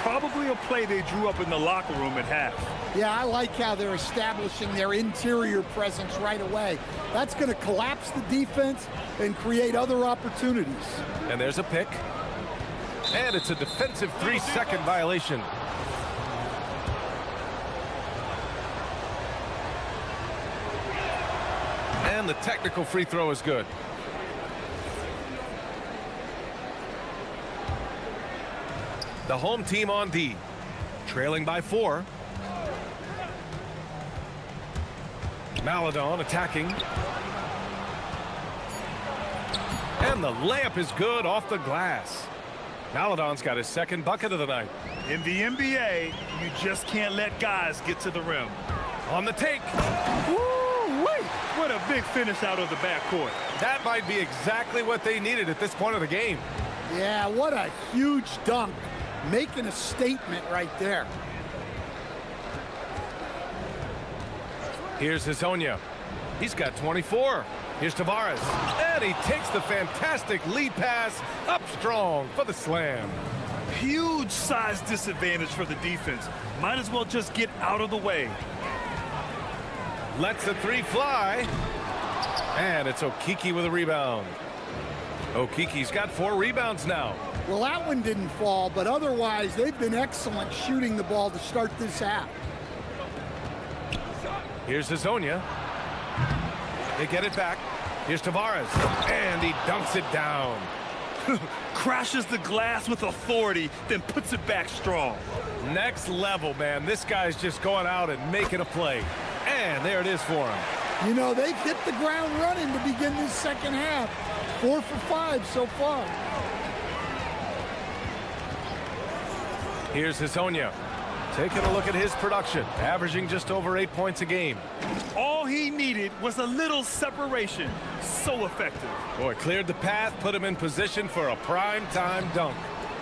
Probably a play they drew up in the locker room at half. Yeah, I like how they're establishing their interior presence right away. That's going to collapse the defense and create other opportunities. And there's a pick. And it's a defensive 3-second violation. And the technical free throw is good. The home team on D, trailing by 4. Maladon attacking. And the layup is good off the glass. Maladon's got his second bucket of the night. In the NBA, you just can't let guys get to the rim. On the take. Woo-wee! What a big finish out of the backcourt. That might be exactly what they needed at this point of the game. Yeah, what a huge dunk. Making a statement right there. Here's Hazonia. He's got 24. Here's Tavares. And he takes the fantastic lead pass up strong for the slam. Huge size disadvantage for the defense. Might as well just get out of the way. Lets the 3 fly. And it's Okiki with a rebound. Okiki's got 4 rebounds now. Well, that one didn't fall, but otherwise they've been excellent shooting the ball to start this half. Here's Hazonia. They get it back. Here's Tavares. And he dunks it down. Crashes the glass with authority, then puts it back strong. Next level, man. This guy's just going out and making a play. And there it is for him. You know, they've hit the ground running to begin this second half. 4 for 5 so far. Here's Hazonia. Taking a look at his production, averaging just over 8 points a game. All he needed was a little separation. So effective. Boy, cleared the path, put him in position for a prime-time dunk.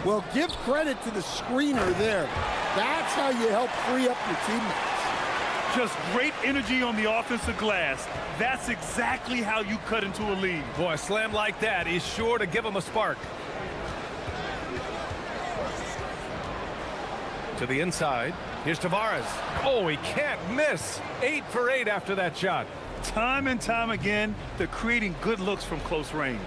Well, give credit to the screener there. That's how you help free up your teammates. Just great energy on the offensive glass. That's exactly how you cut into a lead. Boy, a slam like that is sure to give him a spark. To the inside. Here's Tavares. Oh, he can't miss. 8 for 8 after that shot. Time and time again, they're creating good looks from close range.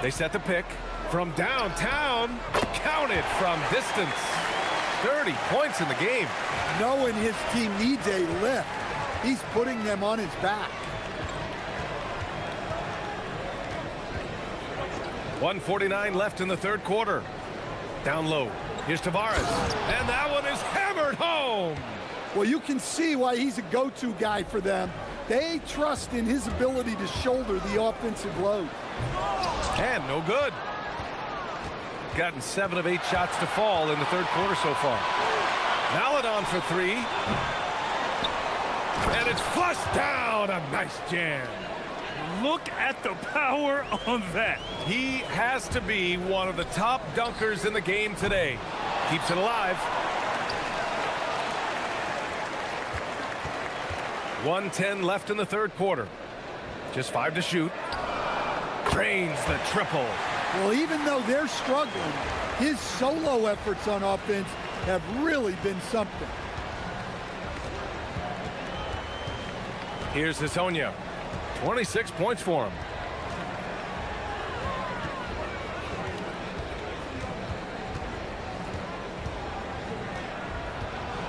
They set the pick from downtown. Counted from distance. 30 points in the game. Knowing his team needs a lift, he's putting them on his back. 1:49 left in the third quarter. Down low. Here's Tavares. And that one is hammered home. Well, you can see why he's a go-to guy for them. They trust in his ability to shoulder the offensive load. And no good. Gotten 7 of 8 shots to fall in the third quarter so far. Maladon for 3. And it's flushed down. A nice jam. Look at the power on that. He has to be one of the top dunkers in the game today. Keeps it alive. 1:10 left in the third quarter. Just 5 to shoot. Drains the triple. Well, even though they're struggling, his solo efforts on offense have really been something. Here's Hazonia. 26 points for him.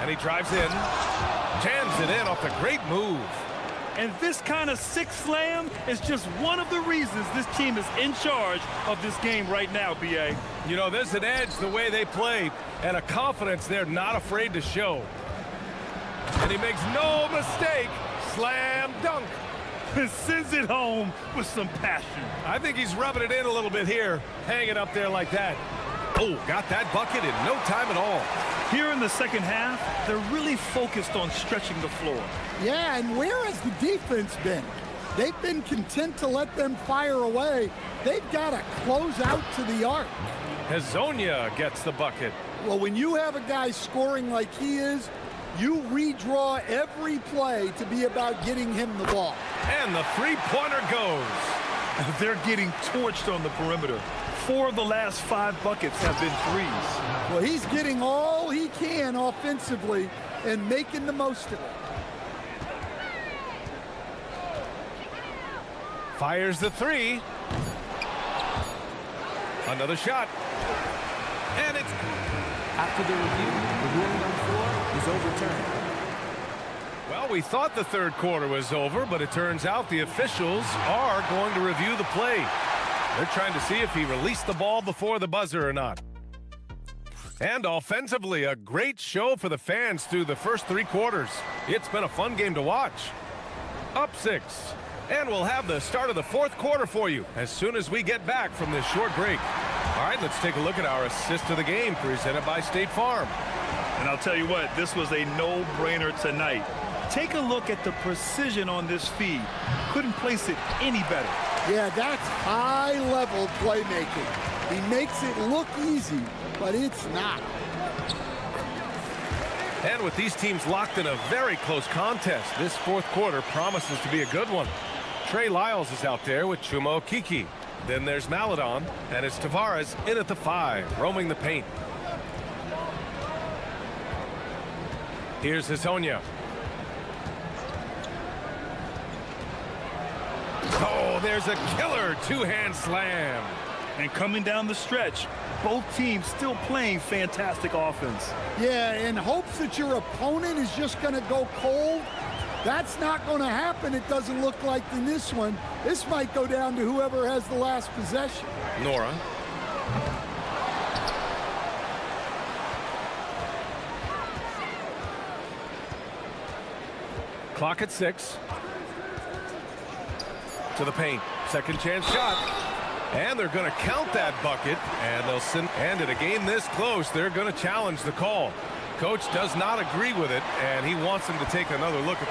And he drives in. Jams it in off the great move. And this kind of sick slam is just one of the reasons this team is in charge of this game right now, B.A. You know, there's an edge the way they play and a confidence they're not afraid to show. And he makes no mistake. Slam dunk. And sends it home with some passion. I think he's rubbing it in a little bit here. Hanging up there like that. Oh, got that bucket in no time at all. Here in the second half, they're really focused on stretching the floor. Yeah, and where has the defense been? They've been content to let them fire away. They've got to close out to the arc. Hazonia gets the bucket. Well, when you have a guy scoring like he is, you redraw every play to be about getting him the ball. And the three-pointer goes. They're getting torched on the perimeter. 4 of the last 5 buckets have been threes. Well, he's getting all he can offensively and making the most of it. Fires the 3. Another shot. And it's... After the review, the ruling on the floor is overturned. Well, Well, we thought the third quarter was over, but it turns out the officials are going to review the play. They're trying to see if he released the ball before the buzzer or not. And offensively, a great show for the fans through the first 3 quarters. It's been a fun game to watch. Up 6. And we'll have the start of the fourth quarter for you as soon as we get back from this short break. All right, let's take a look at our assist of the game presented by State Farm. And I'll tell you what, this was a no-brainer tonight. Take a look at the precision on this feed. Couldn't place it any better. Yeah, that's high-level playmaking. He makes it look easy, but it's not. And with these teams locked in a very close contest, this fourth quarter promises to be a good one. Trey Lyles is out there with Chuma Okeke. Then there's Maladon, and it's Tavares in at the 5, roaming the paint. Here's Hezonja. Oh, there's a killer two-hand slam. And coming down the stretch, both teams still playing fantastic offense. Yeah, in hopes that your opponent is just going to go cold. That's not going to happen, it doesn't look like in this one. This might go down to whoever has the last possession. Nora. Clock at 6. To the paint. Second chance shot. And they're going to count that bucket. And they'll send. And in a game this close, they're going to challenge the call. Coach does not agree with it, and he wants him to take another look at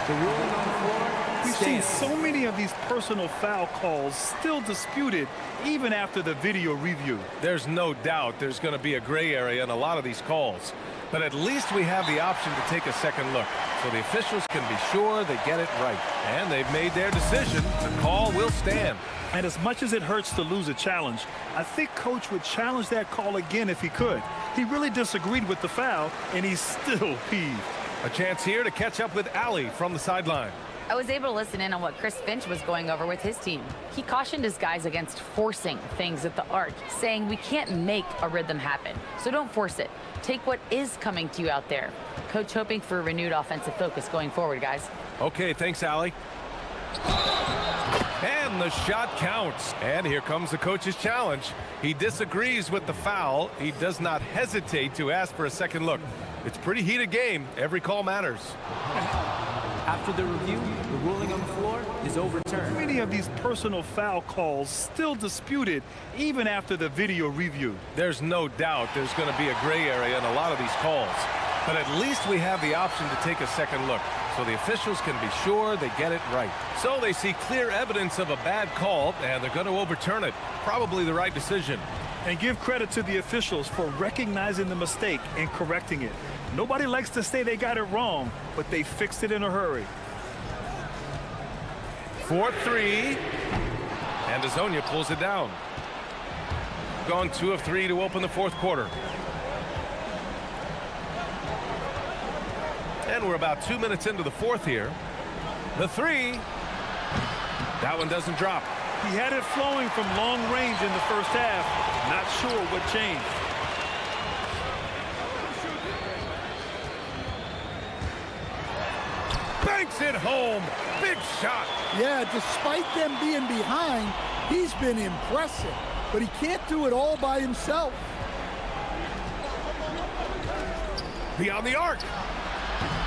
the ruling on the floor. We've seen so many of these personal foul calls still disputed even after the video review. There's no doubt there's going to be a gray area in a lot of these calls. But at least we have the option to take a second look, so the officials can be sure they get it right. And they've made their decision. The call will stand. And as much as it hurts to lose a challenge, I think Coach would challenge that call again if he could. He really disagreed with the foul, and he's still peeved. A chance here to catch up with Allie from the sideline. I was able to listen in on what Chris Finch was going over with his team. He cautioned his guys against forcing things at the arc, saying we can't make a rhythm happen, so don't force it. Take what is coming to you out there. Coach hoping for a renewed offensive focus going forward, guys. Okay, thanks, Allie. And the shot counts. And here comes the coach's challenge. He disagrees with the foul. He does not hesitate to ask for a second look. It's a pretty heated game. Every call matters. After the review, the ruling on the floor is overturned. Many of these personal foul calls still disputed even after the video review. There's no doubt there's going to be a gray area in a lot of these calls. But at least we have the option to take a second look, so the officials can be sure they get it right. So they see clear evidence of a bad call, and they're going to overturn it. Probably the right decision. And give credit to the officials for recognizing the mistake and correcting it. Nobody likes to say they got it wrong, but they fixed it in a hurry. 4-3. And Hezonja pulls it down. Gone 2 of 3 to open the fourth quarter. And we're about 2 minutes into the fourth here. The 3. That one doesn't drop. He had it flowing from long range in the first half. Not sure what changed. Banks it home. Big shot. Yeah, despite them being behind, he's been impressive. But he can't do it all by himself. Beyond the arc.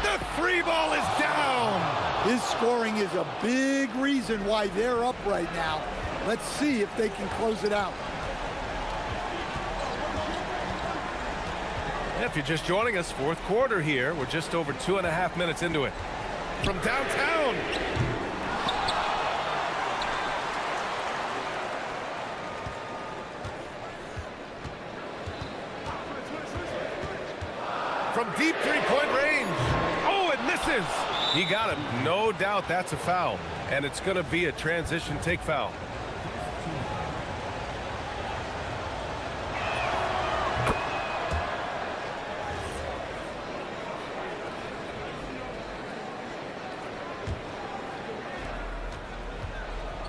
The 3 ball is down. His scoring is a big reason why they're up right now. Let's see if they can close it out. If you're just joining us, fourth quarter here. We're just over 2.5 minutes into it. From downtown. From deep three-point range. Oh, it misses. He got it. No doubt that's a foul. And it's going to be a transition take foul.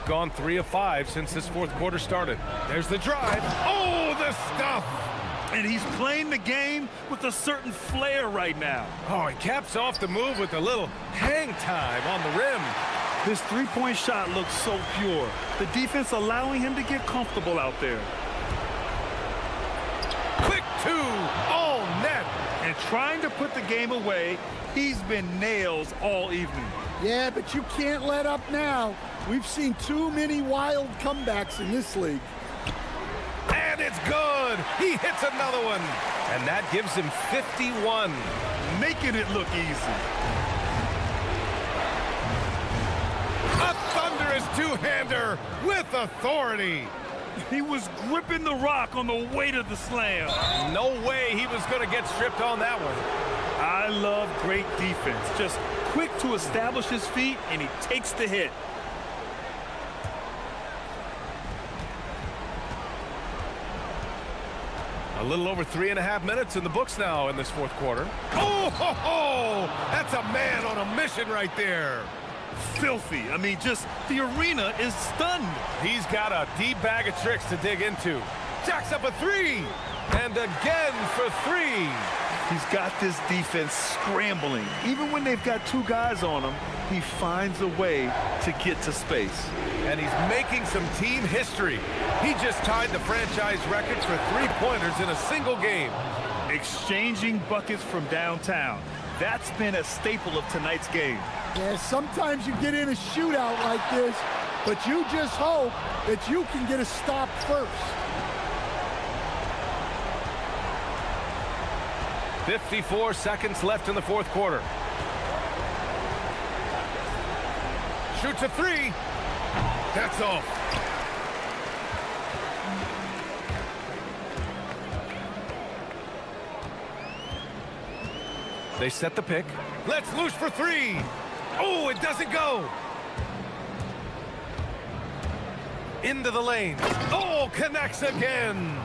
Gone 3 of 5 since this fourth quarter started. There's the drive. Oh, the stuff. And he's playing the game with a certain flair right now. Oh, he caps off the move with a little hang time on the rim. This three-point shot looks so pure. The defense allowing him to get comfortable out there. Quick two, all net. And trying to put the game away, he's been nails all evening. Yeah, but you can't let up now. We've seen too many wild comebacks in this league. And it's good. He hits another one. And that gives him 51. Making it look easy. A thunderous two-hander with authority. He was gripping the rock on the weight of the slam. No way he was going to get stripped on that one. I love great defense. Just quick to establish his feet, and he takes the hit. A little over 3.5 minutes in the books now in this fourth quarter. Oh, ho, ho! That's a man on a mission right there. Filthy. I mean, just the arena is stunned. He's got a deep bag of tricks to dig into. Jacks up a three. And again for three. He's got this defense scrambling. Even when they've got two guys on him, he finds a way to get to space. And he's making some team history. He just tied the franchise record for three-pointers in a single game. Exchanging buckets from downtown. That's been a staple of tonight's game. Yeah, sometimes you get in a shootout like this, but you just hope that you can get a stop first. 54 seconds left in the fourth quarter. Shoots a three. That's off. They set the pick. Let's loose for three. Oh, it doesn't go. Into the lane. Oh, connects again.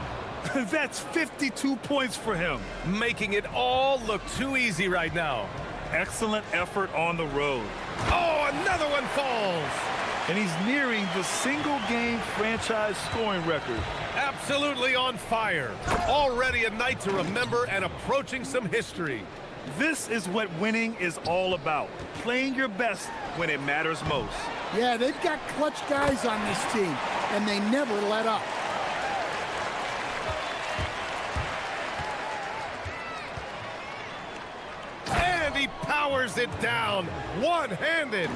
That's 52 points for him. Making it all look too easy right now. Excellent effort on the road. Oh, another one falls. And he's nearing the single-game franchise scoring record. Absolutely on fire. Already a night to remember and approaching some history. This is what winning is all about. Playing your best when it matters most. Yeah, they've got clutch guys on this team, and they never let up. And he powers it down, one-handed.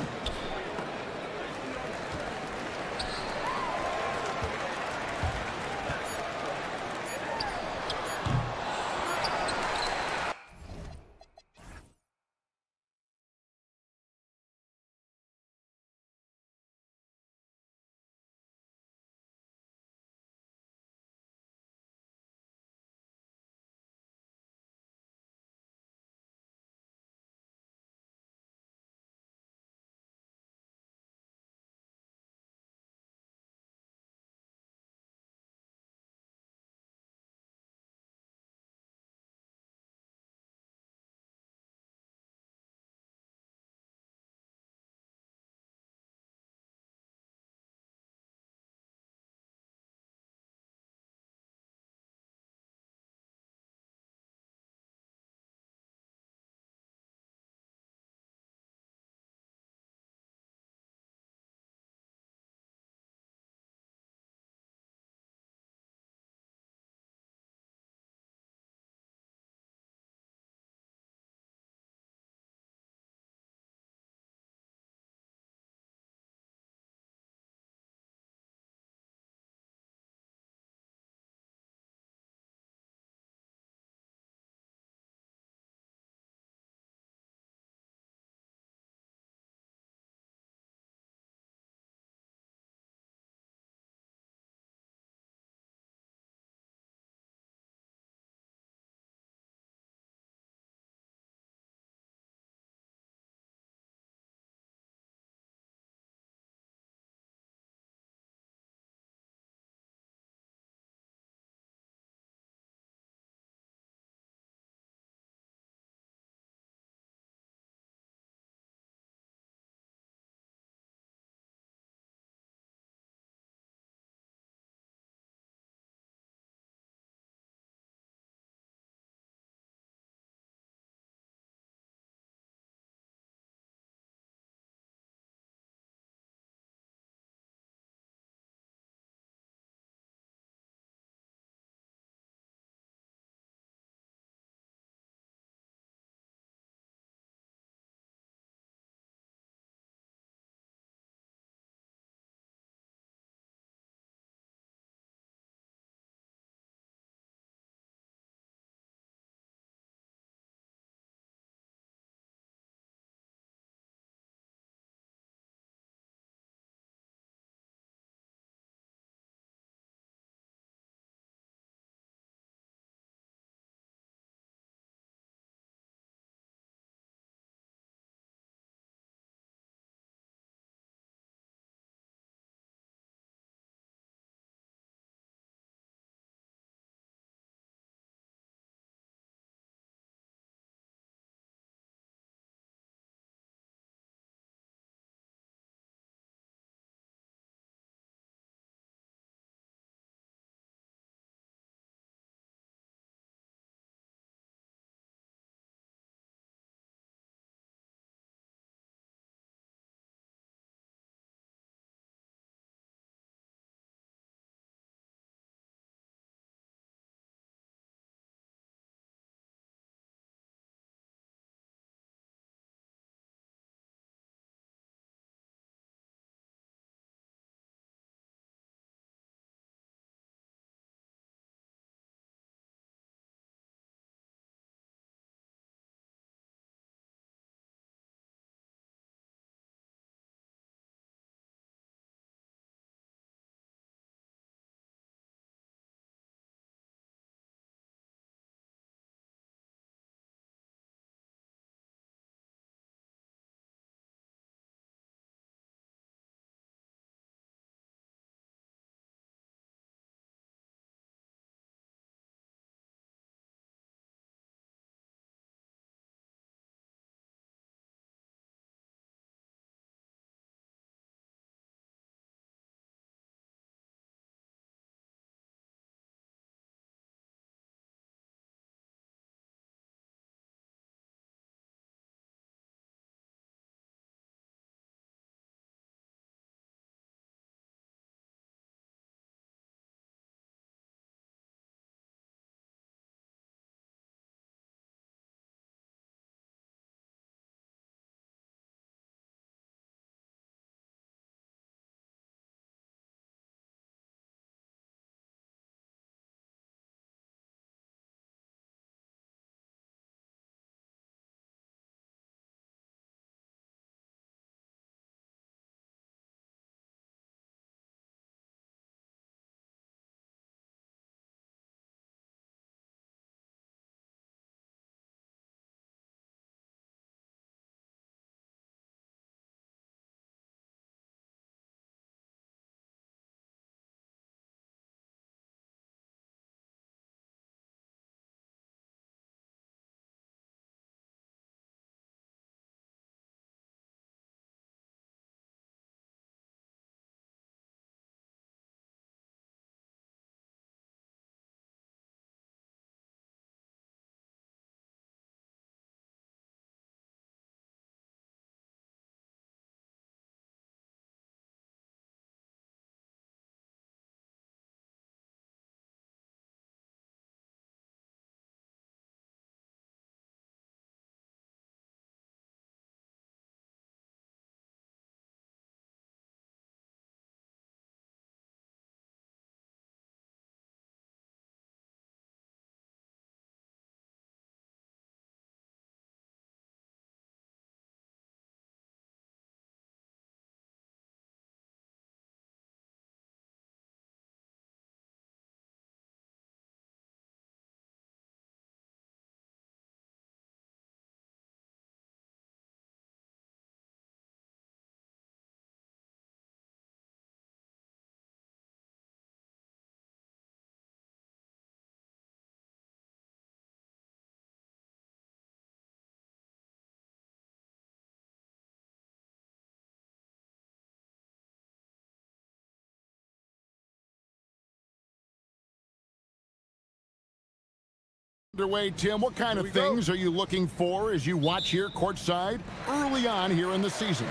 Underway, Tim, what kind of things are you looking for as you watch here courtside early on here in the season?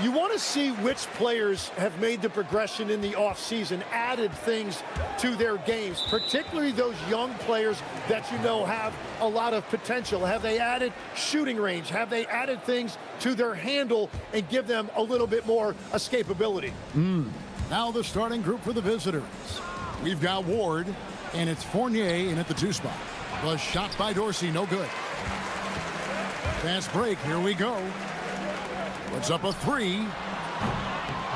You want to see which players have made the progression in the offseason, added things to their games, particularly those young players that you know have a lot of potential. Have they added shooting range? Have they added things to their handle and give them a little bit more escapability? Now the starting group for the visitors. We've got Ward, and it's Fournier in at the 2 spot. The shot by Dorsey, no good. Fast break, here we go. Puts up a 3.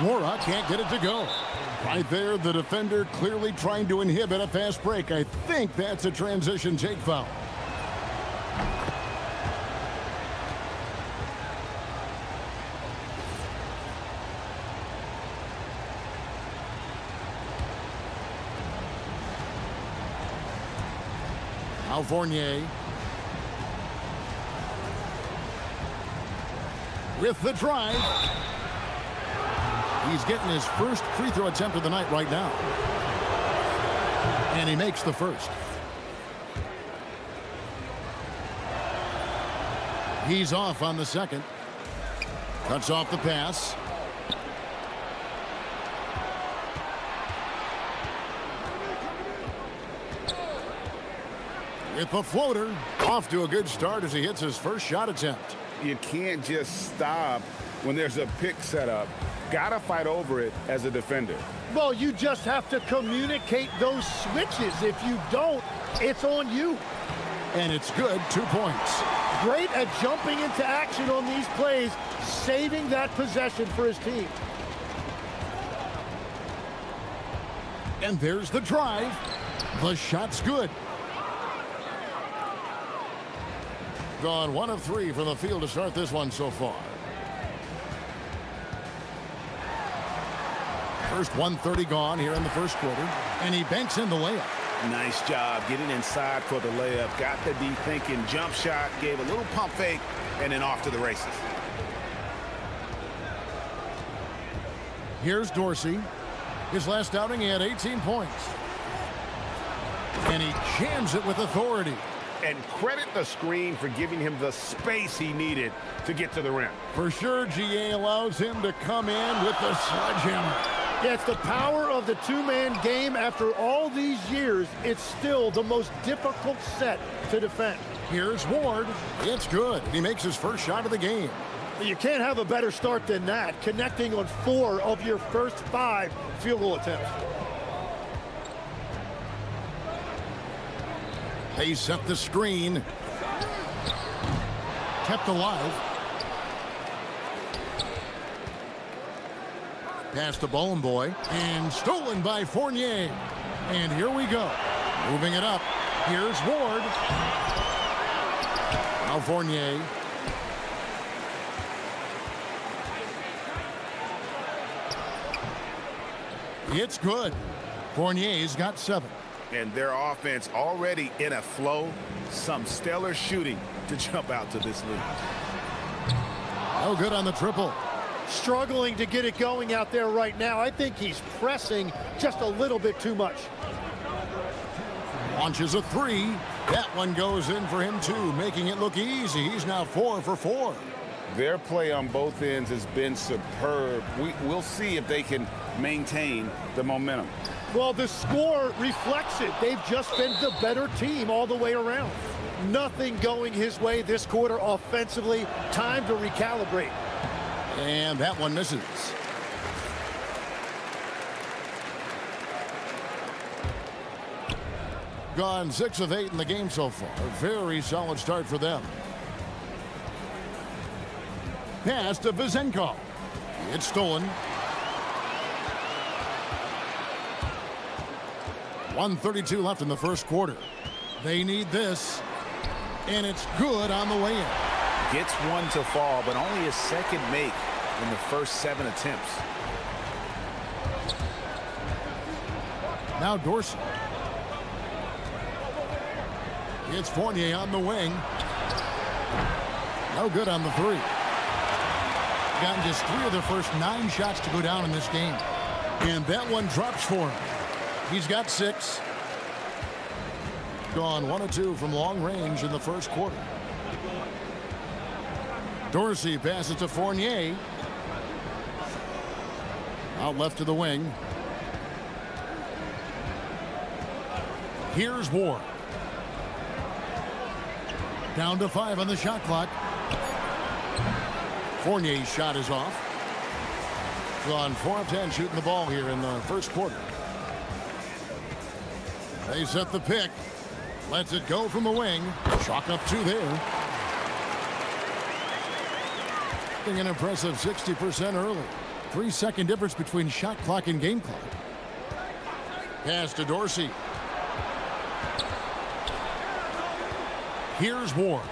Mora can't get it to go. Right there, the defender clearly trying to inhibit a fast break. I think that's a transition take foul. Now Fournier with the drive. He's getting his first free throw attempt of the night right now. And he makes the first. He's off on the second. Cuts off the pass. With the floater. Off to a good start as he hits his first shot attempt. You can't just stop when there's a pick set up. Gotta fight over it as a defender. Well, you just have to communicate those switches. If you don't, it's on you. And it's good, 2 points. Great at jumping into action on these plays, saving that possession for his team. And there's the drive. The shot's good. Gone 1 of 3 from the field to start this one so far. First 1:30 gone here in the first quarter, and he banks in the layup. Nice job getting inside for the layup. Got to be thinking jump shot, gave a little pump fake, and then off to the races. Here's Dorsey. His last outing, he had 18 points. And he jams it with authority. And credit the screen for giving him the space he needed to get to the rim. For sure, GA allows him to come in with the sledgehammer. Yeah, it's the power of the two-man game. After all these years, it's still the most difficult set to defend. Here's Ward. It's good. He makes his first shot of the game. You can't have a better start than that, connecting on 4 of your first 5 field goal attempts. They set the screen. Kept alive. Past the Bone Boy. And stolen by Fournier. And here we go. Moving it up. Here's Ward. Now Fournier. It's good. Fournier's got 7. And their offense already in a flow. Some stellar shooting to jump out to this lead. No good on the triple. Struggling to get it going out there right now. I think he's pressing just a little bit too much. Launches a 3. That one goes in for him too, making it look easy. He's now 4 for 4. Their play on both ends has been superb. We'll see if they can maintain the momentum. Well, the score reflects it. They've just been the better team all the way around. Nothing going his way this quarter offensively. Time to recalibrate. And that one misses. Gone 6 of 8 in the game so far. A very solid start for them. Pass to Vizenko. It's stolen. 1:32 left in the first quarter. They need this. And it's good on the way in. Gets one to fall, but only a second make in the first 7 attempts. Now Dorsey. It's Fournier on the wing. No good on the 3. Gotten just 3 of their first 9 shots to go down in this game. And that one drops for him. He's got 6. gone 1 of 2 from long range in the first quarter. Dorsey passes to Fournier. Out left to the wing. Here's Ward. Down to 5 on the shot clock. Fournier's shot is off. Gone 4 of 10 shooting the ball here in the first quarter. They set the pick. Lets it go from the wing. Chalk up 2 there. An impressive 60% early. 3-second difference between shot clock and game clock. Pass to Dorsey. Here's Ward.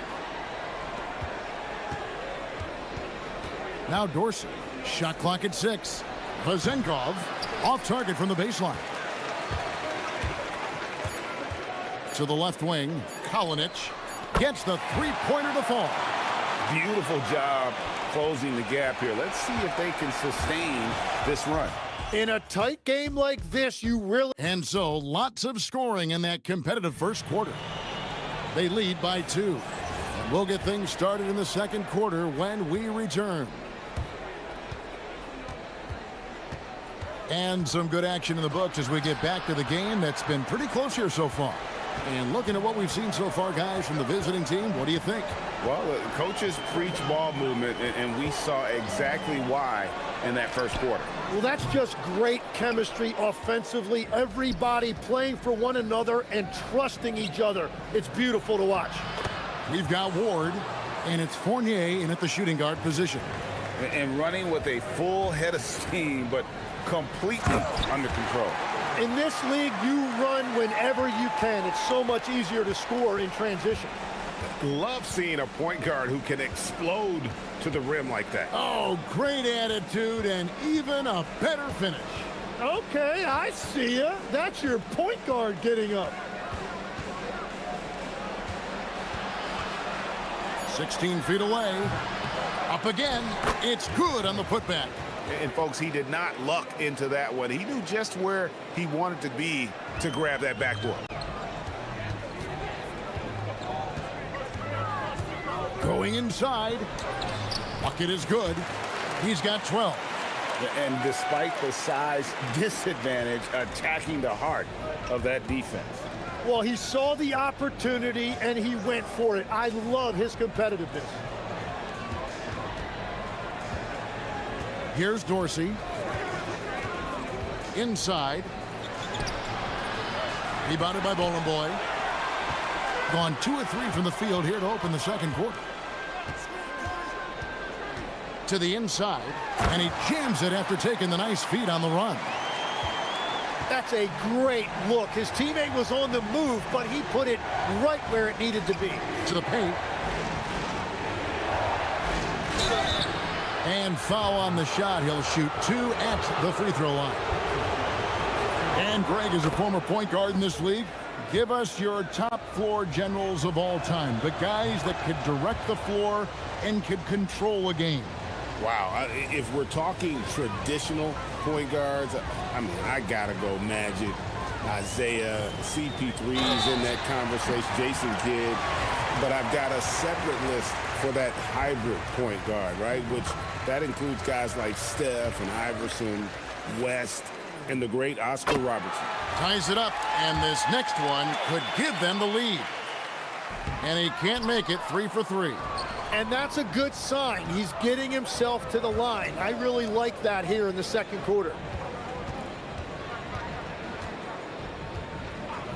Now Dorsey. Shot clock at 6. Vazenkov off target from the baseline. To the left wing. Kalinic gets the three-pointer to fall. Beautiful job closing the gap here. Let's see if they can sustain this run. In a tight game like this, you really... And so, lots of scoring in that competitive first quarter. They lead by 2. And we'll get things started in the second quarter when we return. And some good action in the books as we get back to the game that's been pretty close here so far. And looking at what we've seen so far, guys, from the visiting team, what do you think? Well, the coaches preach ball movement, and we saw exactly why in that first quarter. Well, that's just great chemistry offensively. Everybody playing for one another and trusting each other. It's beautiful to watch. We've got Ward, and it's Fournier in at the shooting guard position. And running with a full head of steam, but completely under control. In this league, you run whenever you can. It's so much easier to score in transition. Love seeing a point guard who can explode to the rim like that. Oh, great attitude and even a better finish. Okay, I see ya. That's your point guard getting up. 16 feet away. Up again. It's good on the putback. And folks, he did not luck into that one. He knew just where he wanted to be to grab that backboard. Going inside. Bucket is good. He's got 12. And despite the size disadvantage, attacking the heart of that defense. Well, he saw the opportunity and he went for it. I love his competitiveness. Here's Dorsey. Inside. Rebounded by Bowling Boy. Gone 2 of 3 from the field here to open the second quarter. To the inside. And he jams it after taking the nice feed on the run. That's a great look. His teammate was on the move, but he put it right where it needed to be. To the paint. And foul on the shot. He'll shoot 2 at the free throw line. And Greg is a former point guard in this league. Give us your top floor generals of all time. The guys that could direct the floor and could control a game. Wow. If we're talking traditional point guards, I mean, I got to go Magic, Isaiah, CP3's in that conversation, Jason Kidd. But I've got a separate list for that hybrid point guard, right? Which that includes guys like Steph and Iverson, West, and the great Oscar Robertson. Ties it up, and this next one could give them the lead. And he can't make it. 3 for 3. And that's a good sign. He's getting himself to the line. I really like that here in the second quarter.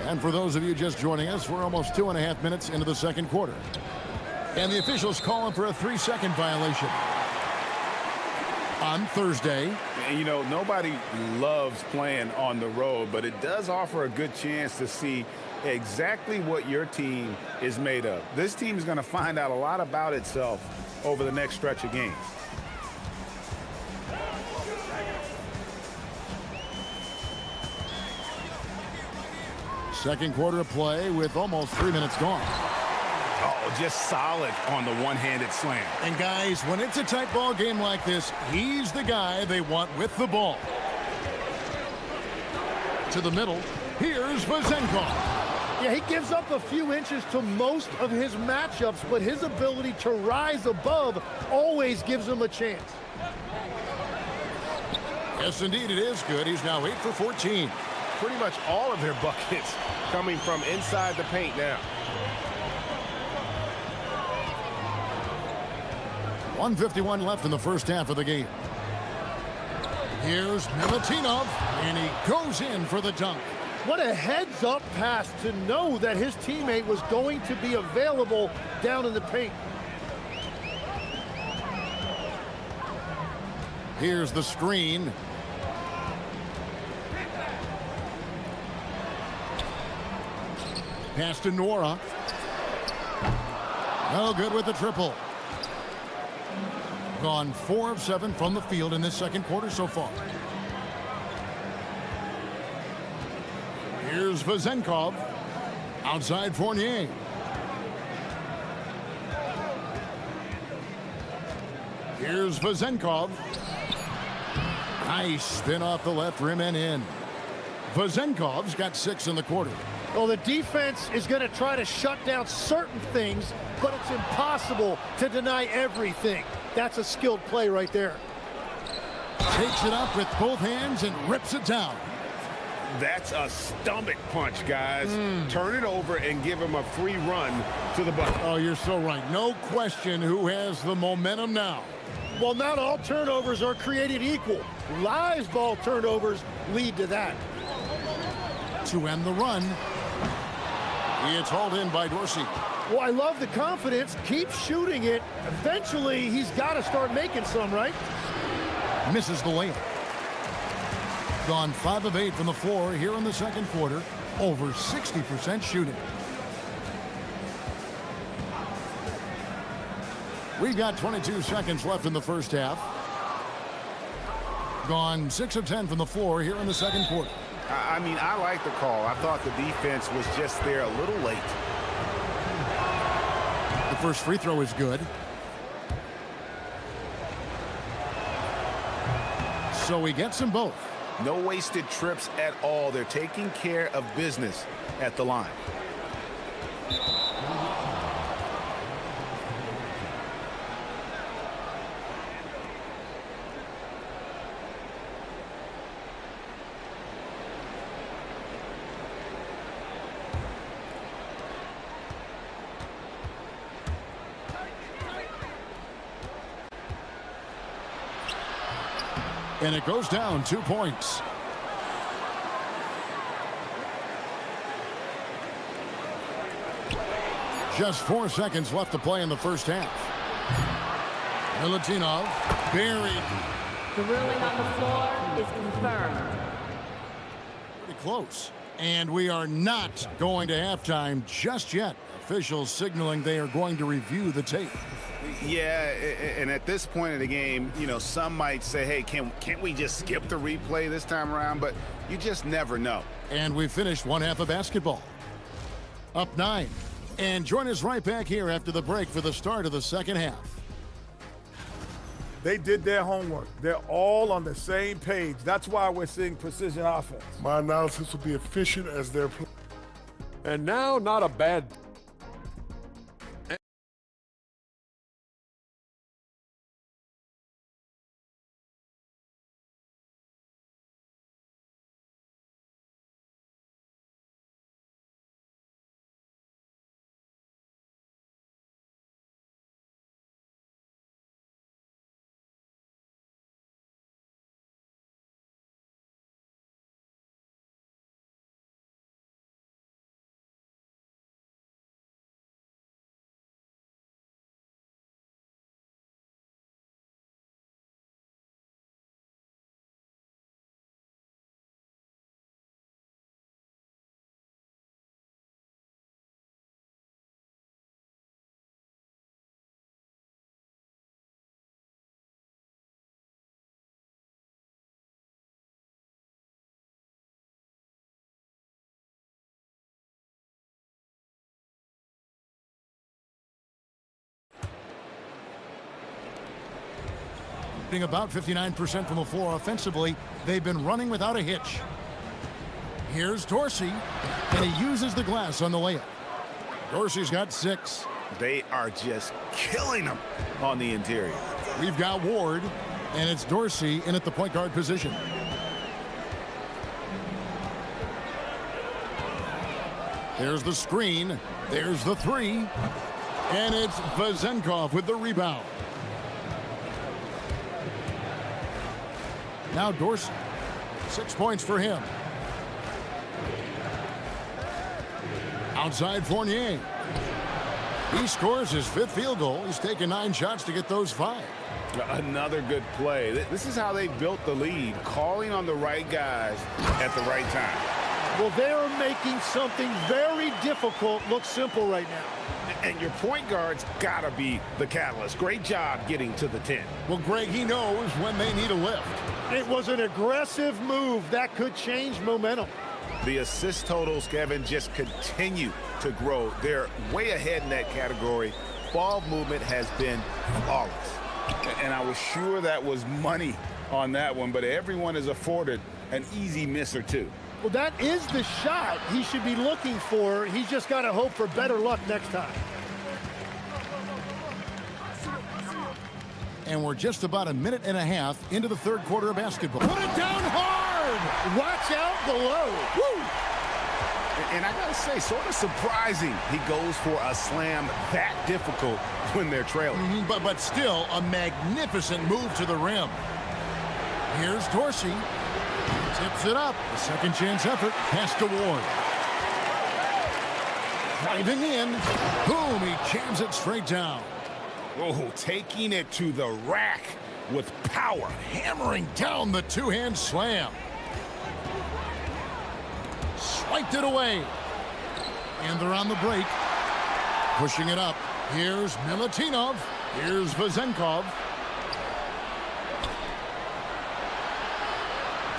And for those of you just joining us, we're almost 2.5 minutes into the second quarter. And the officials calling for a 3-second violation. On Thursday. And you know, nobody loves playing on the road, but it does offer a good chance to see exactly what your team is made of. This team is going to find out a lot about itself over the next stretch of games. Second quarter of play with almost 3 minutes gone. Oh, just solid on the one-handed slam. And guys, when it's a tight ball game like this, he's the guy they want with the ball. To the middle, here's Vazenkov. Yeah, he gives up a few inches to most of his matchups, but his ability to rise above always gives him a chance. Yes, indeed, it is good. He's now 8 for 14. Pretty much all of their buckets coming from inside the paint now. 1:51 left in the first half of the game. Here's Milutinov, and he goes in for the dunk. What a heads-up pass to know that his teammate was going to be available down in the paint. Here's the screen. Pass to Nora. No good with the triple. Gone 4 of 7 from the field in this second quarter so far. Here's Vezenkov. Outside Fournier. Here's Vezenkov. Nice spin off the left rim and in. Vezenkov's got 6 in the quarter. Well, the defense is going to try to shut down certain things, but it's impossible to deny everything. That's a skilled play right there. Takes it up with both hands and rips it down. That's a stomach punch, guys. Turn it over and give him a free run to the bucket. Oh, you're so right. No question who has the momentum now. Well, not all turnovers are created equal. Live ball turnovers lead to that. To end the run, it's hauled in by Dorsey. Well, I love the confidence. Keep shooting it. Eventually, he's got to start making some, right? Misses the layup. Gone 5 of 8 from the floor here in the second quarter. Over 60% shooting. We've got 22 seconds left in the first half. Gone 6 of 10 from the floor here in the second quarter. I mean, I like the call. I thought the defense was just there a little late. The first free throw is good. So he gets them both. No wasted trips at all. They're taking care of business at the line. And it goes down 2 points. Just 4 seconds left to play in the first half. Milutinov buried. The ruling on the floor is confirmed. Pretty close. And we are not going to halftime just yet. Officials signaling they are going to review the tape. Yeah, and at this point of the game, you know, some might say, hey, can't we just skip the replay this time around? But you just never know. And we finished one half of basketball. Up 9. And join us right back here after the break for the start of the second half. They did their homework. They're all on the same page. That's why we're seeing precision offense. My analysis will be efficient as they're playing. And now, not a bad... About 59% from the floor offensively. They've been running without a hitch. Here's Dorsey, and he uses the glass on the layup. Dorsey's got 6. They are just killing them on the interior. We've got Ward, and it's Dorsey in at the point guard position. There's the screen. There's the 3. And it's Vezenkov with the rebound. Now Dorsey. 6 points for him. Outside Fournier. He scores his 5th field goal. He's taken 9 shots to get those 5. Another good play. This is how they built the lead, calling on the right guys at the right time. Well, they're making something very difficult look simple right now. And your point guard's got to be the catalyst. Great job getting to the 10. Well, Greg, he knows when they need a lift. It was an aggressive move that could change momentum. The assist totals, Kevin, just continue to grow. They're way ahead in that category. Ball movement has been flawless. And I was sure that was money on that one, but everyone is afforded an easy miss or two. Well, that is the shot he should be looking for. He's just got to hope for better luck next time. And we're just about a minute and a half into the 3rd quarter of basketball. Put it down hard! Watch out below. Woo! And I gotta say, sort of surprising he goes for a slam that difficult when they're trailing. But still, a magnificent move to the rim. Here's Dorsey. Tips it up. A second chance effort. Pass to Ward. Driving in. Boom, he jams it straight down. Oh, taking it to the rack with power. Hammering down the 2-hand slam. Swiped it away. And they're on the break. Pushing it up. Here's Milutinov. Here's Vezenkov.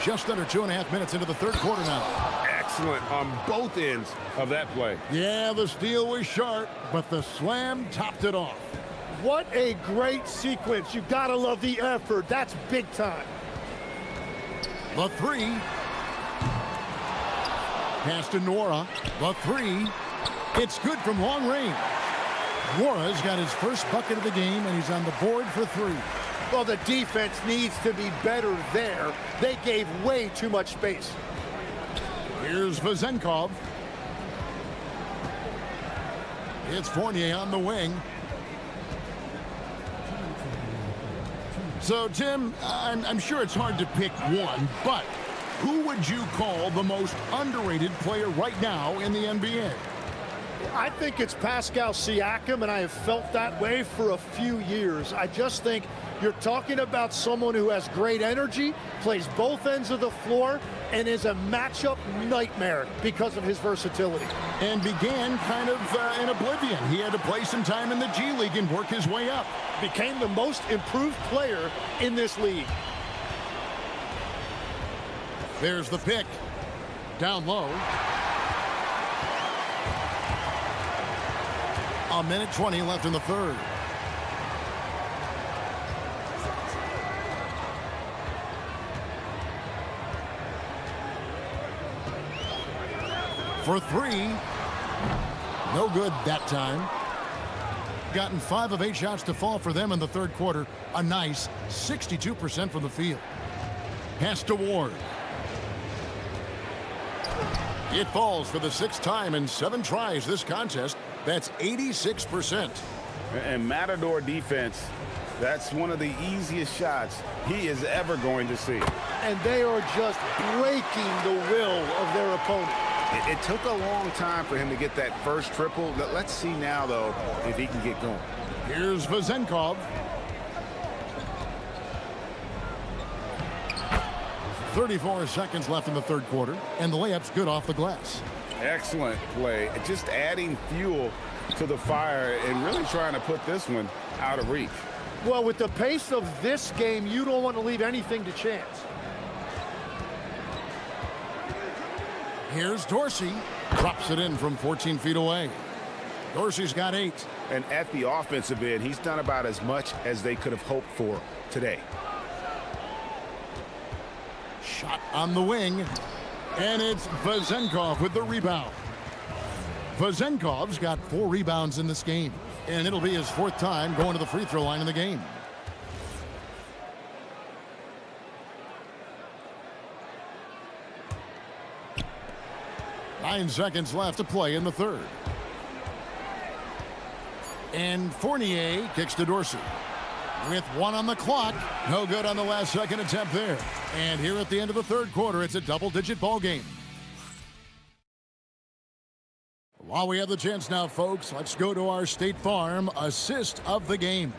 Just under 2.5 minutes into the 3rd quarter now. Excellent on both ends of that play. Yeah, the steal was sharp, but the slam topped it off. What a great sequence. You gotta love the effort. That's big time. The 3. Pass to Nora. The 3. It's good from long range. Nora's got his first bucket of the game, and he's on the board for 3. Well, the defense needs to be better there. They gave way too much space. Here's Vezenkov. It's Fournier on the wing. So, Tim, I'm sure it's hard to pick one, but who would you call the most underrated player right now in the NBA? I think it's Pascal Siakam, and I have felt that way for a few years. I just think you're talking about someone who has great energy, plays both ends of the floor, and is a matchup nightmare because of his versatility. And began kind of in oblivion. He had to play some time in the G League and work his way up. Became the most improved player in this league. There's the pick. Down low. A minute 20 left in the 3rd. For 3. No good that time. Gotten 5 of 8 shots to fall for them in the 3rd quarter. A nice 62% from the field. Pass to Ward. It falls for the 6th time in 7 tries this contest. That's 86%. And Matador defense, that's one of the easiest shots he is ever going to see. And they are just breaking the will of their opponent. It took a long time for him to get that first triple. Let's see now, though, if he can get going. Here's Vezenkov. 34 seconds left in the 3rd quarter, and the layup's good off the glass. Excellent play. Just adding fuel to the fire and really trying to put this one out of reach. Well, with the pace of this game, you don't want to leave anything to chance. Here's Dorsey. Drops it in from 14 feet away. Dorsey's got 8. And at the offensive end, he's done about as much as they could have hoped for today. Shot on the wing. And it's Vezenkov with the rebound. Vezenkov's got 4 rebounds in this game, and it'll be his 4th time going to the free throw line in the game. Nine seconds left to play in the 3rd. And Fournier kicks to Dorsey. With 1 on the clock. No good on the last second attempt there. And here at the end of the 3rd quarter, it's a double-digit ball game. While we have the chance now, folks, let's go to our State Farm assist of the game.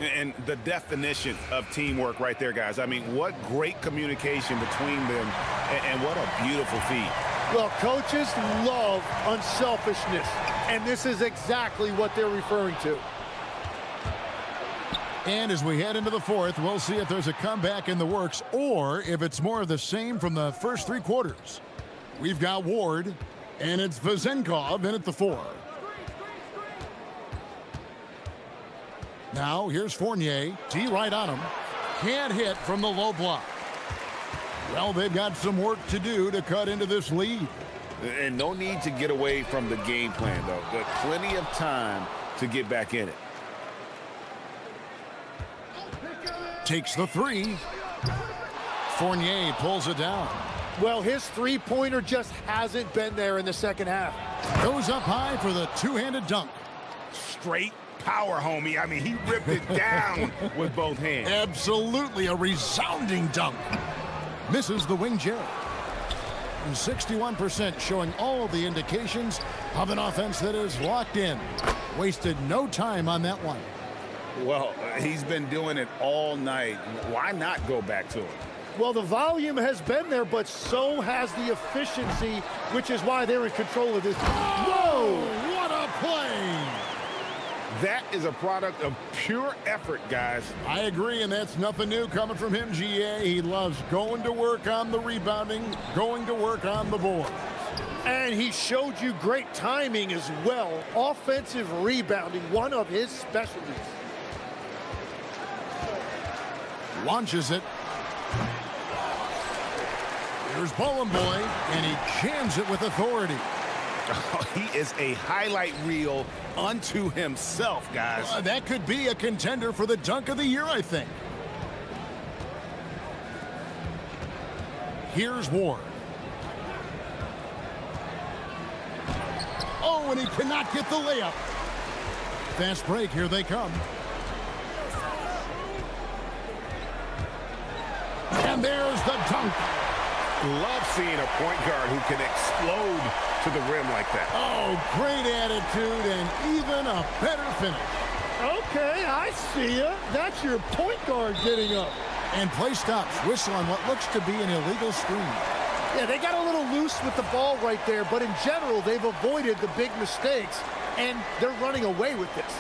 And the definition of teamwork right there, guys. I mean, what great communication between them, and what a beautiful feat. Well, coaches love unselfishness, and this is exactly what they're referring to. And as we head into the 4th, we'll see if there's a comeback in the works or if it's more of the same from the first 3 quarters. We've got Ward, and it's Vezenkov in at the 4. Now, here's Fournier. T right on him. Can't hit from the low block. Well, they've got some work to do to cut into this lead. And no need to get away from the game plan, though. But plenty of time to get back in it. Takes the 3. Fournier pulls it down. Well, his three-pointer just hasn't been there in the second half. Goes up high for the two-handed dunk. Straight power, homie. I mean, he ripped it down with both hands. Absolutely a resounding dunk. Misses the wing Jared. 61% showing all the indications of an offense that is locked in. Wasted no time on that one. Well, he's been doing it all night. Why not go back to it? Well, the volume has been there, but so has the efficiency, which is why they're in control of this. Whoa! What a play! That is a product of pure effort, guys. I agree, and that's nothing new coming from him, GA. He loves going to work on the rebounding, going to work on the boards. And he showed you great timing as well. Offensive rebounding, one of his specialties. Launches it. Here's Bowling Boy, and he jams it with authority. Oh, he is a highlight reel unto himself, guys. That could be a contender for the dunk of the year, I think. Here's Ward. Oh, and he cannot get the layup. Fast break, here they come. And there's the dunk. Love seeing a point guard who can explode to the rim like that. Oh, great attitude and even a better finish. Okay, I see ya. That's your point guard getting up. And play stops. Whistle on what looks to be an illegal screen. Yeah, they got a little loose with the ball right there, but in general, they've avoided the big mistakes, and they're running away with this.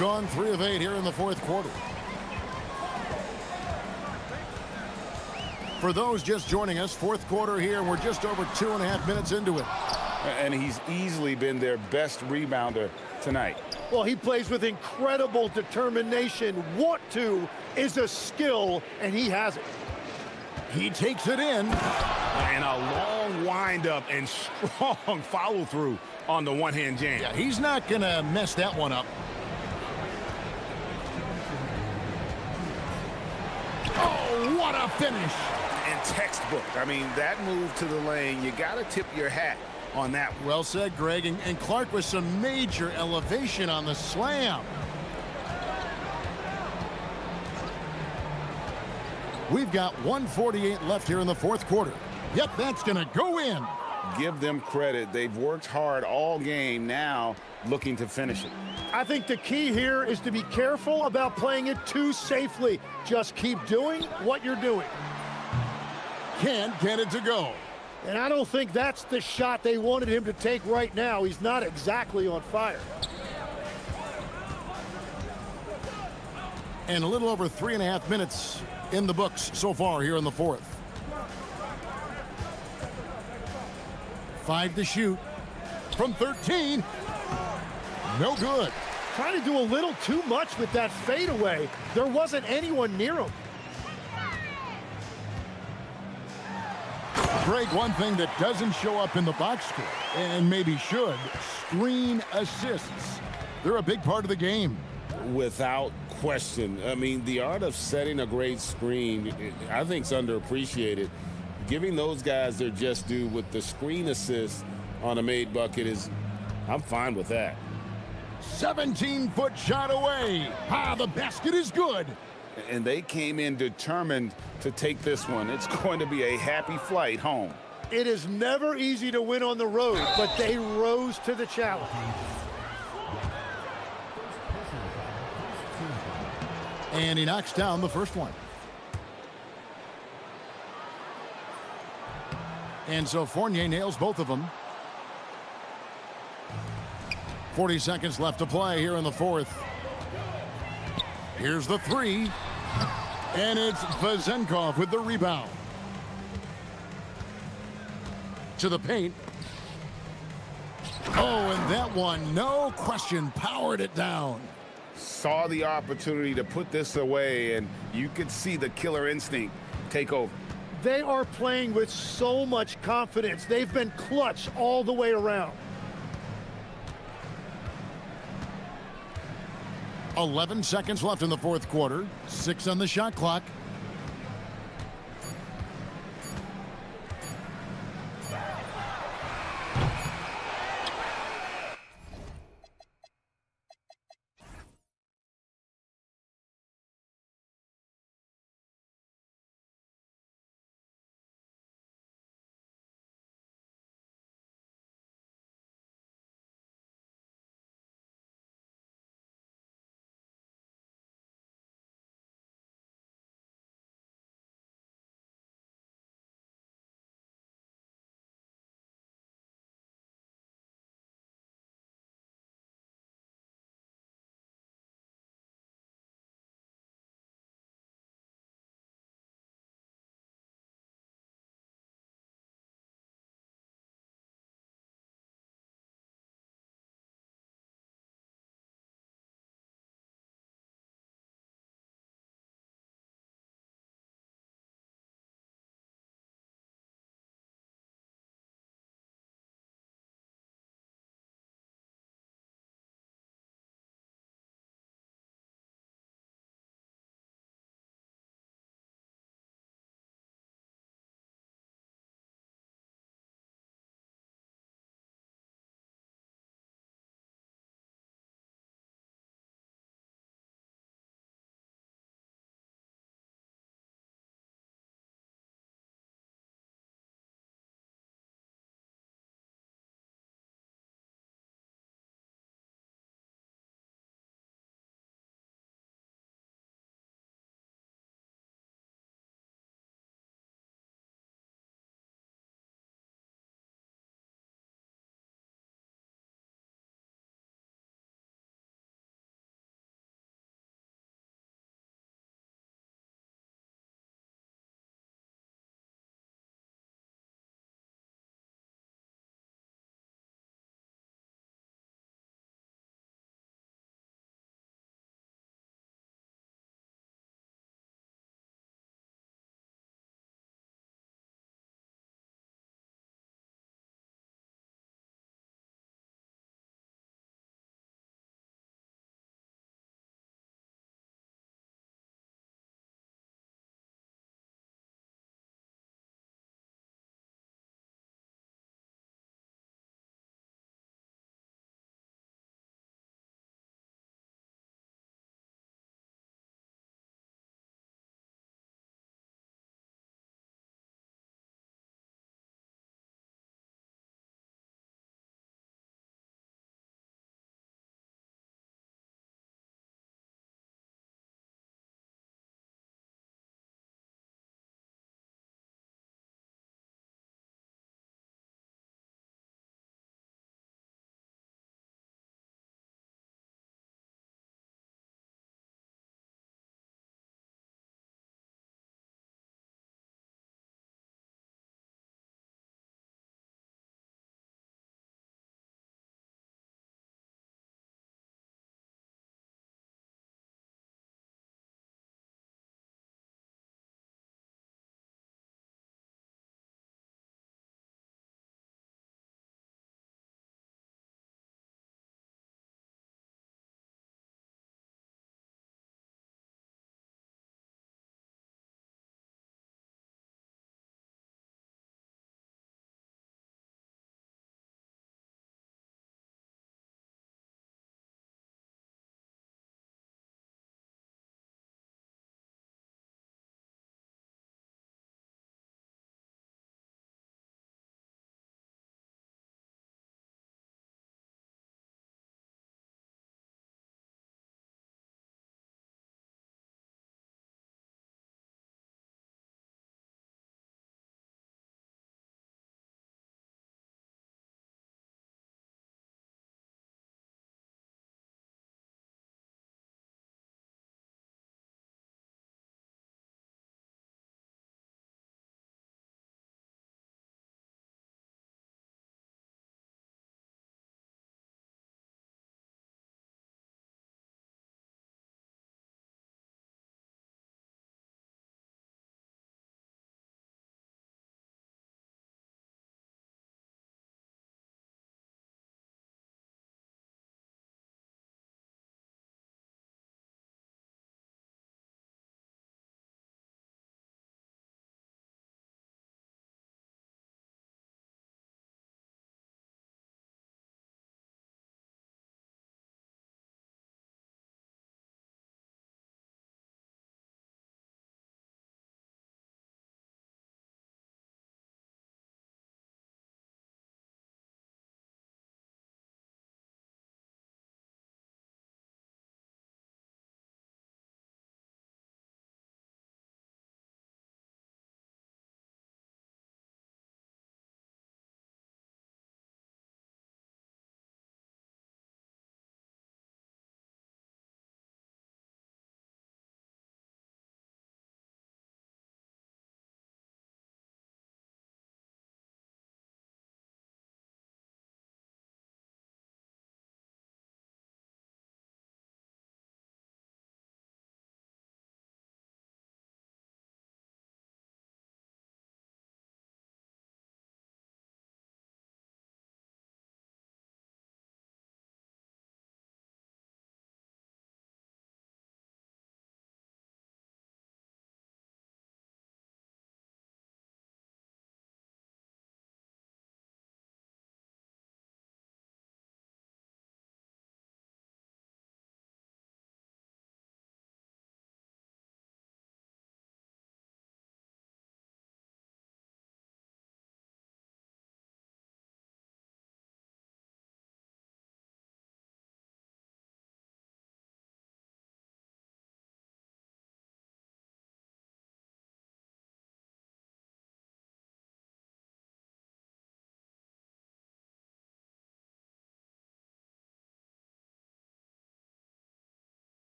Gone 3 of 8 here in the 4th quarter. For those just joining us, 4th quarter here, we're just over 2.5 minutes into it. And he's easily been their best rebounder tonight. Well, he plays with incredible determination. Want to is a skill, and he has it. He takes it in. And a long windup and strong follow-through on the one-hand jam. Yeah, he's not going to mess that one up. Oh, what a finish. And textbook. I mean, that move to the lane, you got to tip your hat on that. Well said, Greg. And Clark with some major elevation on the slam. We've got 1:48 left here in the 4th quarter. Yep, that's going to go in. Give them credit. They've worked hard all game, now looking to finish it. I think the key here is to be careful about playing it too safely. Just keep doing what you're doing. Can't get it to go. And I don't think that's the shot they wanted him to take right now. He's not exactly on fire. And a little over 3.5 minutes in the books so far here in the 4th. 5 to shoot from 13. No good. Trying to do a little too much with that fadeaway. There wasn't anyone near him. Greg, one thing that doesn't show up in the box score, and maybe should, screen assists. They're a big part of the game. Without question. I mean, the art of setting a great screen, I think, is underappreciated. Giving those guys their just due with the screen assist on a made bucket is, I'm fine with that. 17-foot shot away. The basket is good. And they came in determined to take this one. It's going to be a happy flight home. It is never easy to win on the road, but they rose to the challenge. And he knocks down the first one. And so Fournier nails both of them. 40 seconds left to play here in the fourth. Here's the three. And it's Vezenkov with the rebound. To the paint. Oh, and that one, no question, powered it down. Saw the opportunity to put this away, and you could see the killer instinct take over. They are playing with so much confidence. They've been clutch all the way around. 11 seconds left in the fourth quarter. 6 on the shot clock.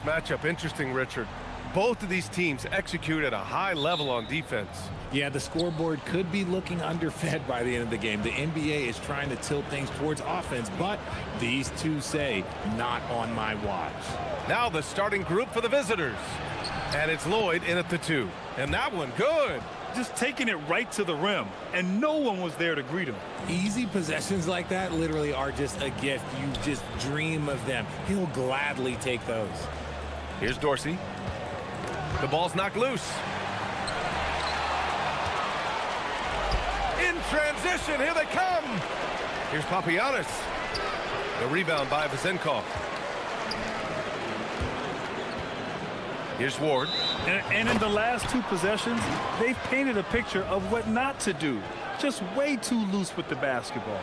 matchup interesting, Richard. Both of these teams execute at a high level on defense. Yeah, the scoreboard could be looking underfed by the end of the game. The NBA is trying to tilt things towards offense, but these two say, not on my watch. Now the starting group for the visitors. And it's Lloyd in at the 2. And that one, good. Just taking it right to the rim, and no one was there to greet him. Easy possessions like that literally are just a gift. You just dream of them. He'll gladly take those. Here's Dorsey. The ball's knocked loose. In transition, here they come. Here's Papagiannis. The rebound by Vezenkov. Here's Ward. And in the last 2 possessions, they've painted a picture of what not to do. Just way too loose with the basketball.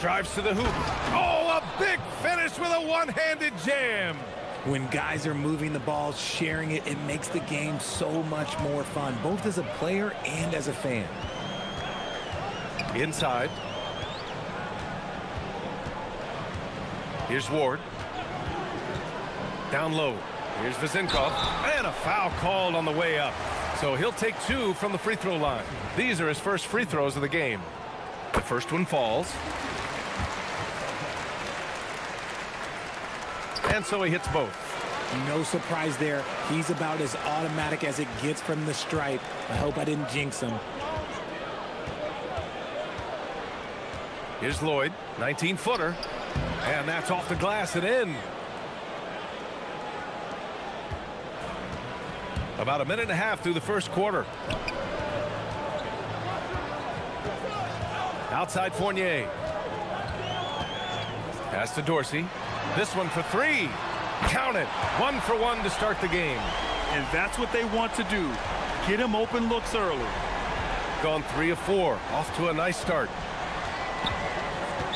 Drives to the hoop. Oh, a big finish with a one-handed jam. When guys are moving the ball, sharing it, it makes the game so much more fun, both as a player and as a fan. Inside. Here's Ward. Down low. Here's Vezenkov. And a foul called on the way up. So he'll take 2 from the free throw line. These are his first free throws of the game. The first one falls. And so he hits both. No surprise there. He's about as automatic as it gets from the stripe. I hope I didn't jinx him. Here's Lloyd, 19-footer. And that's off the glass and in. About a minute and a half through the first quarter. Outside Fournier. Pass to Dorsey. This one for 3. Count it. 1 for 1 to start the game. And that's what they want to do. Get him open looks early. Gone 3 of 4. Off to a nice start.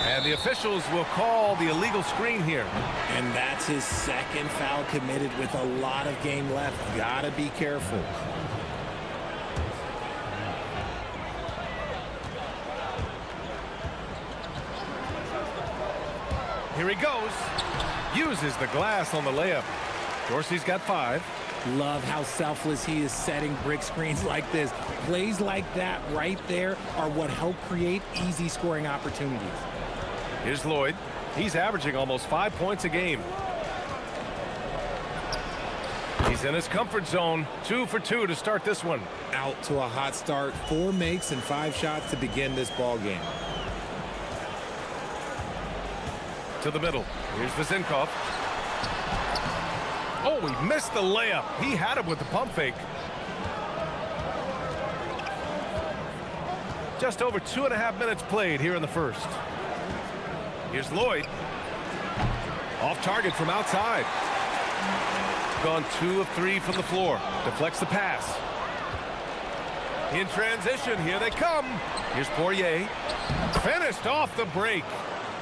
And the officials will call the illegal screen here. And that's his second foul committed with a lot of game left. Gotta be careful. Here he goes. Uses the glass on the layup. Dorsey's got 5. Love how selfless he is setting brick screens like this. Plays like that right there are what help create easy scoring opportunities. Here's Lloyd. He's averaging almost 5 points a game. He's in his comfort zone. 2 for 2 to start this one. Out to a hot start. 4 makes and 5 shots to begin this ball game. To the middle. Here's Vezenkov. Oh, he missed the layup. He had it with the pump fake. Just over 2.5 minutes played here in the first. Here's Lloyd. Off target from outside. Gone 2 of 3 from the floor. Deflects the pass. In transition, here they come. Here's Poirier. Finished off the break.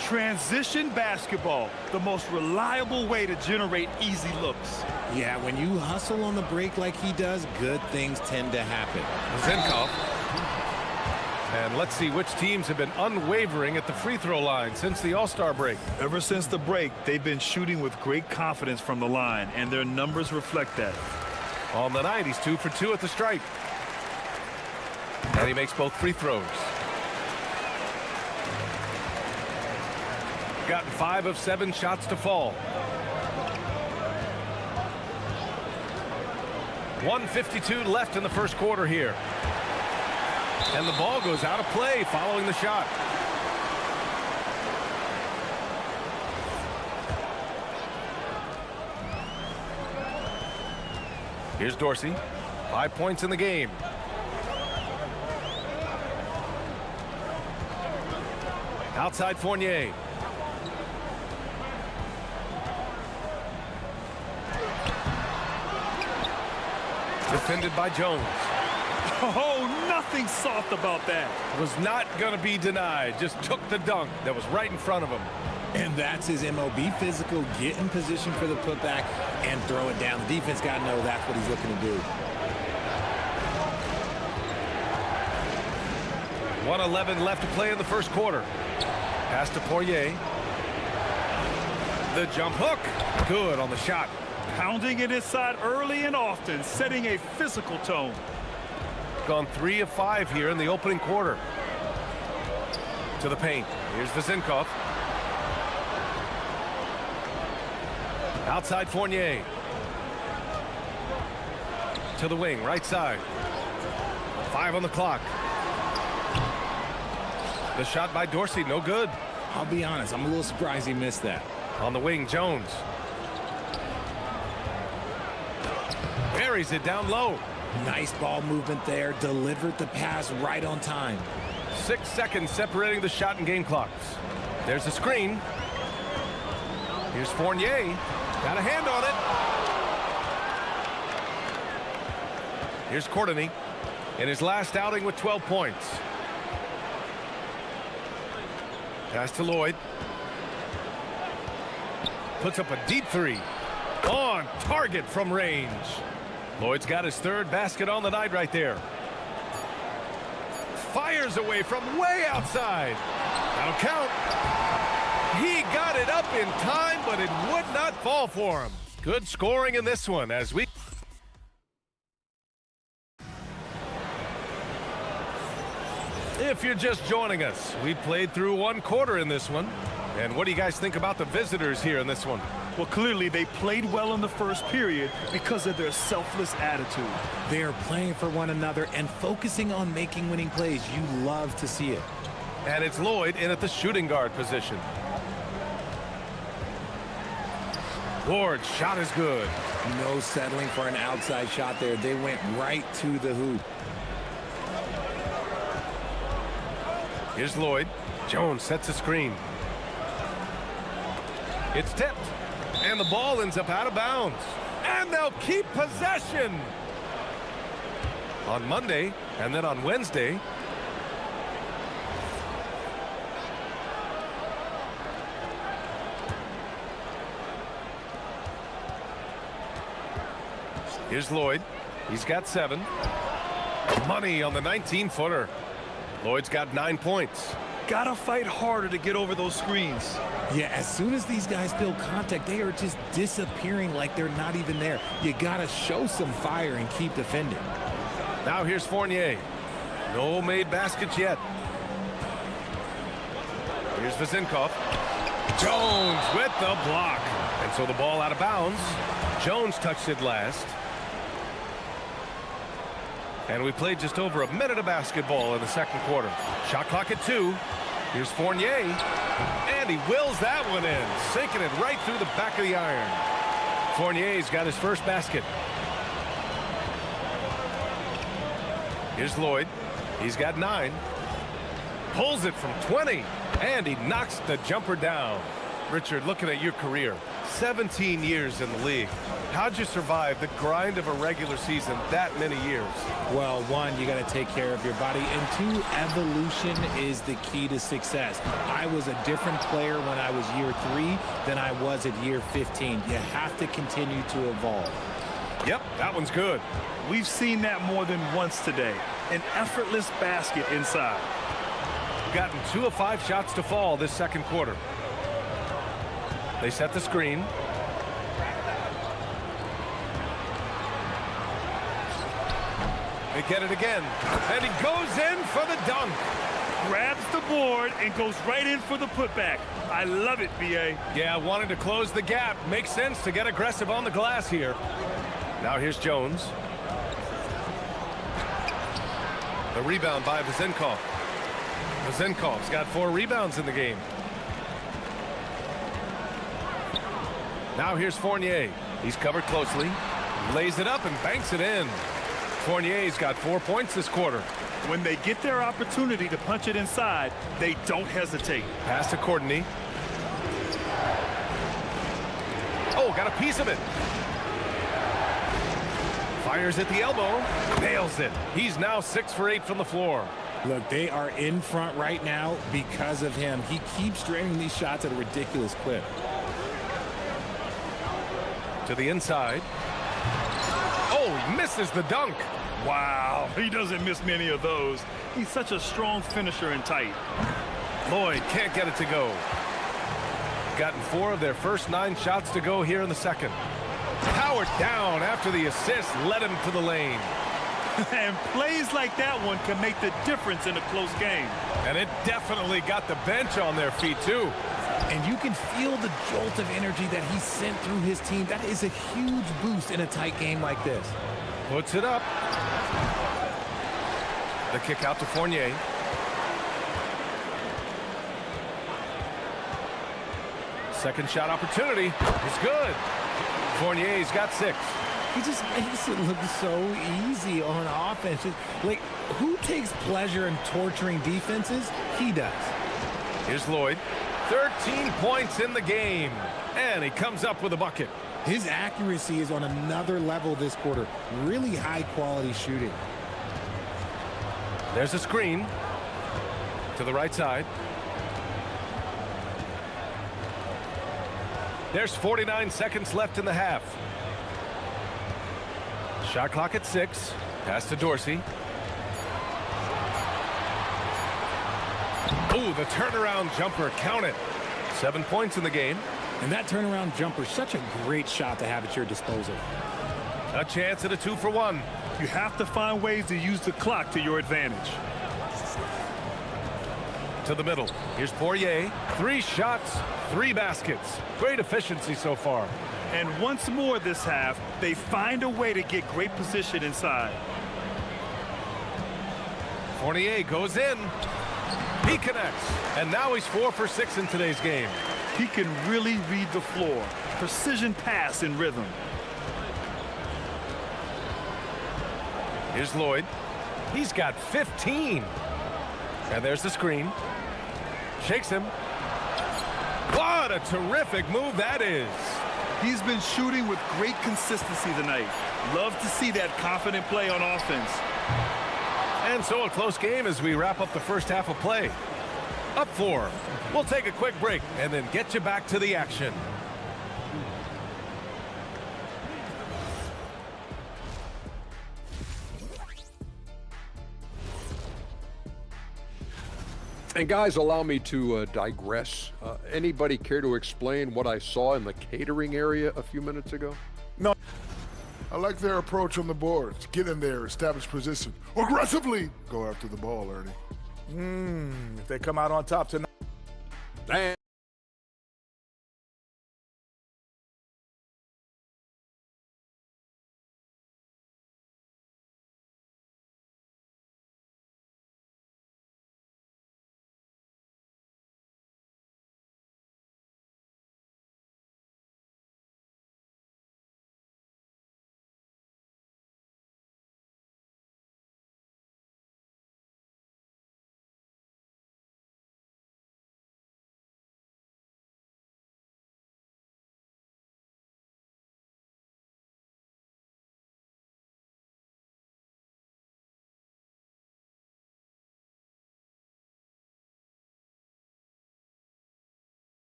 Transition basketball, the most reliable way to generate easy looks. Yeah, when you hustle on the break like he does, good things tend to happen. Vezenkov. And let's see which teams have been unwavering at the free throw line since the All-Star break. Ever since the break, they've been shooting with great confidence from the line, and their numbers reflect that. On the night, he's 2 for 2 at the stripe. And he makes both free throws. Gotten 5 of 7 shots to fall. 1:52 left in the first quarter here. And the ball goes out of play following the shot. Here's Dorsey. 5 points in the game. Outside Fournier. Defended by Jones. Oh, nothing soft about that. Was not going to be denied. Just took the dunk that was right in front of him. And that's his MO. Be physical, get in position for the putback, and throw it down. The defense got to know that's what he's looking to do. 1:11 left to play in the first quarter. Pass to Poirier. The jump hook. Good on the shot. Pounding it inside early and often, setting a physical tone. Gone 3 of 5 here in the opening quarter. To the paint. Here's Vezinkov. Outside Fournier. To the wing, right side. 5 on the clock. The shot by Dorsey, no good. I'll be honest, I'm a little surprised he missed that. On the wing, Jones. Buries it down low. Nice ball movement there. Delivered the pass right on time. 6 seconds separating the shot and game clocks. There's a screen. Here's Fournier. Got a hand on it. Here's Courtney in his last outing with 12 points. Pass to Lloyd. Puts up a deep three. On target from range. Lloyd's got his 3rd basket on the night right there. Fires away from way outside. That'll count. He got it up in time, but it would not fall for him. Good scoring in this one as we... If you're just joining us, we played through 1 quarter in this one. And what do you guys think about the visitors here in this one? Well, clearly they played well in the first period because of their selfless attitude. They are playing for one another and focusing on making winning plays. You love to see it. And it's Lloyd in at the shooting guard position. Ward's shot is good. No settling for an outside shot there. They went right to the hoop. Here's Lloyd. Jones sets a screen. It's tipped. And the ball ends up out of bounds. And they'll keep possession. On Monday and then on Wednesday. Here's Lloyd. He's got 7. Money on the 19-footer. Lloyd's got 9 points. Gotta fight harder to get over those screens. Yeah, as soon as these guys feel contact, they are just disappearing like they're not even there. You gotta show some fire and keep defending. Now here's Fournier. No made baskets yet. Here's Vezinkov. Jones with the block. And so the ball out of bounds. Jones touched it last. And we played just over a minute of basketball in the second quarter. Shot clock at 2. Here's Fournier. And he wills that one in, sinking it right through the back of the iron. Fournier's got his first basket. Here's Lloyd. He's got 9. Pulls it from 20. And he knocks the jumper down. Richard, looking at your career, 17 years in the league. How'd you survive the grind of a regular season that many years? Well, 1, you got to take care of your body, and 2, evolution is the key to success. I was a different player when I was year 3 than I was at year 15. You have to continue to evolve. Yep, that one's good. We've seen that more than once today. An effortless basket inside. Gotten 2 of 5 shots to fall this second quarter. They set the screen. They get it again. And he goes in for the dunk. Grabs the board and goes right in for the putback. I love it, B.A. Yeah, wanting to close the gap. Makes sense to get aggressive on the glass here. Now here's Jones. The rebound by Vezinkov. Vezinkov's got 4 rebounds in the game. Now here's Fournier. He's covered closely. Lays it up and banks it in. Fournier's got 4 points this quarter. When they get their opportunity to punch it inside, they don't hesitate. Pass to Courtney. Oh, got a piece of it. Fires at the elbow. Nails it. He's now 6 for 8 from the floor. Look, they are in front right now because of him. He keeps draining these shots at a ridiculous clip. To the inside. Oh, he misses the dunk. Wow, he doesn't miss many of those. He's such a strong finisher and tight. Lloyd can't get it to go. Gotten 4 of their first 9 shots to go here in the second. Powered down after the assist led him to the lane. And plays like that one can make the difference in a close game. And it definitely got the bench on their feet, too. And you can feel the jolt of energy that he sent through his team. That is a huge boost in a tight game like this. Puts it up. The kick out to Fournier. Second shot opportunity is good. Fournier's got 6. He just makes it look so easy on offense. Like, who takes pleasure in torturing defenses? He does. Here's Lloyd. 13 points in the game. And he comes up with a bucket. His accuracy is on another level this quarter. Really high-quality shooting. There's a screen to the right side. There's 49 seconds left in the half. Shot clock at 6. Pass to Dorsey. Ooh, the turnaround jumper. Count it. 7 points in the game. And that turnaround jumper, such a great shot to have at your disposal. A chance at a 2-for-1. You have to find ways to use the clock to your advantage. To the middle. Here's Poirier. 3 shots, 3 baskets. Great efficiency so far. And once more this half, they find a way to get great position inside. Fournier goes in. He connects. And now he's 4 for 6 in today's game. He can really read the floor. Precision pass in rhythm. Here's Lloyd. He's got 15. And there's the screen. Shakes him. What a terrific move that is. He's been shooting with great consistency tonight. Love to see that confident play on offense. And so a close game as we wrap up the first half of play. Up 4. We'll take a quick break and then get you back to the action. And guys, allow me to digress. Anybody care to explain what I saw in the catering area a few minutes ago? No. I like their approach on the boards. Get in there, establish position. Aggressively go after the ball, Ernie. If they come out on top tonight. And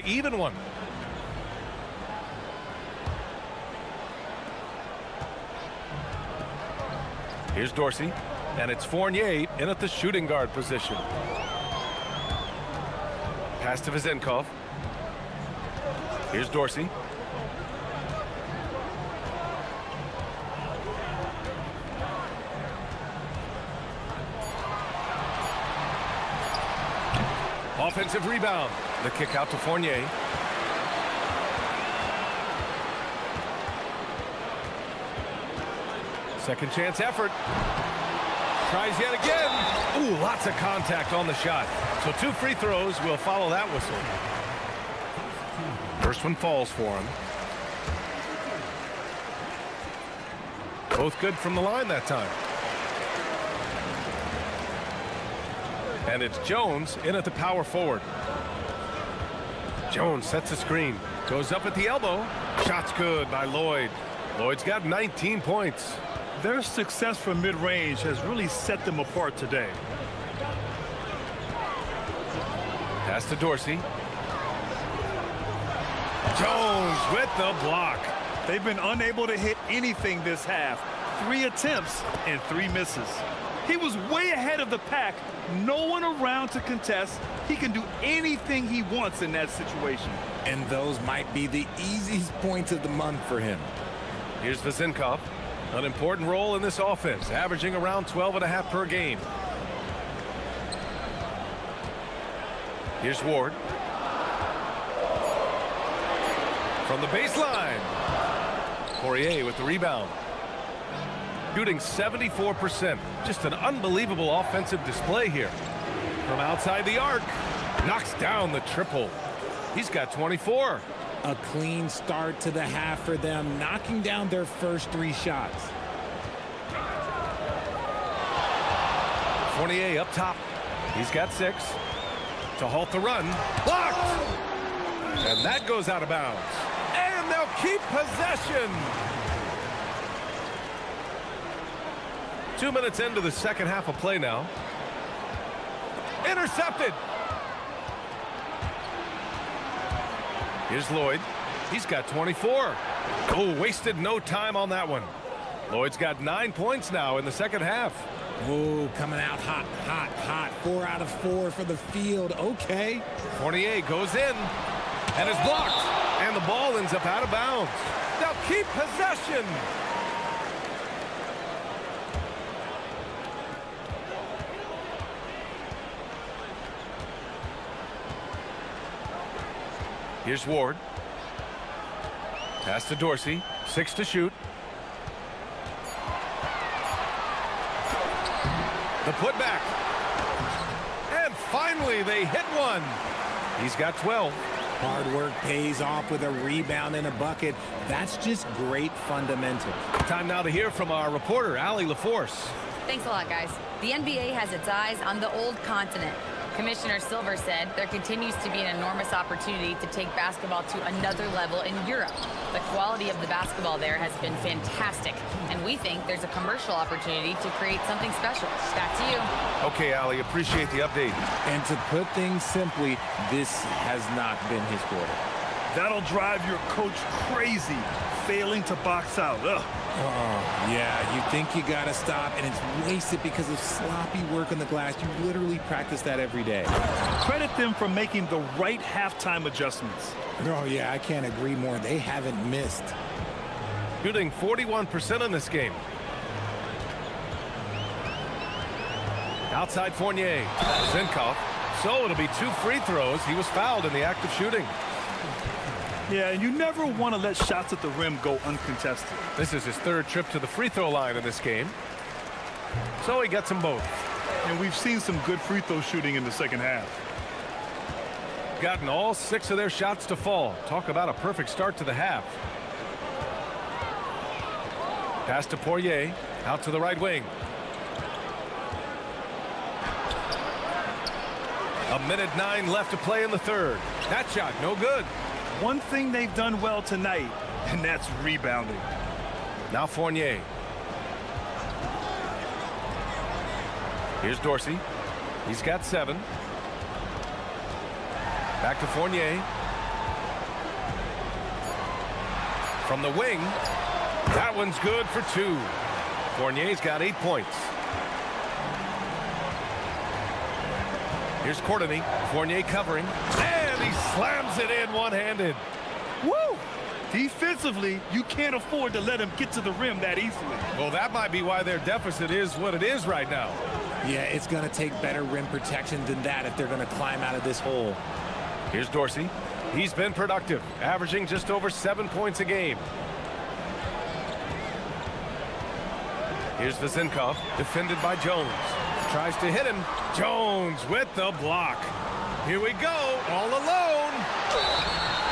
Even one. Here's Dorsey, and it's Fournier in at the shooting guard position. Pass to Vezenkov. Here's Dorsey. Offensive rebound. The kick out to Fournier. Second chance effort. Tries yet again. Ooh, lots of contact on the shot. So 2 free throws will follow that whistle. First one falls for him. Both good from the line that time. And it's Jones in at the power forward. Jones sets a screen. Goes up at the elbow. Shot's good by Lloyd. Lloyd's got 19 points. Their success from mid-range has really set them apart today. Pass to Dorsey. Jones with the block. They've been unable to hit anything this half. 3 attempts and 3 misses. He was way ahead of the pack. No one around to contest. He can do anything he wants in that situation. And those might be the easiest points of the month for him. Here's Vezinkov. An important role in this offense, averaging around 12.5 per game. Here's Ward. From the baseline. Poirier with the rebound. Shooting 74%. Just an unbelievable offensive display here. From outside the arc. Knocks down the triple. He's got 24. A clean start to the half for them, knocking down their first 3 shots. Fournier up top. He's got 6. To halt the run. Blocked! And that goes out of bounds. And they'll keep possession. 2 minutes into the second half of play now. Intercepted. Here's Lloyd. He's got 24. Oh, wasted no time on that one. Lloyd's got 9 points now in the second half. Ooh, coming out hot, hot, hot. 4 out of 4 for the field. Okay. Fournier goes in and is blocked. And the ball ends up out of bounds. They'll keep possession. Here's Ward. Pass to Dorsey. 6 to shoot. The putback. And finally they hit one. He's got 12. Hard work pays off with a rebound and a bucket. That's just great fundamentals. Time now to hear from our reporter, Allie LaForce. Thanks a lot, guys. The NBA has its eyes on the old continent. Commissioner Silver said there continues to be an enormous opportunity to take basketball to another level in Europe. The quality of the basketball there has been fantastic, and we think there's a commercial opportunity to create something special. Back to you. Okay, Allie, appreciate the update. And to put things simply, this has not been his quarter. That'll drive your coach crazy, failing to box out. Ugh. Oh, yeah, you think you gotta stop, and it's wasted because of sloppy work on the glass. You literally practice that every day. Credit them for making the right halftime adjustments. Oh, yeah, I can't agree more. They haven't missed. Shooting 41% in this game. Outside Fournier. Zinkov. So it'll be 2 free throws. He was fouled in the act of shooting. Yeah, and you never want to let shots at the rim go uncontested. This is his 3rd trip to the free throw line in this game. So he gets them both. And we've seen some good free throw shooting in the second half. Gotten all 6 of their shots to fall. Talk about a perfect start to the half. Pass to Poirier. Out to the right wing. A minute 9 left to play in the 3rd. That shot, no good. One thing they've done well tonight, and that's rebounding. Now Fournier. Here's Dorsey. He's got 7. Back to Fournier. From the wing. That one's good for 2. Fournier's got 8 points. Here's Courtney. Fournier covering. And he slams it in one-handed. Woo! Defensively, you can't afford to let him get to the rim that easily. Well, that might be why their deficit is what it is right now. Yeah, it's going to take better rim protection than that if they're going to climb out of this hole. Here's Dorsey. He's been productive, averaging just over 7 points a game. Here's Vezinkov, defended by Jones. Tries to hit him. Jones with the block. Here we go, all alone.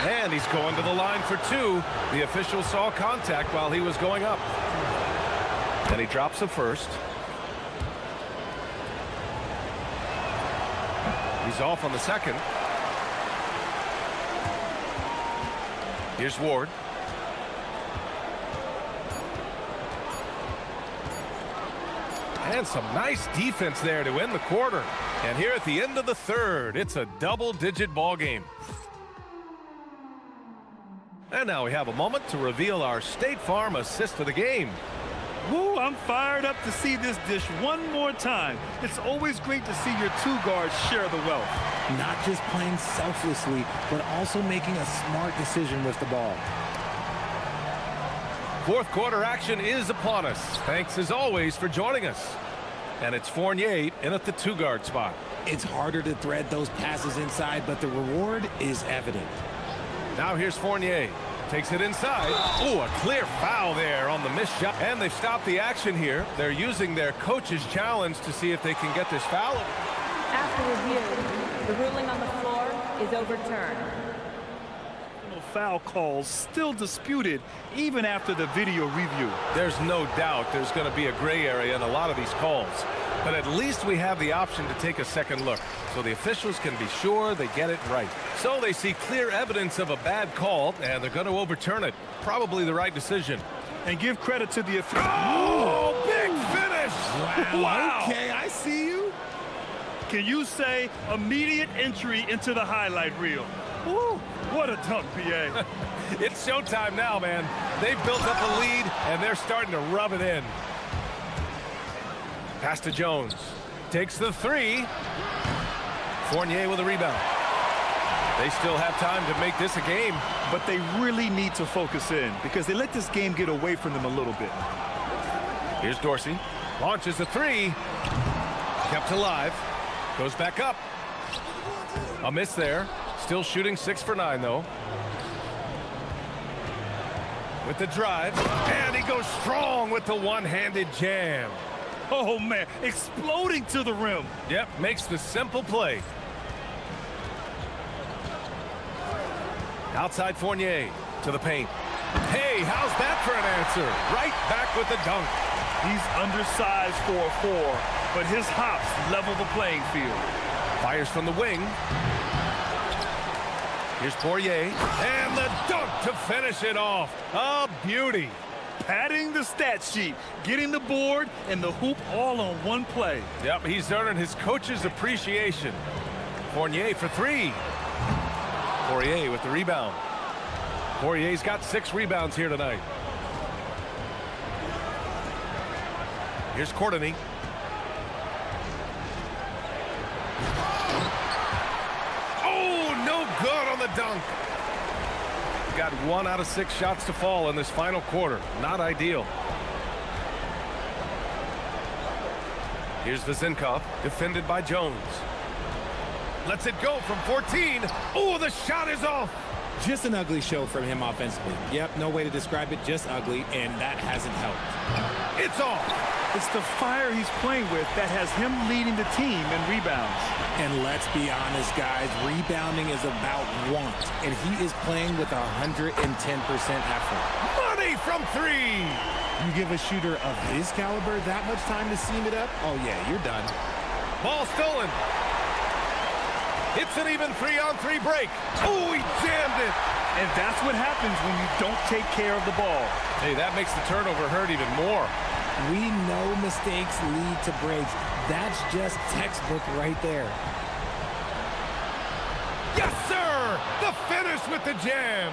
And he's going to the line for 2. The official saw contact while he was going up. And he drops the first. He's off on the second. Here's Ward. And some nice defense there to end the quarter. And here at the end of the third, it's a double-digit ball game. And now we have a moment to reveal our State Farm assist of the game. Woo, I'm fired up to see this dish one more time. It's always great to see your two guards share the wealth. Not just playing selflessly, but also making a smart decision with the ball. Fourth quarter action is upon us. Thanks as always for joining us. And it's Fournier in at the two-guard spot. It's harder to thread those passes inside, but the reward is evident. Now here's Fournier. Takes it inside. Oh, a clear foul there on the missed shot. And they've stopped the action here. They're using their coach's challenge to see if they can get this foul. After review, the ruling on the floor is overturned. Foul calls still disputed even after the video review. There's no doubt there's going to be a gray area in a lot of these calls. But at least we have the option to take a second look, so the officials can be sure they get it right. So they see clear evidence of a bad call, and they're going to overturn it. Probably the right decision. And give credit to the officials. Oh, big finish! Wow. Okay, I see you. Can you say immediate entry into the highlight reel? Woo, what a dunk, PA. It's showtime now, man. They've built up a lead, and they're starting to rub it in. Pass to Jones. Takes the three. Fournier with a rebound. They still have time to make this a game. But they really need to focus in because they let this game get away from them a little bit. Here's Dorsey. Launches a three. Kept alive. Goes back up. A miss there. Still shooting 6 for 9, though. With the drive. And he goes strong with the one-handed jam. Oh, man. Exploding to the rim. Yep, makes the simple play. Outside Fournier to the paint. Hey, how's that for an answer? Right back with the dunk. He's undersized for a 4, but his hops level the playing field. Fires from the wing. Here's Poirier, and the dunk to finish it off. A beauty. Padding the stat sheet, getting the board and the hoop all on one play. Yep, he's earning his coach's appreciation. Fournier for three. Poirier with the rebound. Poirier's got 6 rebounds here tonight. Here's Courtney. Good on the dunk. Got 1 out of 6 shots to fall in this final quarter. Not ideal. Here's Vezinkov, defended by Jones. Lets it go from 14. Oh, the shot is off. Just an ugly show from him offensively. Yep, no way to describe it, just ugly, and that hasn't helped. It's off. It's the fire he's playing with that has him leading the team in rebounds. And let's be honest, guys, rebounding is about want, and he is playing with 110% effort. Money from 3. You give a shooter of his caliber that much time to seam it up? Oh, yeah, you're done. Ball stolen. It's an even 3-on-3 break. Oh, he jammed it. And that's what happens when you don't take care of the ball. Hey, that makes the turnover hurt even more. We know mistakes lead to breaks. That's just textbook right there. Yes, sir! The finish with the jam.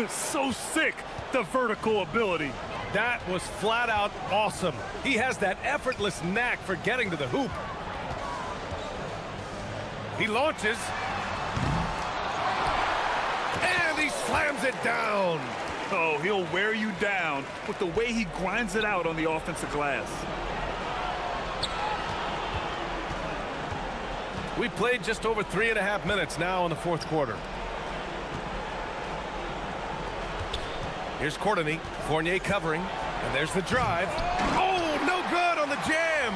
So sick, the vertical ability. That was flat out awesome. He has that effortless knack for getting to the hoop. He launches. And he slams it down. Oh, he'll wear you down with the way he grinds it out on the offensive glass. We played just over 3.5 minutes now in the fourth quarter. Here's Courtney. Fournier covering. And there's the drive. Oh, no good on the jam.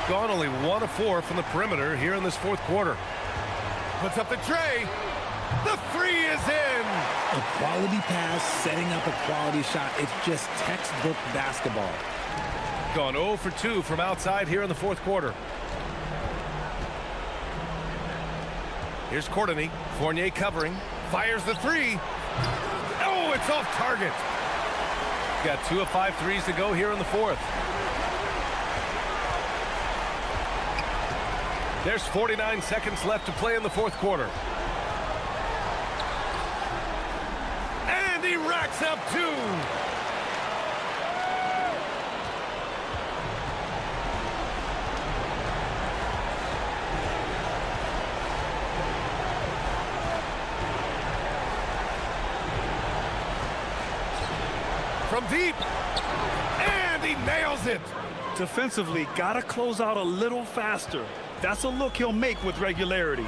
Gone only 1 of 4 from the perimeter here in this fourth quarter. Puts up the tray. The 3 is in. A quality pass, setting up a quality shot. It's just textbook basketball. Gone 0 for 2 from outside here in the fourth quarter. Here's Courtney. Fournier covering. Fires the 3. Oh, it's off target. Got 2 of 5 threes to go here in the fourth. There's 49 seconds left to play in the fourth quarter. And he racks up 2. From deep, and he nails it. Defensively, got to close out a little faster. That's a look he'll make with regularity.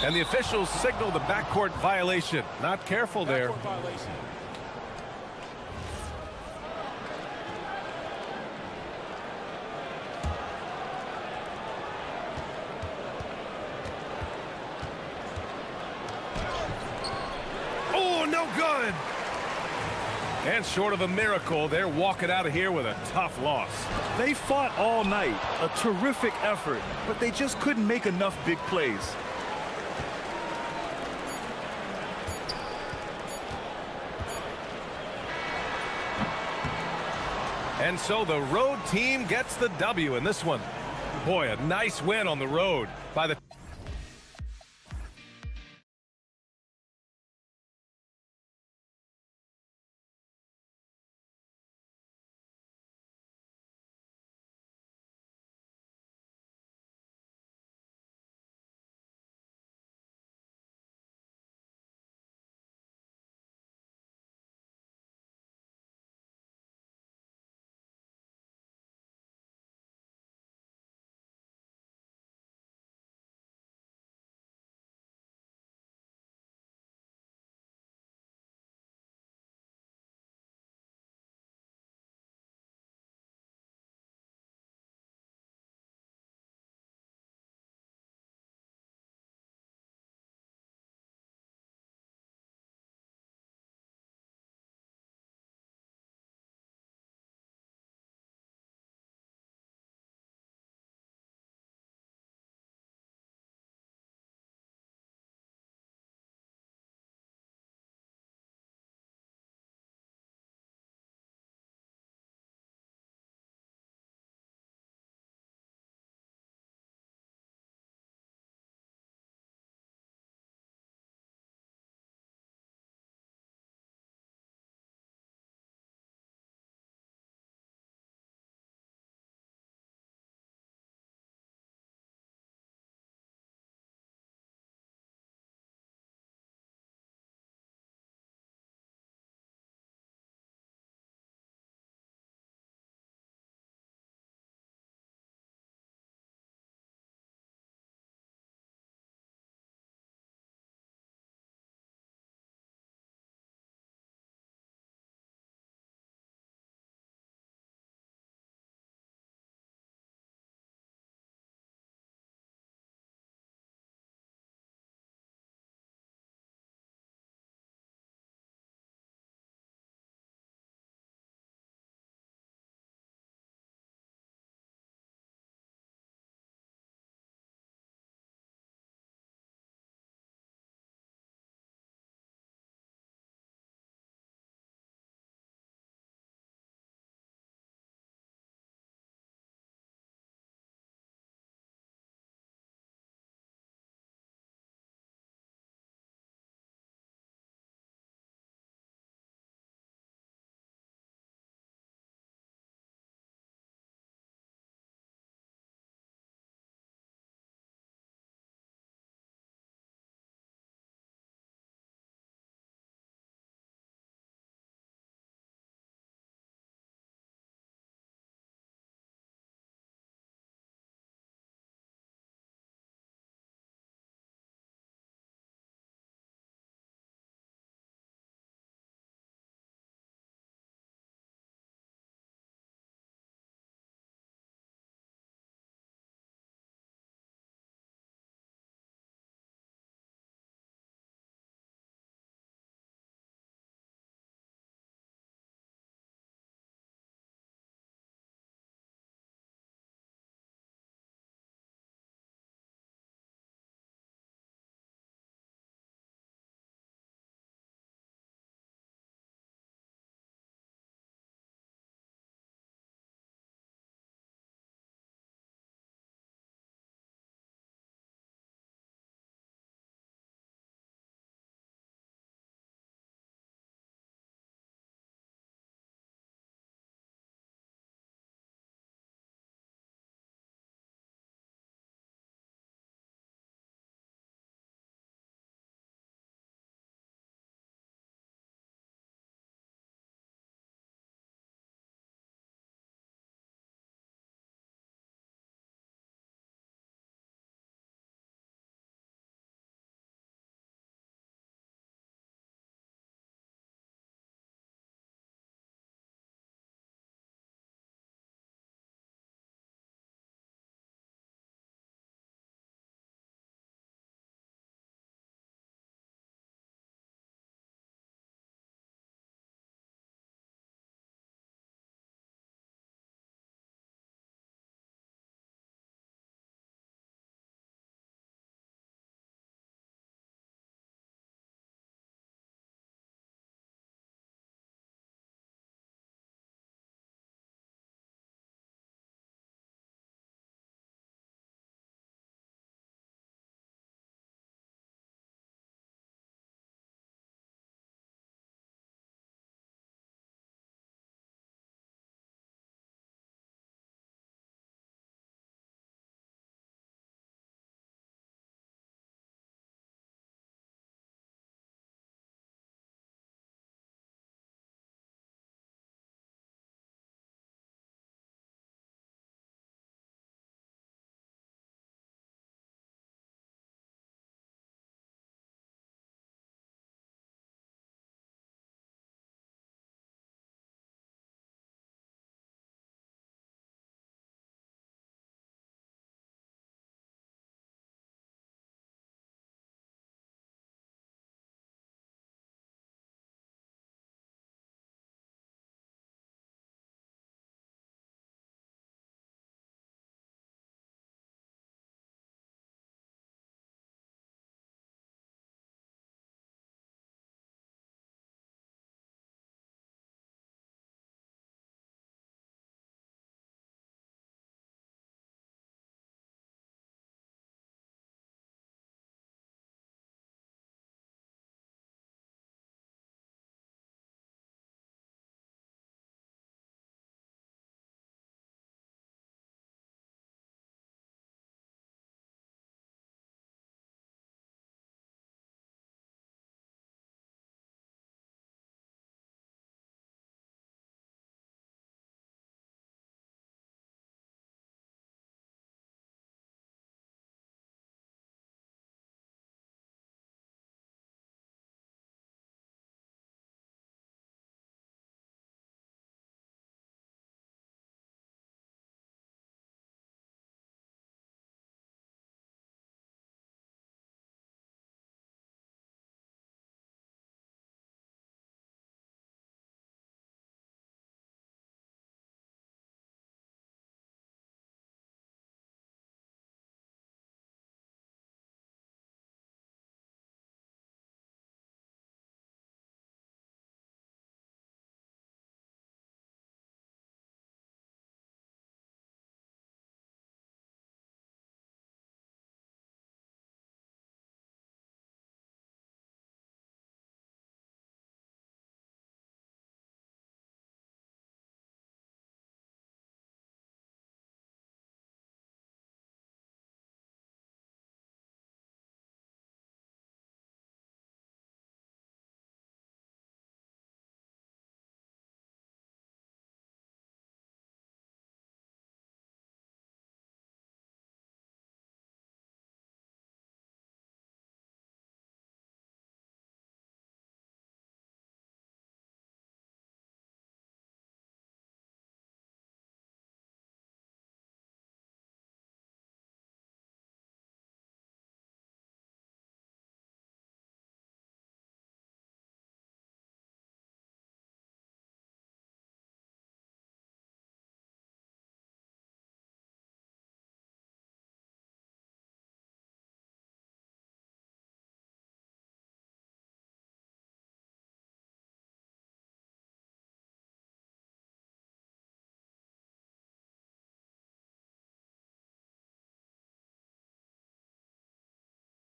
And the officials signal the backcourt violation. Not careful there. Oh, no good. And short of a miracle, they're walking out of here with a tough loss. They fought all night, a terrific effort, but they just couldn't make enough big plays. And so the road team gets the W in this one. Boy, a nice win on the road by the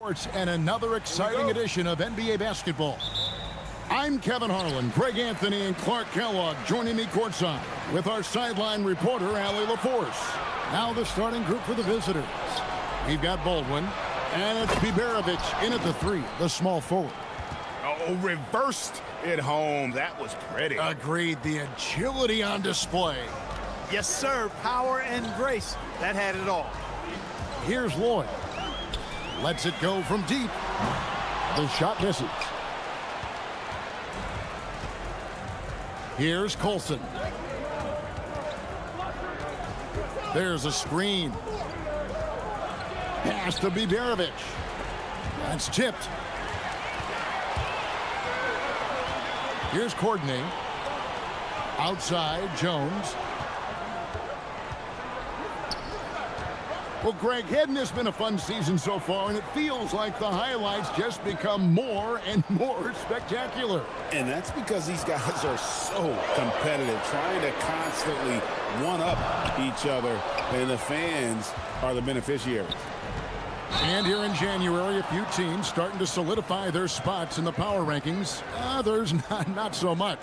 And another exciting edition of NBA basketball. I'm Kevin Harlan, Greg Anthony, and Clark Kellogg joining me courtside with our sideline reporter, Allie LaForce. Now the starting group for the visitors. We've got Baldwin, and it's Biberovic in at the three, the small forward. Oh, reversed it home. That was pretty. Agreed. The agility on display. Yes, sir. Power and grace. That had it all. Here's Lloyd. Lets it go from deep. The shot misses. Here's Colson. There's a screen. Pass to Biberovic. That's tipped. Here's Courtney. Outside, Jones. Well, Greg, hadn't this been a fun season so far? And it feels like the highlights just become more and more spectacular. And that's because these guys are so competitive, trying to constantly one-up each other, and the fans are the beneficiaries. And here in January, a few teams starting to solidify their spots in the power rankings. Others, not so much.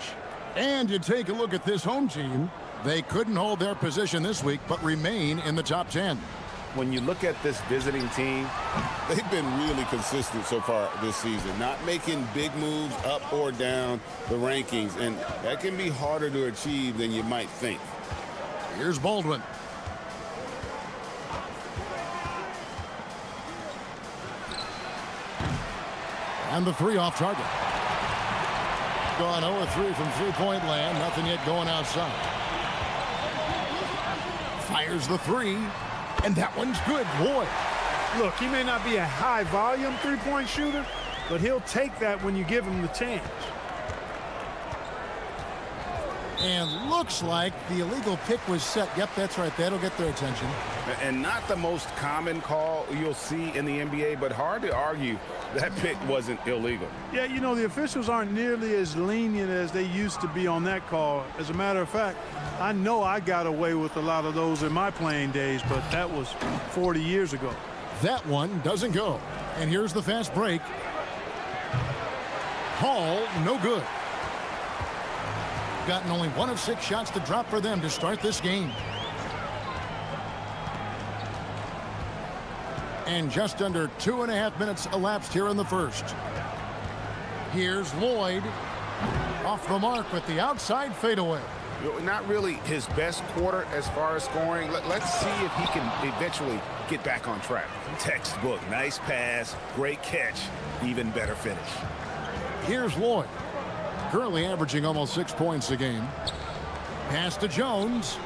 And you take a look at this home team. They couldn't hold their position this week, but remain in the top 10. When you look at this visiting team, they've been really consistent so far this season, not making big moves up or down the rankings, and that can be harder to achieve than you might think. Here's Baldwin. And the three off target. Gone 0-3 from three-point land. Nothing yet going outside. Fires the three. And that one's good. Boy. Look, he may not be a high-volume three-point shooter, but he'll take that when you give him the chance. And looks like the illegal pick was set. Yep, that's right. That'll get their attention. And not the most common call you'll see in the NBA, but hard to argue that pick wasn't illegal. Yeah, you know, the officials aren't nearly as lenient as they used to be on that call. As a matter of fact, I know I got away with a lot of those in my playing days, but that was 40 years ago. That one doesn't go. And here's the fast break. Hall, no good. Gotten only 1 of 6 shots to drop for them to start this game. And just under 2.5 minutes elapsed here in the first. Here's Lloyd. Off the mark with the outside fadeaway. Not really his best quarter as far as scoring. Let's see if he can eventually get back on track. Textbook, nice pass, great catch, even better finish. Here's Lloyd. Currently averaging almost 6 points a game. Pass to Jones.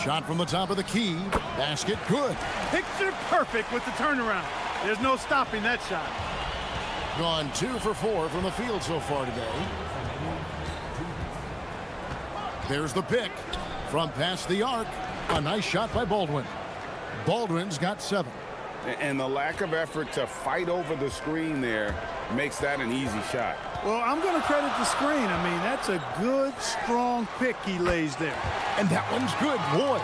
Shot from the top of the key. Basket good. Picture perfect with the turnaround. There's no stopping that shot. Gone 2 for 4 from the field so far today. There's the pick from past the arc. A nice shot by Baldwin. Baldwin's got 7. And the lack of effort to fight over the screen there makes that an easy shot. Well, I'm going to credit the screen. I mean, that's a good, strong pick he lays there. And that one's good, boy.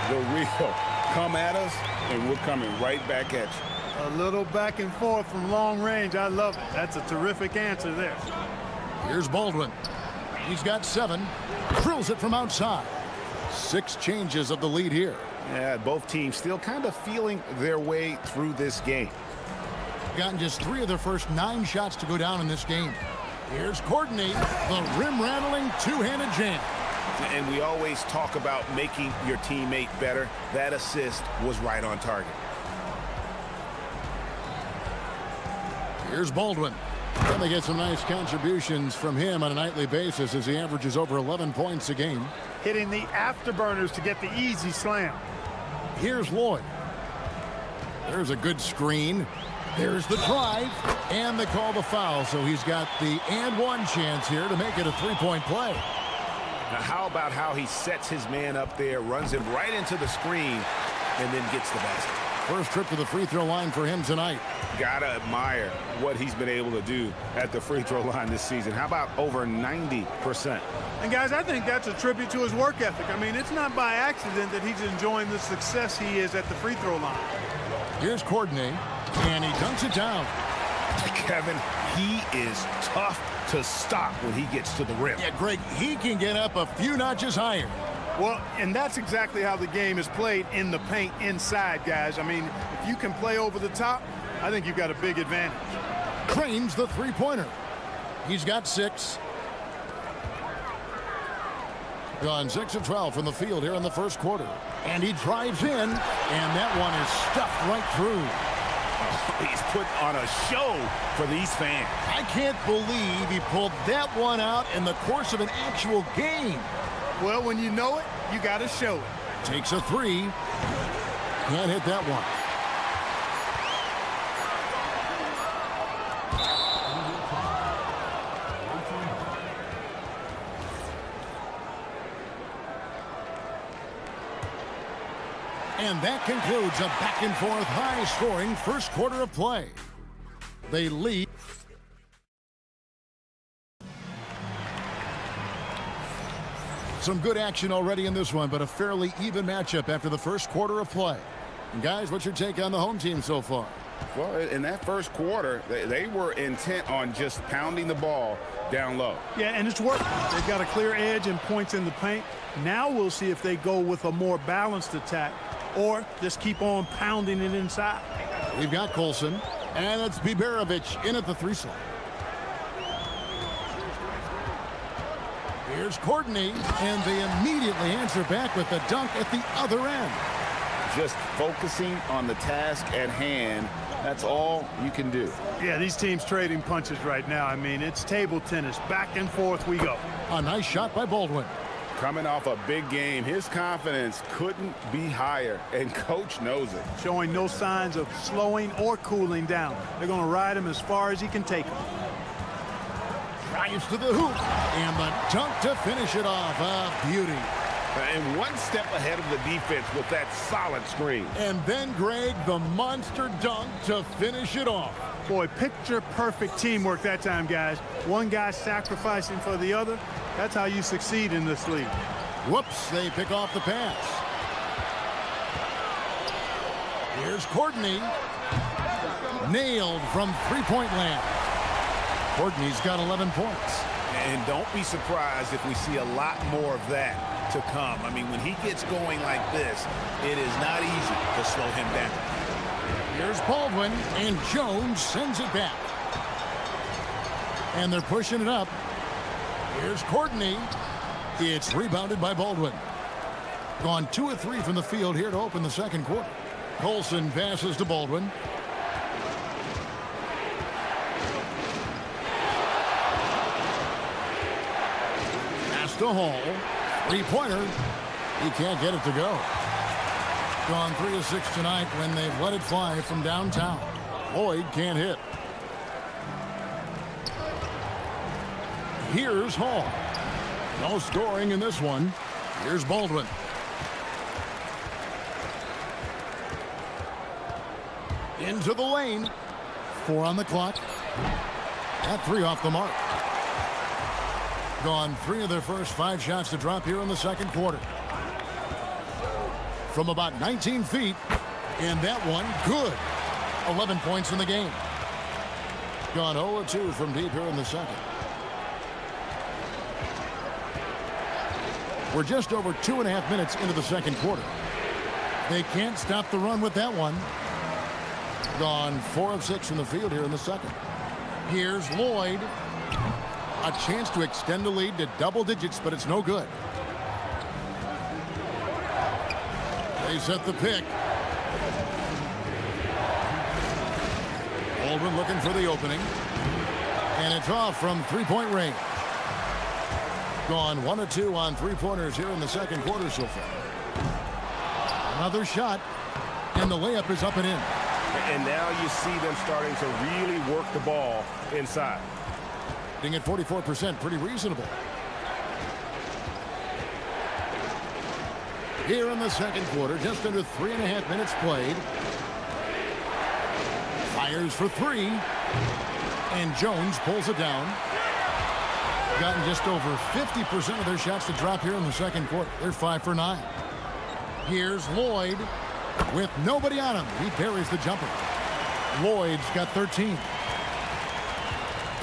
The real come at us, and we're coming right back at you. A little back and forth from long range. I love it. That's a terrific answer there. Here's Baldwin. He's got 7. Drills it from outside. 6 changes of the lead here. Yeah, both teams still kind of feeling their way through this game. Gotten just 3 of their first 9 shots to go down in this game. Here's Courtney, the rim-rattling two-handed jam. And we always talk about making your teammate better. That assist was right on target. Here's Baldwin. And they get some nice contributions from him on a nightly basis as he averages over 11 points a game. Hitting the afterburners to get the easy slam. Here's Lloyd. There's a good screen. There's the drive, and they call the foul, so he's got the and one chance here to make it a 3-point play. Now, how about how he sets his man up there, runs him right into the screen, and then gets the basket? First trip to the free throw line for him tonight. Gotta admire what he's been able to do at the free throw line this season. How about over 90%? And guys, I think that's a tribute to his work ethic. I mean, it's not by accident that he's enjoying the success he is at the free throw line. Here's Courtney, and he dunks it down. Kevin, he is tough to stop when he gets to the rim. Yeah, Greg, he can get up a few notches higher. Well, and that's exactly how the game is played in the paint inside, guys. I mean, if you can play over the top, I think you've got a big advantage. Cranes the three-pointer. He's got 6. Gone 6 of 12 from the field here in the first quarter. And he drives in, and that one is stuffed right through. He's put on a show for these fans. I can't believe he pulled that one out in the course of an actual game. Well, when you know it, you got to show it. Takes a 3. Can't hit that one. And that concludes a back-and-forth, high-scoring first quarter of play. They lead. Some good action already in this one, but a fairly even matchup after the first quarter of play. And guys, what's your take on the home team so far? Well, in that first quarter, they were intent on just pounding the ball down low. Yeah, and it's working. They've got a clear edge and points in the paint. Now we'll see if they go with a more balanced attack or just keep on pounding it inside. We've got Colson, and it's Biberovic in at the 3 slot. Here's Courtney, and they immediately answer back with the dunk at the other end. Just focusing on the task at hand, that's all you can do. Yeah, these teams trading punches right now. I mean, it's table tennis. Back and forth we go. A nice shot by Baldwin. Coming off a big game, his confidence couldn't be higher, and coach knows it. Showing no signs of slowing or cooling down. They're going to ride him as far as he can take him. Drives to the hoop, and the dunk to finish it off. A beauty. And one step ahead of the defense with that solid screen. And then, Greg, the monster dunk to finish it off. Boy, picture-perfect teamwork that time, guys. One guy sacrificing for the other. That's how you succeed in this league. Whoops, they pick off the pass. Here's Courtney. Nailed from three-point land. Courtney's got 11 points. And don't be surprised if we see a lot more of that to come. I mean, when he gets going like this, it is not easy to slow him down. Here's Baldwin, and Jones sends it back. And they're pushing it up. Here's Courtney. It's rebounded by Baldwin. Gone 2 of 3 from the field here to open the second quarter. Colson passes to Baldwin. Pass to Hall. Three-pointer. He can't get it to go. Gone 3 of 6 tonight when they've let it fly from downtown. Lloyd can't hit. Here's Hall. No scoring in this one. Here's Baldwin. Into the lane. 4 on the clock. That 3 off the mark. Gone 3 of their first 5 shots to drop here in the second quarter. From about 19 feet. And that one, good. 11 points in the game. Gone 0 of 2 from deep here in the second. We're just over 2.5 minutes into the second quarter. They can't stop the run with that one. Gone 4 of 6 from the field here in the second. Here's Lloyd. A chance to extend the lead to double digits, but it's no good. They set the pick. Baldwin looking for the opening. And it's off from three-point range. Gone 1 of 2 on three-pointers here in the second quarter so far. Another shot, and the layup is up and in. And now you see them starting to really work the ball inside. Being at 44%, pretty reasonable. Here in the second quarter, just under 3.5 minutes played. Fires for three. And Jones pulls it down. Gotten just over 50% of their shots to drop here in the second quarter. They're 5 for 9. Here's Lloyd with nobody on him. He buries the jumper. Lloyd's got 13.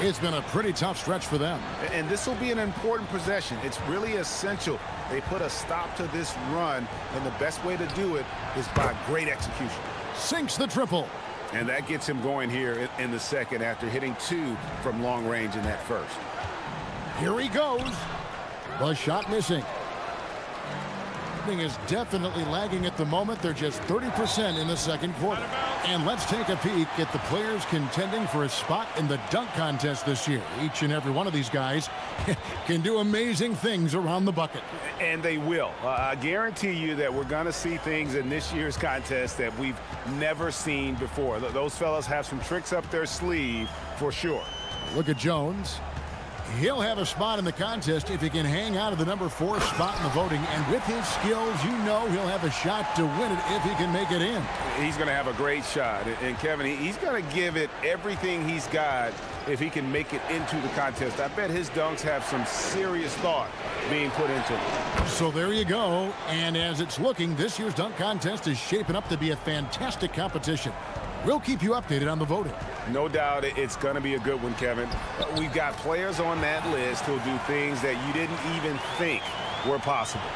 It's been a pretty tough stretch for them. And this will be an important possession. It's really essential. They put a stop to this run, and the best way to do it is by great execution. Sinks the triple. And that gets him going here in the second after hitting 2 from long range in that first. Here he goes. The shot missing. Is definitely lagging at the moment. They're just 30% in the second quarter. And let's take a peek at the players contending for a spot in the dunk contest this year. Each and every one of these guys can do amazing things around the bucket. And they will. I guarantee you that we're going to see things in this year's contest that we've never seen before. Those fellas have some tricks up their sleeve for sure. Look at Jones. He'll have a spot in the contest if he can hang out of the number 4 spot in the voting. And with his skills, you know he'll have a shot to win it if he can make it in. He's going to have a great shot. And Kevin, he's going to give it everything he's got if he can make it into the contest. I bet his dunks have some serious thought being put into them. So there you go. And as it's looking, this year's dunk contest is shaping up to be a fantastic competition. We'll keep you updated on the voting. No doubt it's going to be a good one, Kevin. We've got players on that list who'll do things that you didn't even think were possible.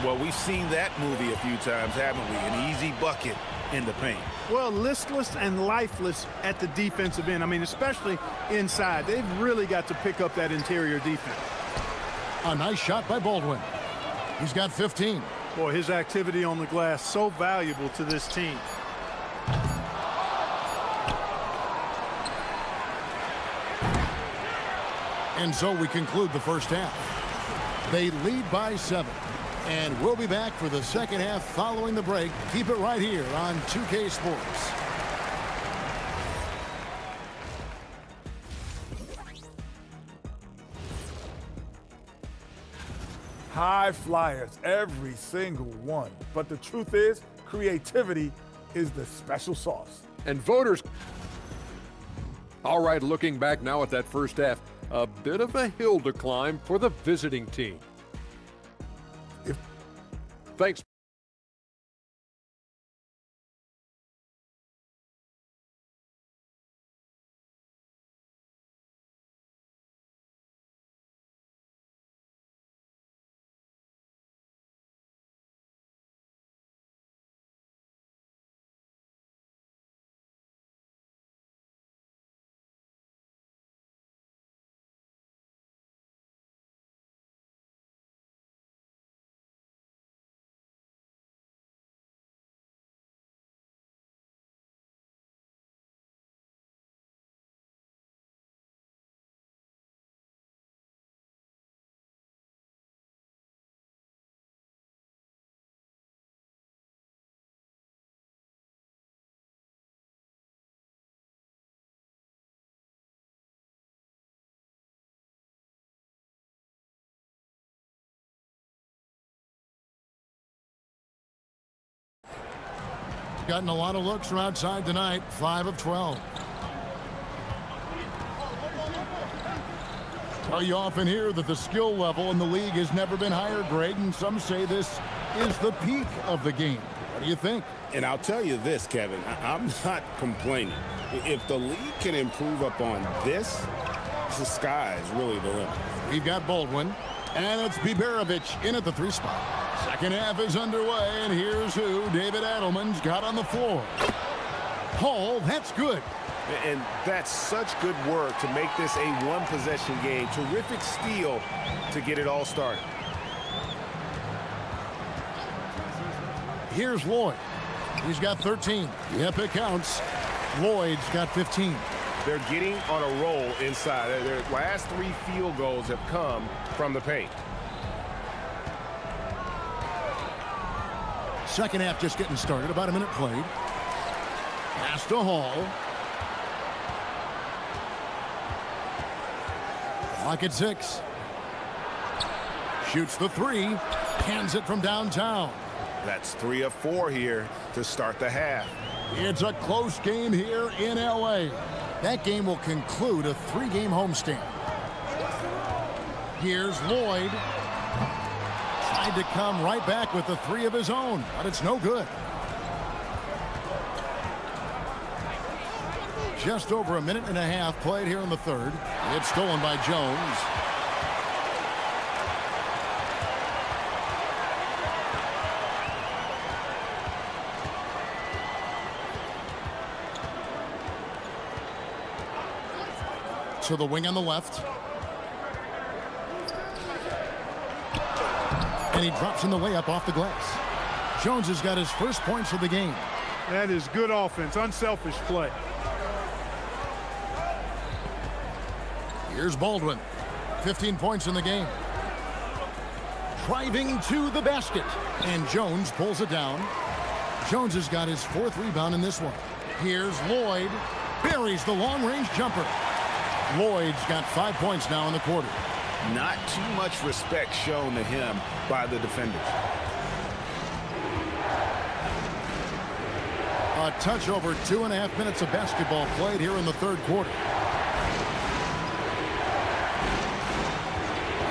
Well, we've seen that movie a few times, haven't we? An easy bucket in the paint. Well, listless and lifeless at the defensive end. I mean, especially inside. They've really got to pick up that interior defense. A nice shot by Baldwin. He's got 15. Boy, his activity on the glass so valuable to this team. And so we conclude the first half. They lead by 7. And we'll be back for the second half following the break. Keep it right here on 2K Sports. High flyers, every single one. But the truth is, creativity is the special sauce. And voters... All right, looking back now at that first half, a bit of a hill to climb for the visiting team. Thanks. Gotten a lot of looks from outside tonight. 5 of 12. Well, you often hear that the skill level in the league has never been higher, Greg, and some say this is the peak of the game. What do you think? And I'll tell you this, Kevin, I'm not complaining. If the league can improve upon this, the sky is really the limit. We've got Baldwin, and it's Biberovich in at the 3 spot. Second half is underway, and here's who David Adelman's got on the floor. Hall, that's good. And that's such good work to make this a one-possession game. Terrific steal to get it all started. Here's Lloyd. He's got 13. Yep, it counts. Lloyd's got 15. They're getting on a roll inside. Their last 3 field goals have come from the paint. Second half just getting started. About a minute played. Pass to Hall. Clock at 6. Shoots the 3. Hands it from downtown. That's 3 of 4 here to start the half. It's a close game here in L.A. That game will conclude a 3-game homestand. Here's Lloyd. Tried to come right back with the 3 of his own, but it's no good. Just over a minute and a half played here in the third. It's stolen by Jones. To the wing on the left. And he drops in the layup off the glass. Jones has got his first points of the game. That is good offense, unselfish play. Here's Baldwin. 15 points in the game. Driving to the basket. And Jones pulls it down. Jones has got his 4th rebound in this one. Here's Lloyd. Buries the long-range jumper. Lloyd's got 5 points now in the quarter. Not too much respect shown to him by the defenders. A touch over 2.5 minutes of basketball played here in the third quarter.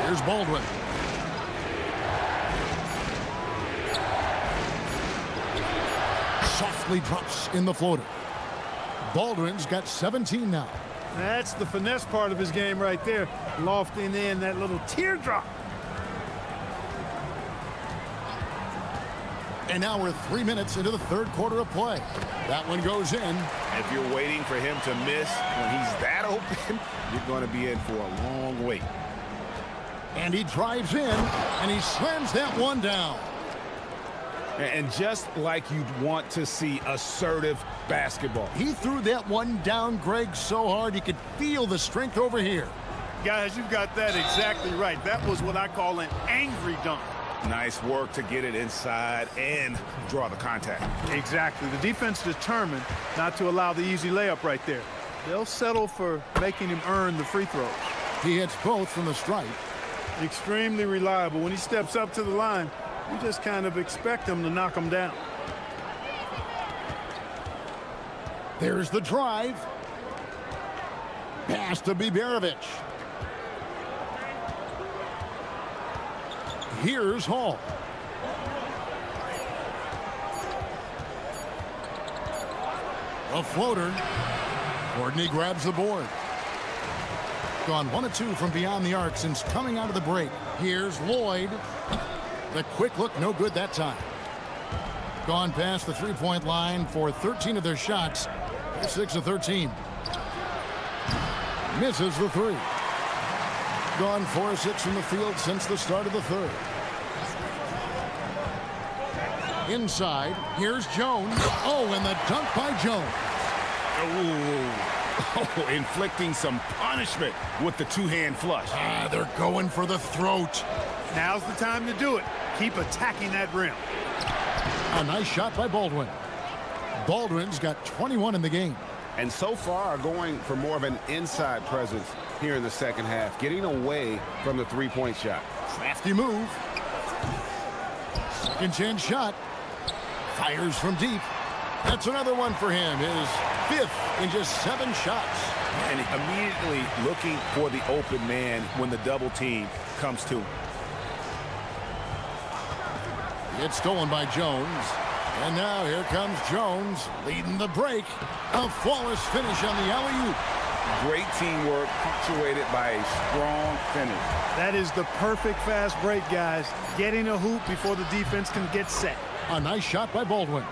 Here's Baldwin. Softly drops in the floater. Baldwin's got 17 now. That's the finesse part of his game right there. Lofting in that little teardrop. And now we're 3 minutes into the third quarter of play. That one goes in. If you're waiting for him to miss when he's that open, you're going to be in for a long wait. And he drives in, and he slams that one down. And just like you'd want to see assertive basketball. He threw that one down, Greg, so hard you could feel the strength over here. Guys, you've got that exactly right. That was what I call an angry dunk. Nice work to get it inside and draw the contact. Exactly. The defense determined not to allow the easy layup right there. They'll settle for making him earn the free throws. He hits both from the stripe. Extremely reliable. When he steps up to the line, you just kind of expect him to knock him down. There's the drive. Pass to Biberovic. Here's Hall. A floater. Courtney grabs the board. Gone 1 of 2 from beyond the arc since coming out of the break. Here's Lloyd. The quick look, no good that time. Gone past the three-point line for 13 of their shots. They're 6 of 13. Misses the 3. Gone 4 of 6 from the field since the start of the third. Inside, here's Jones. Oh, and the dunk by Jones. Oh, inflicting some punishment with the two-hand flush. They're going for the throat. Now's the time to do it. Keep attacking that rim. A nice shot by Baldwin. Baldwin's got 21 in the game. And so far going for more of an inside presence here in the second half, getting away from the three-point shot. Crafty move. Second chance shot. Fires from deep. That's another one for him. His 5th in just 7 shots. And immediately looking for the open man when the double team comes to him. It's stolen by Jones. And now here comes Jones leading the break. A flawless finish on the alley-oop. Great teamwork punctuated by a strong finish. That is the perfect fast break, guys. Getting a hoop before the defense can get set. A nice shot by Baldwin.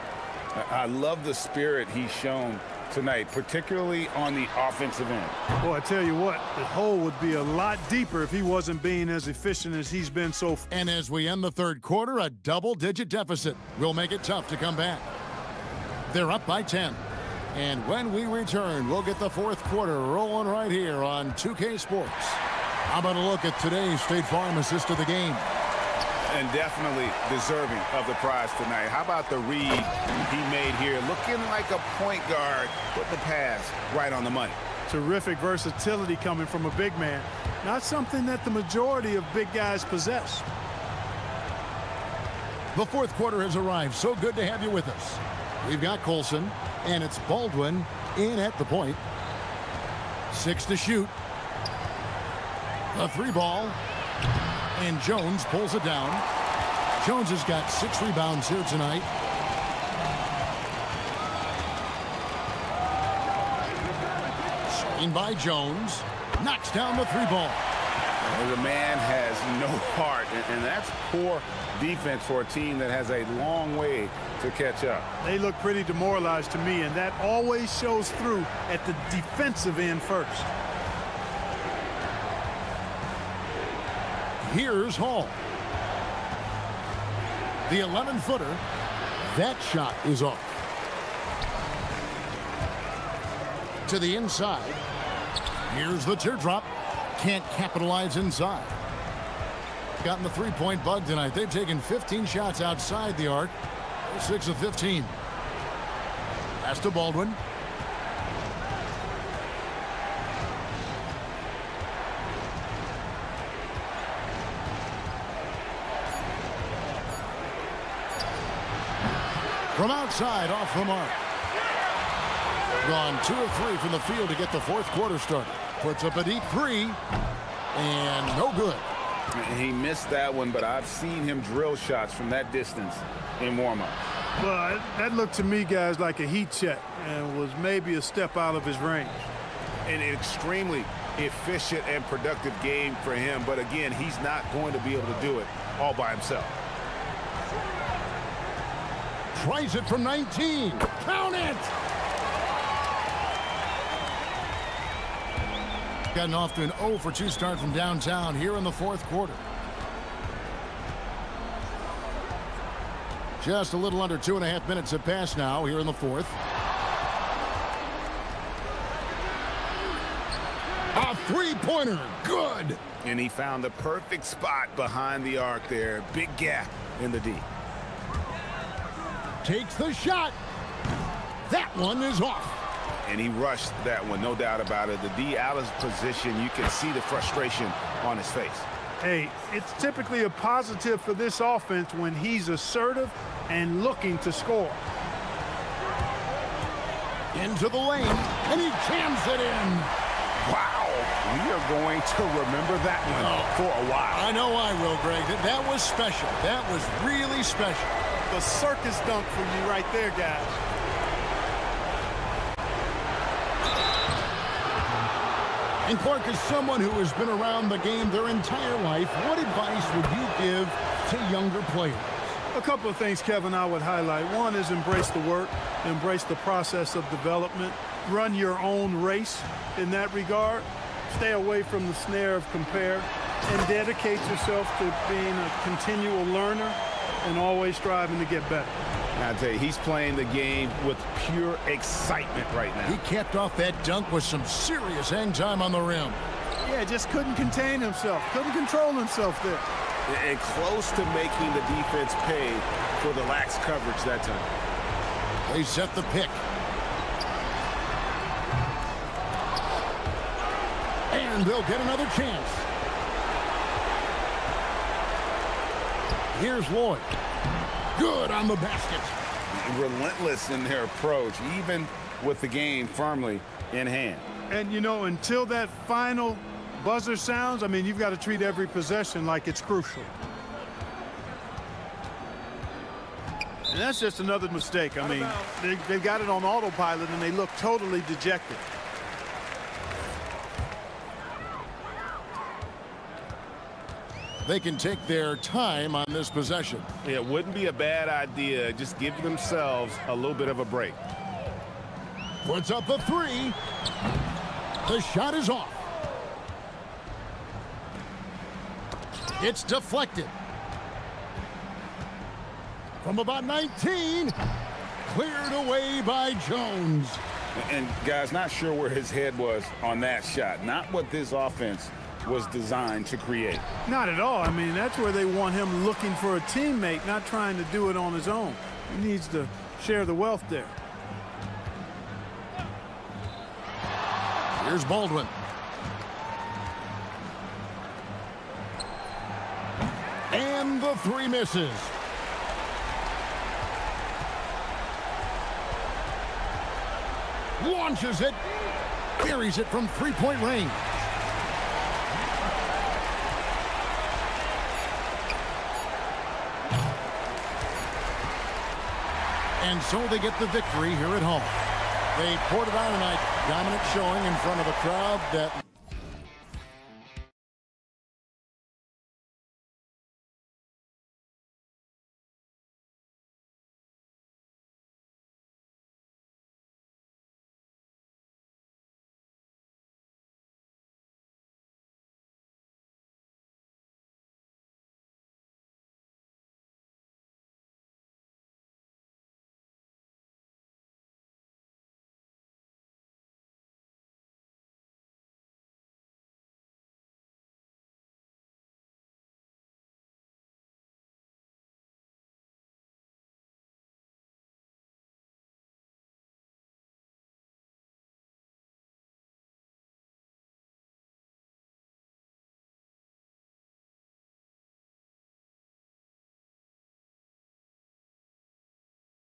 I love the spirit he's shown tonight, particularly on the offensive end. Boy, I tell you what, the hole would be a lot deeper if he wasn't being as efficient as he's been so far. And as we end the third quarter, a double-digit deficit will make it tough to come back. They're up by 10. And when we return, we'll get the fourth quarter rolling right here on 2K Sports. How about a look at today's State Farm assist of the game? And definitely deserving of the prize tonight. How about the read he made here? Looking like a point guard, put the pass right on the money. Terrific versatility coming from a big man. Not something that the majority of big guys possess. The fourth quarter has arrived. So good to have you with us. We've got Colson, And it's Baldwin in at the point. 6 to shoot. A 3 ball. And Jones pulls it down. Jones has got 6 rebounds here tonight. Screen by Jones. Knocks down the 3 ball. The man has no heart, and that's poor defense for a team that has a long way to catch up. They look pretty demoralized to me, and that always shows through at the defensive end first. Here's Hall. The 11-footer. That shot is off. To the inside. Here's the teardrop. Can't capitalize inside. Gotten the 3-point bug tonight. They've taken 15 shots outside the arc. 6 of 15. Pass to Baldwin. From outside, off the mark. Gone 2 of 3 from the field to get the fourth quarter started. Puts up a deep 3, and no good. He missed that one, but I've seen him drill shots from that distance in warm-up. Well, that looked to me, guys, like a heat check and was maybe a step out of his range. An extremely efficient and productive game for him, but again, he's not going to be able to do it all by himself. Tries it from 19. Count it! Gotten off to an 0 for 2 start from downtown here in the fourth quarter. Just a little under 2.5 minutes have passed now here in the fourth. A 3-pointer. Good. And he found the perfect spot behind the arc there. Big gap in the D. Takes the shot. That one is off. And he rushed that one, no doubt about it. The D out of position, you can see the frustration on his face. Hey, it's typically a positive for this offense when he's assertive and looking to score. Into the lane, and he jams it in. Wow, we are going to remember that one for a while. I know I will, Greg. That was special. That was really special. The circus dunk for you right there, guys. And Clark, is someone who has been around the game their entire life, what advice would you give to younger players? A couple of things, Kevin, I would highlight. One is embrace the work, embrace the process of development, run your own race in that regard, stay away from the snare of compare, and dedicate yourself to being a continual learner and always striving to get better. I tell you, he's playing the game with pure excitement right now. He capped off that dunk with some serious hang time on the rim. Yeah, just couldn't contain himself, couldn't control himself there. And close to making the defense pay for the lax coverage that time. They set the pick. And they'll get another chance. Here's Lloyd. Good on the basket. Relentless in their approach, even with the game firmly in hand. And, you know, until that final buzzer sounds, I mean, you've got to treat every possession like it's crucial. And that's just another mistake. I mean, they've got it on autopilot, and they look totally dejected. They can take their time on this possession. It wouldn't be a bad idea. Just give themselves a little bit of a break. Puts up the 3. The shot is off. It's deflected. From about 19. Cleared away by Jones. And guys, not sure where his head was on that shot. Not what this offense was designed to create. Not at all. I mean, that's where they want him looking for a teammate, not trying to do it on his own. He needs to share the wealth there. Here's Baldwin. And the 3 misses. launches it, buries it from three-point range. And so they get the victory here at home. They poured it on tonight. Dominant showing in front of a crowd that